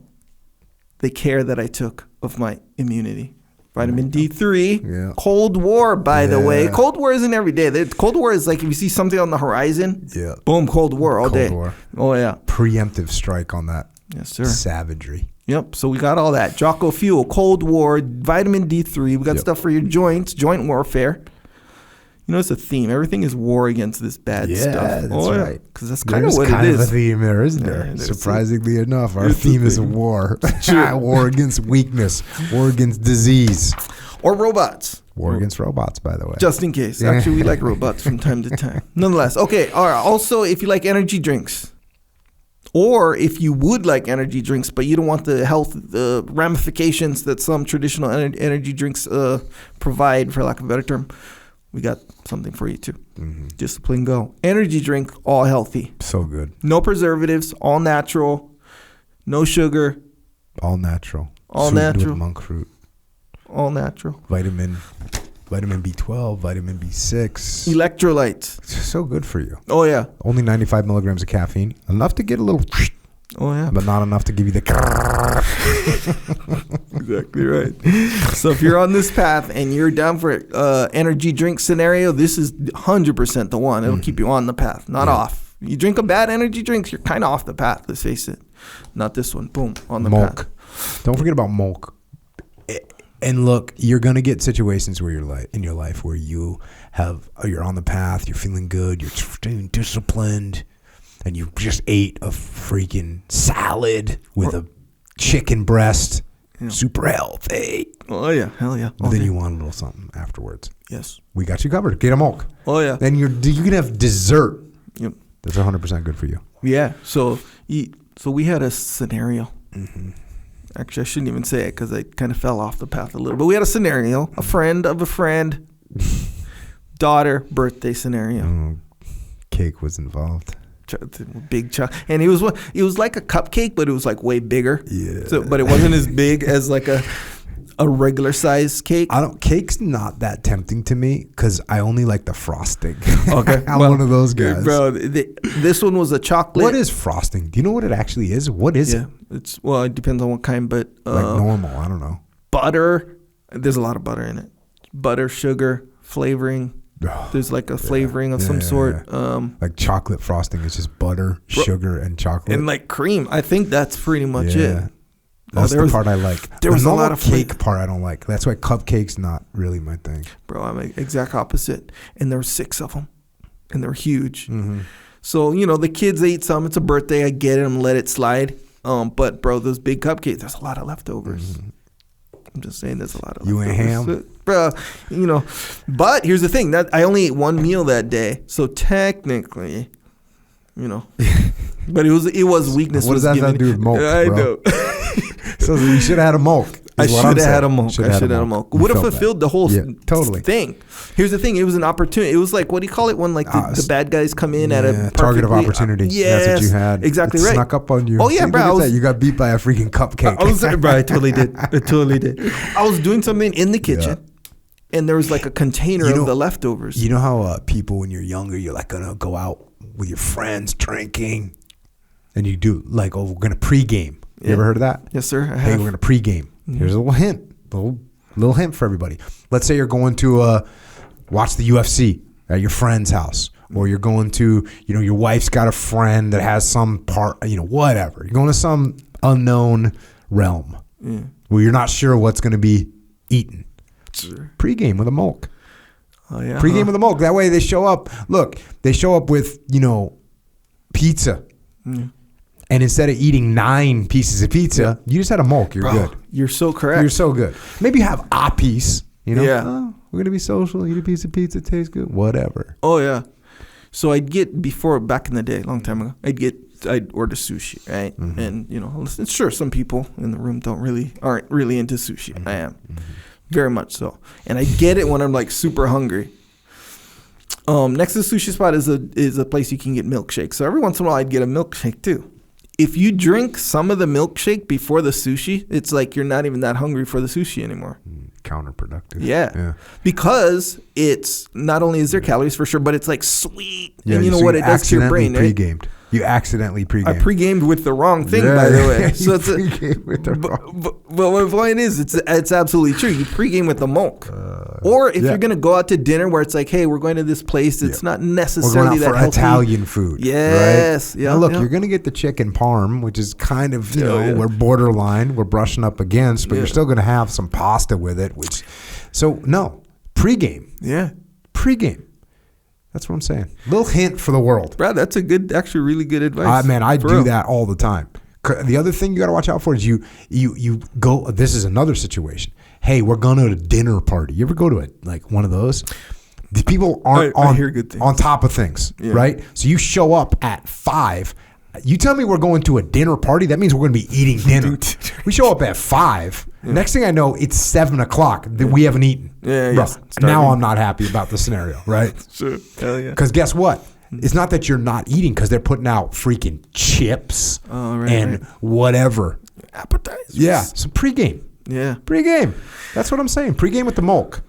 S4: the care that I took of my immunity. Vitamin D3, Cold War, by the way. Cold War isn't every day. Cold War is like if you see something on the horizon, boom, Cold War all day. War. Oh, yeah.
S1: Preemptive strike on that.
S4: Yes, sir.
S1: Savagery.
S4: Yep. So we got all that. Jocko Fuel, Cold War, vitamin D3. We got stuff for your joints, joint warfare. You know, it's a theme. Everything is war against this bad stuff.
S1: Yeah, that's right.
S4: Because that's kind of what it is.
S1: There's kind of a theme there, isn't there? Surprisingly enough, our theme is war. War against weakness. War against disease.
S4: Or robots.
S1: War against robots, by the way.
S4: Just in case. Actually, we like robots from time to time. Nonetheless. Okay. All right. Also, if you like energy drinks, or if you would like energy drinks, but you don't want the health ramifications that some traditional energy drinks provide, for lack of a better term, we got something for you too. Discipline Go. Energy drink, all healthy.
S1: So good.
S4: No preservatives, all natural, no sugar.
S1: All natural.
S4: All
S1: Sweetened
S4: natural.
S1: with monk fruit.
S4: All natural.
S1: Vitamin B12, vitamin B6.
S4: Electrolytes.
S1: So good for you.
S4: Oh, yeah.
S1: Only 95 milligrams of caffeine. Enough to get a little
S4: Oh yeah.
S1: but not enough to give you the.
S4: Exactly right. So if you're on this path and you're down for energy drink scenario, this is 100% the one. It'll keep you on the path, not off. You drink a bad energy drinks, you're kind of off the path. Let's face it. Not this one. Boom, on the
S1: Milk.
S4: path.
S1: Don't forget about milk. And look, you're gonna get situations where you're in your life where you're on the path, you're feeling good, you're staying disciplined, and you just ate a freaking salad with a chicken breast, super healthy.
S4: Oh yeah, hell yeah.
S1: But then you want a little something afterwards.
S4: Yes.
S1: We got you covered. Get a milk.
S4: Oh yeah.
S1: Then you can have dessert.
S4: Yep.
S1: That's 100% good for you.
S4: Yeah. So we had a scenario. Mm-hmm. Actually, I shouldn't even say it because I kind of fell off the path a little. But we had a scenario. A friend of a friend, daughter birthday scenario.
S1: Cake was involved.
S4: Big chunk, and it was like a cupcake, but it was like way bigger.
S1: Yeah.
S4: So, but it wasn't as big as like a regular size cake.
S1: Cake's not that tempting to me because I only like the frosting.
S4: Okay,
S1: I'm one of those guys,
S4: bro. This one was a chocolate.
S1: What is frosting? Do you know what it actually is? What is it?
S4: It depends on what kind, but
S1: like normal. I don't know.
S4: Butter. There's a lot of butter in it. Butter, sugar, flavoring. There's like a flavoring of some sort.
S1: Yeah. Like chocolate frosting is just butter, sugar, and chocolate.
S4: And like cream. I think that's pretty much it.
S1: That's the part I like.
S4: There was a lot of
S1: cake part I don't like. That's why cupcakes not really my thing.
S4: Bro, I'm the exact opposite. And there were 6 of them. And they were huge.
S1: Mm-hmm.
S4: So, the kids ate some. It's a birthday. I get it. I'm let it slide. But, bro, those big cupcakes, there's a lot of leftovers. Mm-hmm. I'm just saying there's a lot of
S1: you
S4: leftovers.
S1: ain't ham?
S4: Bro, But here's the thing. That I only ate one meal that day. So technically, But it was weakness.
S1: What does that have to do with milk,
S4: I
S1: bro?
S4: know.
S1: So you should have had a milk.
S4: I should have had a milk. Would have fulfilled the whole thing. Here's the thing. It was an opportunity. It was like, what do you call it when like the bad guys come in at a
S1: target of opportunity.
S4: Yes,
S1: that's what you had.
S4: Exactly right.
S1: Snuck up on you.
S4: Oh yeah, bro.
S1: You got beat by a freaking cupcake.
S4: I totally did. I was doing something in the kitchen. And there was like a container of the leftovers. You
S1: know how people, when you're younger, you're like going to go out with your friends drinking. And you do like, we're going to pregame. You ever heard of that?
S4: Yes, sir.
S1: Hey, we're going to pregame. Mm-hmm. Here's a little hint. Little hint for everybody. Let's say you're going to watch the UFC at your friend's house. Or you're going to, your wife's got a friend that has some part, whatever. You're going to some unknown realm where you're not sure what's going to be eaten. Sure. Pre-game with a milk.
S4: Oh, yeah.
S1: Pre-game with a milk. That way they show up. Look, they show up with, pizza. Mm. And instead of eating 9 pieces of pizza, you just had a milk. You're good.
S4: You're so correct.
S1: You're so good. Maybe you have a piece.
S4: Yeah.
S1: Oh, we're going to be social. Eat a piece of pizza. Tastes good. Whatever.
S4: Oh, yeah. So I'd get, back in the day, a long time ago, I'd order sushi, right? Mm-hmm. And, sure, some people in the room aren't really into sushi. Mm-hmm. I am. Mm-hmm. Very much so. And I get it when I'm like super hungry. Next to the sushi spot is a place you can get milkshakes. So every once in a while I'd get a milkshake too. If you drink some of the milkshake before the sushi, it's like you're not even that hungry for the sushi anymore.
S1: Counterproductive.
S4: Yeah. Because it's not only is there calories for sure, but it's like sweet.
S1: Yeah,
S4: and you know what it does to your brain, right?
S1: Pre-gamed. You accidentally pre-gamed.
S4: I pre-gamed with the wrong thing, by the way. So it's
S1: pre-gamed with the wrong.
S4: But my point is, it's absolutely true. You pre-game with the milk. Or if you're going to go out to dinner where it's like, hey, we're going to this place, it's not necessarily that healthy.
S1: Italian food.
S4: Yes.
S1: Right? Yeah. Now look, you're going to get the chicken parm, which is kind of, we're borderline. We're brushing up against, but you're still going to have some pasta with it. No, pre-game.
S4: Yeah.
S1: Pre-game. That's what I'm saying. Little hint for the world.
S4: Brad, that's actually really good advice.
S1: I do that all the time. The other thing you got to watch out for is you go, this is another situation. Hey, we're going to a dinner party. You ever go to one of those? The people aren't on top of things, right? So you show up at 5. You tell me we're going to a dinner party, that means we're going to be eating dinner. We show up at 5. Yeah. Next thing I know, it's 7 o'clock that we haven't eaten.
S4: Yeah,
S1: bro, now I'm not happy about the scenario, right?
S4: Sure. Hell yeah.
S1: Because guess what? It's not that you're not eating because they're putting out freaking chips and whatever.
S4: Appetizers.
S1: Yeah. So pregame.
S4: Yeah.
S1: Pregame. That's what I'm saying. Pregame with the milk.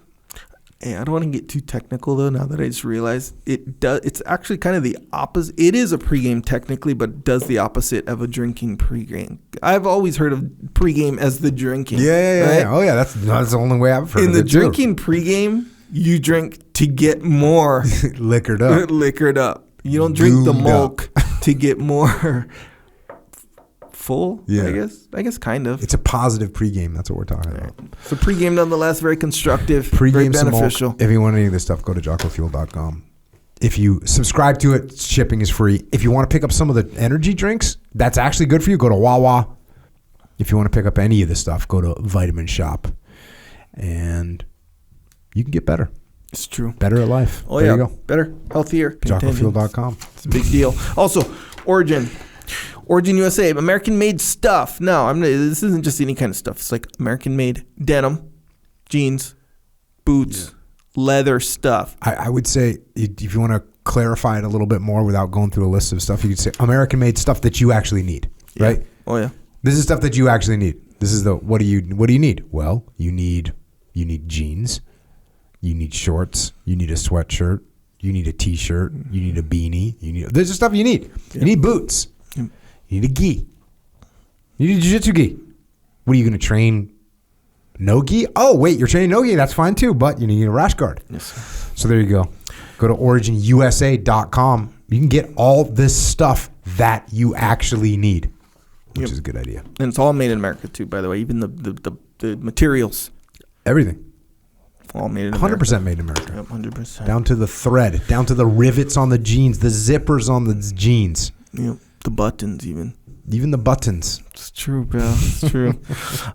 S4: Hey, I don't want to get too technical though. Now that I just realized it's actually kind of the opposite. It is a pregame technically, but it does the opposite of a drinking pregame. I've always heard of pregame as the drinking.
S1: Yeah.
S4: right?
S1: Oh yeah, that's the only way I've heard
S4: In
S1: of
S4: the
S1: it, too.
S4: drinking pregame, you drink to get more
S1: Liquored up.
S4: liquored up. You don't drink the
S1: Doomed
S4: milk to get more full.
S1: Yeah.
S4: I guess kind of.
S1: It's a positive pregame. That's what we're talking about.
S4: So pregame, nonetheless, very constructive, very
S1: Pregame some
S4: beneficial.
S1: milk. If you want any of this stuff, go to jockofuel.com. If you subscribe to it, shipping is free. If you want to pick up some of the energy drinks, that's actually good for you. Go to Wawa. If you want to pick up any of this stuff, go to Vitamin Shop. And you can get better.
S4: It's true.
S1: Better at life.
S4: Oh,
S1: there
S4: yeah.
S1: you go.
S4: Better, healthier.
S1: jockofuel.com.
S4: It's a big deal. Also, Origin USA, American-made stuff. No, this isn't just any kind of stuff. It's like American-made denim, jeans, boots, leather stuff.
S1: I would say, if you want to clarify it a little bit more without going through a list of stuff, you could say American-made stuff that you actually need, right?
S4: Oh, yeah.
S1: This is stuff that you actually need. This is what do you need? Well, you need jeans, you need shorts, you need a sweatshirt, you need a t-shirt, you need a beanie, there's the stuff you need. You need boots. You need a gi. You need a jiu-jitsu gi. What are you going to train? No gi? Oh, wait, you're training no gi. That's fine too, but you need a rash guard.
S4: Yes.
S1: So there you go. Go to originusa.com. You can get all this stuff that you actually need, which is a good idea.
S4: And it's all made in America too, by the way. Even the materials.
S1: Everything.
S4: All made in America.
S1: 100% made in America.
S4: Yep, 100%.
S1: Down to the thread, down to the rivets on the jeans, the zippers on the jeans.
S4: Yep. The buttons even.
S1: Even the buttons.
S4: It's true, bro. It's true.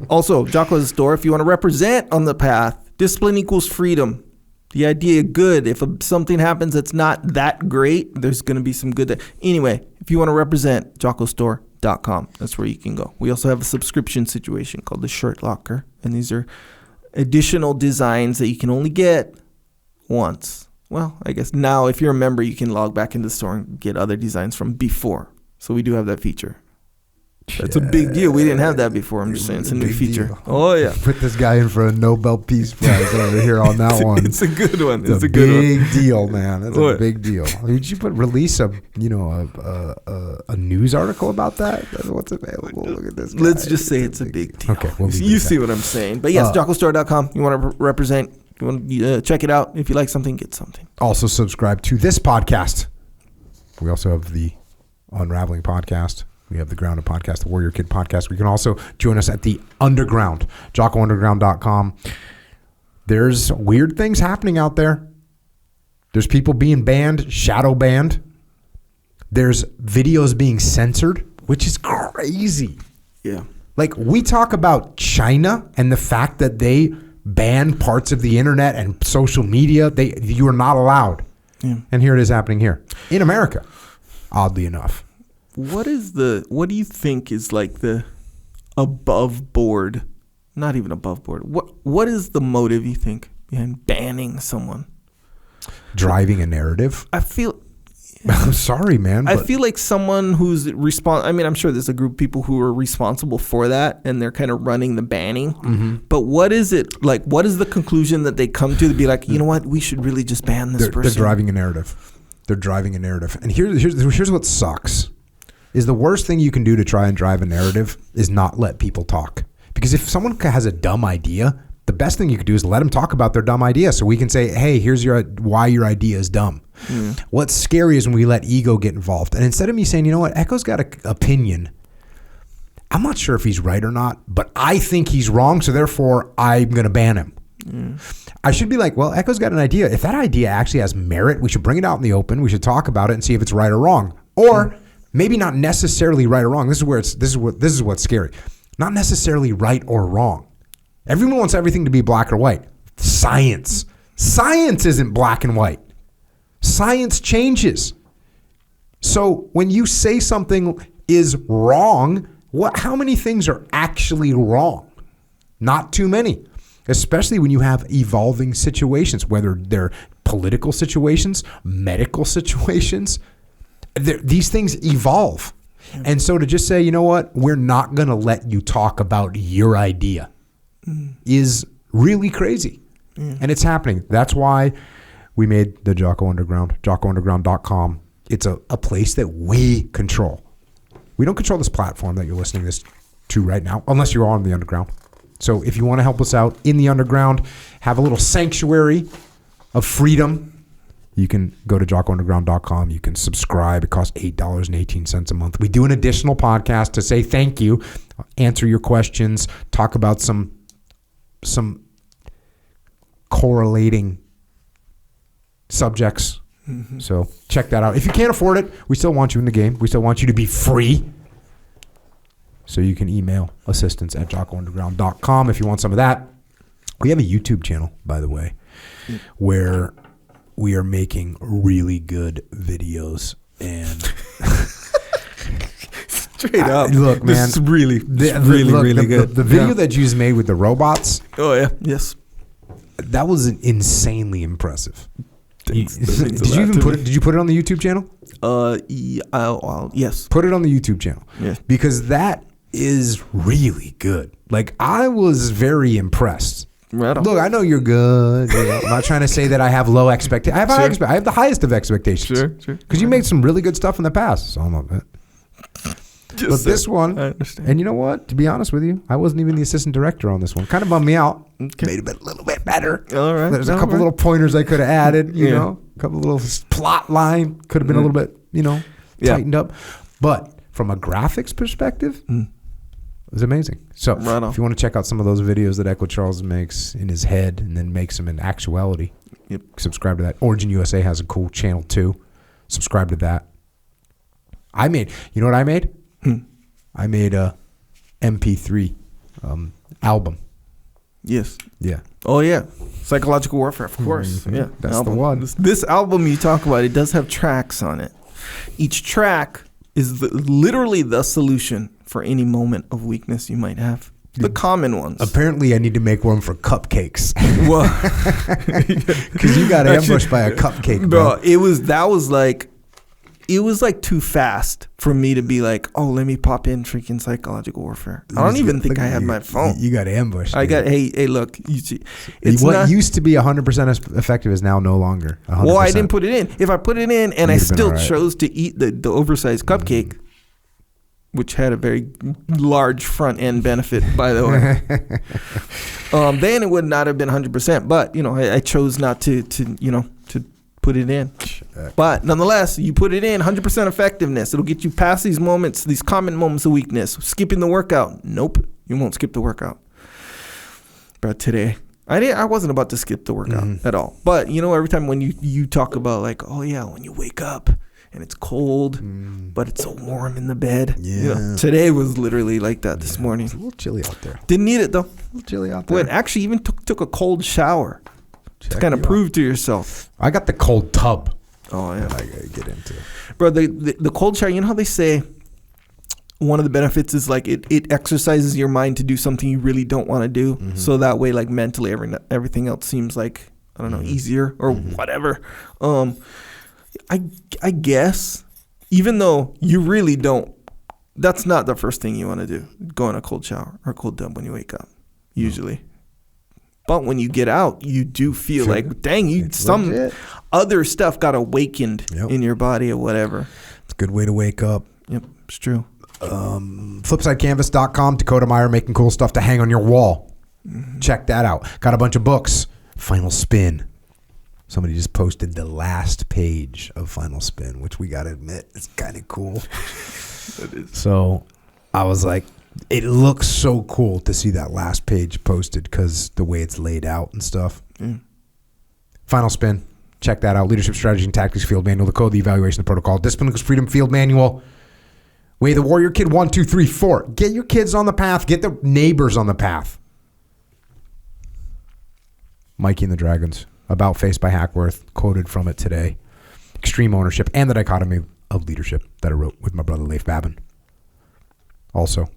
S4: Also, Jocko's store, if you want to represent on the path, discipline equals freedom. The idea good. If something happens that's not that great, there's going to be some good. Anyway, if you want to represent, jockostore.com. That's where you can go. We also have a subscription situation called the Shirt Locker. And these are additional designs that you can only get once. Well, I guess now if you're a member, you can log back into the store and get other designs from before. So we do have that feature. That's a big deal. We didn't have that before. I'm just saying it's a new feature.
S1: Deal.
S4: Oh, yeah.
S1: Put this guy in for a Nobel Peace Prize over here on that one.
S4: It's a good one.
S1: It's a
S4: good one.
S1: big deal, man. That's
S4: What?
S1: a big deal. Did you release a news article about that? What's available? Look at this guy.
S4: Let's just say it's a big deal.
S1: Okay, we'll leave it
S4: you
S1: at
S4: see
S1: that.
S4: what I'm saying. But yes, jockostore.com. You want to represent. You want to check it out. If you like something, get something.
S1: Also subscribe to this podcast. We also have the Unraveling podcast. We have the Grounded podcast, the Warrior Kid podcast. We can also join us at the Underground, jockounderground.com. There's weird things happening out there. There's people being banned, shadow banned. There's videos being censored, which is crazy.
S4: Yeah.
S1: Like, we talk about China and the fact that they ban parts of the internet and social media. You are not allowed.
S4: Yeah.
S1: And here it is happening here in America, oddly enough.
S4: What do you think is like the above board, not even above board. What is the motive, you think, behind banning someone?
S1: Driving a narrative.
S4: I feel
S1: I'm sorry, man.
S4: I feel like someone who's I mean, I'm sure there's a group of people who are responsible for that, and they're kind of running the banning.
S1: Mm-hmm.
S4: But what is it like? What is the conclusion that they come to be like? You know what? We should really just ban this person.
S1: They're driving a narrative. They're driving a narrative. And here's what sucks. Is the worst thing you can do to try and drive a narrative is not let people talk. Because if someone has a dumb idea, the best thing you could do is let them talk about their dumb idea, so we can say, hey, here's why your idea is dumb. What's scary is when we let ego get involved. And instead of me saying, you know what, Echo's got an opinion, I'm not sure if he's right or not, but I think he's wrong, so therefore I'm going to ban him. I should be like, well, Echo's got an idea. If that idea actually has merit, we should bring it out in the open. We should talk about it and see if it's right or wrong. Or maybe not necessarily right or wrong. This is what's scary. Not necessarily right or wrong. Everyone wants everything to be black or white. Science isn't black and white. Science changes. So when you say something is wrong, how many things are actually wrong? Not too many. Especially when you have evolving situations, whether they're political situations, medical situations. These things evolve. And so to just say, you know what, we're not going to let you talk about your idea is really crazy. And it's happening. That's why we made the Jocko Underground, JockoUnderground.com. It's a place that we control. We don't control this platform that you're listening this to right now, unless you're on the underground. So if you want to help us out in the underground, have a little sanctuary of freedom, you can go to JockoUnderground.com. You can subscribe. It costs $8.18 a month. We do an additional podcast to say thank you, answer your questions, talk about some correlating subjects. Mm-hmm. So check that out. If you can't afford it, we still want you in the game. We still want you to be free. So you can email assistance@JockoUnderground.com if you want some of that. We have a YouTube channel, by the way, where we are making really good videos. And
S4: straight up,
S1: look, man,
S4: this is really good.
S1: The video that you just made with the robots.
S4: Oh yeah, yes,
S1: that was insanely impressive. Did you put it on the YouTube channel?
S4: Yes.
S1: Put it on the YouTube channel.
S4: Yes.
S1: Because that is really good. Like, I was very impressed.
S4: Right on.
S1: Look, I know you're good. You know, I'm not trying to say that I have low expectations. I have the highest of expectations.
S4: Sure.
S1: Because you made some really good stuff in the past. Some of it. But this one,
S4: I understand.
S1: and you know what? To be honest with you, I wasn't even the assistant director on this one. Kind of bummed me out.
S4: Okay.
S1: Made it a little bit better.
S4: All right.
S1: There's a couple little pointers I could have added, you know. A couple little plot line could have been a little bit, tightened up. But from a graphics perspective, it was amazing. So if you want to check out some of those videos that Echo Charles makes in his head and then makes them in actuality, subscribe to that. Origin USA has a cool channel too. Subscribe to that. You know what I made? I made a MP3 album.
S4: Yes.
S1: Yeah.
S4: Oh yeah. Psychological Warfare, of course. Mm-hmm. Yeah.
S1: That's the one.
S4: This album you talk about, it does have tracks on it. Each track is literally the solution for any moment of weakness you might have. The common ones.
S1: Apparently, I need to make one for cupcakes.
S4: Well,
S1: because you got ambushed by a cupcake, bro.
S4: It was like too fast for me to be like, oh, let me pop in freaking Psychological Warfare. I don't even think I had my phone.
S1: You got ambushed.
S4: Hey, look. You see,
S1: what used to be 100% as effective is now no longer 100%.
S4: Well, I didn't put it in. If I put it in and I still chose to eat the oversized cupcake, which had a very large front end benefit, by the way, then it would not have been 100%. But, I chose not to put it in. But nonetheless, you put it in, 100% effectiveness. It'll get you past these moments, these common moments of weakness. Skipping the workout. Nope. You won't skip the workout. But today, I wasn't about to skip the workout at all. But, every time when you talk about like, oh yeah, when you wake up and it's cold, but it's so warm in the bed. Yeah. Today was literally like that this morning.
S1: It's a little chilly out there.
S4: Didn't need it though.
S1: A little chilly out there.
S4: But actually even took a cold shower. To kind of prove to yourself.
S1: I got the cold tub.
S4: Oh yeah,
S1: I gotta get into.
S4: Bro, the cold shower. You know how they say one of the benefits is like it exercises your mind to do something you really don't want to do. Mm-hmm. So that way, like mentally, everything else seems like easier or whatever. I guess even though you really don't, that's not the first thing you want to do. Go in a cold shower or a cold tub when you wake up. Usually. But when you get out, you do feel like, dang, some legit. Other stuff got awakened in your body or whatever.
S1: It's a good way to wake up.
S4: Yep, it's true.
S1: FlipsideCanvas.com, Dakota Meyer making cool stuff to hang on your wall. Mm-hmm. Check that out. Got a bunch of books. Final Spin. Somebody just posted the last page of Final Spin, which we got to admit is kind of cool. So I was like, it looks so cool to see that last page posted because the way it's laid out and stuff. Final Spin. Check that out. Leadership Strategy and Tactics Field Manual, the code, the evaluation, the protocol, Discipline equals Freedom Field Manual. Way the Warrior Kid 1, 2, 3, 4. Get your kids on the path. Get the neighbors on the path. Mikey and the Dragons. About Face by Hackworth. Quoted from it today. Extreme Ownership and the Dichotomy of Leadership that I wrote with my brother Leif Babin. Also,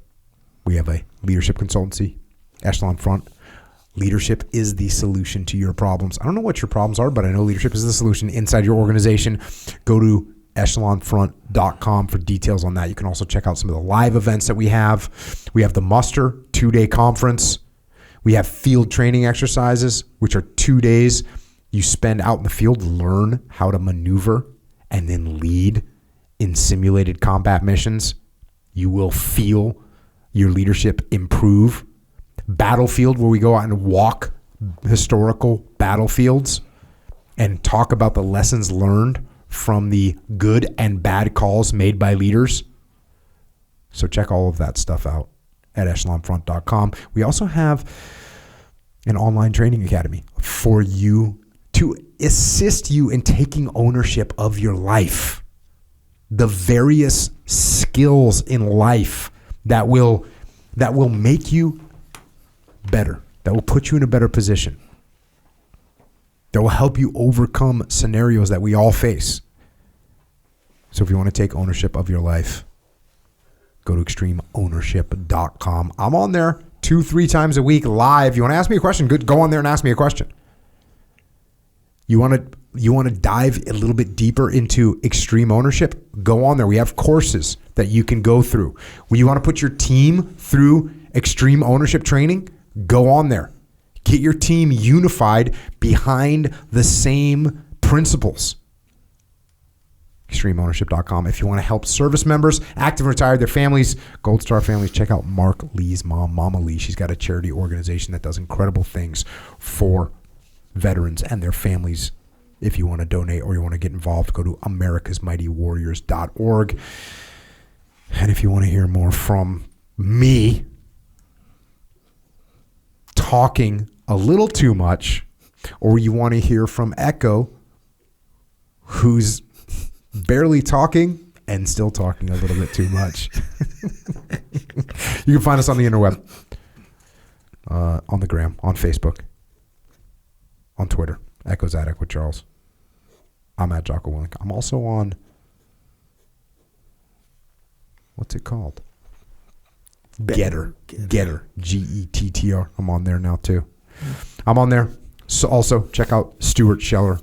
S1: we have a leadership consultancy, Echelon Front. Leadership is the solution to your problems. I don't know what your problems are, but I know leadership is the solution inside your organization. Go to echelonfront.com for details on that. You can also check out some of the live events that we have. We have the Muster 2-day conference. We have field training exercises, which are 2 days you spend out in the field, learn how to maneuver and then lead in simulated combat missions. You will feel your leadership improve. Battlefield, where we go out and walk historical battlefields and talk about the lessons learned from the good and bad calls made by leaders. So check all of that stuff out at echelonfront.com. We also have an online training academy for you to assist you in taking ownership of your life. The various skills in life that will make you better, that will put you in a better position, that will help you overcome scenarios that we all face. So if you want to take ownership of your life, go to extremeownership.com. I'm on there 2-3 times a week live. You want to ask me a question? Good, go on there and ask me a question. You want to dive a little bit deeper into extreme ownership? Go on there. We have courses that you can go through. When you want to put your team through extreme ownership training, go on there. Get your team unified behind the same principles. ExtremeOwnership.com. If you want to help service members, active and retired, their families, Gold Star families, check out Mark Lee's mom, Mama Lee. She's got a charity organization that does incredible things for veterans and their families. If you want to donate or you want to get involved, go to americasmightywarriors.org. And if you want to hear more from me talking a little too much, or you want to hear from Echo, who's barely talking and still talking a little bit too much, you can find us on the interweb, on the gram, on Facebook, on Twitter. Echo's at Echo Charles. I'm at Jocko Willink. I'm also on, what's it called? Getter. Getter. Gettr. I'm on there now too. I'm on there. So also check out Stuart Scheller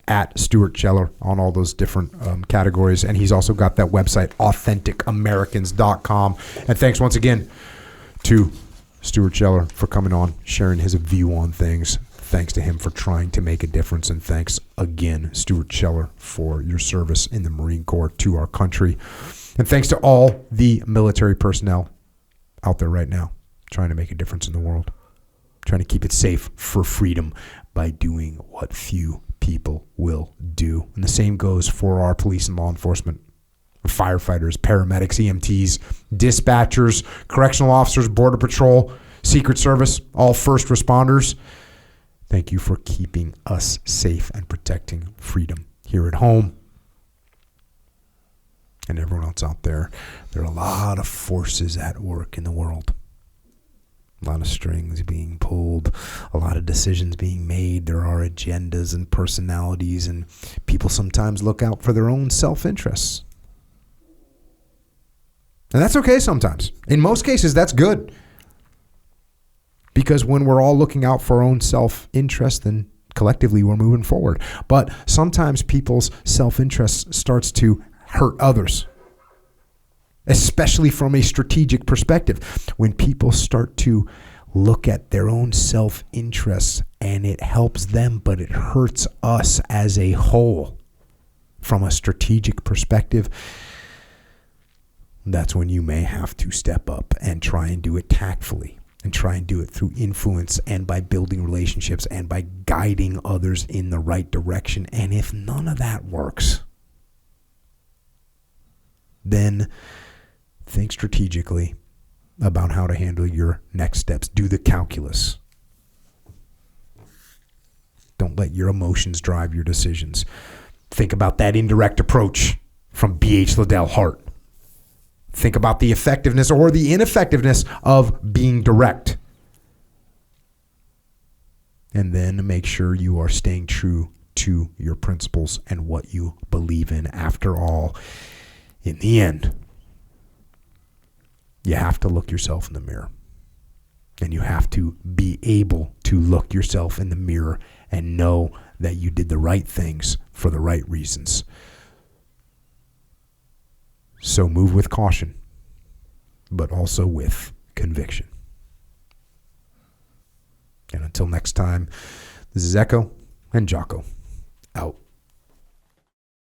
S1: at Stuart Scheller on all those different categories. And he's also got that website, AuthenticAmericans.com. And thanks once again to Stuart Scheller for coming on, sharing his view on things. Thanks to him for trying to make a difference. And thanks again, Stuart Scheller, for your service in the Marine Corps to our country. And thanks to all the military personnel out there right now trying to make a difference in the world, trying to keep it safe for freedom by doing what few people will do. And the same goes for our police and law enforcement, firefighters, paramedics, EMTs, dispatchers, correctional officers, border patrol, Secret Service, all first responders. Thank you for keeping us safe and protecting freedom here at home. And everyone else out there. There are a lot of forces at work in the world. A lot of strings being pulled, a lot of decisions being made. There are agendas and personalities, and people sometimes look out for their own self-interests. And that's okay sometimes. In most cases, that's good. Because when we're all looking out for our own self-interest, then collectively we're moving forward. But sometimes people's self-interest starts to hurt others, especially from a strategic perspective. When people start to look at their own self-interests and it helps them, but it hurts us as a whole from a strategic perspective, that's when you may have to step up and try and do it tactfully. And try and do it through influence and by building relationships and by guiding others in the right direction. And if none of that works, then think strategically about how to handle your next steps. Do the calculus. Don't let your emotions drive your decisions. Think about that indirect approach from B.H. Liddell Hart. Think about the effectiveness or the ineffectiveness of being direct. And then make sure you are staying true to your principles and what you believe in. After all, in the end, you have to look yourself in the mirror. And you have to be able to look yourself in the mirror and know that you did the right things for the right reasons. So move with caution, but also with conviction. And until next time, this is Echo and Jocko out.